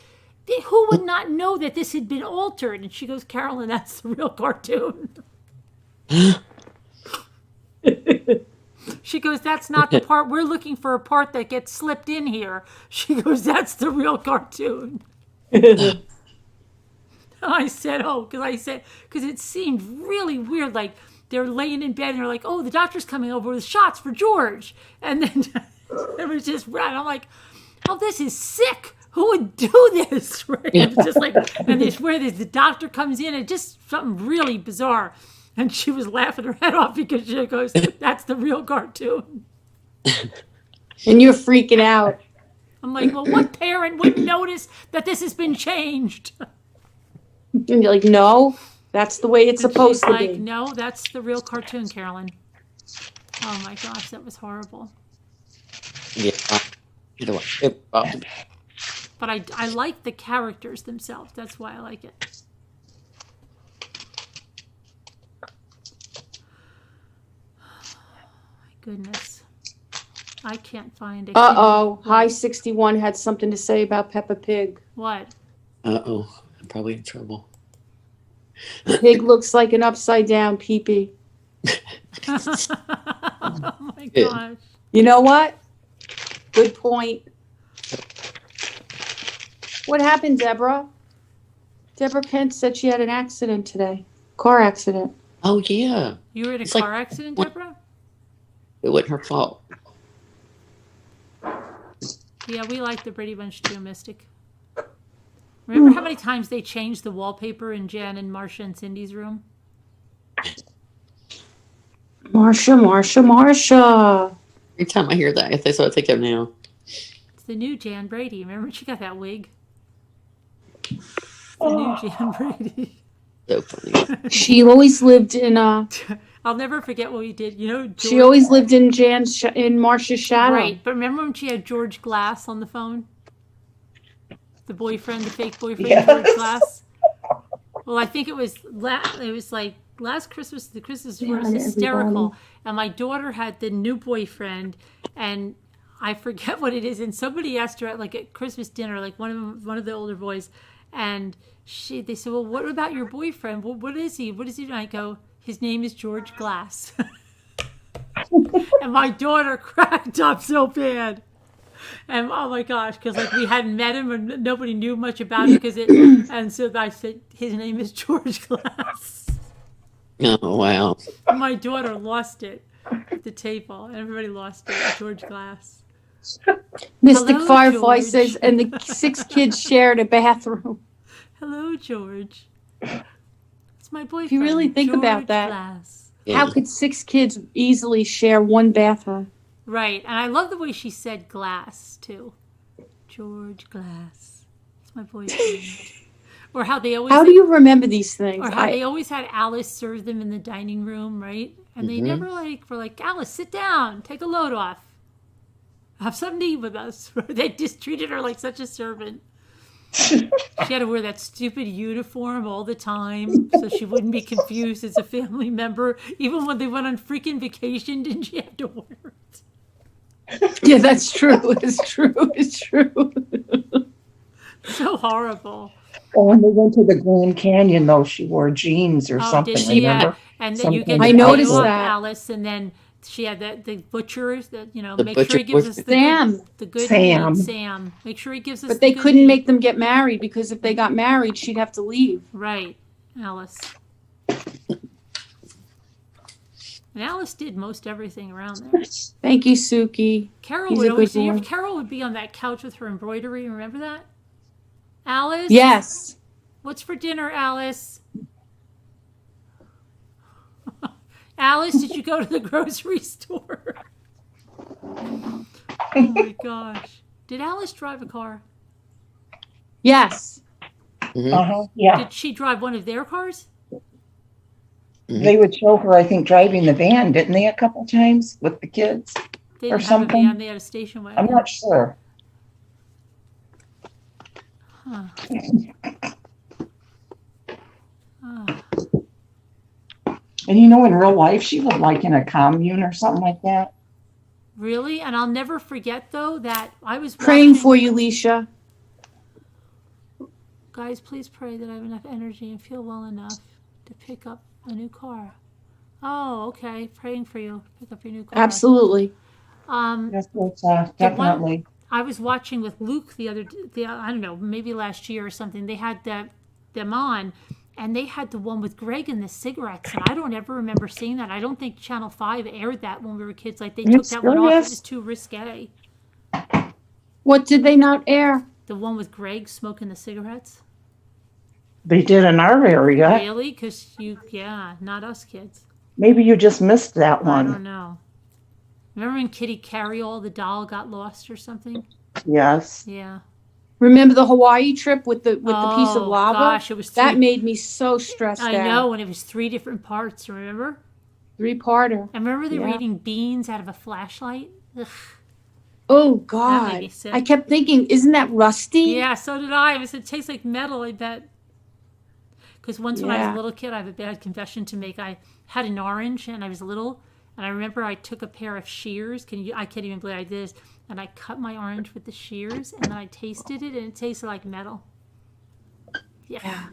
who would not know that this had been altered? And she goes, Carolyn, that's the real cartoon. She goes, that's not the part. We're looking for a part that gets slipped in here. She goes, that's the real cartoon. I said, because it seemed really weird. Like they're laying in bed and they're like, oh, the doctor's coming over with shots for George. And then it was just, right. I'm like, oh, this is sick. Who would do this? Right? It was just like, and this where the doctor comes in and just something really bizarre. And she was laughing her head off because she goes, that's the real cartoon. And you're freaking out. I'm like, well, what parent wouldn't notice that this has been changed? And you're like, no, that's the way it's supposed to like, be. no, that's the real cartoon, Carolyn. Oh my gosh, that was horrible. yeah. Either way. But I like the characters themselves. That's why I like it. My goodness. I can't find it. Uh-oh. High 61 had something to say about Peppa Pig. What? Uh-oh. I'm probably in trouble. Pig looks like an upside down pee-pee. Oh my gosh. You know what? Good point. What happened, Deborah? Deborah Kent said she had an accident today. Car accident. Oh, yeah. You were in a It's car like- accident, Deborah? It wasn't her fault. Yeah, we like the Brady Bunch too, Mystic. Remember how many times they changed the wallpaper in Jen and Marcia and Cindy's room? Marcia. Every time I hear that, that's what I think of now. It's the new Jan Brady. Remember when she got that wig? It's the new Jan Brady. So funny. She always lived in I'll never forget what we did. You know, she always lived in in Marcia's shadow. Right, but remember when she had George Glass on the phone? The boyfriend, the fake boyfriend, Yes. George Glass. Well, I think it was like last Christmas. The Christmas was hysterical, and my daughter had the new boyfriend, and I forget what it is. And somebody asked her at like at Christmas dinner, like one of the older boys, and they said, "Well, what about your boyfriend? What is he? What is he?" And I go, "His name is George Glass." And my daughter cracked up so bad. And oh my gosh, because like we hadn't met him and nobody knew much about it and so I said his name is George Glass. Oh, wow. And my daughter lost it at the table. Everybody lost it. George Glass. Mystic Hello, Firefly George. says, and the 6 kids shared a bathroom. Hello, George. It's my boyfriend. If you really think about George that. Glass. Yeah. How could 6 kids easily share one bathroom? Right, and I love the way she said glass too. George Glass. It's my boyfriend. Or how they always How do you remember these things? Or how they always had Alice serve them in the dining room, right? And they never were like, Alice, sit down, take a load off. Have something to eat with us. They just treated her like such a servant. She had to wear that stupid uniform all the time so she wouldn't be confused as a family member. Even when they went on freaking vacation, didn't she have to wear it? Yeah, that's true. It's true. So horrible. Oh, when they went to the Grand Canyon, though, she wore jeans or Oh, something, did she? Yeah. remember? And then Some you get kind I to of noticed pay off outfit. that. Alice, and then she had the butchers that, The make sure he butcher gives us was Sam. the good Sam. meat, Sam. Make sure he gives us But the they good couldn't meat. make them get married because if they got married, she'd have to leave. Right, Alice. And Alice did most everything around there. Thank you, Suki. Carol He's would a always good boy. Carol would be on that couch with her embroidery. Remember that? Alice? Yes. What's for dinner, Alice? Alice, did you go to the grocery store? Oh my gosh. Did Alice drive a car? Yes. Yeah. Did she drive one of their cars? They would show her, I think, driving the van, didn't they, a couple times with the kids? They Or didn't have a something. van, they had a station wagon. I'm not sure. Huh. Oh. And in real life, she lived like in a commune or something like that. Really? And I'll never forget, though, that I was Praying watching- for you, Leisha. Guys, please pray that I have enough energy and feel well enough to pick up a new car. Oh, okay. Praying for you. Pick up your new car. Absolutely. Yes, definitely. I was watching with Luke I don't know, maybe last year or something. They had them on, and they had the one with Greg and the cigarettes. And I don't ever remember seeing that. I don't think Channel 5 aired that when we were kids. Like, they took that one off. It was too risque. What did they not air? The one with Greg smoking the cigarettes. They did in our area. Really? Because not us kids. Maybe you just missed that I one. don't know. Remember when Kitty Carryall, the doll, got lost or something? Yes. Yeah. Remember the Hawaii trip with the piece of lava? Gosh, it was that made me so stressed out. I know, and it was 3 different parts, remember? 3-parter. I remember they were eating beans out of a flashlight. Ugh. Oh, That God. made me sick. I kept thinking, isn't that rusty? Yeah, so did I. It tastes like metal, I bet. Because once when I was a little kid, I have a bad confession to make. I had an orange, and I was little, and I remember I took a pair of shears. I can't even believe I did this. And I cut my orange with the shears, and then I tasted it, and it tasted like metal. Yeah.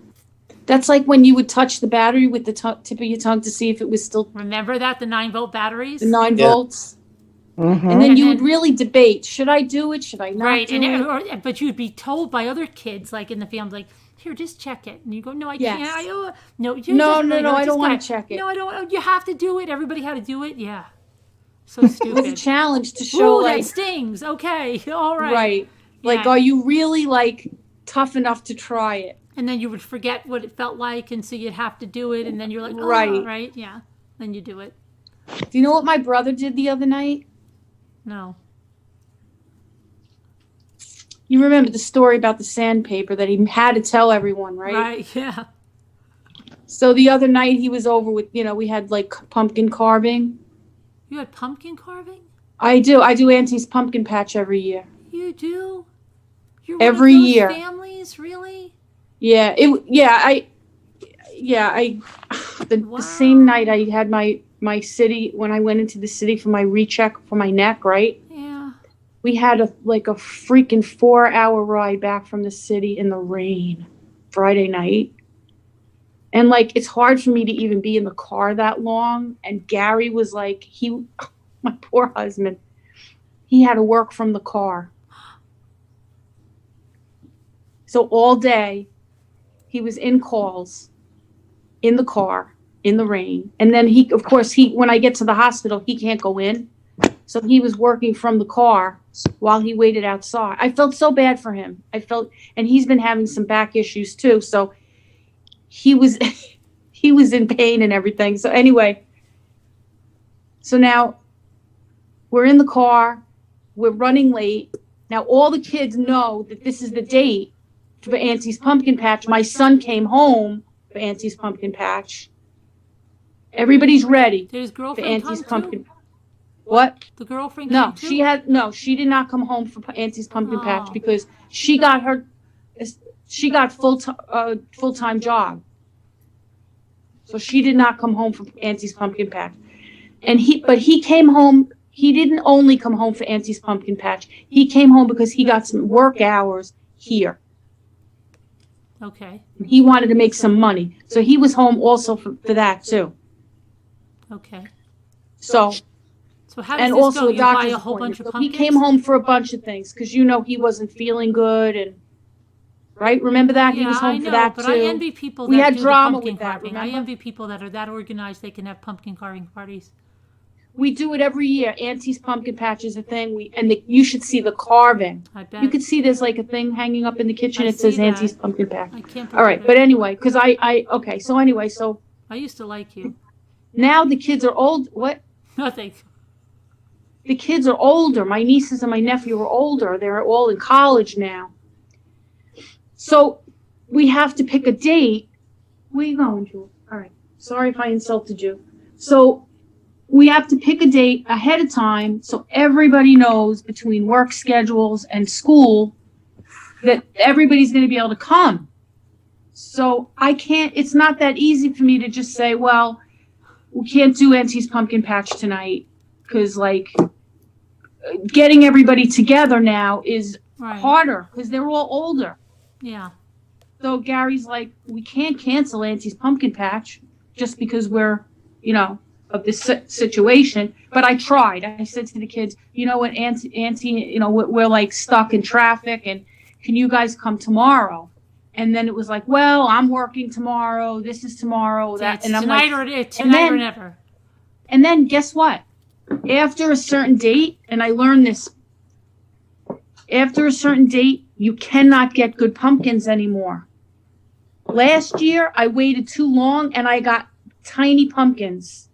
That's like when you would touch the battery with the tip of your tongue to see if it was still... Remember that? The 9-volt batteries? The 9 volts? Mm-hmm. And then you would really debate, should I do it? Should I not do it? But you'd be told by other kids, like in the family, like, here, just check it. And you go, no, I can't. No, I don't want to check it. No, I don't. You have to do it. Everybody had to do it. Yeah. So stupid. It was a challenge to show, that stings. Okay. All right. Right. Like, are you really, tough enough to try it? And then you would forget what it felt like, and so you'd have to do it, and then you're like, oh, right. Yeah. Then you do it. Do you know what my brother did the other night? No. You remember the story about the sandpaper that he had to tell everyone, right? Right, yeah. So the other night he was over with, we had pumpkin carving. You had pumpkin carving? I do. I do Auntie's pumpkin patch every year. You do? You're every one of those year. Families, really? Yeah. The same night I had my city, when I went into the city for my recheck for my neck, right? Yeah. We had a freaking 4-hour ride back from the city in the rain Friday night. And it's hard for me to even be in the car that long. And Gary was my poor husband, he had to work from the car. So all day he was in calls in the car in the rain. And then when I get to the hospital, he can't go in. So he was working from the car while he waited outside. I felt so bad for him. And he's been having some back issues too. So he was in pain and everything. So anyway, so now we're in the car, we're running late. Now all the kids know that this is the date for Auntie's pumpkin patch. My son came home for Auntie's pumpkin patch. Everybody's ready. Did his girlfriend for Auntie's pumpkin. Too? What? The girlfriend? No, she did not come home for Auntie's pumpkin patch because she got full-time job. So she did not come home for Auntie's pumpkin patch. But he came home. He didn't only come home for Auntie's pumpkin patch. He came home because he got some work hours here. Okay. He wanted to make some money. So he was home also for that too. Okay. So, So how does and this also go? a You buy doctor's a whole bunch appointment. of So he pumpkins? came home for a bunch of things because he wasn't feeling good and right. Remember that he Yeah, was home I know, for that but too. I envy people We that had do drama the pumpkin with that. carving. I Remember? envy people that are that organized. They can have pumpkin carving parties. We do it every year. Auntie's Pumpkin Patch is a thing. You should see the carving. I bet. You could see there's like a thing hanging up in the kitchen. I It says see Auntie's that. Pumpkin Patch. I can't believe All right, it. but anyway, because okay. So anyway, so I used to like you. now the kids are old. What? Nothing. The kids are older. My nieces and my nephew are older. They're all in college now. So we have to pick a date. Where you going, Jewel? All right. Sorry if I insulted you. So we have to pick a date ahead of time so everybody knows between work schedules and school that everybody's going to be able to come. So it's not that easy for me to just say, well, we can't do Auntie's Pumpkin Patch tonight because like getting everybody together now is harder because they're all older. Yeah. So Gary's like, we can't cancel Auntie's Pumpkin Patch just because we're, of this situation. But I tried. I said to the kids, you know what, Auntie, we're like stuck in traffic, and can you guys come tomorrow? And then it was like, well, I'm working tomorrow. This is tomorrow. That, and I'm tonight like, tonight or never. And then guess what? After a certain date, and I learned this, after a certain date, you cannot get good pumpkins anymore. Last year, I waited too long, and I got tiny pumpkins.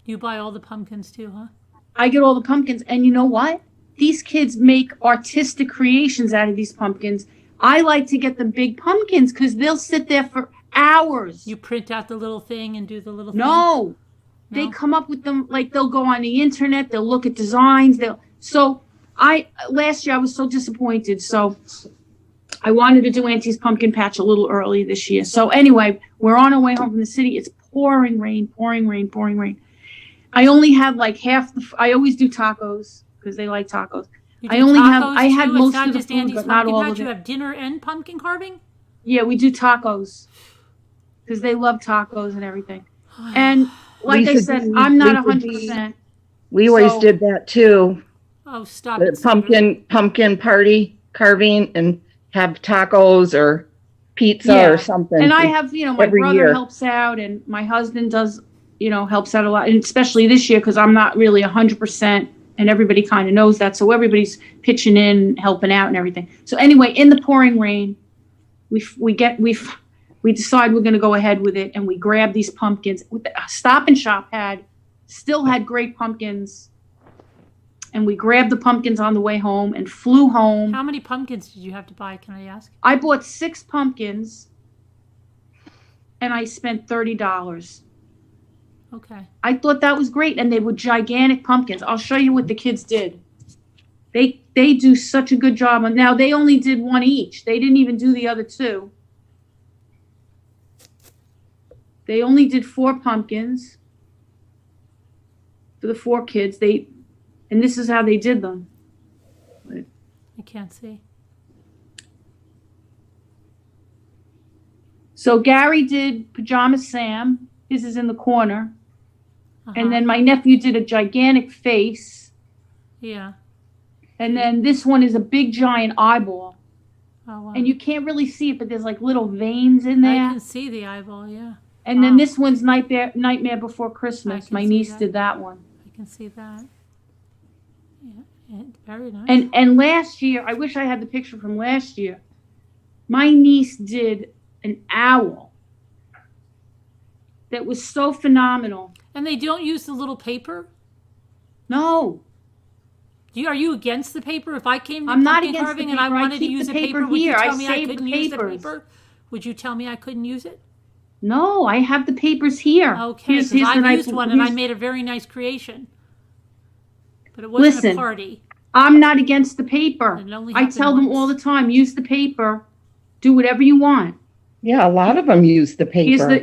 You buy all the pumpkins too, huh? I get all the pumpkins, and you know what? These kids make artistic creations out of these pumpkins. I like to get the big pumpkins because they'll sit there for hours. You print out the little thing and do the little thing? No. They come up with them, like they'll go on the internet, they'll look at designs. Last year I was so disappointed. So I wanted to do Auntie's Pumpkin Patch a little early this year. So anyway, we're on our way home from the city. It's pouring rain, pouring rain, pouring rain. I only had like I always do tacos because they like tacos. I had most of the food, but not all of it. You have dinner and pumpkin carving? Yeah, we do tacos because they love tacos and everything. And like I said, I'm not 100%. We always did that too. Oh, stop the it. Pumpkin party carving and have tacos or pizza or something. And I have, my brother helps out and my husband does, helps out a lot. And especially this year because I'm not really 100% and everybody kind of knows that. So everybody's pitching in, helping out and everything. So anyway, in the pouring rain, we decide we're going to go ahead with it, and we grab these pumpkins. Stop and Shop still had great pumpkins, and we grabbed the pumpkins on the way home and flew home. How many pumpkins did you have to buy, can I ask? I bought 6 pumpkins, and I spent $30. Okay. I thought that was great, and they were gigantic pumpkins. I'll show you what the kids did. They do such a good job. Now, they only did 1 each. They didn't even do the other 2. They only did 4 pumpkins for the 4 kids. And this is how they did them. I can't see. So Gary did Pajama Sam. His is in the corner. And then my nephew did a gigantic face. Yeah. And then this one is a big giant eyeball. Oh, wow. And you can't really see it, but there's like little veins in there. I can see the eyeball, yeah. And then this one's Nightmare Before Christmas. My niece did that one. I can see that. Yeah, very nice. And last year, I wish I had the picture from last year. My niece did an owl that was so phenomenal. And they don't use the little paper? No. Are you against the paper? If I came to I'm not pumpkin against carving the and I paper. wanted to use the paper, would you tell me I couldn't use the paper? Would you tell me I couldn't use it? No, I have the papers here. Okay, because I used one and I made a very nice creation. But it wasn't a party. I'm not against the paper. I tell them all the time, use the paper. Do whatever you want. Yeah, a lot of them use the paper.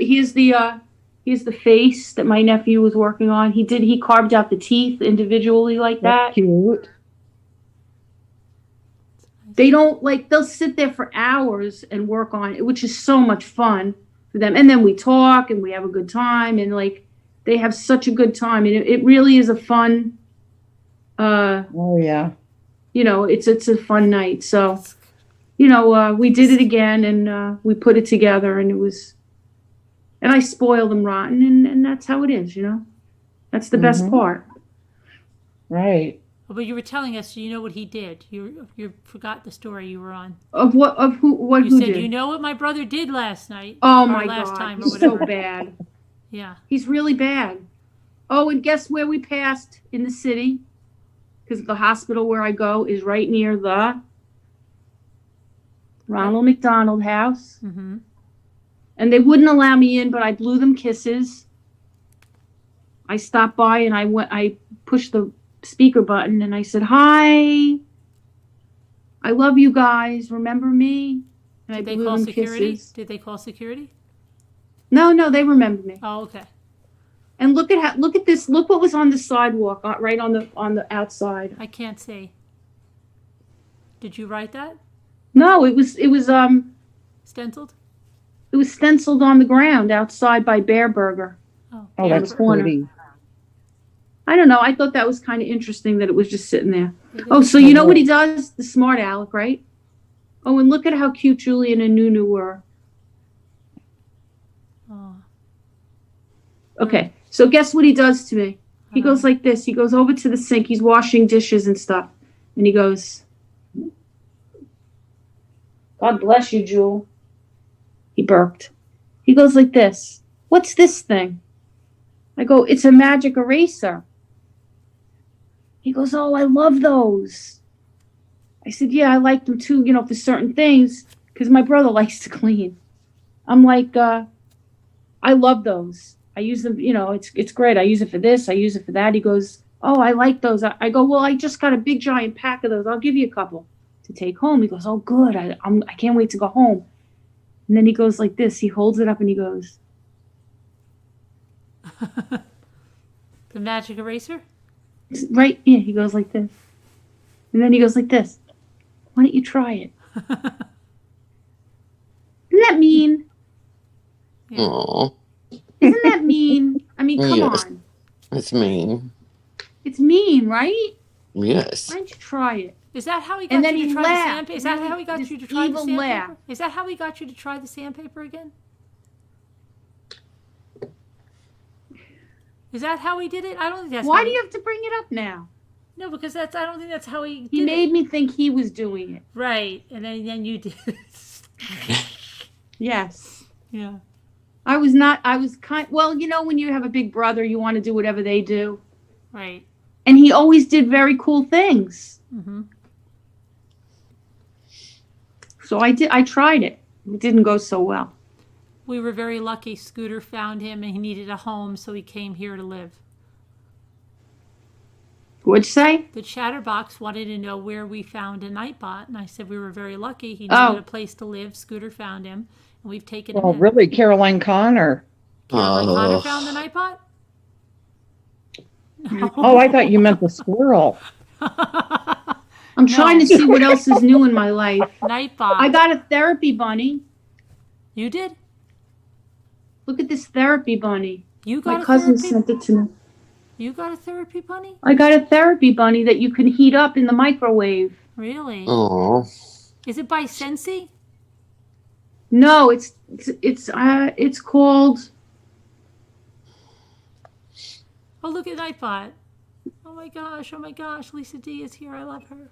Here's the face that my nephew was working on. He carved out the teeth individually like that. Cute. they don't like, they'll sit there for hours and work on it, which is so much fun for them. And then we talk and we have a good time, and like they have such a good time. And it really is a fun, Oh, yeah. you know, it's a fun night. So, you know, we did it again, and we put it together, and it was, and I spoil them rotten, and that's how it is, you know. That's the best part. Right. But you were telling us, you know what he did. You forgot the story you were on. Of what? Of who? What? You who said, did? you know what my brother did last night. Oh or my last God, time, or he's whatever. so bad. Yeah. He's really bad. Oh, and guess where we passed in the city? Because the hospital where I go is right near the Ronald McDonald House. Mm-hmm. And they wouldn't allow me in, but I blew them kisses. I stopped by and I pushed the speaker button and I said, "Hi, I love you guys. Remember me?" And I Did they blew call them security? kisses. Did they call security? No, they remember me. Oh, okay. And look at this. Look what was on the sidewalk, right on the outside. I can't see. Did you write that? No, it was Stenciled? It was stenciled on the ground outside by Bear Burger. Oh, Oh, that's corner. pretty. I don't know. I thought that was kind of interesting that it was just sitting there. Oh, so you know what he does? The smart aleck, right? Oh, and look at how cute Julian and Nunu were. Oh. Okay, so guess what he does to me? He goes like this. He goes over to the sink. He's washing dishes and stuff. And he goes, "God bless you, Jewel." He burped. He goes like this. "What's this thing?" I go, "It's a magic eraser." He goes, "Oh, I love those." I said, "Yeah, I like them too, you know, for certain things, because my brother likes to clean." I'm like, "I love those. I use them, you know, it's great. I use it for this. I use it for that." He goes, "Oh, I like those." I go, "Well, I just got a big giant pack of those. I'll give you a couple to take home." He goes, "Oh, good. I can't wait to go home." And then he goes like this. He holds it up and he goes, The magic eraser? right, yeah, he goes like this. And then he goes like this. "Why don't you try it?" Isn't that mean? Aw, Isn't that mean? I mean, come Yes. on. that's mean. It's mean, right? Yes. Why don't you try it? Is that how he got And then you to he try laughed. the sandpaper? Is that how he got This you to try the evil sandpaper? laugh. Is that how he got you to try the sandpaper again? Is that how he did it? I don't think that's Why how do he- you have to bring it up now? No, because I don't think that's how he He did made it. me think he was doing it. Right, and then you did it. Yes. Yeah. I was well, you know, when you have a big brother, you want to do whatever they do. Right. And he always did very cool things. Mm-hmm. So I tried it. It didn't go so well. We were very lucky. Scooter found him and he needed a home, so he came here to live. What'd you say? The Chatterbox wanted to know where we found a Nightbot, and I said we were very lucky. He needed Oh. a place to live. Scooter found him, and we've taken Well, him in. really, Caroline Connor. Caroline Connor Oh. found the Nightbot? Oh, I thought you meant the squirrel. I'm trying to see what else is new in my life. Nightbot. I got a therapy bunny. You did? Look at this therapy bunny. You got My a cousin therapy? sent it to me. You got a therapy bunny? I got a therapy bunny that you can heat up in the microwave. Really? Oh, Is it by Sensi? No, it's called. Oh, look at Nightbot. Oh my gosh, Lisa D is here. I love her.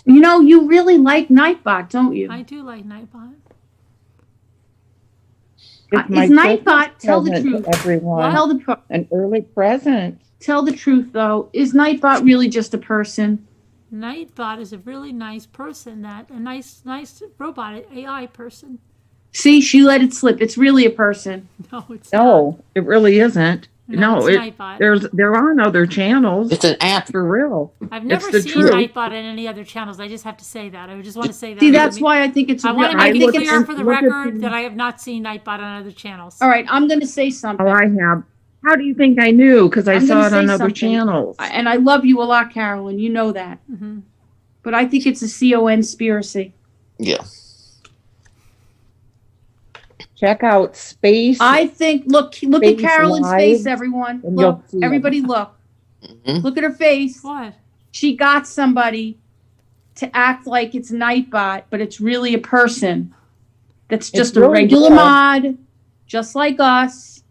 You know, you really like Nightbot, don't you? I do like Nightbot. It's my Is Nightbot, Christmas tell the present to truth. everyone. What? An early present. Tell the truth, though. Is Nightbot really just a person? Nightbot is a really nice person, a nice robot, AI person. See, she let it slip. It's really a person. No, it's No, it really isn't. No, No, it's it Nightbot. they're on other channels. it's an app. For real. not. I've it's never the seen truth. Nightbot on any other channels. I just have to say that. I just want to say that. See, that's why I think it's. I want to I make think it it's. clear for the look at record the- that I have not seen Nightbot on other channels. All right, I'm going to say something. Oh, I have. How do you think I knew? Because I I'm saw gonna it say on other something. channels. And I love you a lot, Carolyn. You know that. Mm-hmm. But I think it's a conspiracy. Yeah. Check out Space. I think, look at Space Carolyn's Live, face, everyone. and you'll Look, see 'em. everybody look. Mhm. Look at her face. What? She got somebody to act like it's Nightbot, but it's really a person that's just a really regular good. mod, just like us.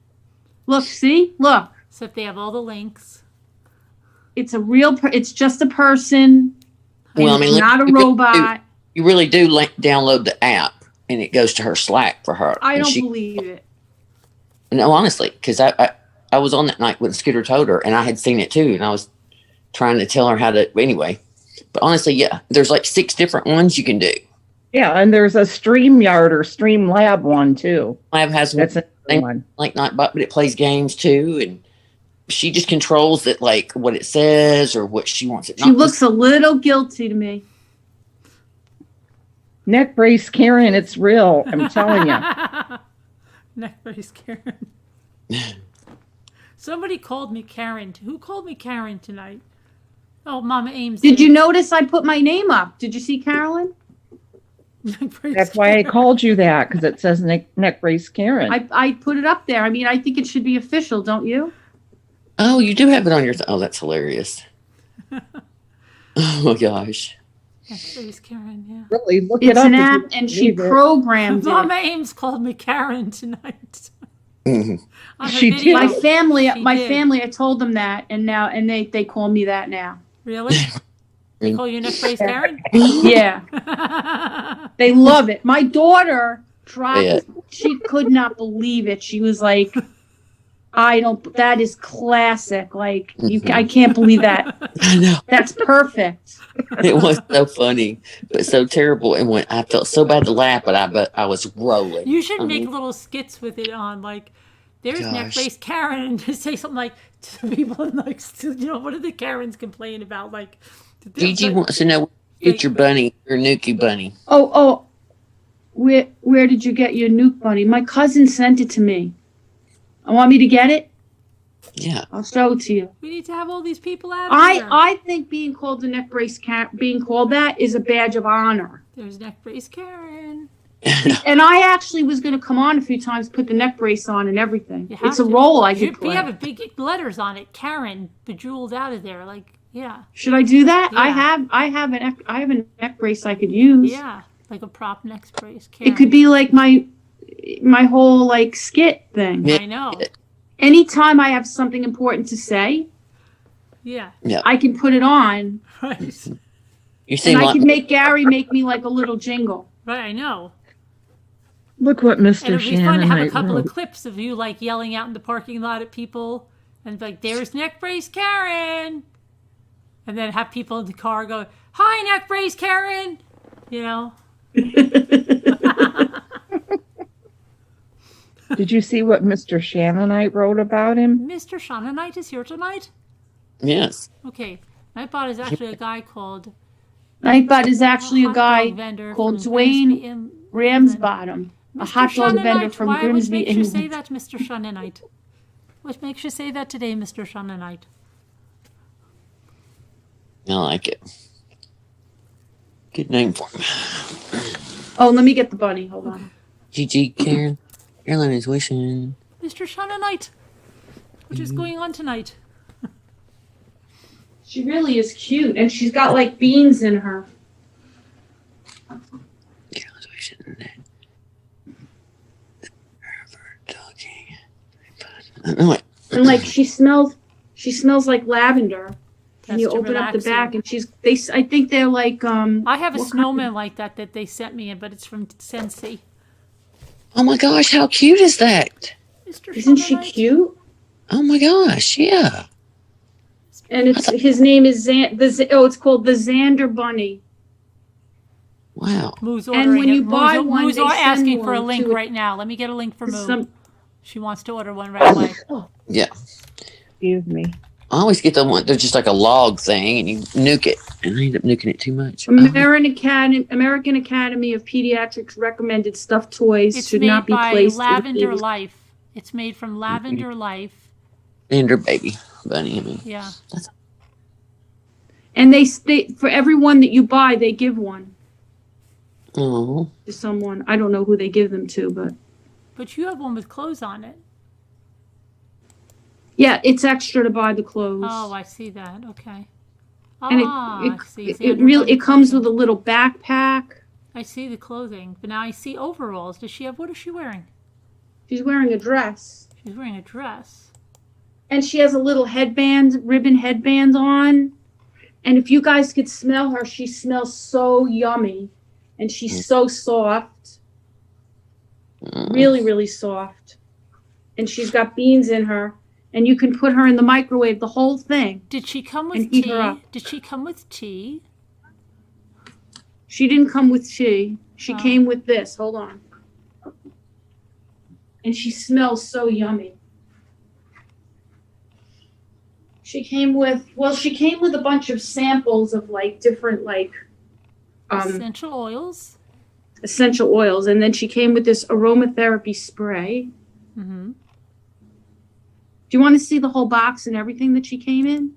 Look, see? Look. So if they have all the links. It's a real, it's just a person. Well, I mean, it's not a you really robot. You really do download the app, and it goes to her Slack for her. I And don't she, believe it. No, honestly, because I was on that night when Scooter told her, and I had seen it too, and I was trying to tell her how to. Anyway, but honestly, yeah, there's like 6 different ones you can do. Yeah, and there's a StreamYard or StreamLab one too. Lab has That's one another one. like Nightbot, but it plays games too, and she just controls it, like what it says or what she wants it. She looks a little guilty to me. Neck brace Karen, it's real. I'm telling you. Neck brace Karen. Somebody called me Karen. Who called me Karen tonight? Oh, Mama Ames. Did you notice I put my name up? Did you see Carolyn? That's why I called you that, because it says neck brace Karen. I put it up there. I mean, I think it should be official, don't you? Oh, you do have it on your. Oh, that's hilarious. Oh my gosh. Neck brace Karen, yeah. Really, look It's it up. an if you app, and she believe it. programmed Mama it. Ames called me Karen tonight. Mhm. On her She video. My family, She my did. family. I told them that, and they call me that now. Really? They call you neck brace Karen? Yeah, they love it. My daughter dropped. Yeah. She could not believe it. She was like, "I don't. That is classic. Like I can't believe that. I know. That's perfect." It was so funny, but so terrible. And when I felt so bad to laugh, but I was rolling. You should I make mean, little skits with it on, like, there's neck Gosh. brace Karen, and just say something like to people, and like, what do the Karens complain about? Like, Gigi wants to know where you get your bunny, your Nuki bunny. Oh, where did you get your nuke bunny? My cousin sent it to me. I want me to get it. Yeah. I'll show it to you. We need to have all these people out here. I think being called the neck brace being called that is a badge of honor. There's neck brace Karen. And I actually was going to come on a few times, put the neck brace on and everything. You have It's a to. role I You could play. have a big letters on it, Karen, bejeweled out of there. Like, yeah, Should I do that? Yeah. I have a neck brace I could use. yeah, like a prop neck brace Karen. It could be like my whole like skit thing. Yeah. I know. Anytime I have something important to say, Yeah, I can put it on, right. You seem and I like can make Gary make me like a little jingle. Right, I know. Look what And Mr. it'd be fun to have a Shannonite couple wrote. of clips of you like yelling out in the parking lot at people and like, there's neck brace Karen. And then have people in the car go, hi, neck brace Karen. You know? Did you see what Mr. Shannonite wrote about him? Mr. Shannonite is here tonight? yes. Okay. Nightbot is actually a guy called Nightbot is actually a hot guy dog vendor called from Dwayne Grimsby in- Ramsbottom, a Mr. hot dog vendor Shannonite, from What Grimsby, makes you say England. that, Mr. Shannonite? What makes you say that today, Mr. Shannonite? I like it. Good name for him. Oh, let me get the bunny. Hold on. Gigi, Karen. Caroline is wishing. Mr. Shannonite, what is going on tonight? She really is cute, and she's got like beans in her. Caroline's wishing that. Talking. I know it. And like she smells like lavender. And That's you to open up the relax you. back, and I think they're like I have a what kind snowman like that they sent me, but it's from Sensi. Oh my gosh, how cute is that? Mr. Isn't she Shannonite? cute? Oh my gosh, yeah. And his name is it's called the Xander Bunny. Wow. Moo's And ordering when it. you buy one, Moo's they send asking for a one link to- right now. Let me get a link for Moo. Some, She wants to order one right away. Yeah. Excuse me. I always get the one, they're just like a log thing and you nuke it. And I end up nuking it too much. American Academy of Pediatrics recommended stuffed toys It's should made not be by placed in Lavender babies. Life. It's made from Lavender Life. And her baby bunny, I mean. Yeah. And they for everyone that you buy, they give one Oh. to someone. I don't know who they give them to, but But you have one with clothes on it. yeah, it's extra to buy the clothes. Oh, I see that. Okay. And I see. It's the it really undergarment comes with clothing. a little backpack. I see the clothing, but now I see overalls. What is she wearing? She's wearing a dress. She's wearing a dress. And she has a little ribbon headband on. And if you guys could smell her, she smells so yummy. And she's so soft. Really, really soft. And she's got beans in her. And you can put her in the microwave, the whole thing. Did she come with And heat her tea? up. Did she come with tea? She didn't come with tea. She Oh. came with this. Hold on. And she smells so yummy. She came with a bunch of samples of like different Essential oils. essential oils. And then she came with this aromatherapy spray. Mm-hmm. Do you want to see the whole box and everything that she came in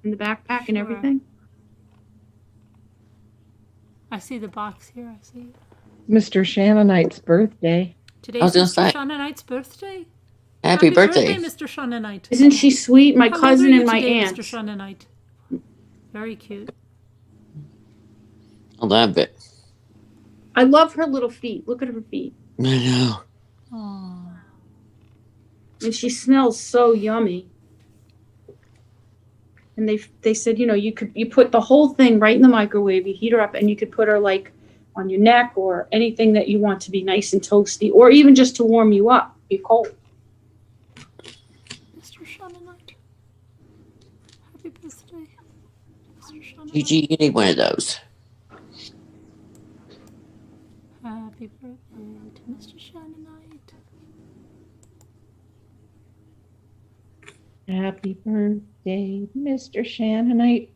the backpack and Sure. everything? I see the box here. I see it. Mr. Shannonite's birthday. Today's I was gonna Mr. say. Shannonite's birthday. Happy birthday. Mr. Shannonite. Isn't she sweet? My How old cousin are you and my today, aunt. Mr. Shannonite. Very cute. I love it. I love her little feet. Look at her feet. I know. Oh. And she smells so yummy. And they said, you put the whole thing right in the microwave, you heat her up, and you could put her like on your neck or anything that you want to be nice and toasty, or even just to warm you up, be cold. Mr. Shannonite. Happy birthday. Mr. Shannonite. Gigi, you need one of those. Happy birthday to Mr. Shannonite. Happy birthday, Mr. Shannonite.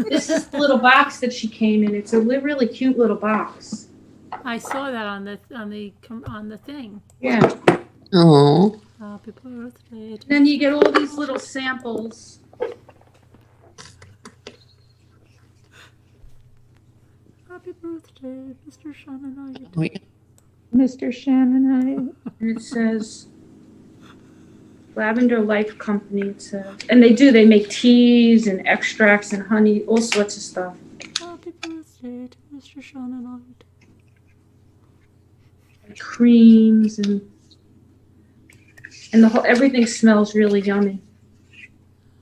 This is the little box that she came in. It's a really cute little box. I saw that on the thing. Yeah. Oh. Happy birthday. To Then you get all these little samples. Happy birthday, Mr. Shannonite. Oh, yeah. Mr. Shannonite. And it says Lavender Life Company, it says. And they make teas and extracts and honey, all sorts of stuff. Happy birthday to Mr. Shannonite. Creams and everything smells really yummy.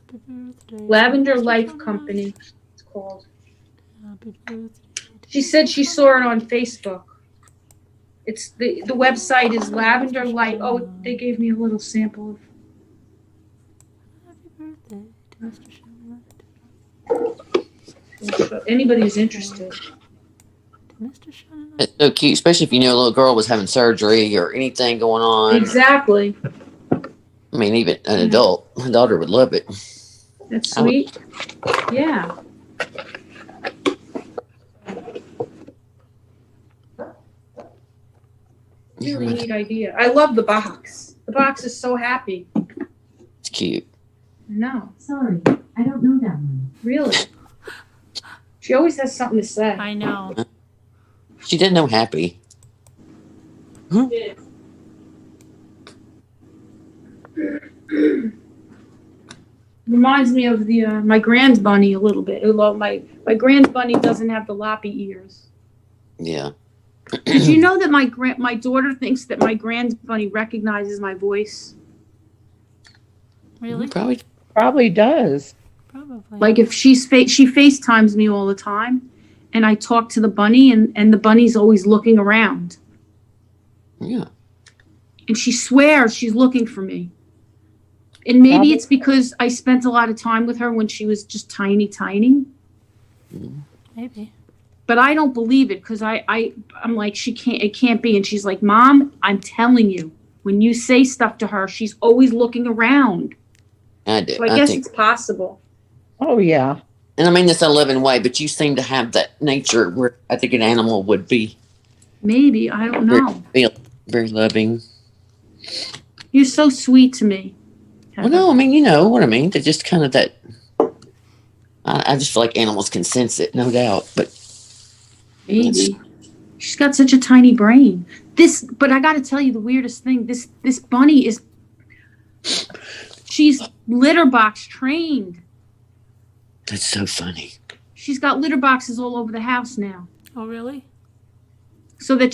Happy birthday. Lavender Mr. Life Shannonite. Company, it's called. Happy birthday. She said she saw it on Facebook. It's the website is Lavender Life. Oh, they gave me a little sample of. Happy birthday to Mr. Shannonite. If anybody's interested. To Mr. Shannonite. It's so cute, especially if you know a little girl was having surgery or anything going on. Exactly. I mean, even an adult, my daughter would love it. That's sweet. Yeah. Really neat idea. I love the box. The box is so happy. It's cute. No, Sorry, I don't know that one. really. She always has something to say. I know. She didn't know happy. Reminds me of the my grand bunny a little bit. My grand bunny doesn't have the loppy ears. Yeah. Did you know that my daughter thinks that my grand bunny recognizes my voice? Really? Probably does. Probably. Like if she FaceTimes me all the time, and I talk to the bunny, and the bunny's always looking around, Yeah. and she swears she's looking for me. And maybe it's because I spent a lot of time with her when she was just tiny. Maybe. But I don't believe it because I'm like, it can't be. And she's like, Mom, I'm telling you, when you say stuff to her, she's always looking around. I do. So I guess it's possible. Oh, yeah. And I mean this in a loving way, but you seem to have that nature where I think an animal would be. Maybe. I don't know. Very loving. You're so sweet to me. Have Well, a- no, I mean, you know what I mean. They're just kind of that. I just feel like animals can sense it, no doubt. But Maybe. She's got such a tiny brain. But I got to tell you the weirdest thing. This bunny she's litter box trained. that's so funny. She's got litter boxes all over the house now. Oh, really? So that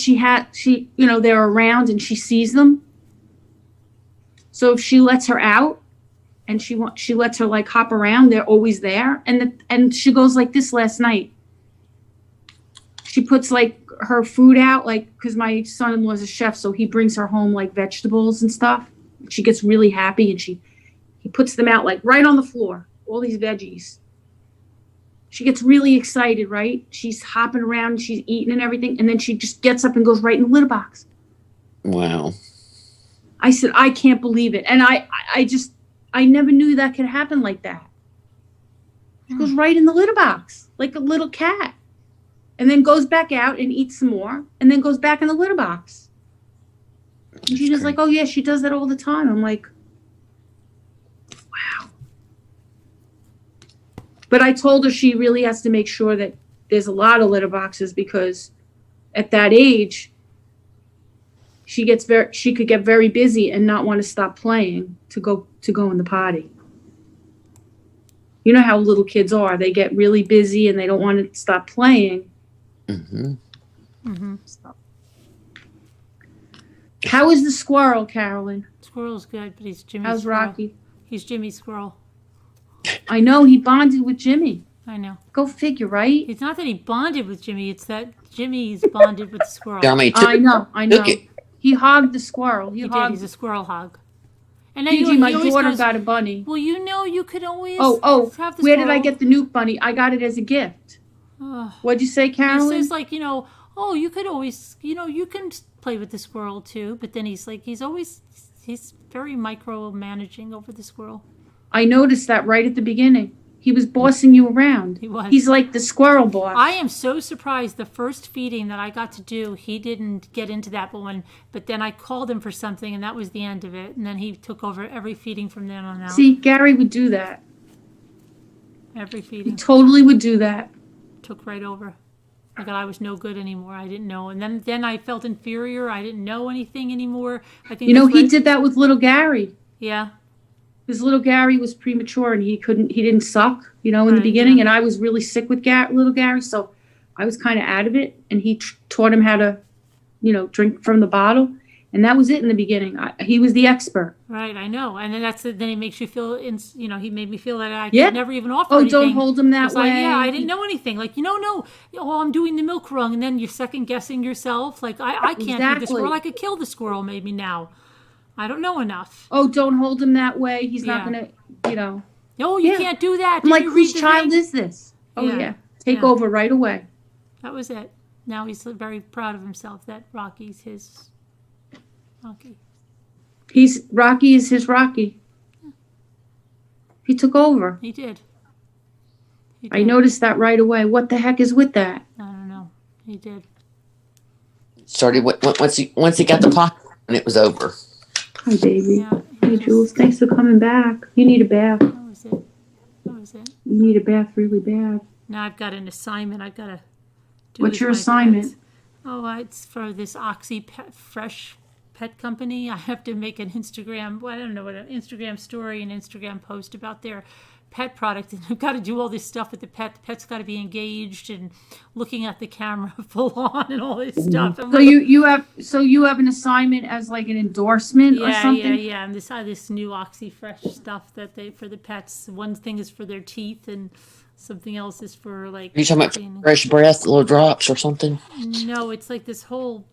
they're around and she sees them. So if she lets her out and she lets her like hop around, they're always there. And she goes like this last night. She puts like her food out, like, because my son-in-law is a chef, so he brings her home like vegetables and stuff. She gets really happy and he puts them out like right on the floor, all these veggies. She gets really excited, right? She's hopping around, she's eating and everything, and then she just gets up and goes right in the litter box. Wow. I said, I can't believe it. And I never knew that could happen like that. She goes right in the litter box, like a little cat. And then goes back out and eats some more, and then goes back in the litter box. And she's just like, oh yeah, she does that all the time. I'm like, wow. But I told her she really has to make sure that there's a lot of litter boxes, because at that age, she could get very busy and not want to stop playing to go in the potty. You know how little kids are. They get really busy and they don't want to stop playing. Mm-hmm. Mm-hmm. So. How is the squirrel, Carolyn? Squirrel's good, but he's Jimmy's How's squirrel. Rocky? He's Jimmy's squirrel. I know, he bonded with Jimmy. I know. Go figure, right? It's not that he bonded with Jimmy, it's that Jimmy's bonded with the squirrel. I know. Took it. He hogged the squirrel. He did. He's a squirrel hog. And then Gigi, my always daughter goes, got a bunny. well, you know, you could always have the where squirrel. did I get the nuke bunny? I got it as a gift. What'd you say, Carolyn? He says, like, you know, oh, you could always, you know, you can play with the squirrel too. But then he's very micromanaging over the squirrel. I noticed that right at the beginning. He was bossing you around. He was. He's like the squirrel boss. I am so surprised the first feeding that I got to do, he didn't get into that one. But then I called him for something, and that was the end of it. And then he took over every feeding from then on out. See, Gary would do that. Every He feeding. totally would do that. Took right over. Like I was no good anymore. I didn't know. And then I felt inferior. I didn't know anything anymore. I think He did that with little Gary. Yeah. Because little Gary was premature and he didn't suck, in the beginning. Yeah. And I was really sick with little Gary. So I was kind of out of it. And he taught him how to, drink from the bottle. And that was it in the beginning. He was the expert. Right, I know. And then then he makes you feel, he made me feel that I could never even offer anything. Don't hold him that way. I didn't know anything. Like, no, I'm doing the milk wrong. And then you're second guessing yourself. Like, I can't do the squirrel. I could kill the squirrel maybe now. I don't know enough. Oh, don't hold him that way. He's not going to, No, you can't do that. I'm like, whose child is this? Oh, yeah. Take over right away. That was it. Now he's very proud of himself that Rocky's his Rocky. Rocky is his Rocky. He took over. He did. I noticed that right away. What the heck is with that? I don't know. He did. Started once he got the pot, and it was over. Hi, baby. Yeah, hey, Jules. Thanks for coming back. You need a bath. That was it. You need a bath really bad. Now I've got an assignment. I've got to do. What's your assignment? Pets. Oh, it's for this Oxy Fresh Pet Company. I have to make an Instagram. Well, I don't know what an Instagram story and Instagram post about their pet product, and I've got to do all this stuff with the pet. The pet's got to be engaged and looking at the camera full on and all this stuff. So you have an assignment as like an endorsement or something? Yeah. And this new Oxy Fresh stuff that for the pets. One thing is for their teeth, and something else is for like. Are you talking about fresh breath, little drops or something? No, it's like this whole.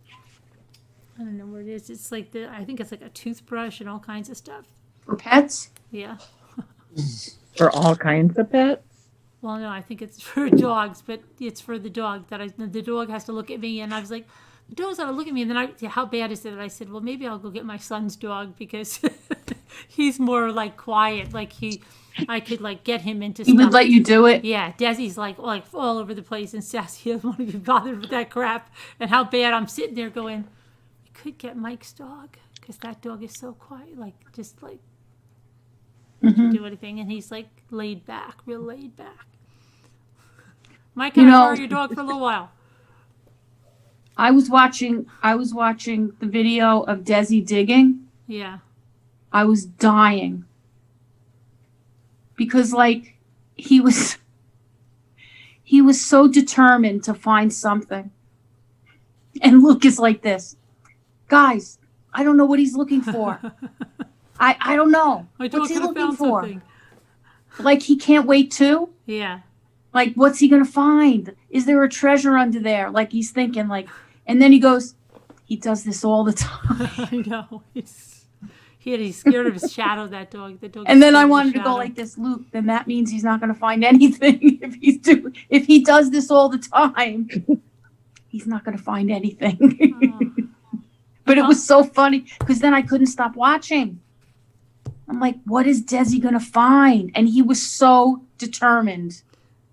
I don't know what it is. It's like I think it's like a toothbrush and all kinds of stuff. For pets? Yeah. For all kinds of pets? Well, no, I think it's for dogs, but it's for the dog the dog has to look at me, and I was like, the dog's got to look at me, and then how bad is it? And I said, well, maybe I'll go get my son's dog because he's more like quiet. Like I could like get him into stuff. He would let you do it? Yeah, Desi's like all over the place, and Sassy doesn't want to be bothered with that crap. And how bad I'm sitting there going, we could get Mike's dog because that dog is so quiet, like just like. Didn't do anything. And he's like laid back, real laid back. Might kind of borrow your dog for a little while. I was watching the video of Desi digging. Yeah. I was dying. Because like he was so determined to find something. And Luke is like this. Guys, I don't know what he's looking for. I don't know. What's he looking for? Something. Like he can't wait too? Yeah. Like, what's he gonna find? Is there a treasure under there? Like he's thinking, like, and then he goes, he does this all the time. I know. He's scared of his shadow, that dog. The dog. And then I wanted to go like this, Luke. Then that means he's not gonna find anything if he does this all the time. He's not gonna find anything. But it was so funny because then I couldn't stop watching. I'm like, what is Desi gonna find? And he was so determined.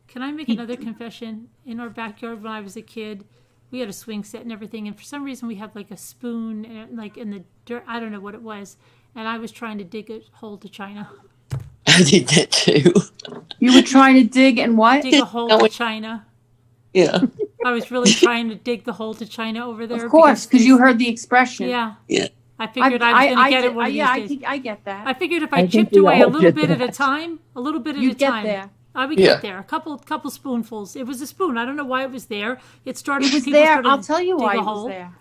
Can I make another confession? In our backyard when I was a kid, we had a swing set and everything, and for some reason we had like a spoon and like in the dirt. I don't know what it was, and I was trying to dig a hole to China. I did that too. You were trying to dig and what? Dig a hole to China. Yeah. I was really trying to dig the hole to China over there. Of course, because you heard the expression. Yeah. Yeah. I figured I was going to get it one of these days. I get that. I figured if I chipped away a little bit at a time, You'd get there. I would get there. A couple spoonfuls. It was a spoon. I don't know why it was there. It started. It was there. I'll tell you why it was there.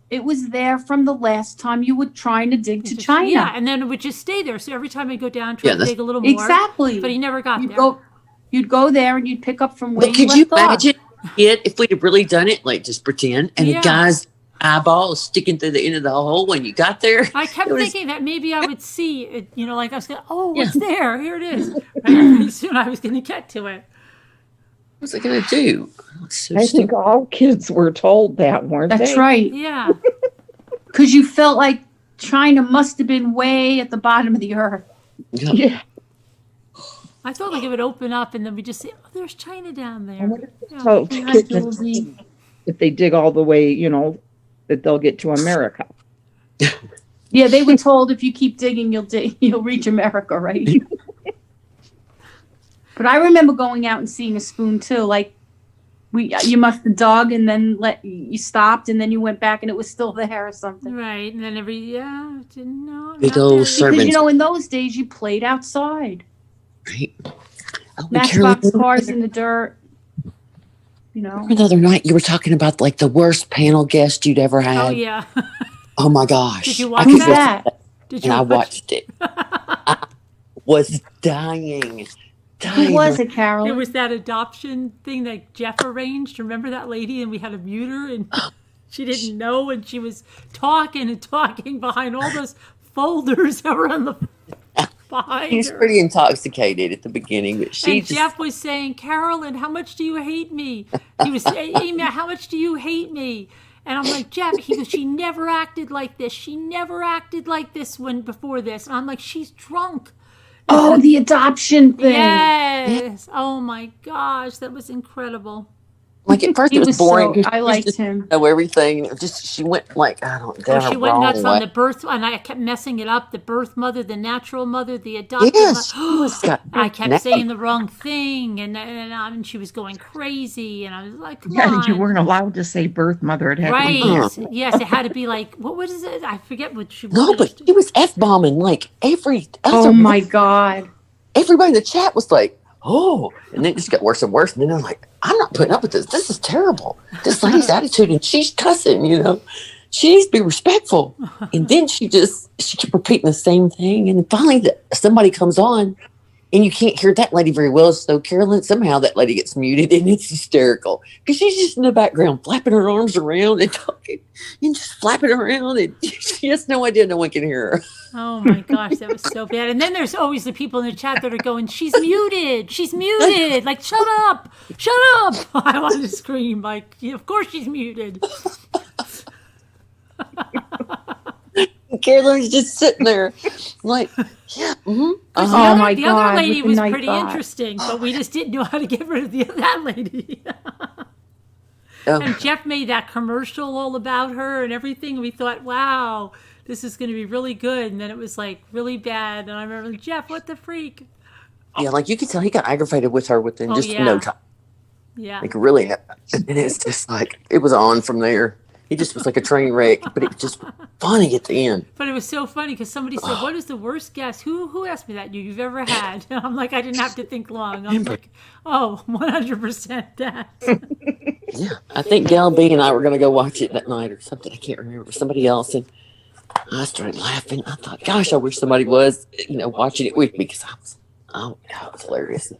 It was there from the last time you were trying to dig to China. Yeah, and then it would just stay there. So every time I go down, try to dig a little more. Exactly. But he never got there. You'd go there and you'd pick up from where But you could you left off. imagine if we'd have really done it, like just pretend, and the guy's eyeball is sticking through the end of the hole when you got there? I kept thinking that maybe I would see it, like I was going, what's there? Here it is. Right? Pretty soon I was going to get to it. What's it going to do? I think all kids were told that, weren't they? That's right. Yeah. Because you felt like China must have been way at the bottom of the earth. Yeah. I felt like it would open up and then we just say, there's China down there. So if they dig all the way, that they'll get to America. Yeah, they were told if you keep digging, you'll reach America, right? But I remember going out and seeing a spoon too. Like you must have dug and then you stopped and then you went back and it was still there or something. Right, and then didn't know. Big old sermons. Because in those days you played outside. Right. Oh, Matchbox cars in the dirt. Remember the other night you were talking about like the worst panel guest you'd ever had? Oh yeah. Oh my gosh. Did you watch that? I watched it. I was dying. Who was it, Carol? It was that adoption thing that Jeff arranged. Remember that lady? And we had to mute her and she didn't know and she was talking and talking behind all those folders that were on the behind He's her. pretty intoxicated at the beginning, but Jeff was saying, Carolyn, how much do you hate me? He was saying, Amy, how much do you hate me? And I'm like, Jeff, he goes, she never acted like this. She never acted like this before this. And I'm like, she's drunk. Oh, the adoption thing. Yes. Oh my gosh, that was incredible. Like at first it was boring. I liked him. Know everything. She went like she went nuts on the birth, and I kept messing it up. The birth mother, the natural mother, the adopted mother. I kept saying the wrong thing, and she was going crazy, and I was like, "Come on!" You weren't allowed to say birth mother. It had to be birth. Yes, it had to be like what was it? I forget what she. No, but she was f-bombing like every. Oh my god! Everybody in the chat was like, "Oh," and then it just got worse and worse. And then I'm like, I'm not putting up with this. This is terrible. This lady's attitude, and she's cussing, She needs to be respectful. And then she kept repeating the same thing. And finally somebody comes on and you can't hear that lady very well. So Carolyn, somehow that lady gets muted and it's hysterical because she's just in the background flapping her arms around and talking and just flapping around. And she has no idea no one can hear her. Oh my gosh, that was so bad. And then there's always the people in the chat that are going, she's muted. She's muted. Like, shut up. Shut up. I want to scream like, of course she's muted. Carolyn's just sitting there like, yeah. Mm-hmm. Oh my God. The other lady was pretty interesting, but we just didn't know how to get rid of that lady. And Jeff made that commercial all about her and everything. We thought, wow, this is going to be really good. And then it was like really bad. And I remember, Jeff, what the freak? Yeah, like you could tell he got aggravated with her within just yeah. no time. Yeah. Like really, and it's just like it was on from there. He just was like a train wreck, but it was just funny at the end. But it was so funny because somebody said, "What is the worst guest? Who asked me that you've ever had?" And I'm like, I didn't have to think long. I'm like, oh, 100% that. Yeah, I think Gal B and I were going to go watch it that night or something. I can't remember. Somebody else, and I started laughing. I thought, gosh, I wish somebody was, watching it with me because it was hilarious.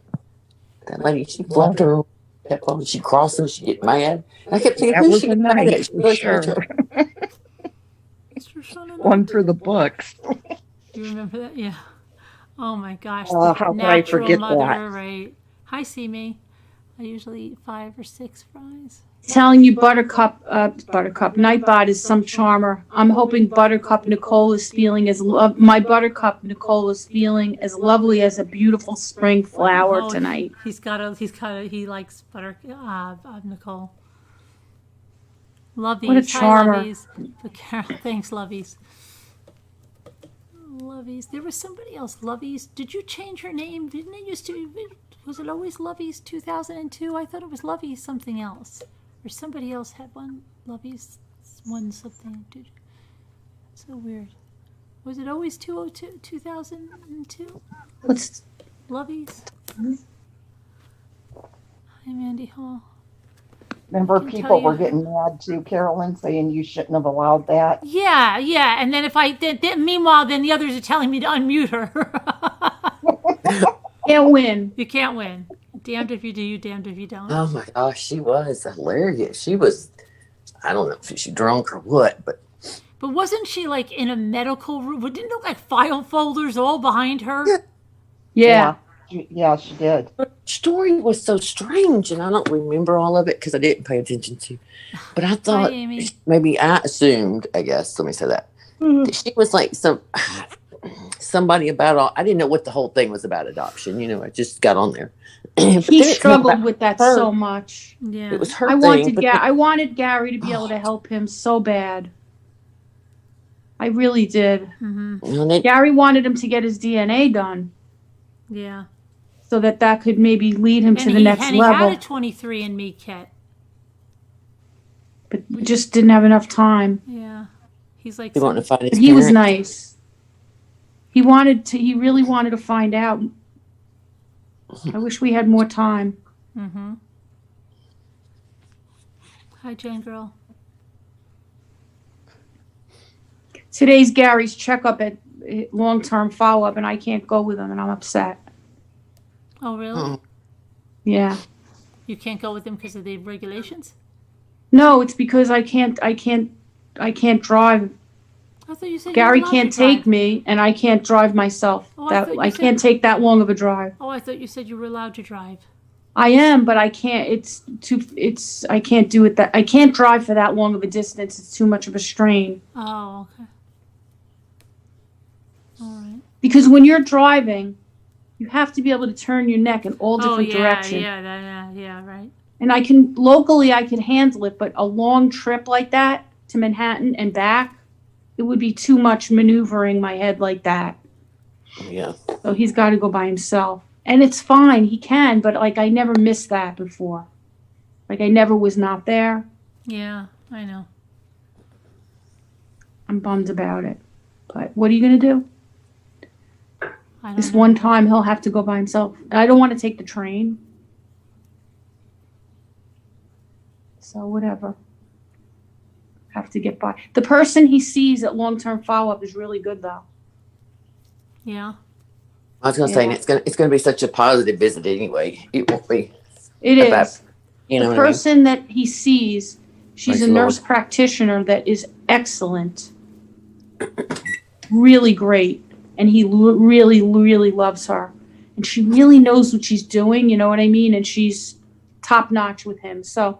That lady, she flubbed her headphones. She'd cross them. She'd get mad. I kept thinking, That who was she a get mad night, at? She for really sure. One for the books. You remember that? Yeah. Oh my gosh. How could I forget mother, that? right? Hi, Simi. I usually eat 5 or 6 fries. Telling you, Buttercup, Nightbot is some charmer. I'm hoping Buttercup Nicole is feeling my Buttercup Nicole is feeling as lovely as a beautiful spring flower tonight. He likes Nicole. Lovies. What a charmer. Hi, Lovies. Thanks, Lovies. Lovies. There was somebody else, Lovies. Did you change her name? Didn't it used to be, was it always Lovies 2002? I thought it was Lovies something else. Or somebody else had one, Lovies, one something. So weird. Was it always 2002? What's Lovies? Hi, Mandy Hall. Remember, people were getting mad too, Carolyn, saying you shouldn't have allowed that. Yeah. And then meanwhile, the others are telling me to unmute her. Can't win. You can't win. Damned if you do, you damned if you don't. Oh my gosh, she was hilarious. She was, I don't know if she drunk or what, but wasn't she like in a medical room? Didn't it look like file folders all behind her? Yeah. Yeah, she did. the story was so strange, and I don't remember all of it because I didn't pay attention to. But I thought maybe I assumed, I guess, let me say that she was like somebody about I didn't know what the whole thing was about adoption. I just got on there. He struggled with that so much. Yeah, it was her I thing. wanted Gary to be able to help him so bad. I really did. Mm-hmm. Gary wanted him to get his DNA done. Yeah. So that could maybe lead him to the next level. And he had a 23andMe kit. But we just didn't have enough time. Yeah. He's like... He wanted to find his He was nice. He really wanted to find out. I wish we had more time. Mm-hmm. Hi, Jane Girl. Today's Gary's checkup at long-term follow-up, and I can't go with him, and I'm upset. Oh, really? Yeah. You can't go with him because of the regulations? No, it's because I can't drive. I thought you said Gary you were allowed can't to drive. take me, and I can't drive myself. Oh, I thought you I said- can't take that long of a drive. Oh, I thought you said you were allowed to drive. I am, but I can't. I can't do it. I can't drive for that long of a distance. It's too much of a strain. Oh, okay. All right. Because when you're driving, you have to be able to turn your neck in all different directions. Yeah, right. And I can handle it, but a long trip like that to Manhattan and back, it would be too much maneuvering my head like that. Yeah. So he's got to go by himself. And it's fine, he can, but I never missed that before. I never was not there. Yeah, I know. I'm bummed about it. But what are you going to do? I don't This know. one time he'll have to go by himself. I don't want to take the train. So whatever. Have to get by. The person he sees at long-term follow-up is really good, though. Yeah. I was going to say, and it's gonna be such a positive visit anyway. It won't be. It about, is. You know The what person that he sees, she's Praise a the nurse Lord. practitioner that is excellent. Really great. And he really, really loves her. And she really knows what she's doing, you know what I mean? And she's top-notch with him. So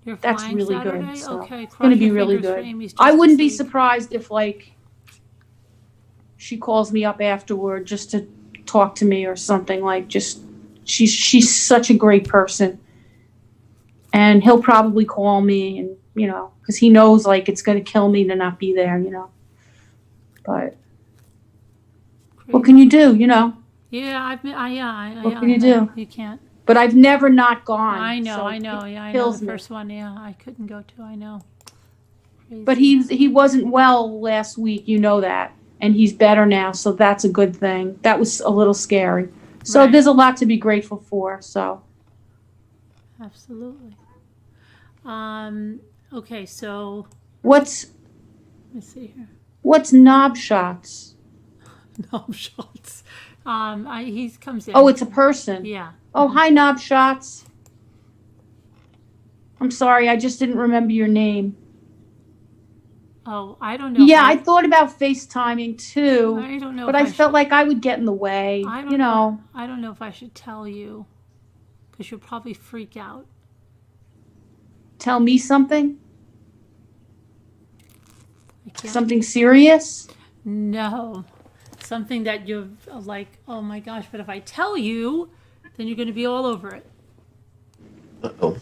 You're that's flying really Saturday? good. So Okay. it's going to cross be your really fingers for good. Amy's I wouldn't be Justice League. surprised if, she calls me up afterward just to talk to me or something. She's such a great person. And he'll probably call me and, because he knows, it's going to kill me to not be there, But what can you do? You know. Yeah, I've been. What can you do? You can't. But I've never not gone. I know. so I know. it Yeah, I know kills the me. first one. Yeah, I couldn't go to. I know. Crazy. But he wasn't well last week. You know that, and he's better now. So that's a good thing. That was a little scary. So Right. there's a lot to be grateful for. So. Absolutely. Okay, so What's let me see here. knob shots? Knob shots. He comes in. Oh, it's a person. Yeah. Oh, hi, knob shots. I'm sorry, I just didn't remember your name. Oh, I don't know. Yeah, I thought about FaceTiming too, I don't know. but if I felt should, like I would get in the way. I don't You know. I don't know if I should tell you, because you'll probably freak out. Tell me something. I can't. Something serious. No, something that you're like, oh my gosh! But if I tell you, then you're going to be all over it. Uh-oh.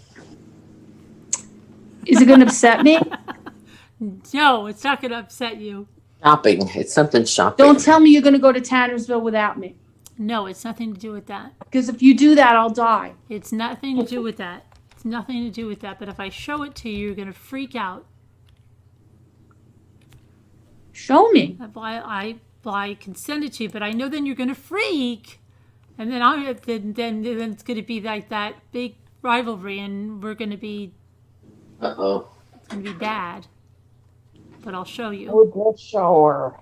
Is it going to upset me? No, it's not going to upset you. Shopping. It's something shopping. Don't tell me you're going to go to Tannersville without me. No, it's nothing to do with that. Because if you do that, I'll die. It's nothing to do with that. It's nothing to do with that. But if I show it to you, you're going to freak out. Show me. I can send it to you, but I know then you're going to freak, and then then it's going to be like that big rivalry, and we're going to be. Uh-oh. It's going to be bad. But I'll show you. Oh, just show her.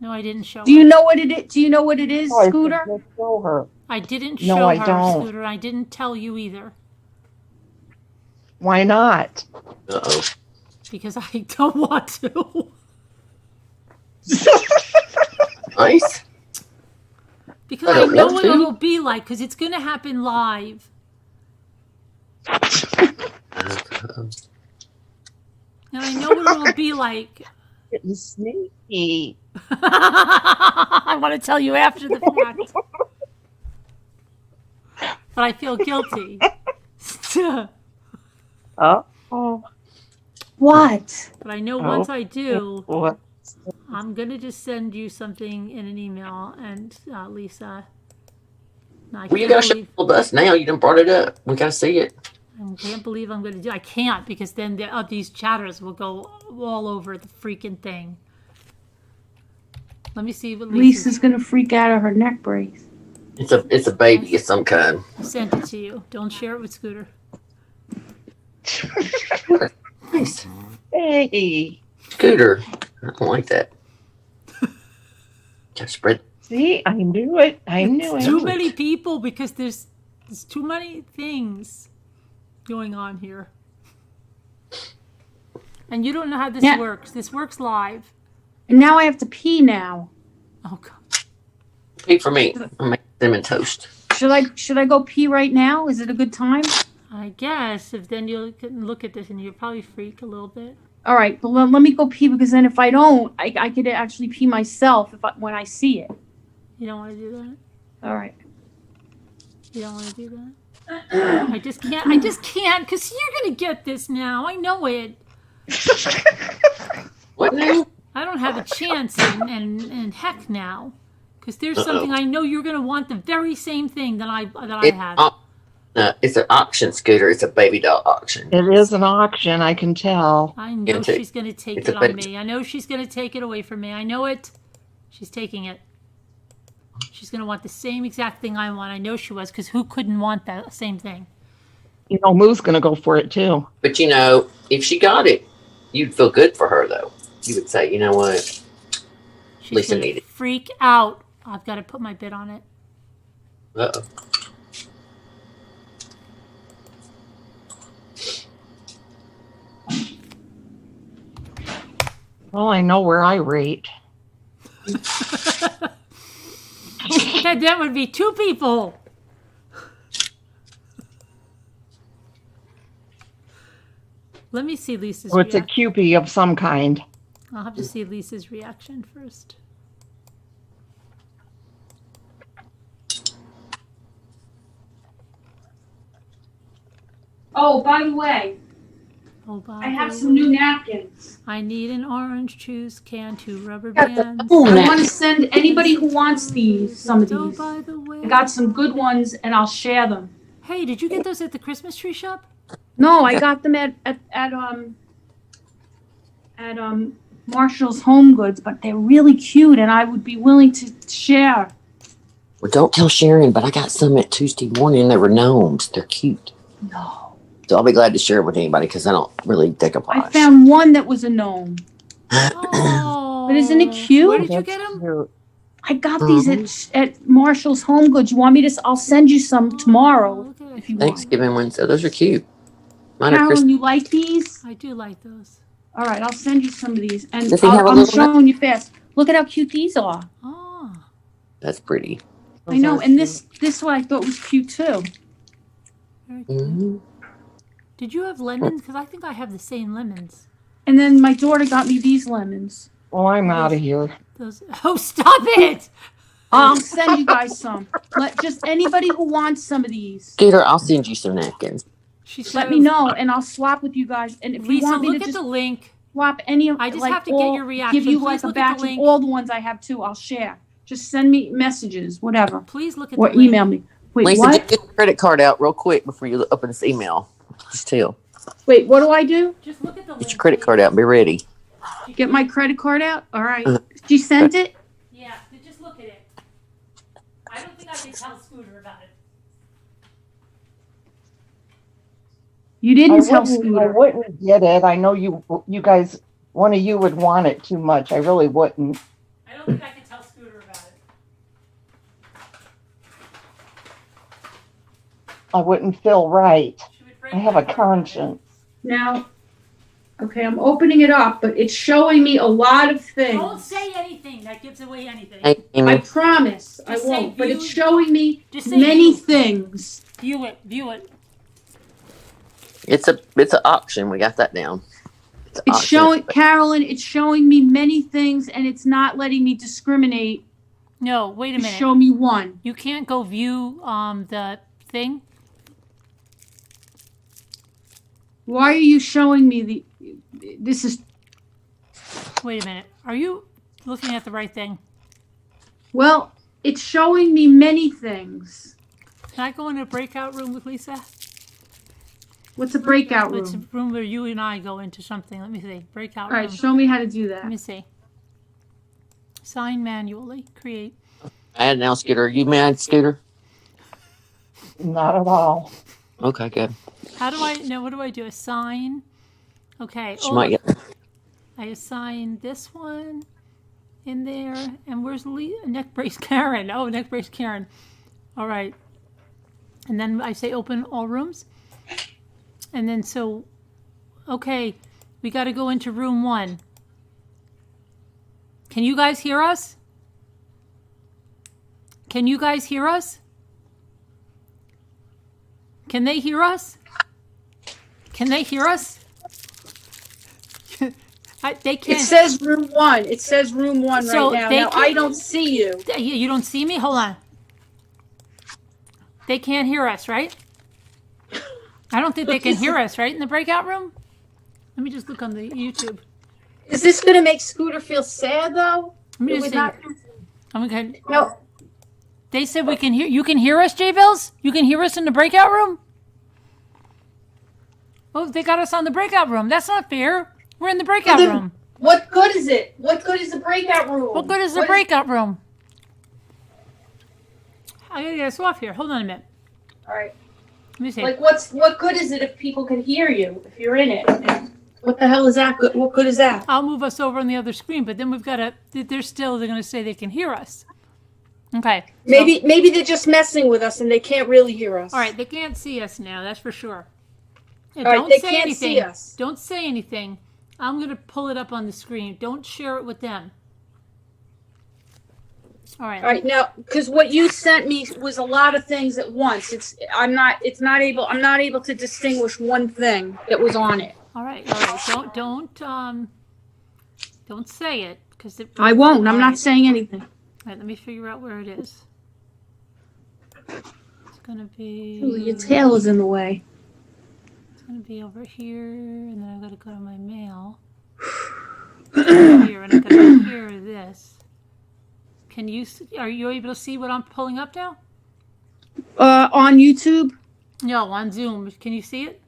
No, I didn't show Do you her. know what it is? Do you know what it is, Oh, Scooter? just show her. I didn't No, show I her, don't. Scooter. I didn't tell you either. Why not? Uh-oh. Because I don't want to. Nice. Because I I don't know want what to. it'll be like, because it's going to happen live. Uh-oh. And I know what it'll be like. Getting sneaky. I want to tell you after the fact. But I feel guilty. Oh. What? But I know once I do, What? I'm going to just send you something in an email. And Lisa, I Well, you can't gotta show believe, all of us now. You done brought it up. We gotta see it. I can't believe I'm going to do. I can't, because then these chatters will go all over the freaking thing. Let me see what Lisa's going to freak out of her neck brace. It's a baby of some kind. I sent it to you. Don't share it with Scooter. Nice. Hey. Scooter. I don't like that. Gotta spread. See, I knew it. I knew it. Too many people, because there's too many things going on here. And you don't know how this Yeah. works. This works live. And now I have to pee now. Oh, God. Pay for me. I'll make cinnamon toast. Should I go pee right now? Is it a good time? I guess if then you'll look at this and you'll probably freak a little bit. All right, but let me go pee, because then if I don't, I could actually pee myself when I see it. You don't want to do that? All right. You don't want to do that? I just can't, because you're going to get this now. I know it. What now? I don't have a chance and heck now. Because there's something I know you're going to want the very same thing that I have. It's an auction, Scooter. It's a baby doll auction. It is an auction, I can tell. I know Into- she's going to take it's it a on bit- me. I know she's going to take it away from me. I know it. She's taking it. She's going to want the same exact thing I want. I know she was, because who couldn't want that same thing? You know, Moo's gonna go for it too. But you know, if she got it, you'd feel good for her though. You would say, you know what? She's Lisa going need to it. freak out. I've got to put my bid on it. Uh-oh. Well, I know where I rate. That would be two people. Let me see Lisa's Oh, it's a reaction. Cupie of some kind. I'll have to see Lisa's reaction first. Oh, by the way, Oh, by I have the some new way, napkins. I need an orange juice can, 2 rubber bands. I want to send anybody who wants these, some of Oh, these. by the way. I got some good ones and I'll share them. Hey, did you get those at the Christmas tree shop? No, I got them at Marshall's Home Goods, but they're really cute and I would be willing to share. Well, don't tell Sharon, but I got some at Tuesday morning. They were gnomes. They're cute. No. So I'll be glad to share it with anybody because I don't really decoupage. I found one that was a gnome. Oh. But isn't it cute? Where did you get them? I got these at Marshall's Home Goods. You want me to? I'll send you some tomorrow if you want. Thanksgiving ones. So those are cute. Mine are Carolyn, you like these? I do like those. All right, I'll send you some of these, and Does he have a I'm little showing you fast. Look at how cute these are. Oh. That's pretty. I know, and this one I thought was cute too. Very cute. Did you have lemons? Because I think I have the same lemons. And then my daughter got me these lemons. Well, I'm out of here. Those. Oh, stop it! I'll send you guys some. Just anybody who wants some of these. Scooter, I'll send you some napkins. Let me know, and I'll swap with you guys. And if Lisa, you want me look to at just the link. swap any of, I just like, have to get your reaction. give you Please like a look at batch the of link. all the ones I have too. I'll share. Just send me messages, whatever, Please look at or the link. email me. Wait, Lisa, what? get your credit card out real quick before you open this email. Just tell. Wait, what do I do? Just look at the link. Get your credit card out and be ready. Get my credit card out? All right. She sent it? Yeah, just look at it. I don't think I can tell Scooter about it. You didn't tell I Scooter. wouldn't get it. I know you guys, one of you would want it too much. I really wouldn't. I don't think I can tell Scooter about it. I wouldn't feel right. She would break I have a my heart. conscience. Now, okay, I'm opening it up, but it's showing me a lot of things. Don't say anything that gives away anything. Hey, I Amy. promise I Just say won't, but it's viewed. showing me Just say many viewed. things. View it. View it. It's an auction. We got that down. It's an It's auction. showing, Carolyn, it's showing me many things and it's not letting me discriminate. No, wait a Just minute. show me one. You can't go view the thing. Why are you showing me this is, Wait a minute. Are you looking at the right thing? well, it's showing me many things. Can I go in a breakout room with Lisa? What's a breakout It's a room? room where you and I go into something. Let me see. Breakout All room. right, show me how to do Let that. me see. Sign manually. Create. Add now, Scooter. Are you mad, Scooter? Not at all. Okay, good. How do I know? What do I do? Assign. Okay. She might get. I assign this one in there. And where's neck brace Karen? Oh, neck brace Karen. All right. And then I say open all rooms. And then so, okay, we got to go into room 1. Can you guys hear us? Can you guys hear us? Can they hear us? Can they hear us? They It can't. says room 1. It says room 1 So right now. they Now, can- I don't see you. You don't see me? Hold on. They can't hear us, right? I don't think they can hear us, right? In the breakout room? Let me just look on the YouTube. Is this going to make Scooter feel sad, though? Let me It just was see. not- I'm okay. No. They said we can hear. You can hear us, J Bills? You can hear us in the breakout room? Oh, they got us on the breakout room. That's not fair. We're in the breakout Then room. What good is it? What good is the breakout room? What good is the breakout room? I gotta get us off here. Hold on a minute. All right. Let me see. Like, what good is it if people can hear you if you're in it? What the hell is that? Good? What good is that? I'll move us over on the other screen, but then we've got to. They're going to say they can hear us. Okay. so- Maybe they're just messing with us and they can't really hear us. All right, they can't see us now. That's for sure. Yeah, All right, don't they say can't anything. see us. Don't say anything. I'm going to pull it up on the screen. Don't share it with them. All right. All right, now, because what you sent me was a lot of things at once. I'm not able to distinguish one thing that was on it. All right. Don't say it because I won't. I'm All not right. saying anything. All right, let me figure out where it is. It's going to be. Ooh, your tail is in the way. It's going to be over here, and then I'm going to go to my mail. Here, and I'm going to hear this. Are you able to see what I'm pulling up now? On YouTube? No, on Zoom. Can you see it?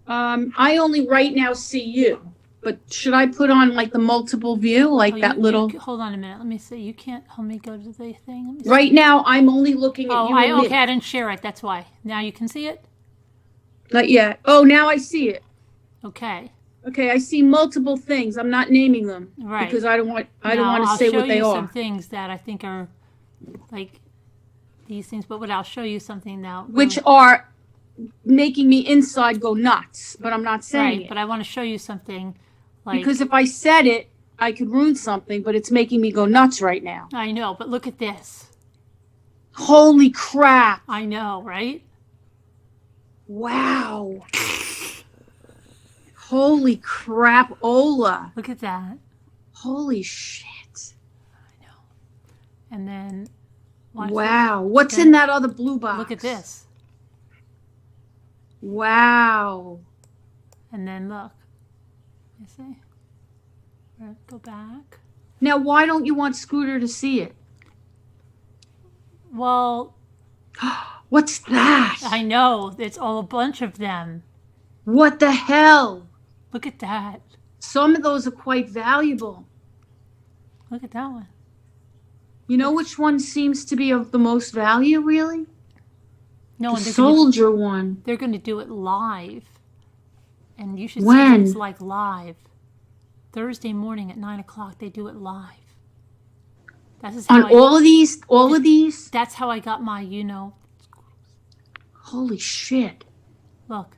I only right now see you. But should I put on like the multiple view, like that little? Hold on a minute. Let me see. You can't. Let me go to the thing. Let me see. Right now, I'm only looking at you. Okay. I didn't share it. That's why. Now you can see it. Not yet. Oh, now I see it. Okay. Okay, I see multiple things. I'm not naming them. Right. Because I don't want to say what they are. I'll show you some things that I think are like these things, but I'll show you something now. Which are making me inside go nuts, but I'm not saying it. But I want to show you something. Because if I said it, I could ruin something, but it's making me go nuts right now. I know, but look at this. Holy crap. I know, right? Wow. Holy crap, Ola. Look at that. Holy shit. I know. And then wow. What's in that other blue box? Look at this. Wow. And then look. You see? Go back. Now, why don't you want Scooter to see it? Well, what's that? I know. It's all a bunch of them. What the hell? Look at that. Some of those are quite valuable. Look at that one. You know which one seems to be of the most value, really? No, the soldier one. They're going to do it live. And you should when? see it's like live. Thursday morning at 9 o'clock, they do it live. On all of these? All of these? That's how I got my, Holy shit. Look.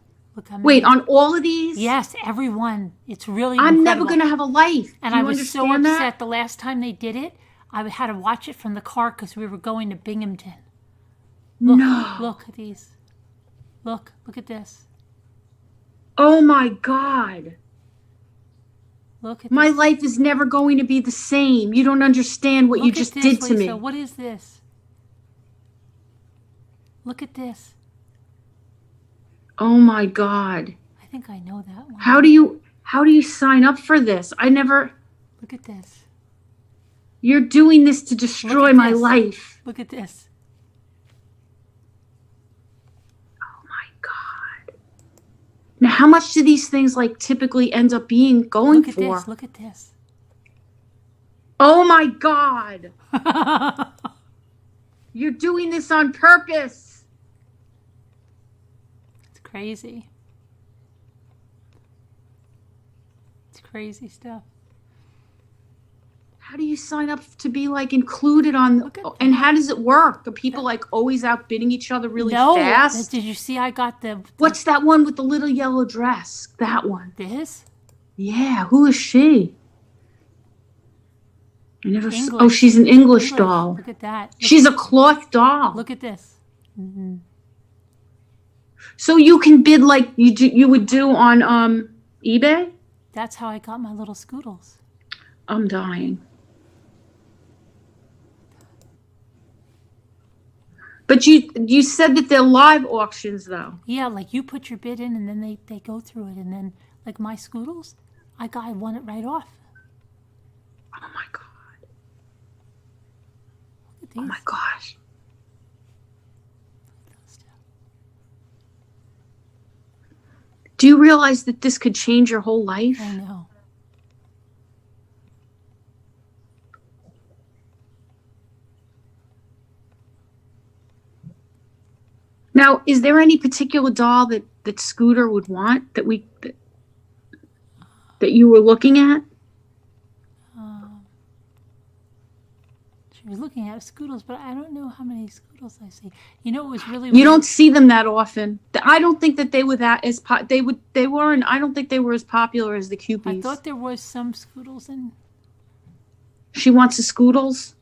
Wait, on all of these? Yes, everyone. It's really I'm incredible. never going to have a life. And I was so upset the last time they did it. I had to watch it from the car because we were going to Binghamton. Look, look at these. Look at this. Oh my God. Look at my life is never going to be the same. You don't understand what you just did to me. What is this? Look at this. Oh my God. I think I know that one. How do you sign up for this? I never. Look at this. You're doing this to destroy my life. Look at this. Oh my God. Now, how much do these things like typically end up being going for? Look at this. Oh my God. You're doing this on purpose. It's crazy. It's crazy stuff. How do you sign up to be like included on and how does it work? Are people like always outbidding each other really fast? Did you see I got the What's that one with the little yellow dress? That one. This? Yeah, who is she? I never Oh, she's an English doll. Look at that. She's a cloth doll. Look at this. Mm-hmm. So you can bid like you would do on eBay? That's how I got my little Scoodles. I'm dying. But you said that they're live auctions though. Yeah, like you put your bid in and then they go through it and then like my Scoodles, I won it right off. Oh my God. Look at these. Oh my gosh. Do you realize that this could change your whole life? I know. Now, is there any particular doll that Scooter would want that you were looking at? She was looking at Scoodles, but I don't know how many Scoodles I see. You know, it was really You don't see them that often. I don't think that they were that as they weren't. I don't think they were as popular as the Cupies. I thought there was some Scoodles in. She wants a Scoodles?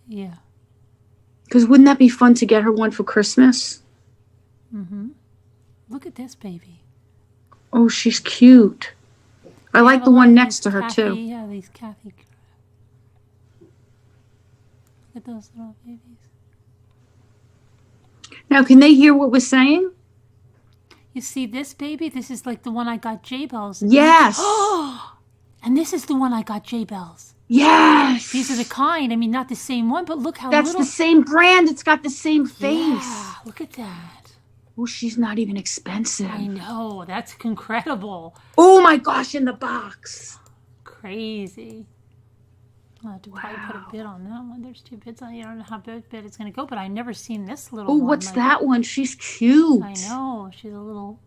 Yeah. Because wouldn't that be fun to get her one for Christmas? Mm-hmm. Look at this baby. Oh, she's cute. I like the one next to her, too. Yeah, these Kathy. Look at those little babies. Now, can they hear what we're saying? You see this baby? This is like the one I got J-Bells. Yes. And this is the one I got J-Bells. Yes. These are the kind. I mean, not the same one, but look how That's little. the same brand. It's got the same face. Yeah, look at that. Oh, she's not even expensive. I know. That's incredible. Oh my gosh, in the box. Crazy. I'll have to probably put a bid on that one. There's 2 bids on it. I don't know how bid it's going to go, but I've never seen this little Oh, one. what's like, that one? She's cute. I know. She's a little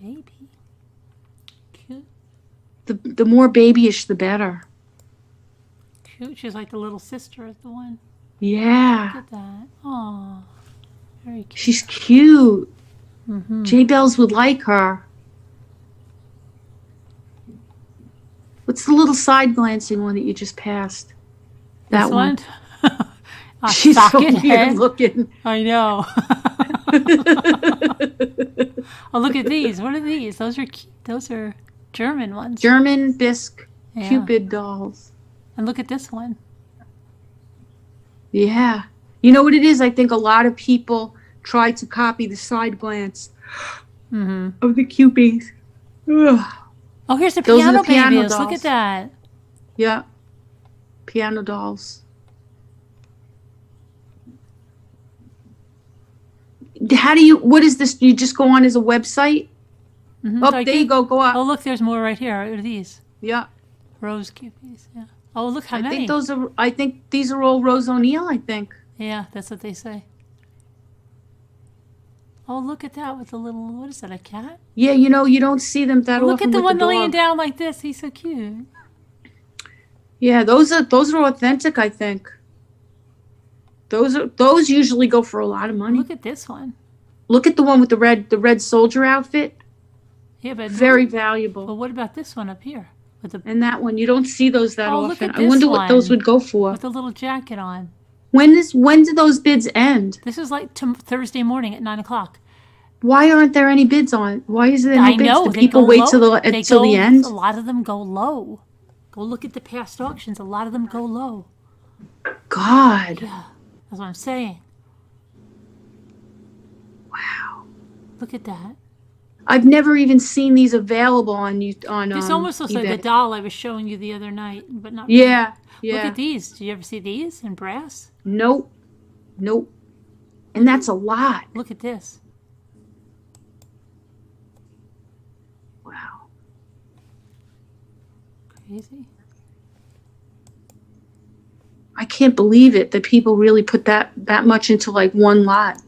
baby. Cute. The more babyish, the better. Cute. She's like the little sister of the one. Yeah. Look at that. Oh, very cute. She's cute. Mm-hmm. J-Bells would like her. What's the little side glancing one that you just passed? That This one? She's so socket weird head. looking. I know. Oh, look at these. What are these? Those are cute. Those are German ones. German bisque Yeah. Cupid dolls. And look at this one. Yeah. You know what it is? I think a lot of people try to copy the side glance of the Cupies. Ugh. Oh, here's the Those are piano the piano babies. Look dolls. at that. Yeah. Piano dolls. What is this? You just go on as a website? Oh, Like there you go. Go up. Oh, look, there's more right here. What are these? Yeah. Rose cupies. Yeah. Oh, look how many. I think these are all Rose O'Neill, I think. Yeah, that's what they say. Oh, look at that with the little, what is that, a cat? Yeah, you know, you don't see them that Look often at the with one the laying dog. down like this. He's so cute. Yeah, those are authentic, I think. Those usually go for a lot of money. Look at this one. Look at the one with the red soldier outfit. Yeah, but Very valuable. But what about this one up here with the And that one, you don't see those that Oh, often. look at I this wonder what those one. would go for. with the little jacket on? When do those bids end? This is like Thursday morning at 9:00. Why aren't there any bids on? Why is there I any bids? know. Do they people go wait low. till the They till the go- end? A lot of them go low. Go look at the past auctions. A lot of them go low. God. That's what I'm saying. Wow. Look at that. I've never even seen these available on This almost looks like eBay. the doll I was showing you the other night, but not. Yeah. Look Yeah. at these. Do you ever see these in brass? Nope. And that's a lot. Look at this. Wow. Crazy. I can't believe it that people really put that much into like one lot.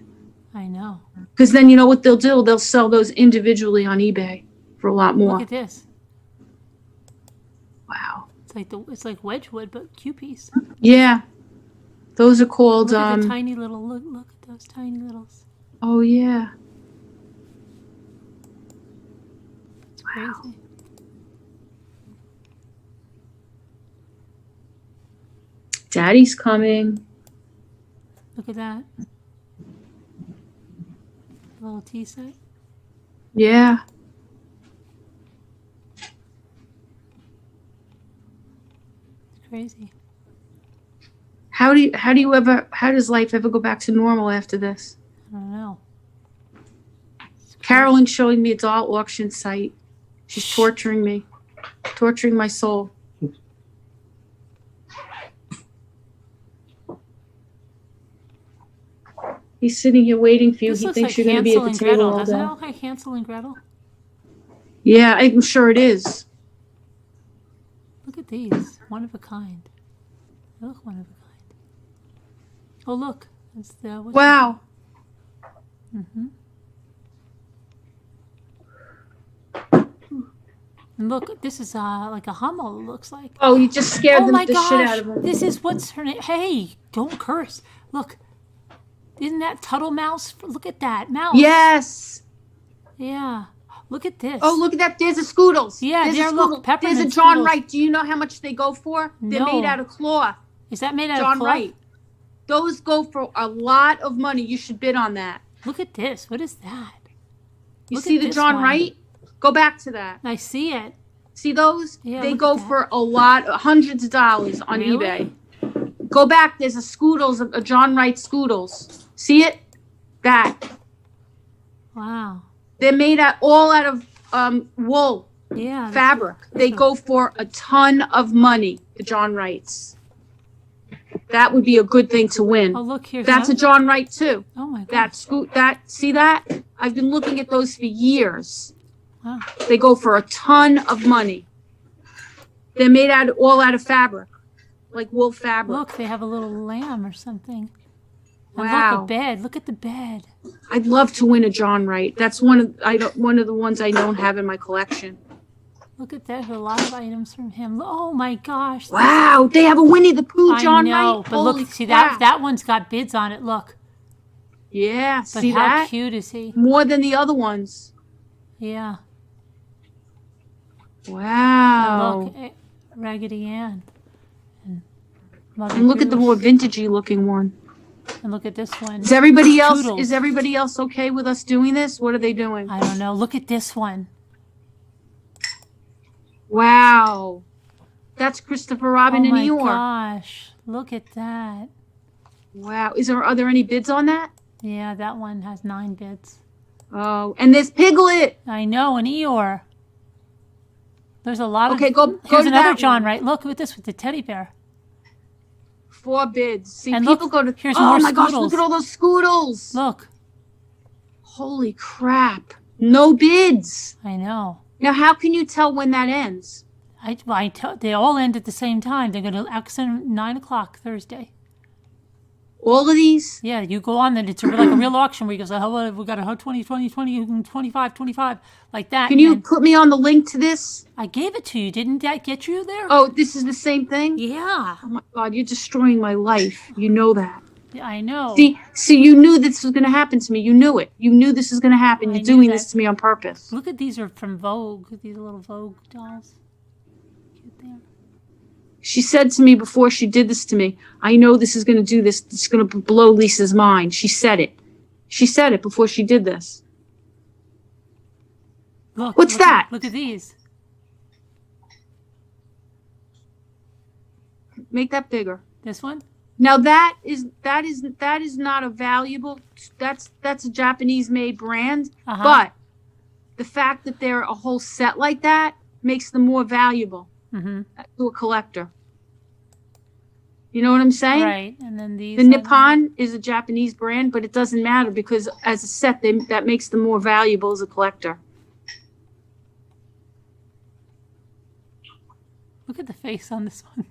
I know. Because then you know what they'll do? They'll sell those individually on eBay for a lot more. Look at this. Wow. It's like Wedgwood, but Q-piece. Yeah. Those are called Look at the tiny little. Look at those tiny littles. oh yeah. It's crazy. Daddy's coming. Look at that. Little tea set. Yeah. It's crazy. How does life ever go back to normal after this? I don't know. Carolyn's showing me a doll auction site. She's torturing me. Torturing my soul. He's sitting here waiting for you. This He looks thinks like you're going to be Hansel at the and table Gretel. all Doesn't it day. look like Hansel and Gretel? Yeah, I'm sure it is. Look at these. One of a kind. They look one of a kind. Oh, look. It's the, Wow. And look, this is like a Hummel, it looks like. Oh, you just scared Oh them, my the gosh. shit out of them. This is what's her name. Hey, don't curse. Look. Isn't that Tuttle Mouse? Look at that. Mouse. Yes. Yeah. Look at this. Oh, look at that. There's a Scoodles. Yeah, There's there, a look, Scoodle. peppermint There's a John Scoodles. Wright. Do you know how much they go for? They're No. made out of cloth. Is that made out John of cloth? Wright. Those go for a lot of money. You should bid on that. Look at this. What is that? You Look see at the this John one. Wright? Go back to that. I see it. See those? Yeah, they look go at that. for a lot, hundreds of dollars on Really? eBay. Go back. There's a Scoodles, a John Wright Scoodles. See it? That. Wow. They're made all out of wool. Yeah. Fabric. They go for a ton of money, the John Wrights. That would be a good thing to win. Oh, look, here's That's a another- John Wright too. Oh my God. See that? I've been looking at those for years. Wow. They go for a ton of money. They're made all out of fabric, like wool fabric. Look, they have a little lamb or something. And Wow. look, a bed. Look at the bed. I'd love to win a John Wright. That's one of the ones I don't have in my collection. Look at that. A lot of items from him. Oh my gosh. Wow, they have a Winnie the Pooh John I know, Wright. but Holy look, see crap. that one's got bids on it. Look. Yeah, But see how that? cute is he? More than the other ones. Yeah. Wow. And look, Raggedy Ann. And, Mother And look at the Goose. more vintagey looking one. And look at this one. Is everybody else Toodles. okay with us doing this? What are they doing? I don't know. Look at this one. Wow. That's Christopher Robin Oh in my New York. gosh. Look at that. Wow. Are there any bids on that? Yeah, that one has 9 bids. Oh, and there's Piglet. I know, an Eeyore. There's a lot Okay, of... go Here's to another that John one. Wright. Look at this with the teddy bear. 4 bids. See, And people look, go to. here's oh more my gosh! Scoodles. Look at all those Scoodles. Look. Holy crap! No bids. I know. Now, how can you tell when that ends? They all end at the same time. They're going to auction at 9 o'clock Thursday. All of these? Yeah, you go on then. It's like a real auction where you go, so how we got a 20, 20, 20, 25, 25, like that. Can you put me on the link to this? I gave it to you. Didn't that get you there? Oh, this is the same thing? Yeah. Oh my God, you're destroying my life. You know that. Yeah, I know. See, you knew this was going to happen to me. You knew it. You knew this was going to happen. I You're knew doing that. this to me on purpose. Look at these are from Vogue. These little Vogue dolls. Cute there. She said to me before she did this to me, I know this is going to do this. It's going to blow Lisa's mind. She said it. She said it before she did this. Look. What's that? Look at these. Make that bigger. This one? Now that is not a valuable. That's a Japanese made brand, Uh-huh. but the fact that they're a whole set like that makes them more valuable Mm-hmm. to a collector. You know what I'm saying? Right. And then these. The Nippon is a Japanese brand, but it doesn't matter because as a set, that makes them more valuable as a collector. Look at the face on this one.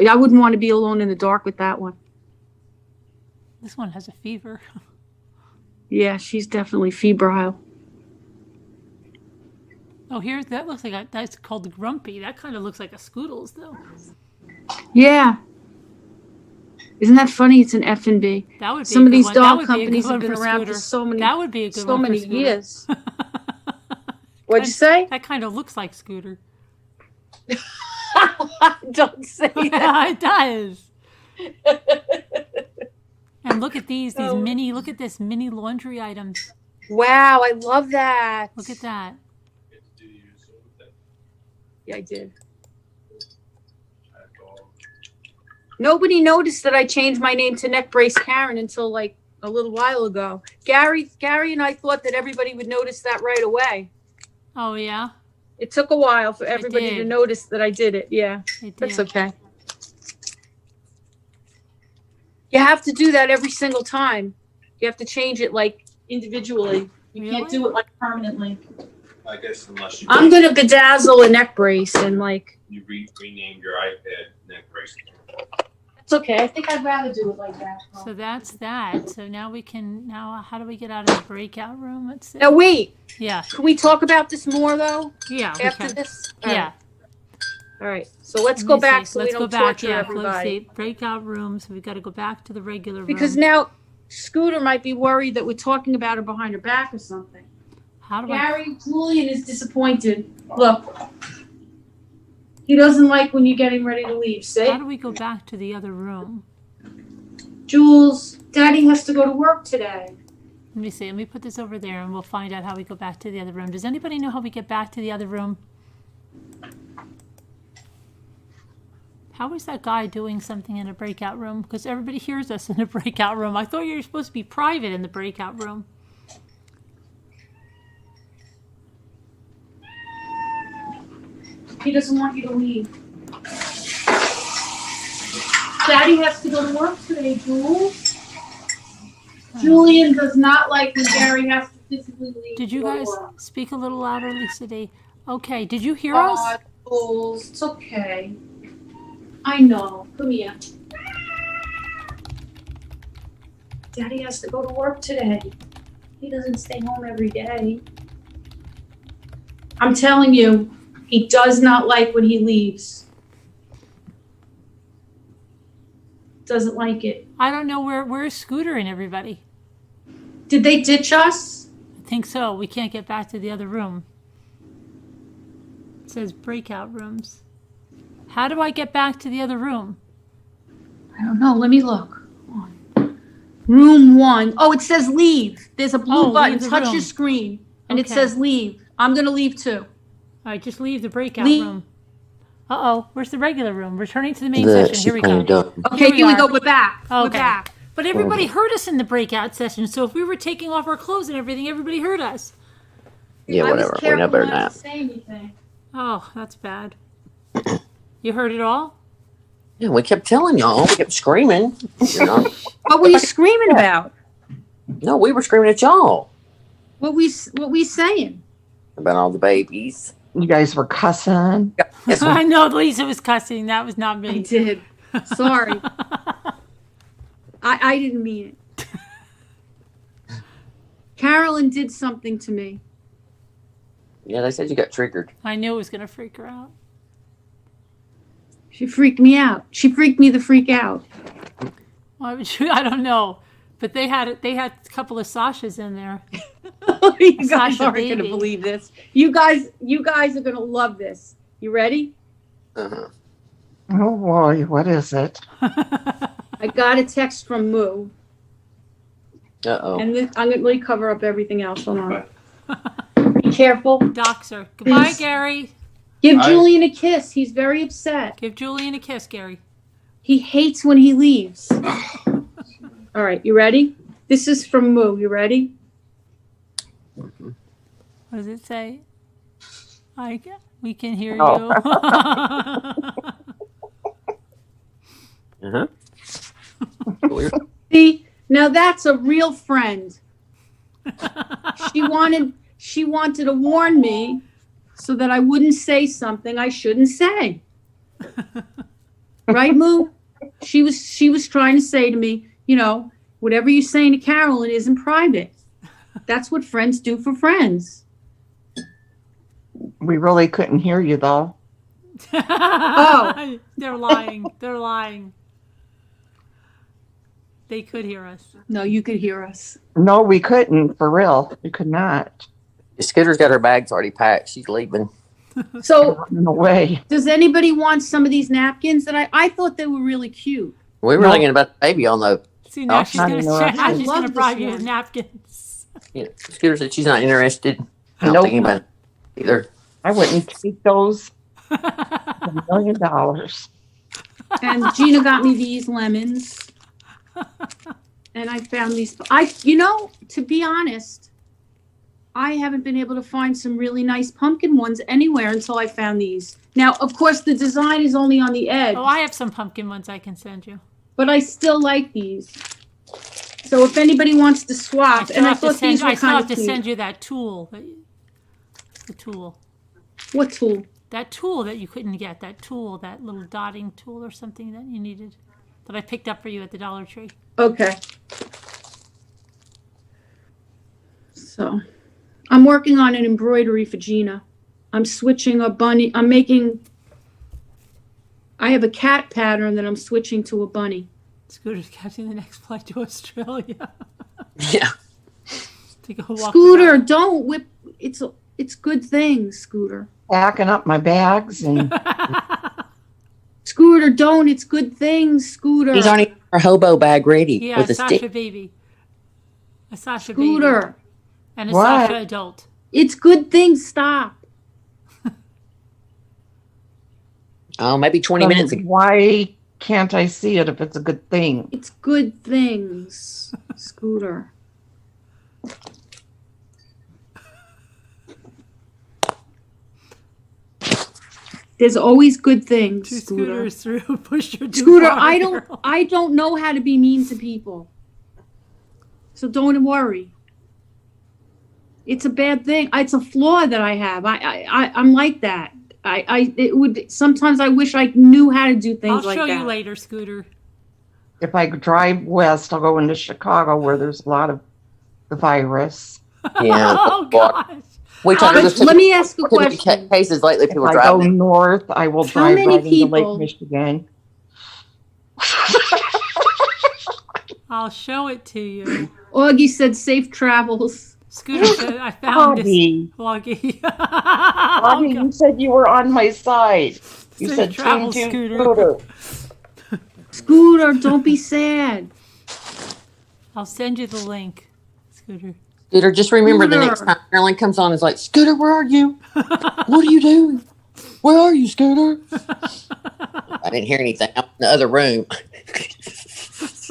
I wouldn't want to be alone in the dark with that one. This one has a fever. Yeah, she's definitely febrile. Oh, that looks like that's called the Grumpy. That kind of looks like a Scoodles, though. Yeah. Isn't that funny? It's an F&B. That would be Some a of good these one. That doll would be a good companies have one been for around for Scooter. so many. That would be a good so one for many Scooter. years. What'd you say? That kind of looks like Scooter. Don't say that. Yeah, it does. And look at these mini. Look at this mini laundry items. Wow, I love that. Look at that. Yeah, I did. Nobody noticed that I changed my name to Neck Brace Karen until like a little while ago. Gary and I thought that everybody would notice that right away. Oh yeah. It took a while for everybody to did. notice that I did it. Yeah, It that's did. okay. You have to do that every single time. You have to change it like individually. You can't Really? do it like permanently. I guess unless you I'm gonna bedazzle a neck brace and like you renamed your iPad neck brace. it's okay. I think I'd rather do it like that. So that's that. So now we can. Now, how do we get out of the breakout room? Let's see. Now wait, Yeah. can we talk about this more though Yeah. we after can. this? Yeah. All right. So let's Let go me back see. so Let's we go don't back. torture Yeah. everybody. Let's see. Breakout rooms. We've got to go back to the regular room. Because now Scooter might be worried that we're talking about her behind her back or something. How do I? Gary Julian is disappointed. Look. He doesn't like when you're getting ready to leave. See? How do we go back to the other room? Jules, Daddy has to go to work today. Let me see. Let me put this over there, and we'll find out how we go back to the other room. Does anybody know how we get back to the other room? How is that guy doing something in a breakout room? Because everybody hears us in a breakout room. I thought you were supposed to be private in the breakout room. He doesn't want you to leave. Daddy has to go to work today, Jules. Julian does not like when Gary has to physically leave. Did you guys speak a little louder, Lisa D? Okay, did you hear us? Jules, it's okay. I know. Come here. Daddy has to go to work today. He doesn't stay home every day. I'm telling you, he does not like when he leaves. Doesn't like it. I don't know where's Scooter and everybody. Did they ditch us? I think so. We can't get back to the other room. It says breakout rooms. How do I get back to the other room? I don't know. Let me look. Room 1. Oh, it says leave. There's a blue button. Leave the Touch room. your screen. And it Okay. says leave. I'm going to leave too. All right, just leave the breakout Leave. room. Uh-oh, where's the regular room? Returning to the main The session. Here we kind go. of done. Okay, Here we here we are. go. We're back. We're Okay. back. But everybody heard us in the breakout session, so if we were taking off our clothes and everything, everybody heard us. Yeah, I was whatever. We careful know better not now. to say anything. Oh, that's bad. You heard it all? Yeah, we kept telling y'all. We kept screaming. You know? What were you screaming about? No, we were screaming at y'all What we saying? about all the babies. You guys were cussing. Yes, I know Lisa was cussing. That was not I me. did. Sorry. I didn't mean it. Carolyn did something to me. yeah, they said you got triggered. I knew it was going to freak her out. She freaked me out. She freaked me the freak out. Why would you? I don't know. But they had a couple of Sashas in there. You guys Sasha aren't going to baby. believe this. You guys are going to love this. You ready? Uh-huh. Oh boy, what is it? I got a text from Moo, Uh-oh. and let me cover up everything else. Hold on. Be careful. Doxer. Goodbye, Please. Gary. Give I- Julian a kiss. He's very upset. Give Julian a kiss, Gary. He hates when he leaves. All right, you ready? This is from Moo. You ready? What does it say? We can hear you. Oh. Uh-huh. Weird. See, now that's a real friend. She wanted to warn me so that I wouldn't say something I shouldn't say. Right, Moo? She was trying to say to me, whatever you're saying to Carolyn isn't private. That's what friends do for friends. We really couldn't hear you though. Oh. They're lying. They're lying. They could hear us. No, you could hear us. No, we couldn't. For real, we could not. Scooter's got her bags already packed. She's leaving. So, No way. does anybody want some of these napkins? That I thought they were really cute. We were No. thinking about the baby on the. See, now Oh, she's not going interested. to I she's love going to this bribe you one. with napkins. Scooter said she's not interested. I don't Nope. think about it either. I wouldn't take those for $1 million. And Gina got me these lemons. And I found these. To be honest, I haven't been able to find some really nice pumpkin ones anywhere until I found these. Now, of course, the design is only on the edge, Oh, I have some pumpkin ones I can send you. but I still like these. So if anybody wants to swap, and I thought these were I still kind have of to cute. send you that tool. The tool. What tool? That tool that you couldn't get. That tool, that little dotting tool or something that you needed. That I picked up for you at the Dollar Tree. Okay. So, I'm working on an embroidery for Gina. I'm switching a bunny. I have a cat pattern that I'm switching to a bunny. Scooter's catching the next flight to Australia. Yeah. To go walk Scooter, around. don't whip. It's good things, Scooter. Packing up my bags and Scooter, don't. It's good things, Scooter. He's already her hobo bag ready Yeah, with a a Sasha stick. baby. A Sasha Scooter, baby. And a What? Sasha adult. it's good things. Stop. Oh, maybe 20 minutes ago. Why can't I see it if it's a good thing? It's good things, Scooter. There's always good things, Two Scooter. scooters through. Push your Scooter, I don't know how to be mean to people. So don't worry. It's a bad thing. It's a flaw that I have. I'm like that. Sometimes I wish I knew how to do things like that. I'll show you later, Scooter. If I drive west, I'll go into Chicago where there's a lot of the virus. Yeah. Oh, gosh. Let me ask a question. Cases lately, people If I driving. go north, I will drive many right into people- Lake Michigan. I'll show it to you. Augie said safe travels. Scooter said, I found this. Augie, Augie. Augie, you said you were on my side. You Safe said travels, Team Scooter. Scooter, don't be sad. I'll send you the link, Scooter. Scooter, just remember the Scooter. next time Marilyn comes on, it's like, Scooter, where are you? What are you doing? Where are you, Scooter? I didn't hear anything. I'm in the other room.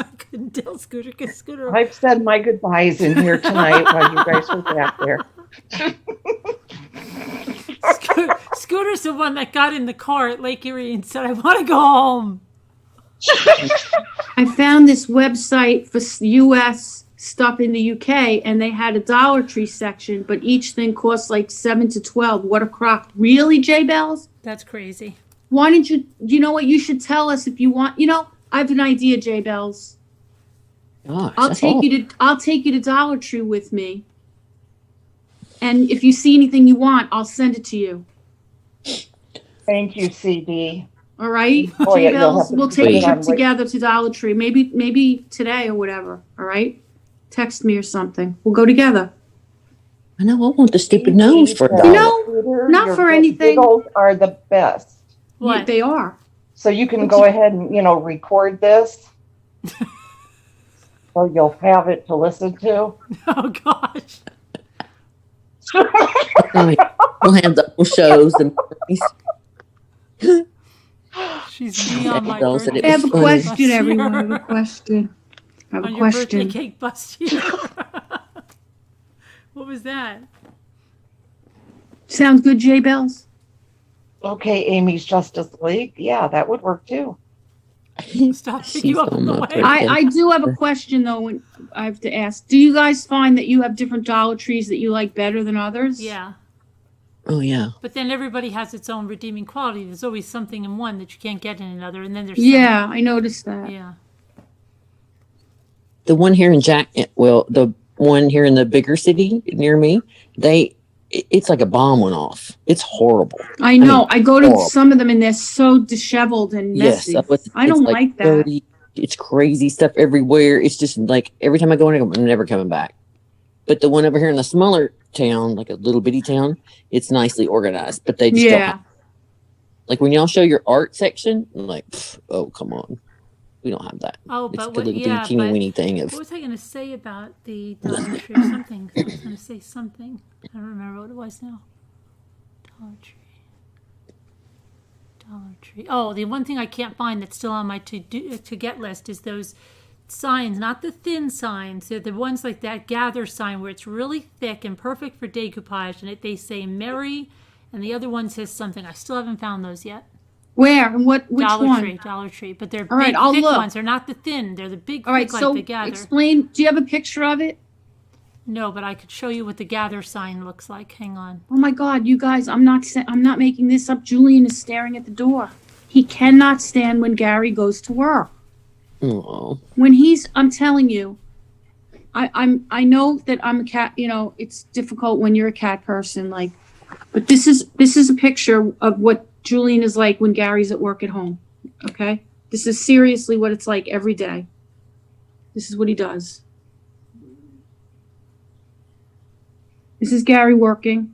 I couldn't tell Scooter because Scooter. I've said my goodbyes in here tonight while you guys were back there. Scooter's the one that got in the car at Lake Erie and said, I want to go home. I found this website for U.S. stuff in the UK, and they had a Dollar Tree section, but each thing cost like 7 to 12. What a crock. Really, J Bells? That's crazy. Why didn't you know what? You should tell us if you want. I have an idea, J Bells. Gosh, I'll take you to Dollar Tree with me. And if you see anything you want, I'll send it to you. Thank you, CD. All right, Oh, J yeah, you'll Bells, have to we'll put take a it trip on together to Dollar Tree. Maybe today or whatever. All right, text me or something. We'll go together. I know, I want the stupid nose for a You dollar. know, not Your for anything. Giggles are the best. What? They are. So you can go ahead and, record this. So you'll have it to listen to. Oh, gosh. We'll have the whole shows and She's me on my Those that birthday. I have a funny. question, everyone. I have a question. I have On a your birthday question. cake bust here. What was that? Sounds good, J Bells? Okay, Amy's Justice League. Yeah, that would work too. Stop She's picking you up on on the my way. birthday. I do have a question, though, when I have to ask. Do you guys find that you have different Dollar Trees that you like better than others? Yeah. Oh, yeah. But then everybody has its own redeeming quality. There's always something in one that you can't get in another. And then there's Yeah, I noticed that. Yeah. The one here in the one here in the bigger city near me, it's like a bomb went off. It's horrible. I know. I go to horrible. some of them and they're so disheveled and messy. Yes. I don't it's like that. dirty. It's crazy stuff everywhere. It's just like every time I go in, I'm never coming back. But the one over here in the smaller town, like a little bitty town, it's nicely organized. But they just don't Yeah. have, like when y'all show your art section, I'm like, oh, come on. We don't have that. Oh, It's but a what, little yeah, bitty teeny weeny thing of what was I going to say about the Dollar Tree or something? I was going to say something. I don't remember what it was now. Dollar Tree. Dollar Tree. Oh, the one thing I can't find that's still on my to get list is those signs, not the thin signs. They're the ones like that gather sign where it's really thick and perfect for decoupage, and they say Merry, and the other one says something. I still haven't found those yet. Where? And which Dollar one? Tree, Dollar Tree. But they're All right, big, I'll thick look. ones. They're not the thin. They're the big, All right, thick so like the gather. explain. Do you have a picture of it? No, but I could show you what the gather sign looks like. Hang on. Oh my God, you guys! I'm not making this up. Julian is staring at the door. He cannot stand when Gary goes to work. oh, When I'm telling you, I know that I'm a cat. It's difficult when you're a cat person. But this is a picture of what Julian is like when Gary's at work at home. Okay, this is seriously what it's like every day. This is what he does. This is Gary working,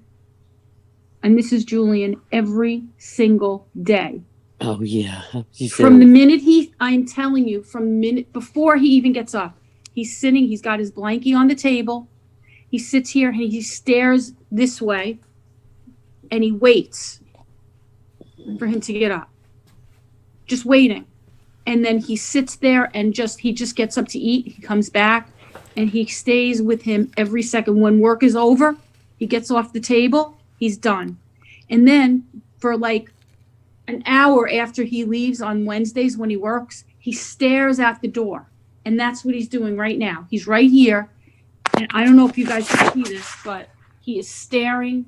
and this is Julian every single day. oh yeah. From the minute I'm telling you, from the minute before he even gets up, he's sitting, he's got his blankie on the table. He sits here and he stares this way and he waits for him to get up. just waiting. And then he sits there and he just gets up to eat. He comes back and he stays with him every second. When work is over, he gets off the table, he's done. And then for like an hour after he leaves on Wednesdays when he works, he stares at the door. And that's what he's doing right now. He's right here. And I don't know if you guys can see this, but he is staring.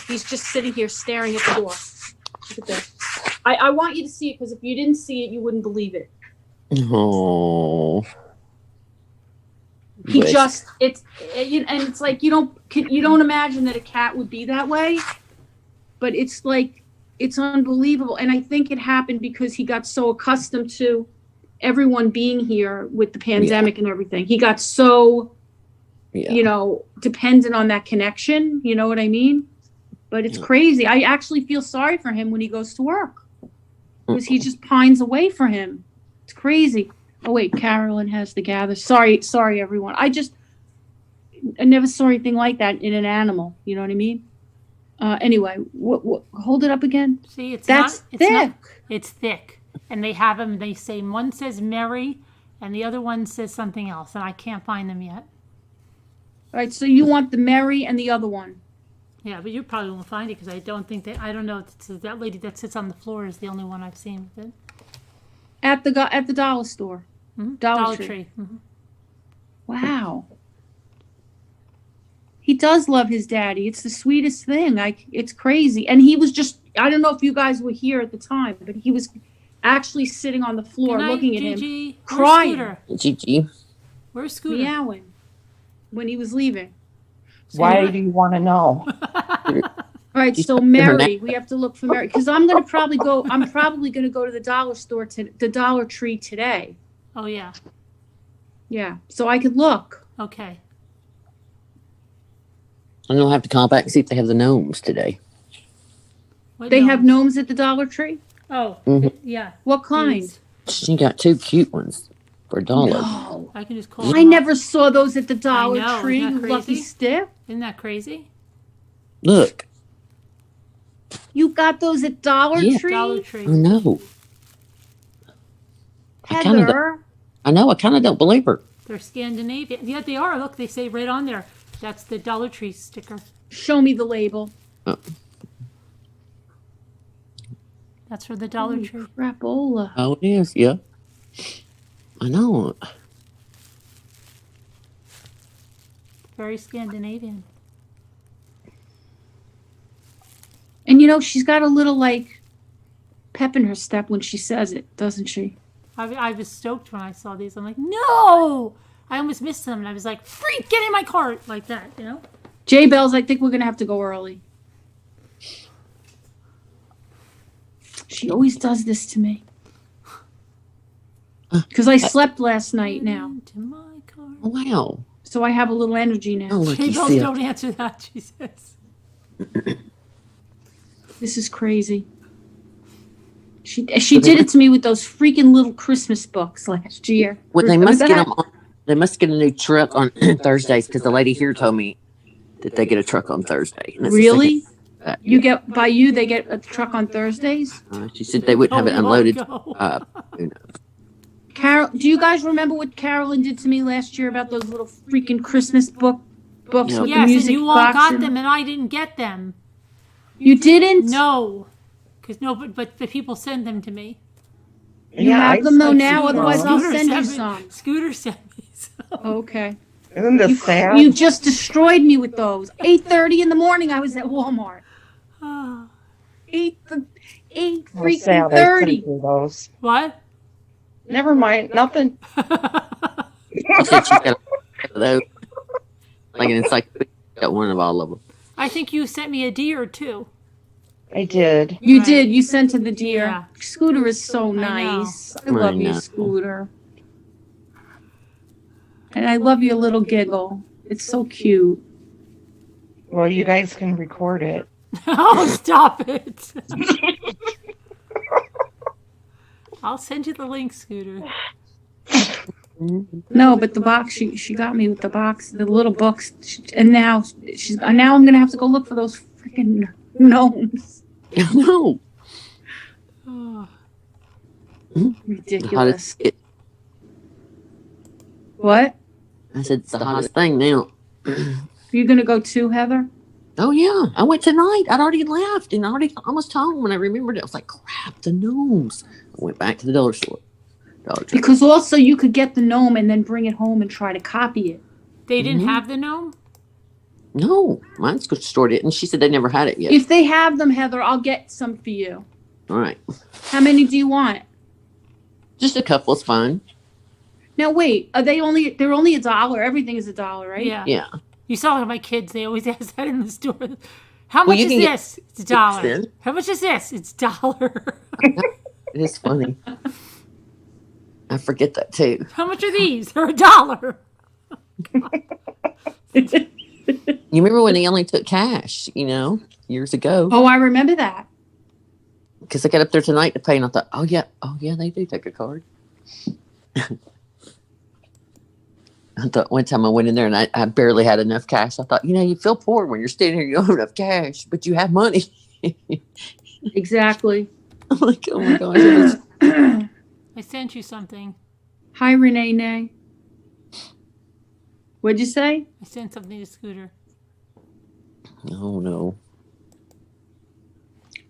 He's just sitting here staring at the door. Look at this. I want you to see it because if you didn't see it, you wouldn't believe it. Oh. And it's like you don't imagine that a cat would be that way, but it's like it's unbelievable. And I think it happened because he got so accustomed to everyone being here with the pandemic and everything. He got so dependent on that connection. You know what I mean? But it's crazy. I actually feel sorry for him when he goes to work because he just pines away for him. It's crazy. Oh wait, Carolyn has the gather. Sorry, everyone. I never saw anything like that in an animal. You know what I mean? Anyway, hold it up again. See, it's thick. It's thick, and they have them. They say one says Mary, and the other one says something else, and I can't find them yet. All right, so you want the Mary and the other one? Yeah, but you probably won't find it because I don't know. That lady that sits on the floor is the only one I've seen with it. At the dollar store. Mm-hmm. Dollar Tree. Mm-hmm. Wow. He does love his daddy. It's the sweetest thing. It's crazy. And he was I don't know if you guys were here at the time, but he was actually sitting on the floor looking at him, crying. Gigi. Where's Scooter? Meowing when he was leaving. Why do you want to know? All right, so Mary, we have to look for Mary because I'm probably going to go to the dollar store the Dollar Tree today. Oh yeah. Yeah, so I could look. Okay. I'm gonna have to call back and see if they have the gnomes today. They have gnomes at the Dollar Tree? Oh, yeah. What kind? She got 2 cute ones for $1. No. I can just call. I never saw those at the Dollar Tree. Isn't that crazy? Lucky Stick. Isn't that crazy? Look. You got those at Dollar Tree? Dollar Tree. I know. Heather. I know. I kind of don't believe her. They're Scandinavian. Yeah, they are. Look, they say right on there. That's the Dollar Tree sticker. Show me the label. Oh. That's for the Dollar Tree. Crapola. Oh, it is. Yeah. I know. Very Scandinavian. And she's got a little like pep in her step when she says it, doesn't she? I was stoked when I saw these. I'm like, no! I almost missed them. And I was like, freak, get in my cart. Like that, Jay Bells, I think we're going to have to go early. She always does this to me. Because I slept last night now. Wow. So I have a little energy now. Oh, Jay Bells, don't answer that, she says. This is crazy. She did it to me with those freaking little Christmas books last year. Well, they must get them. They must get a new truck on Thursdays because the lady here told me that they get a truck on Thursday. Really? They get a truck on Thursdays? She said they wouldn't have it unloaded. Who knows? Carol, do you guys remember what Carolyn did to me last year about those little freaking Christmas books with the music and you all got them and I didn't get them. You didn't? No. But the people send them to me. You have them though now, otherwise I'll send you some. Scooter sent me some. Okay. Isn't this sad? You just destroyed me with those. 8:30 in the morning I was at Walmart. 8 freaking 30. Those. What? Never mind. Nothing. Like an encyclopedia, got one of all of them. I think you sent me a deer too. I did. You did. You sent to the deer. Yeah. Scooter is so nice. I love you, Scooter. And I love your little giggle. It's so cute. Well, you guys can record it. Oh, stop it. I'll send you the link, Scooter. No, but the box, she got me with the box, the little books. And now I'm going to have to go look for those freaking gnomes. No. Oh. Ridiculous. Hottest, What? I said it's the hottest thing now. You gonna go too, Heather? Oh yeah, I went tonight. I'd already left and already almost home when I remembered it. I was like, crap, the gnomes. I went back to the dollar store. Because also you could get the gnome and then bring it home and try to copy it. They didn't have the gnome? No, mine's stored it, and she said they never had it yet. If they have them, Heather, I'll get some for you. All right. How many do you want? Just a couple is fine. Now wait, they're only $1. Everything is $1, right? Yeah. Yeah. You saw my kids, they always ask that in the store. How Well, much you is can get this? It's $1. then. How much is this? It's $1. It is funny. I forget that too. How much are these? They're $1. You remember when they only took cash, years ago? Oh, I remember that. Because I got up there tonight to pay, and I thought, oh yeah, they do take a card. I thought one time I went in there and I barely had enough cash. I thought, you feel poor when you're standing here, you don't have enough cash, but you have money. Exactly. I'm like, oh my gosh. I sent you something. Hi, Renee Nay. What'd you say? I sent something to Scooter. Oh no.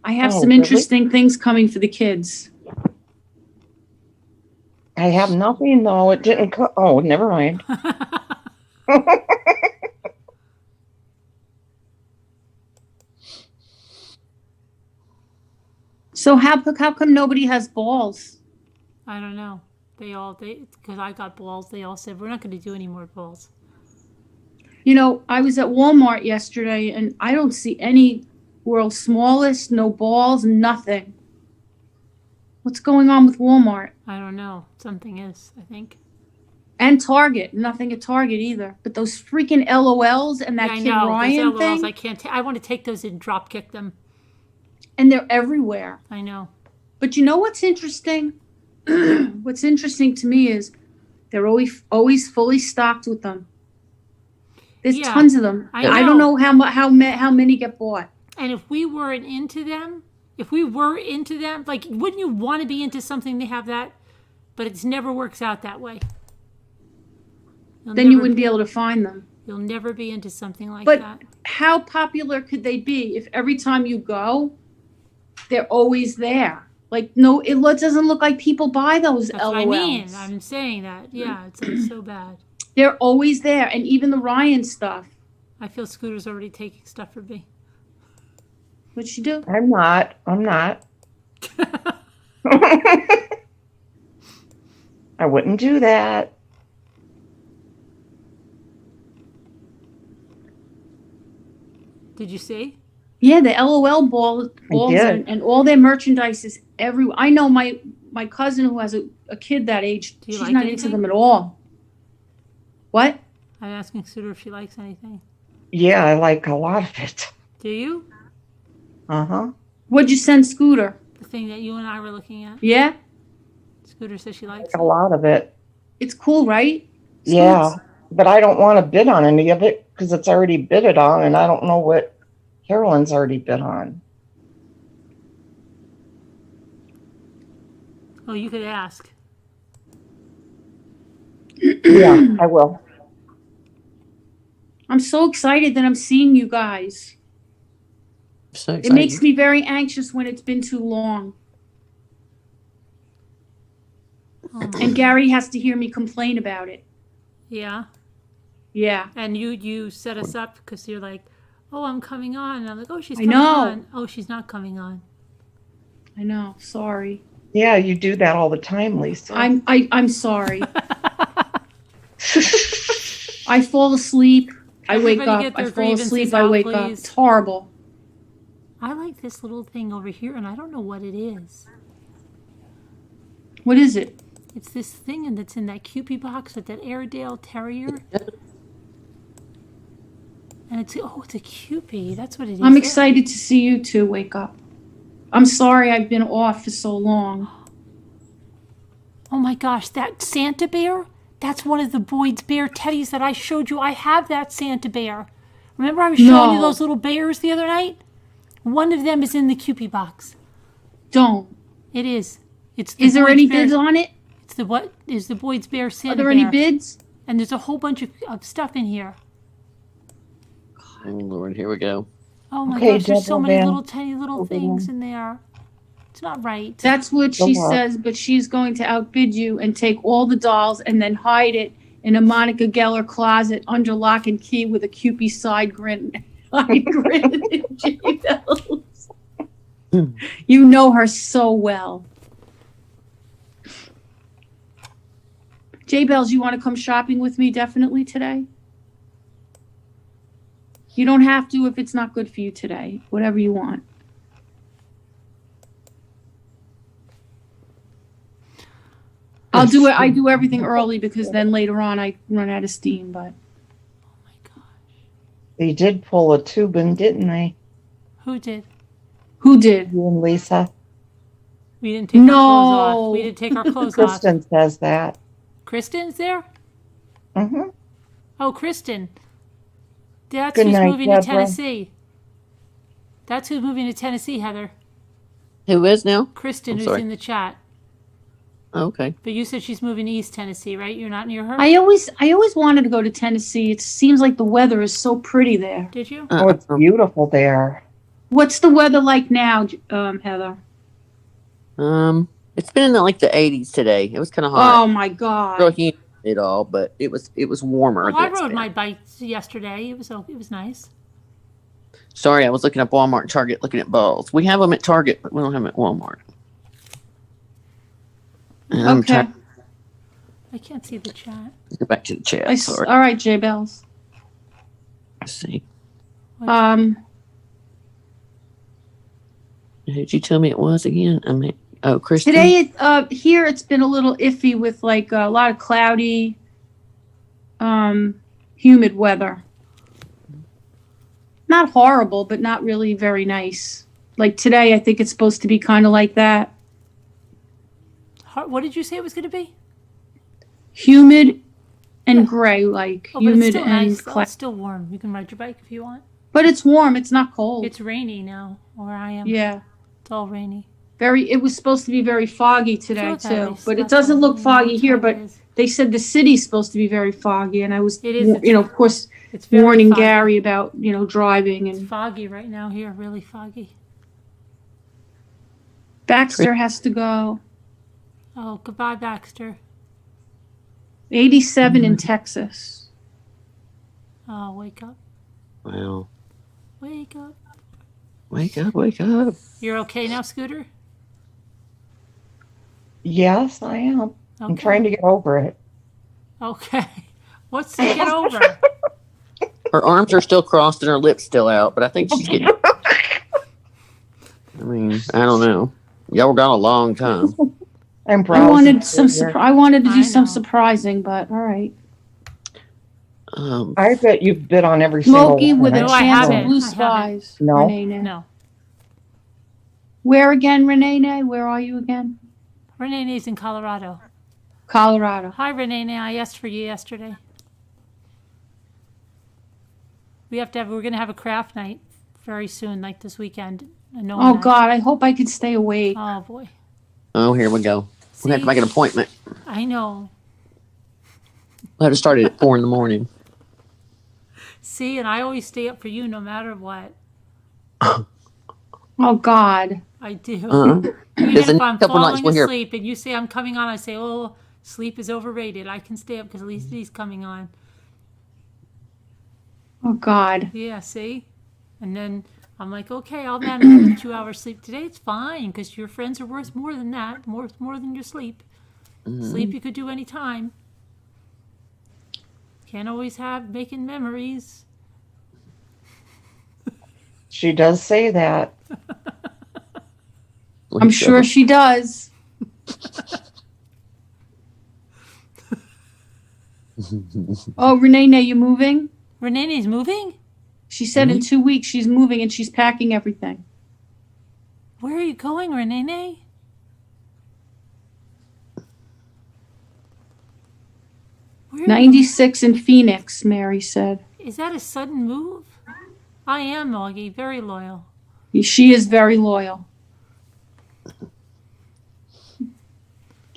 I have some interesting things coming for the kids. I have nothing, though. It didn't co- Oh, never mind. So how come nobody has balls? I don't know. Because I got balls, they all said, we're not going to do any more balls. I was at Walmart yesterday and I don't see any world's smallest, no balls, nothing. What's going on with Walmart? I don't know. Something is, I think. And Target. Nothing at Target either. But those freaking LOLs and that Kid Ryan those LOLs, thing. I want to take those and drop kick them. And they're everywhere. I know. But you know what's interesting? What's interesting to me is they're always fully stocked with them. There's tons of them. I don't know how many get bought. And if we weren't into them, like, wouldn't you want to be into something they have that? But it never works out that way. Then you wouldn't be able to find them. You'll never be into something like that. But how popular could they be if every time you go, they're always there? Like, no, it doesn't look like people buy those That's LOLs. what I mean. I'm saying that. Yeah, it's like so bad. They're always there. And even the Ryan stuff. I feel Scooter's already taking stuff from me. What'd she do? I'm not. I wouldn't do that. Did you see? Yeah, the LOL balls and all their merchandise is everywhere. I know my cousin who has a kid that age, she's like not anything? into them at all. What? I'm asking Scooter if she likes anything. Yeah, I like a lot of it. Do you? Uh-huh. What'd you send Scooter? The thing that you and I were looking at? Yeah? Scooter says she likes A lot of it. It's cool, right? Yeah, but I don't want to bid on any of it because it's already bidded on, and I don't know what Carolyn's already bid on. Oh, you could ask. Yeah, I will. I'm so excited that I'm seeing you guys. So It makes me very anxious when it's been too long. And Gary has to hear me complain about it. Yeah. Yeah. And you set us up because you're like, oh, I'm coming on. And I'm like, oh, she's I coming know. on. Oh, she's not coming on. I know. Sorry. Yeah, you do that all the time, Lisa. I'm sorry. I fall asleep. I wake Everybody up. get their I fall asleep. grievances I out, wake up. please. It's horrible. I like this little thing over here, and I don't know what it is. What is it? It's this thing that's in that Kewpie box with that Airedale Terrier. And it's a Kewpie. That's what it is. I'm excited to see you two wake up. I'm sorry I've been off for so long. Oh my gosh, that Santa bear? That's one of the Boyd's bear teddies that I showed you. I have that Santa bear. Remember I was showing you those little bears the other night? One of them is in the Kewpie box. Don't. It is. It's the Is there Boyd's any Bear- bids on it? It's the what? Is the Boyd's Bear Santa Are there Bear. any bids? And there's a whole bunch of stuff in here. Oh Lord, here we go. Oh my Okay, gosh, there's so double many down. little tiny little Double things down. in there. It's not right. That's what Go she up. says, but she's going to outbid you and take all the dolls and then hide it in a Monica Geller closet under lock and key with a Cupid side grin. Side grin. J-Bells. You know her so well. J-Bells, you want to come shopping with me definitely today? You don't have to if it's not good for you today. Whatever you want. I'll do it. I do everything early because then later on I run out of steam. But Oh my gosh. They did pull a Tubin, didn't they? Who did? who did? You and Lisa. We didn't take our clothes off. No. We didn't take our clothes off. Kristen says that. Kristen's there? Mm-hmm. Oh, Kristen. That's Good who's night, moving to Deborah. Tennessee. That's who's moving to Tennessee, Heather. Who is now? Kristen, I'm who's sorry. in the chat. Oh, okay. But you said she's moving to East Tennessee, right? You're not near her? I always wanted to go to Tennessee. It seems like the weather is so pretty there. Did you? Oh, it's beautiful there. What's the weather like now, Heather? It's been in like the 80s today. It was kind of Oh hot. my God. Real humid at all, but it was warmer. Well, I than it's rode been. my bike yesterday. It was nice. Sorry, I was looking up Walmart and Target, looking at balls. We have them at Target, but we don't have them at Walmart. And I'm Okay. trying I can't see the chat. to go back to the chat. Sorry. All right, J Bells. Let's see. Who'd you tell me it was again? I mean, oh, Kristen. Today, here it's been a little iffy with like a lot of cloudy, humid weather. Not horrible, but not really very nice. Like today, I think it's supposed to be kind of like that. What did you say it was going to be? Humid and gray, like Oh, but it's humid still and nice. cloudy. It's still warm. You can ride your bike if you want. But it's warm. It's not cold. It's rainy now where I am. Yeah. It's all rainy. It was supposed to be very foggy today It's not too, that but nice. it doesn't look That's foggy what here. time But it is. they said the city's supposed to be very foggy, and I was, It is. of course, It's very warning foggy. Gary about driving. It's And foggy right now here, really foggy. Baxter has to go. Oh, goodbye, Baxter. 87 in Texas. Oh, wake up. Well, Wake up. wake up, wake up. You're okay now, Scooter? Yes, I am. I'm Okay. trying to get over it. Okay. What's to get over? Her arms are still crossed and her lips still out, but I think she's getting. I mean, I don't know. Y'all were gone a long time. I'm I browsing wanted through here. I wanted to I do some know. surprising, but all right. I bet you've been on every single Smoky one. with a No, I chance haven't. of blue I haven't. skies. No? Renee. No. Where again, Renee? Where are you again? Renee's in Colorado. Colorado. Hi, Renee. I asked for you yesterday. We're going to have a craft night very soon, like this weekend. Oh God, I hope I can stay awake. Oh, boy. Oh, here we go. We have to make an appointment. I know. We'll have to start it at 4 a.m. See, and I always stay up for you no matter what. Oh God. I do. Because Even the if I'm next couple nights falling we'll hear. asleep and you say I'm coming on, I say, oh, sleep is overrated. I can stay up because at least he's coming on. Oh God. Yeah, see? And then I'm like, okay, I'll manage with 2 hours sleep today. It's fine because your friends are worth more than that, more than your sleep. Sleep you could do any time. Can't always have making memories. She does say that. I'm sure she does. Oh, Renee, you moving? Renee's moving? She said in 2 weeks she's moving and she's packing everything. Where are you going, Renee? Where 96 in Phoenix, Mary said. Is that a sudden move? I am, Augie, very loyal. She is very loyal.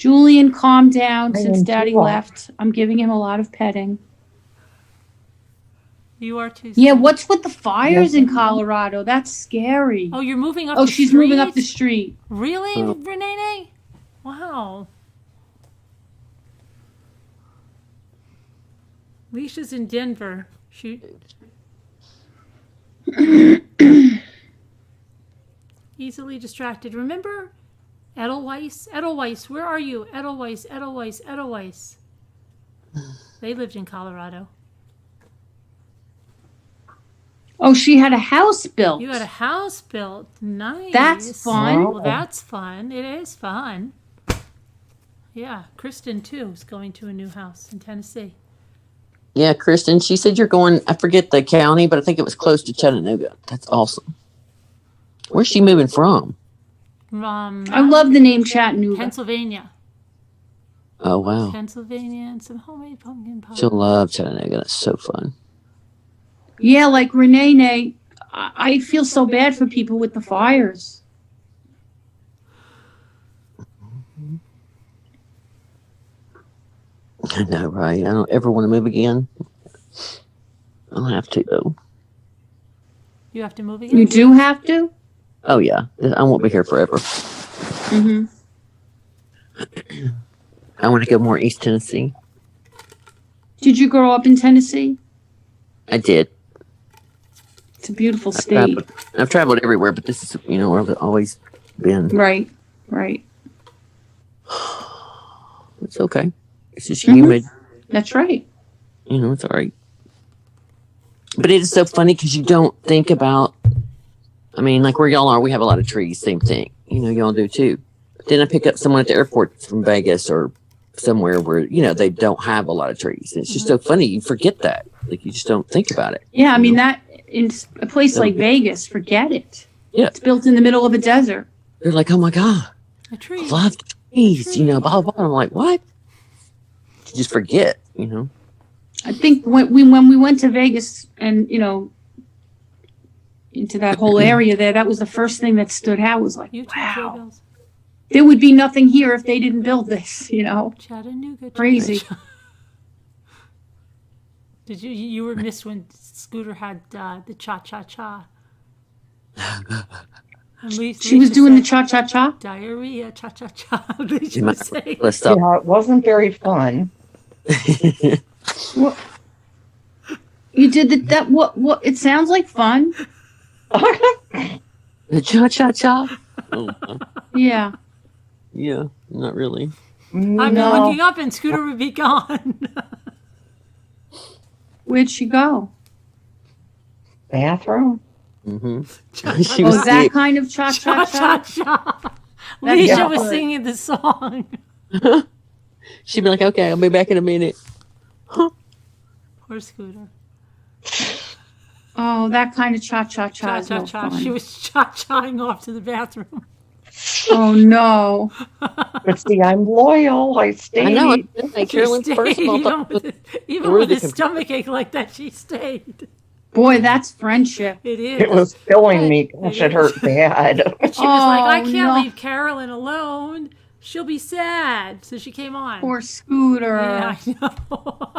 Julian calmed down I since am Daddy too. left. I'm giving him a lot of petting. You are too. Yeah, Steve. what's with the fires Yes, in Colorado? That's scary. Oh, you're moving up. Oh, the she's street? moving up the street. Really, Oh. Renee? Wow. Leisha's in Denver. Shoot. Easily distracted. Remember Edelweiss? Edelweiss, where are you? Edelweiss, Edelweiss, Edelweiss. They lived in Colorado. Oh, she had a house built. You had a house built. Nice. That's fun. Well, that's fun. It is fun. Yeah, Kristen, too, is going to a new house in Tennessee. Yeah, Kristen, she said you're going, I forget the county, but I think it was close to Chattanooga. That's awesome. Where's she moving from? I love the name Chattanooga. Pennsylvania. Oh, wow. Pennsylvania and some homemade pumpkin pie. She'll love Chattanooga. That's so fun. Yeah, like Renee, I feel so bad for people with the fires. I know, right? I don't ever want to move again. I don't have to, though. You have to move again? You do have to? Oh, yeah. I won't be here forever. Mm-hmm. I want to go more East Tennessee. Did you grow up in Tennessee? I did. It's a beautiful state. I've traveled everywhere, but this is, where I've always been. Right. It's okay. It's just humid. That's right. It's all right. But it is so funny because you don't think about, like where y'all are, we have a lot of trees, same thing. Y'all do too. But then I pick up someone at the airport from Vegas or somewhere where, they don't have a lot of trees. And it's just so funny. You forget that. Like, you just don't think about it. Yeah, that in a place like Vegas, forget it. Yeah. It's built in the middle of a desert. They're like, oh my God, A tree. I love trees, blah, blah, blah. I'm like, what? You just forget, I think when we went to Vegas and, into that whole area there, that was the first thing that stood out was like, You too, wow, Joe Bills. there would be nothing here if they didn't build this, Chattanooga. Crazy. Did you were missed when Scooter had the cha-cha-cha. She was doing the cha-cha-cha? Diarrhea, cha-cha-cha. Leisha You was might saying. let's stop. Yeah, it wasn't very fun. What? You did that? What? It sounds like fun. The cha-cha-cha? Oh, Yeah. yeah, not really. I'd be looking up and Scooter would be gone. Where'd she go? Bathroom? Mm-hmm. Cha-cha-cha. Oh, that kind of cha-cha-cha? Cha-cha-cha. That's Leisha not was good. singing the song. She'd be like, okay, I'll be back in a minute. Poor Scooter. Oh, that kind of cha-cha-cha is no Cha-cha-cha. fun. She was cha-chaing off to the bathroom. Oh, no. But see, I'm loyal. I stayed. I know. Like She Carolyn's stayed. first small Even We're with the a stomach ache like that, she stayed. Boy, that's friendship. It is. It was killing me. Gosh, it hurt bad. But she was like, I Oh, can't no. leave Carolyn alone. She'll be sad. So she came on. Poor Scooter. Yeah, I know.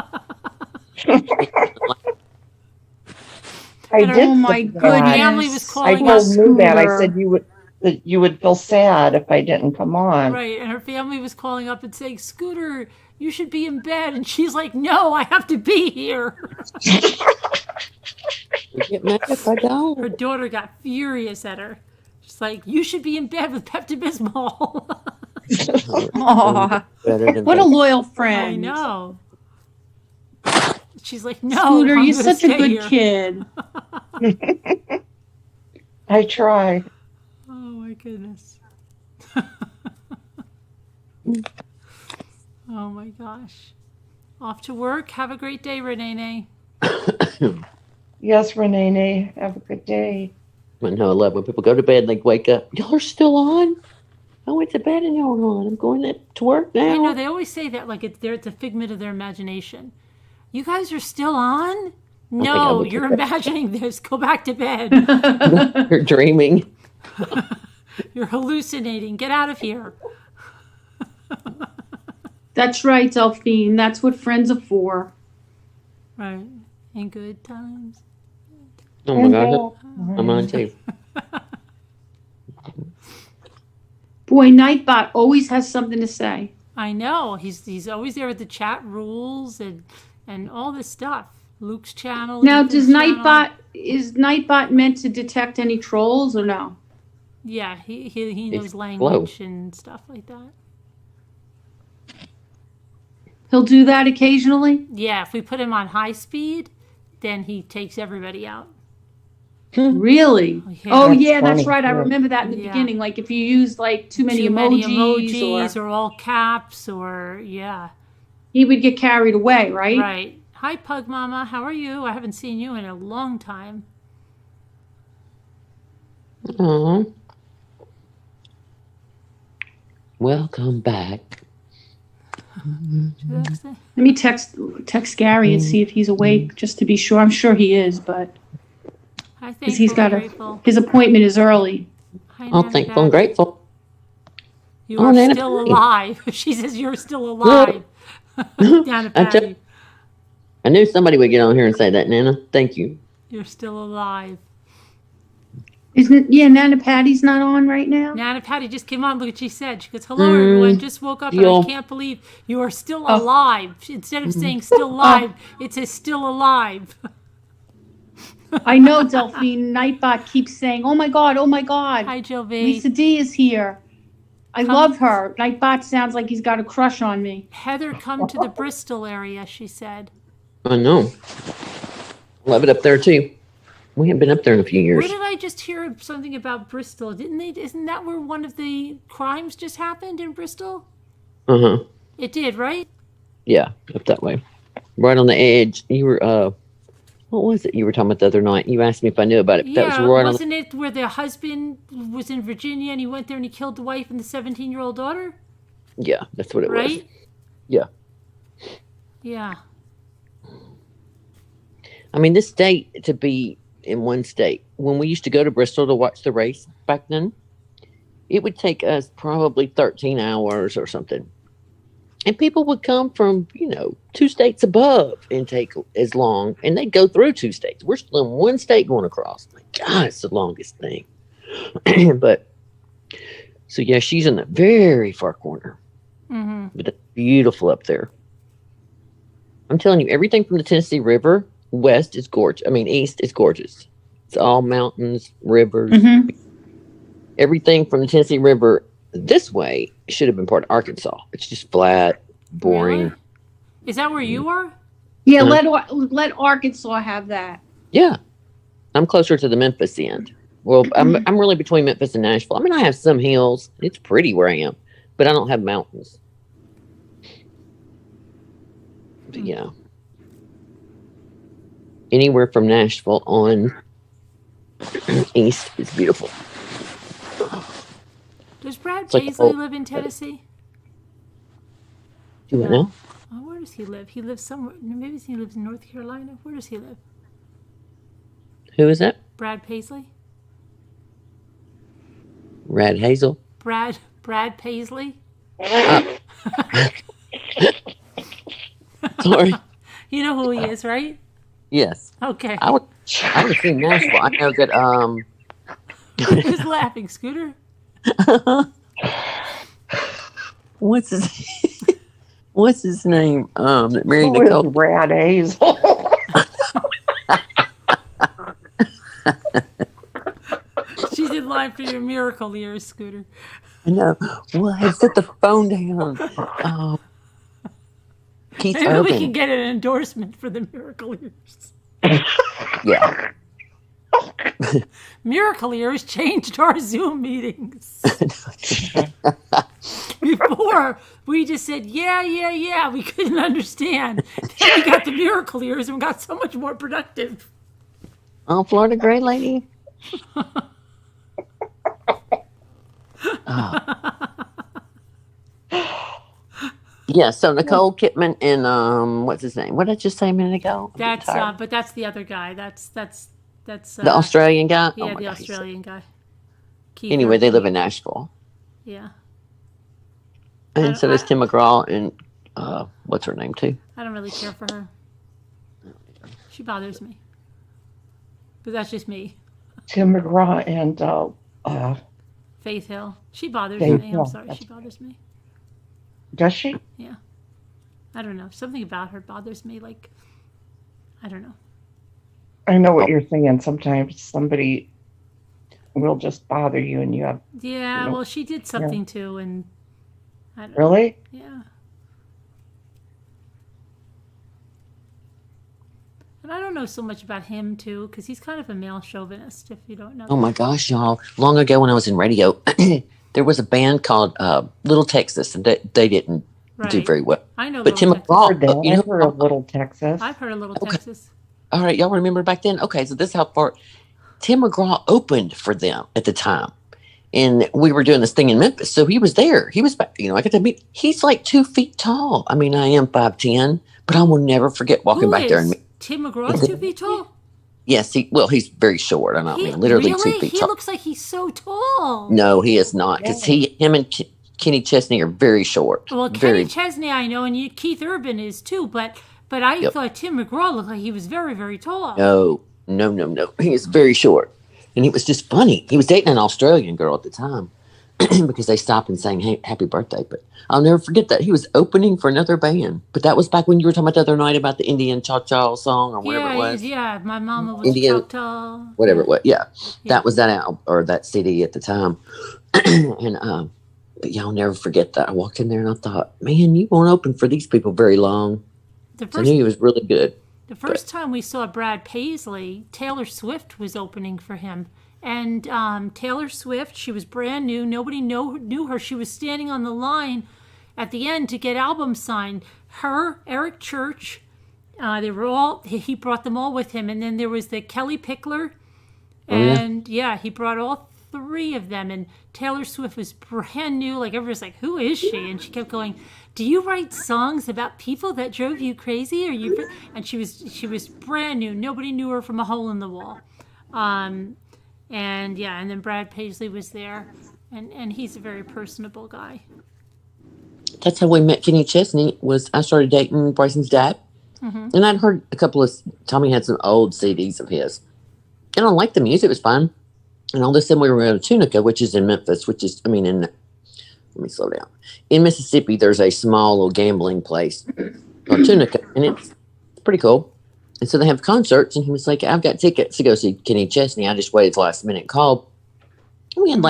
I And her- did. Oh, my say that. goodness. Family was I calling told us. Moo that. I Scooter. said that you would feel sad if I didn't come on. Right, and her family was calling up and saying, Scooter, you should be in bed. And she's like, no, I have to be here. You get mad if I don't. Her daughter got furious at her. She's like, you should be in bed with Pepto-Bismol. Aw. Better than What a that. loyal I friend. know. She's like, no, Scooter, I'm you're gonna such a stay good here. kid. I try. Oh my goodness. Oh my gosh. Off to work. Have a great day, Renee. Yes, Renee. Have a good day. I know, I love when people go to bed and they wake up. Y'all are still on? I went to bed and y'all are on. I'm going to work now. I know they always say that like it's a figment of their imagination. You guys are still on? think I No, would you're do that. imagining this. Go back to bed. You're dreaming. You're hallucinating. Get out of here. That's right, Delphine. That's what friends are for. Right. In good times. Oh my God. I'm on too. Boy, Nightbot always has something to say. I know. He's always there with the chat rules and all this stuff. Luke's channel. Now, Ethan's is channel. Nightbot meant to detect any trolls or no? Yeah, he knows It's language and stuff like that. He'll do that occasionally? Yeah, if we put him on high speed, then he takes everybody out. Really? Yeah. Oh, That's yeah, that's funny. right. I Yeah. remember that in the beginning. Like if you use like too many emojis or all caps or yeah. He would get carried away, right? Right. Hi, Pug Mama. How are you? I haven't seen you in a long time. Aw. Welcome back. Let me text Gary and see if he's awake, just to be sure. I'm sure he is, but because he's got his appointment is early. Hi, Oh, thankful and grateful. You are Nana still Patty. alive. She says you're still alive. Nana Patty, I knew somebody would get on here and say that, Nana. Thank you. you're still alive. Nana Patty's not on right now? Nana Patty just came on. Look what she said. She goes, hello, everyone. Just woke up and I can't believe you are still alive. Instead of saying still alive, it says still alive. I know, Delphine. Nightbot keeps saying, oh my God, oh my God. Hi, Joe V. Lisa D is here. I love her. Nightbot sounds like he's got a crush on me. Heather, come to the Bristol area, she said. I know. Love it up there too. We haven't been up there in a few years. Where did I just hear something about Bristol? Isn't that where one of the crimes just happened in Bristol? Uh-huh. It did, right? Yeah, up that way. Right on the edge. You were, what was it you were talking about the other night? You asked me if I knew about it. Yeah, That was right wasn't it where the husband was in Virginia and he went there and he killed the wife and the 17-year-old daughter? Yeah, that's what it was. Right? Yeah. Yeah. I mean, this state to be in one state. When we used to go to Bristol to watch the race back then, it would take us probably 13 hours or something. And people would come from, 2 states above and take as long, and they'd go through 2 states. We're still in one state going across. My God, it's the longest thing. But, so yeah, she's in the very far corner. Mm-hmm. But it's beautiful up there. I'm telling you, everything from the Tennessee River west is gorgeous. I mean, east is gorgeous. It's all mountains, rivers. Mm-hmm. Everything from the Tennessee River this way should have been part of Arkansas. It's just flat, boring. Really? Is that where you are? Yeah, let Arkansas have that. Yeah, I'm closer to the Memphis end. Well, I'm really between Memphis and Nashville. I mean, I have some hills. It's pretty where I am, but I don't have mountains. But yeah, anywhere from Nashville on east is beautiful. Does Brad It's like Paisley old- live in Tennessee? Do you know? Oh, where does he live? He lives somewhere. Maybe he lives in North Carolina. Where does he live? Who is that? Brad Paisley? Rad Hazel. Brad Paisley? Sorry. You know who he is, right? Yes. Okay. I would have seen Nashville. I know that. Who's laughing, Scooter? What's his name? That married Nicole. Brad Hazel. She's in line for your miracle ears, Scooter. I know. Well, I set the phone down. Keith Maybe Urban. we can get an endorsement for the miracle ears. Yeah. Miracle ears changed our Zoom meetings. Before, we just said, yeah. We couldn't understand. Then we got the miracle ears and we got so much more productive. Oh, Florida Gray Lady. Yeah, so Nicole Kidman and what's his name? What did I just say a minute ago? That's but that's the other guy. That's the Australian guy. Yeah, Oh my the God, Australian guy. Keith anyway, they Urban. live in Nashville. Yeah. And so does Tim McGraw and what's her name too? I don't really care for her. She bothers me. But that's just me. Tim McGraw and Faith Hill. She bothers Faith me. Hill. I'm sorry, she bothers me. Does she? Yeah. I don't know. Something about her bothers me. Like, I don't know. I know what you're saying. Sometimes somebody will just bother you, and you have. Yeah, well, she did something too, and I don't know. Really? Yeah. And I don't know so much about him too, because he's kind of a male chauvinist. If you don't know. Oh my gosh, y'all! Long ago when I was in radio, there was a band called Little Texas, and they didn't do very well. I know. But Tim McGraw, I've heard of Little Texas. I've heard of Little Texas. All right, y'all remember back then? Okay, so this is how far Tim McGraw opened for them at the time. And we were doing this thing in Memphis. So he was there. He was, I got to meet, he's like 2 feet tall. I mean, I am 5'10", but I will never forget walking back there. And Tim McGraw's 2 feet tall? Yes, he's very short. I mean, literally really? 2 feet tall. He looks like he's so tall. No, he is not. Because him and Kenny Chesney are very short. Well, Kenny Chesney I know, and Keith Urban is too, but I thought Tim McGraw looked like he was very, very tall. No. He is very short. And it was just funny. He was dating an Australian girl at the time because they stopped and sang happy birthday. But I'll never forget that. He was opening for another band. But that was back when you were talking about the other night about the Indian Cha-Cha song or whatever it was. Yeah, my mama was Indian, Choctaw. Whatever it was. Yeah. That was that album or that CD at the time. And but y'all never forget that. I walked in there and I thought, man, you won't open for these people very long. I knew he was really good. The first time we saw Brad Paisley, Taylor Swift was opening for him. And Taylor Swift, she was brand new. Nobody knew her. She was standing on the line at the end to get albums signed. Her, Eric Church, he brought them all with him. And then there was the Kelly Pickler. And he brought all 3 of them. And Taylor Swift was brand new. Like everyone was like, who is she? And she kept going, do you write songs about people that drove you crazy? And she was brand new. Nobody knew her from a hole in the wall. And then Brad Paisley was there, and he's a very personable guy. That's how we met Kenny Chesney. I started dating Bryson's dad, and I'd heard a couple of Tommy had some old CDs of his, and I liked the music. It was fun. And all of a sudden we were at Tunica, which is in Memphis, let me slow down. In Mississippi, there's a small little gambling place called Tunica, and it's pretty cool. And so they have concerts, and he was like, I've got tickets to go see Kenny Chesney. I just waited till last minute and called. And we had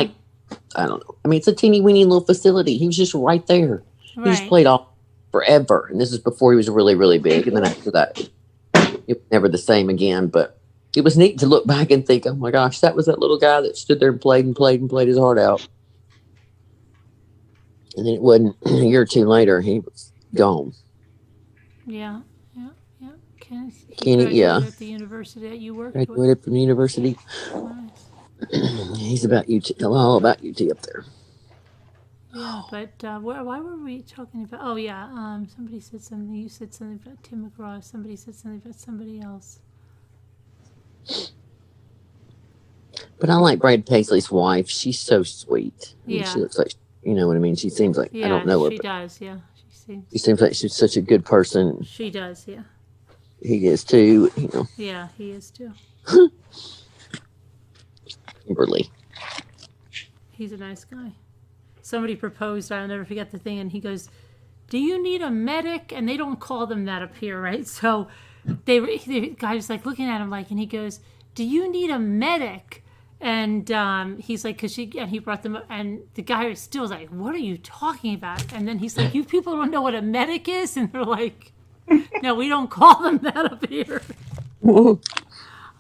I don't know. I mean, it's a teeny weeny little facility. He was just right there. Right. He just played all forever. And this is before he was really, really big. And then after that, it was never the same again. But it was neat to look back and think, oh my gosh, that was that little guy that stood there and played his heart out. And then it wasn't a year or two later, he was gone. Yeah. Kenny, at the university that you worked with. Graduated from the university. Nice. He's about UT, all about UT up there. Yeah, but why were we talking about? Oh yeah, somebody said something. You said something about Tim McGraw. Somebody said something about somebody else. But I like Brad Paisley's wife. She's so sweet. Yeah. She looks like, you know what I mean? She seems like, I don't know her. She does, yeah. She seems like she's such a good person. She does, yeah. He is too, Yeah, he is too. Kimberly. He's a nice guy. Somebody proposed, I'll never forget the thing, and he goes, do you need a medic? And they don't call them that up here, right? So the guy was like looking at him and he goes, do you need a medic? And he's like, and he brought them up, and the guy was still like, what are you talking about? And then he's like, you people don't know what a medic is? And they're like, no, we don't call them that up here. Oh,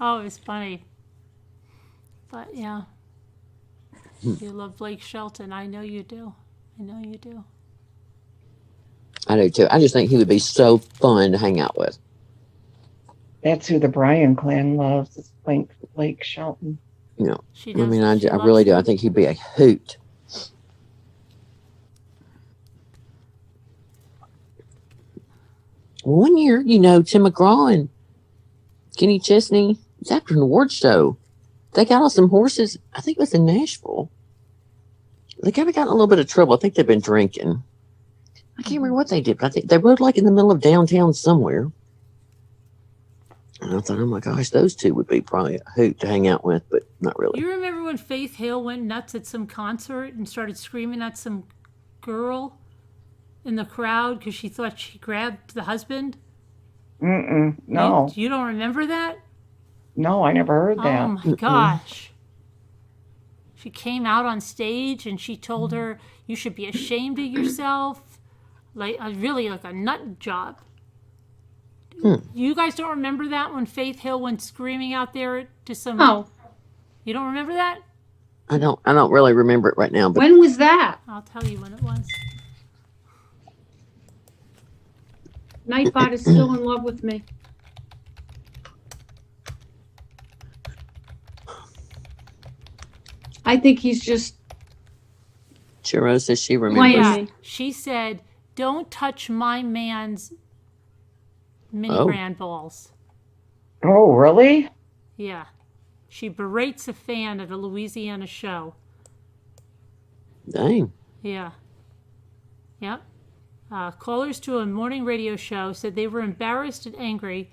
it's funny. But yeah. You love Blake Shelton. I know you do. I do too. I just think he would be so fun to hang out with. That's who the Bryan clan loves, is Blake Shelton. I really do. I think he'd be a hoot. One year, Tim McGraw and Kenny Chesney, it's after an award show. They got on some horses. I think it was in Nashville. They kind of got in a little bit of trouble. I think they've been drinking. can't remember what they did, but I think they rode like in the middle of downtown somewhere. And I thought, oh my gosh, those two would be probably a hoot to hang out with, but not really. You remember when Faith Hill went nuts at some concert and started screaming at some girl in the crowd because she thought she grabbed the husband? No. You don't remember that? No, I never heard that. Oh my gosh. She came out on stage and she told her, you should be ashamed of yourself. Like, really like a nut job. You guys don't remember that when Faith Hill went screaming out there to some... Oh. You don't remember that? I don't really remember it right now. But When was that? I'll tell you when it was. Nightbot is still in love with me. I think he's just Chiro says she remembers. playing me. She said, don't touch my man's mini Oh. grand balls. Oh, really? Yeah. She berates a fan at a Louisiana show. Dang. Yeah. Yep. Callers to a morning radio show said they were embarrassed and angry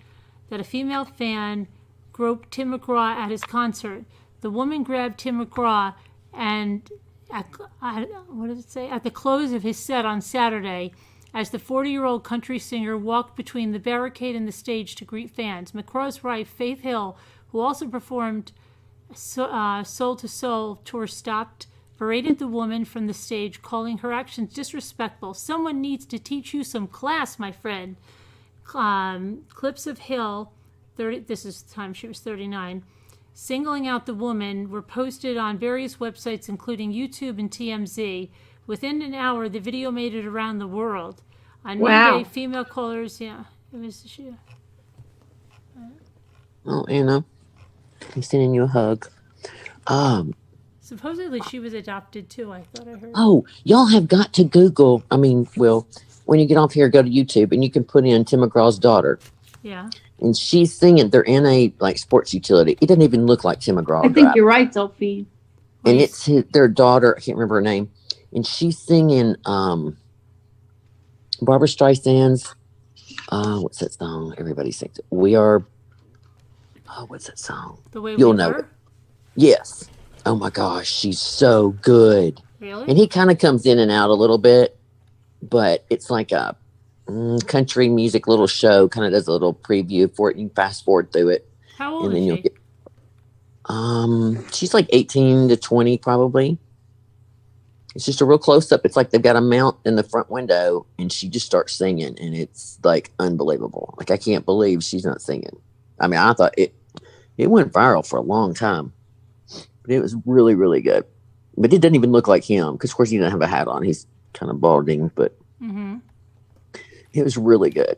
that a female fan groped Tim McGraw at his concert. The woman grabbed Tim McGraw and, what did it say? At the close of his set on Saturday, as the 40-year-old country singer walked between the barricade and the stage to greet fans. McGraw's wife, Faith Hill, who also performed Soul to Soul tour, stopped, berated the woman from the stage, calling her actions disrespectful. Someone needs to teach you some class, my friend. Clips of Hill, this is the time she was 39, singling out the woman were posted on various websites, including YouTube and TMZ. Within an hour, the video made it around the world. On Monday, female callers, it was she. Oh, Anna, I'm sending you a hug. Supposedly she was adopted too. I thought I heard. Oh, y'all have got to Google. I mean, well, when you get off here, go to YouTube and you can put in Tim McGraw's daughter. Yeah. And she's singing. They're in a like sports utility. It doesn't even look like Tim McGraw. I think you're right, Delphine. And it's their daughter. I can't remember her name. And she's singing Barbara Streisand's what's that song? Everybody sings it. We are. Oh, what's that song? The Way You'll We know Were? it. Yes. Oh my gosh, she's so good. Really? And he kind of comes in and out a little bit, but it's like a country music little show. Kind of does a little preview for it. You can fast forward through it. How old And then is you'll she? get. She's like 18 to 20 probably. It's just a real close up. It's like they've got a mount in the front window, and she just starts singing, and it's like unbelievable. Like I can't believe she's not singing. I mean, I thought it went viral for a long time, but it was really, really good. But it doesn't even look like him because, of course, he doesn't have a hat on. He's kind of balding, but it was really good.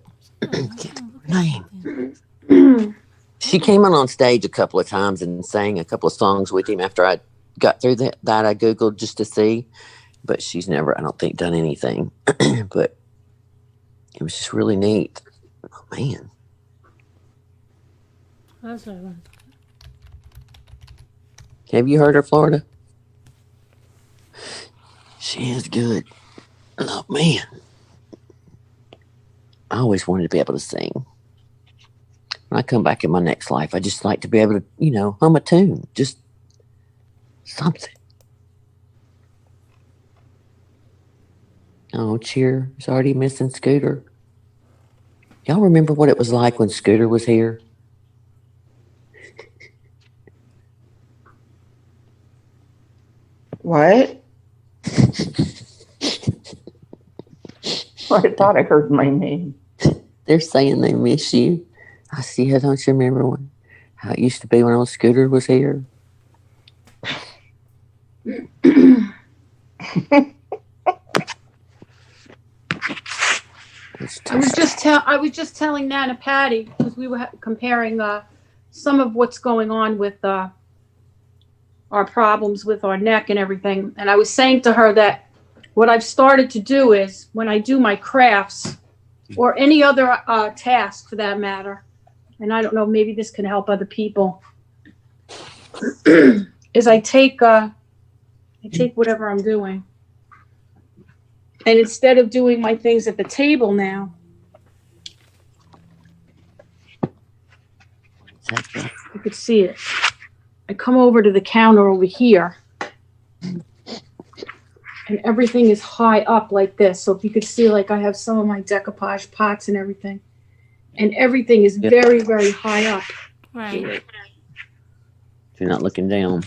Name. She came on stage a couple of times and sang a couple of songs with him after I got through that I Googled just to see, but she's never, I don't think, done anything. But it was just really neat. Oh, man. That's what I want. Have you heard her, Florida? She is good. Oh, man. I always wanted to be able to sing. When I come back in my next life, I just like to be able to, hum a tune. Just something. Oh, Cheer is already missing Scooter. Y'all remember what it was like when Scooter was here? What? I thought I heard my name. They're saying they miss you. I see. I don't you remember how it used to be when old Scooter was here? I was just telling Nana Patty because we were comparing some of what's going on with our problems with our neck and everything, and I was saying to her that what I've started to do is when I do my crafts or any other task for that matter, and I don't know, maybe this can help other people, is I take whatever I'm doing And instead of doing my things at the table now, you could see it. I come over to the counter over here, and everything is high up like this. So if you could see, like I have some of my decoupage pots and everything, and everything is very, very high up. Right. You're not looking down.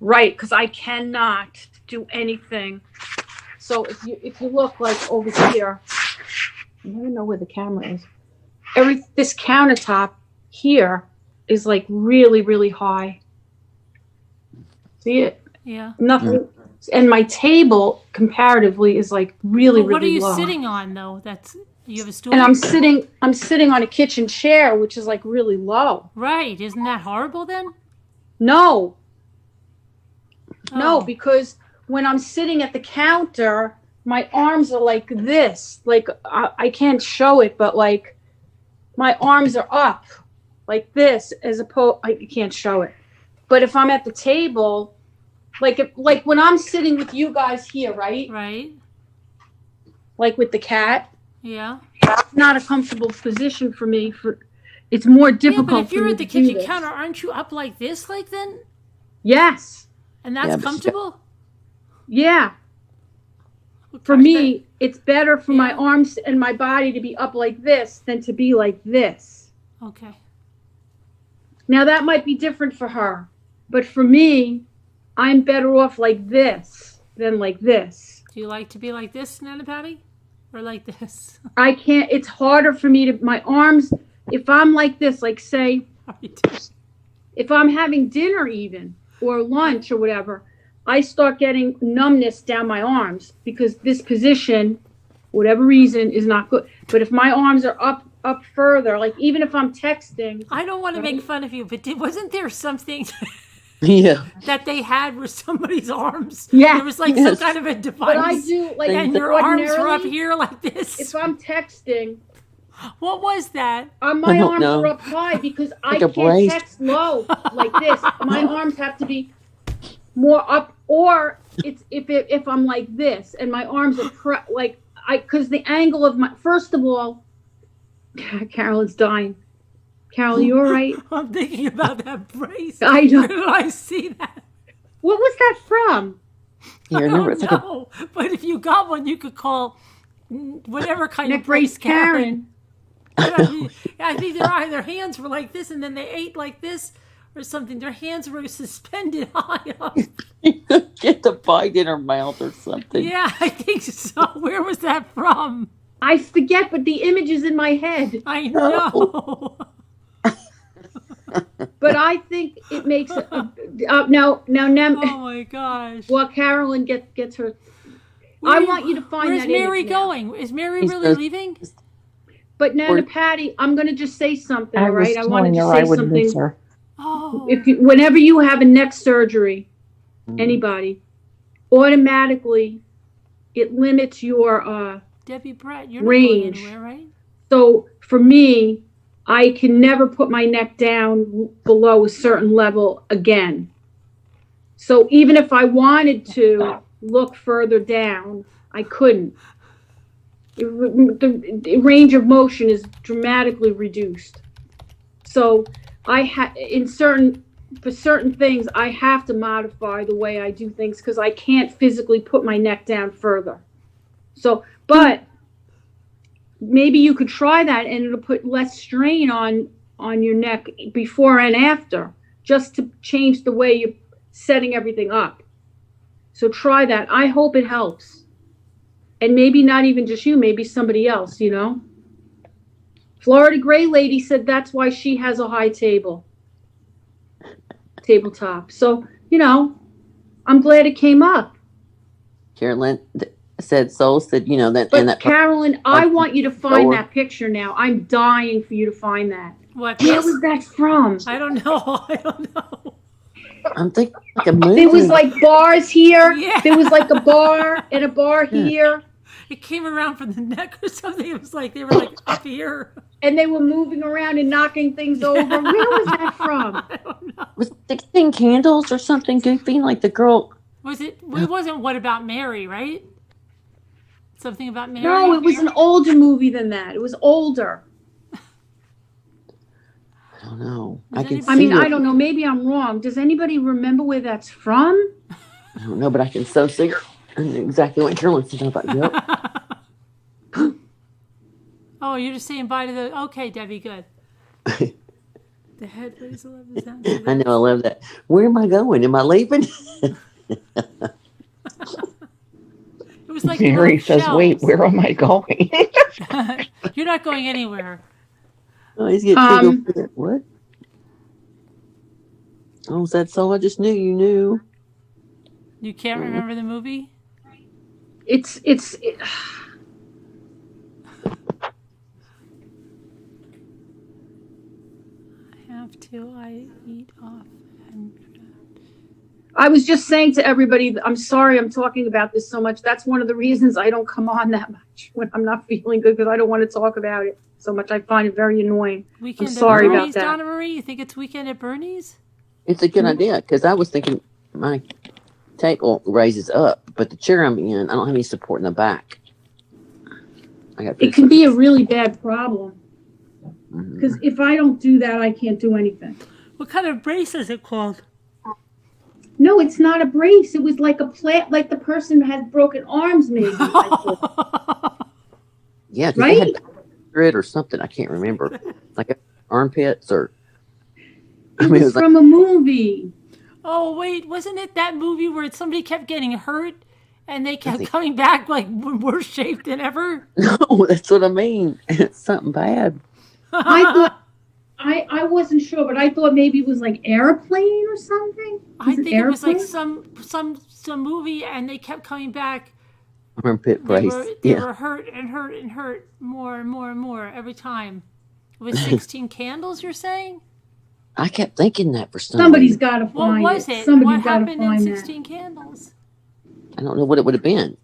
Right, because I cannot do anything. So if you look like over here, I don't know where the camera is. This countertop here is like really, really high. See it? Yeah. Nothing. And my table comparatively is like really, Well, what are really you low. sitting on though? You have a stool. And I'm sitting on a kitchen chair, which is like really low. Right. Isn't that horrible then? No. No, Oh. because when I'm sitting at the counter, my arms are like this. Like I can't show it, but like my arms are up like this, as opposed I can't show it. But if I'm at the table, like when I'm sitting with you guys here, right? Right. Like with the cat. Yeah. It's not a comfortable position for me. It's more difficult. Yeah, but if you're for me at the to do kitchen this. counter, aren't you up like this, like then? Yes. And that's Yeah, but comfortable? Yeah. Well, For gosh, me, it's better for my Yeah. arms and my body to be up like this than to be like this. Okay. Now that might be different for her, but for me, I'm better off like this than like this. Do you like to be like this, Nana Patty? Or like this? I can't, it's harder for me to, my arms, if I'm like this, like say, Right. if I'm having dinner even, or lunch or whatever, I start getting numbness down my arms because this position, whatever reason, is not good. But if my arms are up further, like even if I'm texting. I don't want to make fun of you, but wasn't there something Yeah. that they had with somebody's arms? Yeah. There was like Yes. some kind of a device. But I do, like, and your arms were up ordinarily, here like this. if I'm texting, What was that? my I don't arms know. are up high because Like I a can't brace. text low like this. My arms have to be more up, or it's if I'm like this and my arms are because the angle of my, first of all, Carolyn's dying. Carol, you all right? I'm thinking about that brace. I know. Where did I see that? What was that from? Yeah, I remember, don't it's like a know. But if you got one, you could call whatever kind Neck of brace brace Karen. I think their hands were like this, and then they ate like this or something. Their hands were suspended high up. get the bite in her mouth or something. Yeah, I think so. Where was that from? I forget, but the image is in my head. I know. But I think it makes it. Now, Oh my gosh. while Carolyn gets her, I want you to find Where's that Mary image now. going? Is Mary He's really just- leaving? But Nana Or- Patty, I'm going to just say something, I all was right? I wanted telling to her I say would miss something. her. Oh. Whenever you have a neck surgery, Mm. anybody, automatically it limits your Debbie Brett, you're not range. going anywhere, right? So for me, I can never put my neck down below a certain level again. So even if I wanted to look further down, I couldn't. The range of motion is dramatically reduced. So for certain things, I have to modify the way I do things because I can't physically put my neck down further. So, but maybe you could try that and it'll put less strain on your neck before and after, just to change the way you're setting everything up. So try that. I hope it helps. And maybe not even just you, maybe somebody else, you know? Florida Gray Lady said that's why she has a high tabletop. So, you know, I'm glad it came up. Carolyn said Soul said, you know, that But and that Carolyn, I want you to find lower. that picture now. I'm dying for you to find that. What? Where was that from? I don't know. I don't know. I'm thinking like a movie. There was like bars here. Yeah. There was like a bar and a bar here. It came around from the neck or something. It was like they were like up here. And they were moving around and knocking things over. Where was that from? I don't know. Was 16 candles or something goofy like the girl. Was it? It wasn't What About Mary, right? Something about Mary? No, it was an older movie than that. It was older. I don't know. Was I can anybody- I mean, see it. I don't know. Maybe I'm wrong. Does anybody remember where that's from? I don't know, but I can so see her. I knew exactly what Carolyn's talking about. Yep. Oh, you're just saying bye to the. Okay, Debbie, good. The head weighs 11 pounds. I know, I love that. Where am I going? Am I leaving? It was like Mary little says, "Wait, shells. where am I going?" You're not going anywhere. Oh, he's getting what? Oh, is that so? I just knew you knew. You can't remember the movie? I have to. I eat off and. I was just saying to everybody, I'm sorry I'm talking about this so much. That's one of the reasons I don't come on that much when I'm not feeling good, because I don't want to talk about it so much. I find it very annoying. Weekend I'm sorry at about Bernie's, that. Donna Marie? You think it's Weekend at Bernie's? It's a good idea because I was thinking my table raises up, but the chair I'm in, I don't have any support in the back. It can be a really bad problem, Mhm. because if I don't do that, I can't do anything. What kind of brace is it called? No, it's not a brace. It was like a plant, like the person has broken arms, maybe. Yeah, 'cause they Right? had grit or something. I can't remember. Like armpits or. It was from a movie. Oh, wait, wasn't it that movie where somebody kept getting hurt and they kept coming back like worse shape than ever? No, that's what I mean. It's something bad. I thought I wasn't sure, but I thought maybe it was like Airplane or something. I think it was like Airplane? some movie and they kept coming back. Armpit brace. They Yeah. were hurt and hurt and hurt more and more and more every time. It was 16 Candles, you're saying? I kept thinking that for some Somebody's reason. got to What find was it. it? Somebody's What got to happened in find that. 16 Candles? I don't know what it would have been.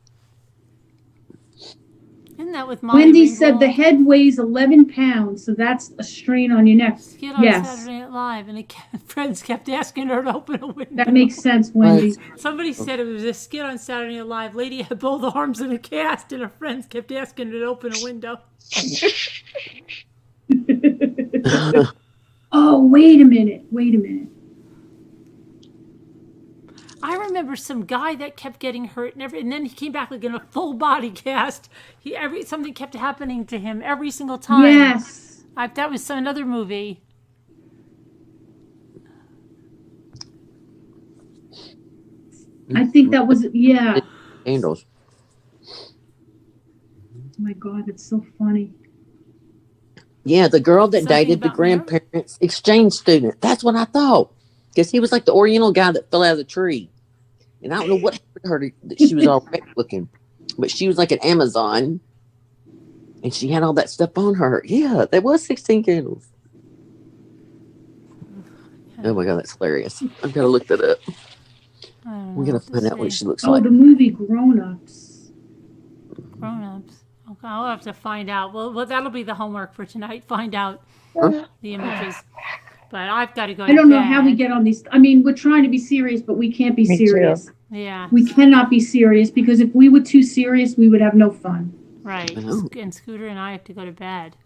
Isn't that with Molly Wendy Ringwald? said the head weighs 11 pounds, so that's a strain on your neck. Skit on Yes, Saturday Night Live, and friends kept asking her to open a window. that makes sense, Wendy. Somebody said it was a skit on Saturday Night Live. Lady had both arms in a cast, and her friends kept asking her to open a window. Oh, wait a minute. I remember some guy that kept getting hurt, and then he came back like in a full body cast. Something kept happening to him every single time. Yes. That was another movie. I think that was, yeah. Candles. Oh my God, it's so funny. Yeah, the girl that Something dated the about Mary? grandparents' exchange student. That's what I thought. Because he was like the Oriental guy that fell out of the tree. And I don't know what happened to her that she was all wrecked looking. But she was like an Amazon. And she had all that stuff on her. Yeah, there was 16 candles. Oh my God, that's hilarious. I've got to look that up. We got to find out what she looks Oh, like. the movie Grown Ups. Grown Ups. Okay, I'll have to find out. Well, that'll be the homework for tonight. Find out Huh? the images. But I've got to go. I don't know how we get on these. I mean, we're trying to be serious, but we can't be Me too. serious. Yeah. We cannot be serious, because if we were too serious, we would have no fun. Right. I know. And Scooter and I have to go to bed.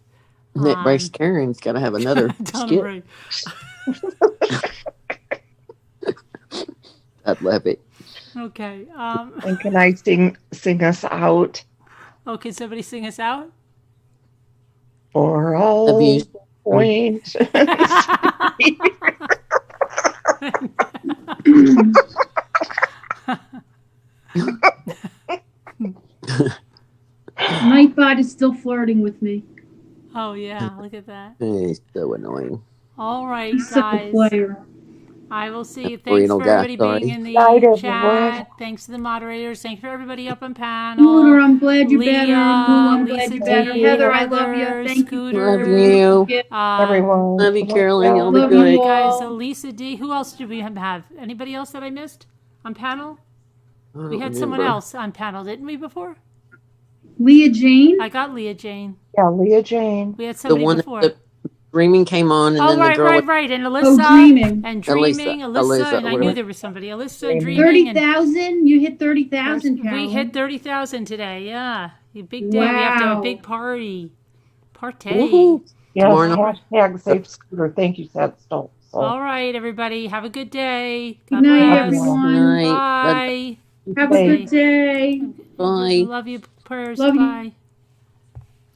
That brace Karen's got to have another Donna skit. Marie. I'd love it. Okay. And can I sing us out Oh, can somebody sing us out? for all Abuse. point? Nightbot is still flirting with me. Oh yeah, look at that. It's so annoying. All right, He's such a guys. player. I will see you. Thanks Oriental for guy, everybody being sorry. in the Night, everyone. chat. Thanks to the moderators. Thanks for everybody up on panel. Scooter, I'm glad you're Leah, better. Lou, I'm Lisa glad you're better. D, Heather, I love you. Heather, Thank Scooter. Love you. you. Everyone. Love you, Carolyn. Y'all be Love you good. all. Guys, Lisa D. Who else did we have? Anybody else that I missed on panel? I don't We had someone remember. else on panel, didn't we, before? Leah Jane. I got Leah Jane. Yeah, Leah Jane. We had The somebody one before. that Dreaming came on, and Oh, then the right, girl. right. And Oh, Alyssa. Dreaming. And Dreaming. Alyssa. Alyssa, And I knew whatever. there was somebody. Alyssa, Dreaming. Dreaming. and 30,000? You hit 30,000, Carolyn. we hit 30,000 today. Yeah. A big day. We have to have a Wow. big party. Partay. Woohoo. Yes, Tomorrow night. hashtag safe scooter. Thank you, Sad Stokes. So, All right, everybody. Have a good day. Good God night, bless. everyone. Night. Bye. Have a Bye. good day. Bye. Love you. Prayers. Love you. Bye.